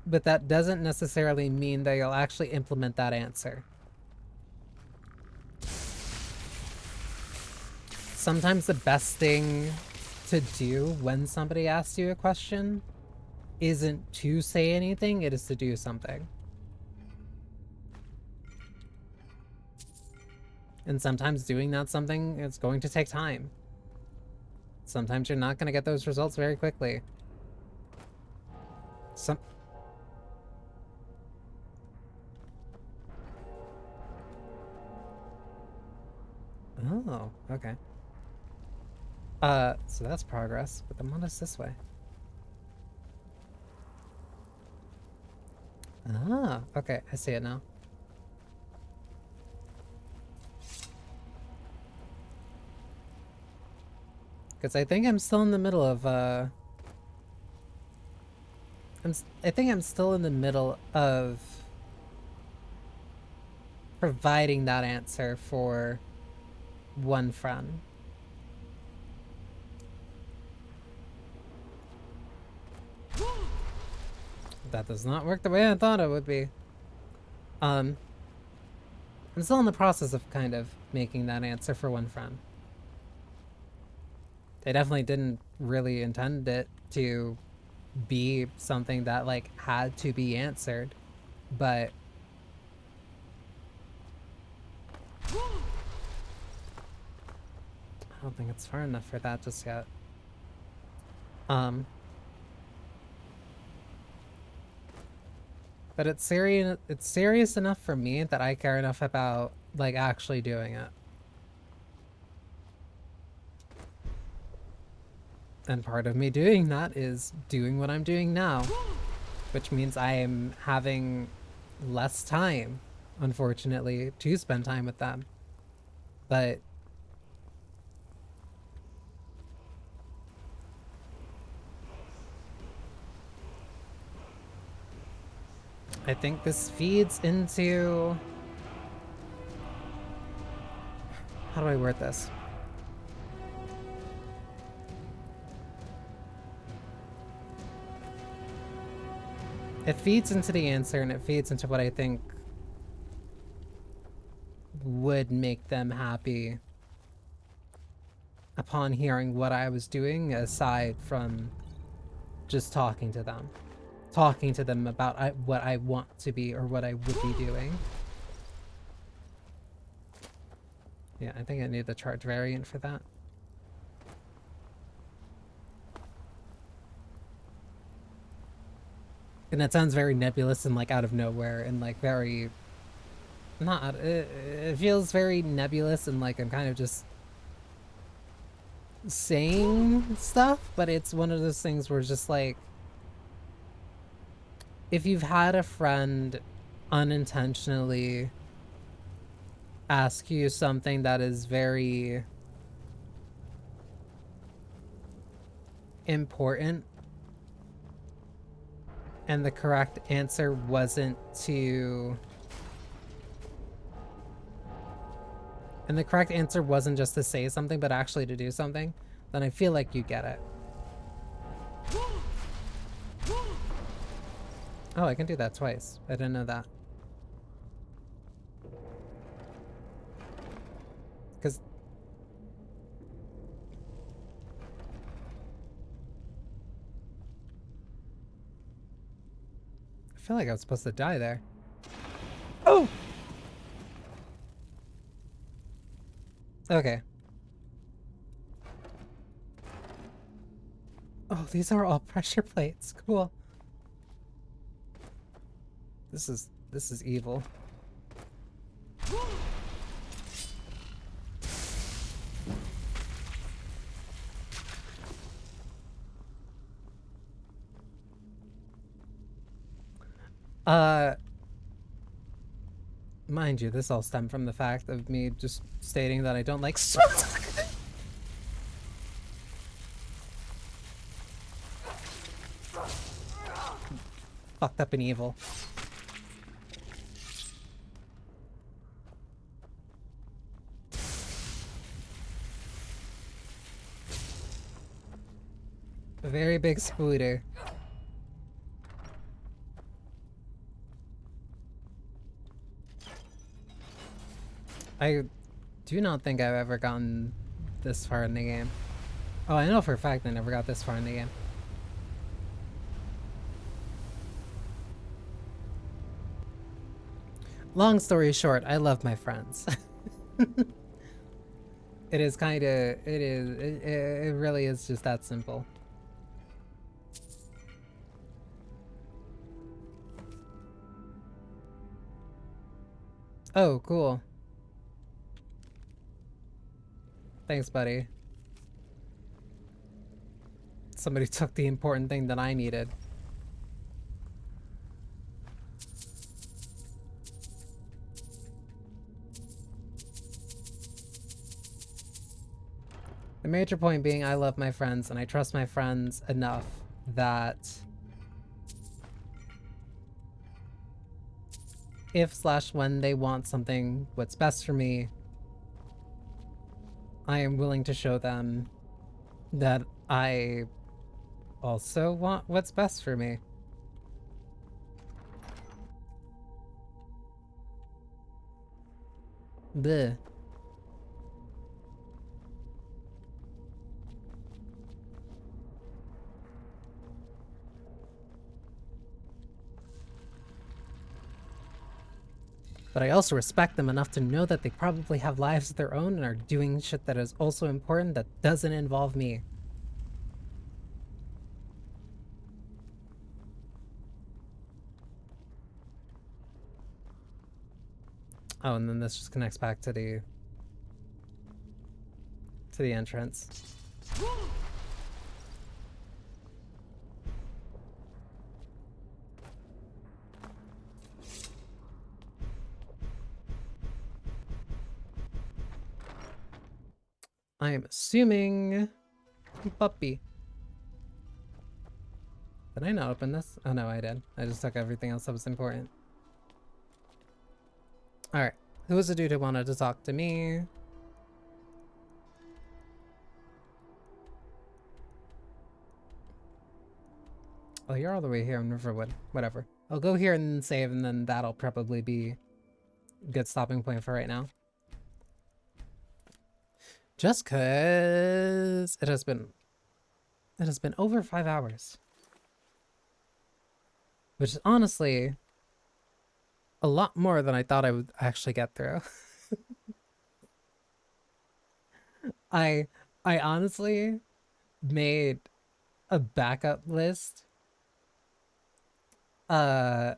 but that doesn't necessarily mean that you'll actually implement that answer. Sometimes the best thing to do when somebody asks you a question isn't to say anything, it is to do something. And sometimes doing that something is going to take time. Sometimes you're not going to get those results very quickly. Oh, okay. So that's progress, but then what is this way? Ah, okay, I see it now. Because I think I'm still in the middle of, I think I'm still in the middle of providing that answer for one friend. That does not work the way I thought it would be. I'm still in the process of kind of making that answer for one friend. They definitely didn't really intend it to be something that like had to be answered, but I don't think it's far enough for that just yet. But it's serious enough for me that I care enough about like actually doing it. And part of me doing that is doing what I'm doing now, which means I am having less time, unfortunately, to spend time with them. But I think this feeds into... How do I word this? It feeds into the answer, and it feeds into what I think would make them happy upon hearing what I was doing, aside from just talking to them. Talking to them about what I want to be or what I would be doing. Yeah, I think I need the charge variant for that. And that sounds very nebulous and like out of nowhere and like very... Not... It feels very nebulous and like I'm kind of just saying stuff, but it's one of those things where it's just like... If you've had a friend unintentionally ask you something that is very important, and the correct answer wasn't to... And the correct answer wasn't just to say something, but actually to do something, then I feel like you get it. Oh, I can do that twice. I didn't know that. Because... I feel like I was supposed to die there. Oh! Okay. Oh, these are all pressure plates. Cool. This is evil. Mind you, this all stemmed from the fact of me just stating that I don't like smoke. Fucked up and evil. A very big spooter. I do not think I've ever gotten this far in the game. Oh, I know for a fact I never got this far in the game. Long story short, I love my friends. It is kind of, it really is just that simple. Oh, cool. Thanks, buddy. Somebody took the important thing that I needed. The major point being I love my friends and I trust my friends enough that if/when they want something what's best for me, I am willing to show them that I also want what's best for me. Bleh. But I also respect them enough to know that they probably have lives of their own and are doing shit that is also important that doesn't involve me. Oh, and then this just connects back to the entrance. I am assuming puppy. Did I not open this? Oh no, I did. I just took everything else that was important. Alright. Who was the dude who wanted to talk to me? Oh, you're all the way here in Riverwood. Whatever. I'll go here and save, and then that'll probably be a good stopping point for right now. Just cause it has been over 5 hours. Which is honestly a lot more than I thought I would actually get through. I honestly made a backup list of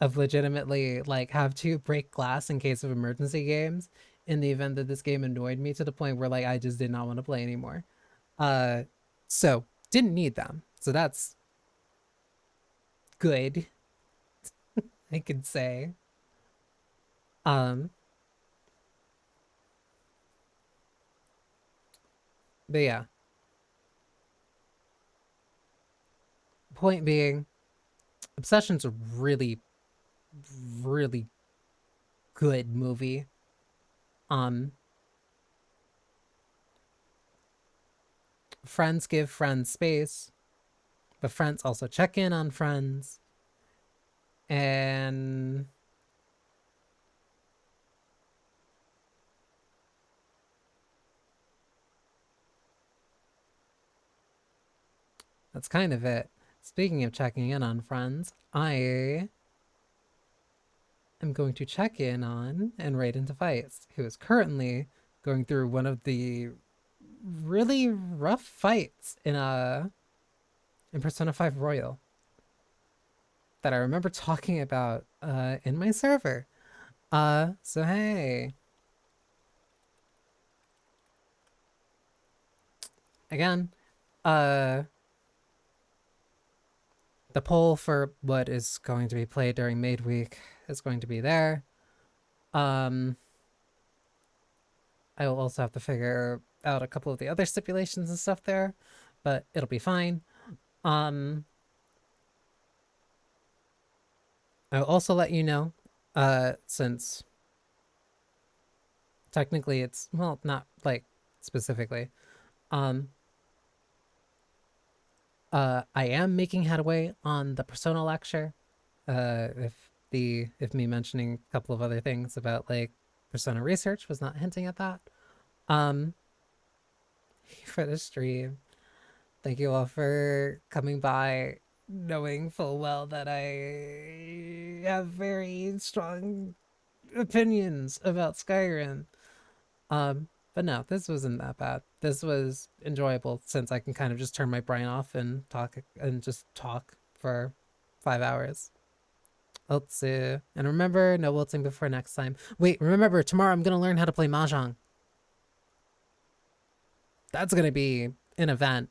legitimately like have to break glass in case of emergency games in the event that this game annoyed me to the point where like I just did not want to play anymore. So didn't need them. So that's good. I could say. But yeah. Point being, Obsession's a really, really good movie. Friends give friends space, but friends also check in on friends. And that's kind of it. Speaking of checking in on friends, I am going to check in on and raid into Fights, who is currently going through one of the really rough fights in Persona 5 Royal that I remember talking about in my server. So hey. Again, the poll for what is going to be played during Maid Week is going to be there. I will also have to figure out a couple of the other stipulations and stuff there, but it'll be fine. I'll also let you know, since technically it's, well, not like specifically, I am making headway on the Persona lecture. If me mentioning a couple of other things about like Persona research was not hinting at that. For the stream. Thank you all for coming by, knowing full well that I have very strong opinions about Skyrim. But no, this wasn't that bad. This was enjoyable since I can kind of just turn my brain off and talk for 5 hours. Let's see. And remember, no wilting before next time. Wait, remember, tomorrow I'm gonna learn how to play Mahjong. That's gonna be an event.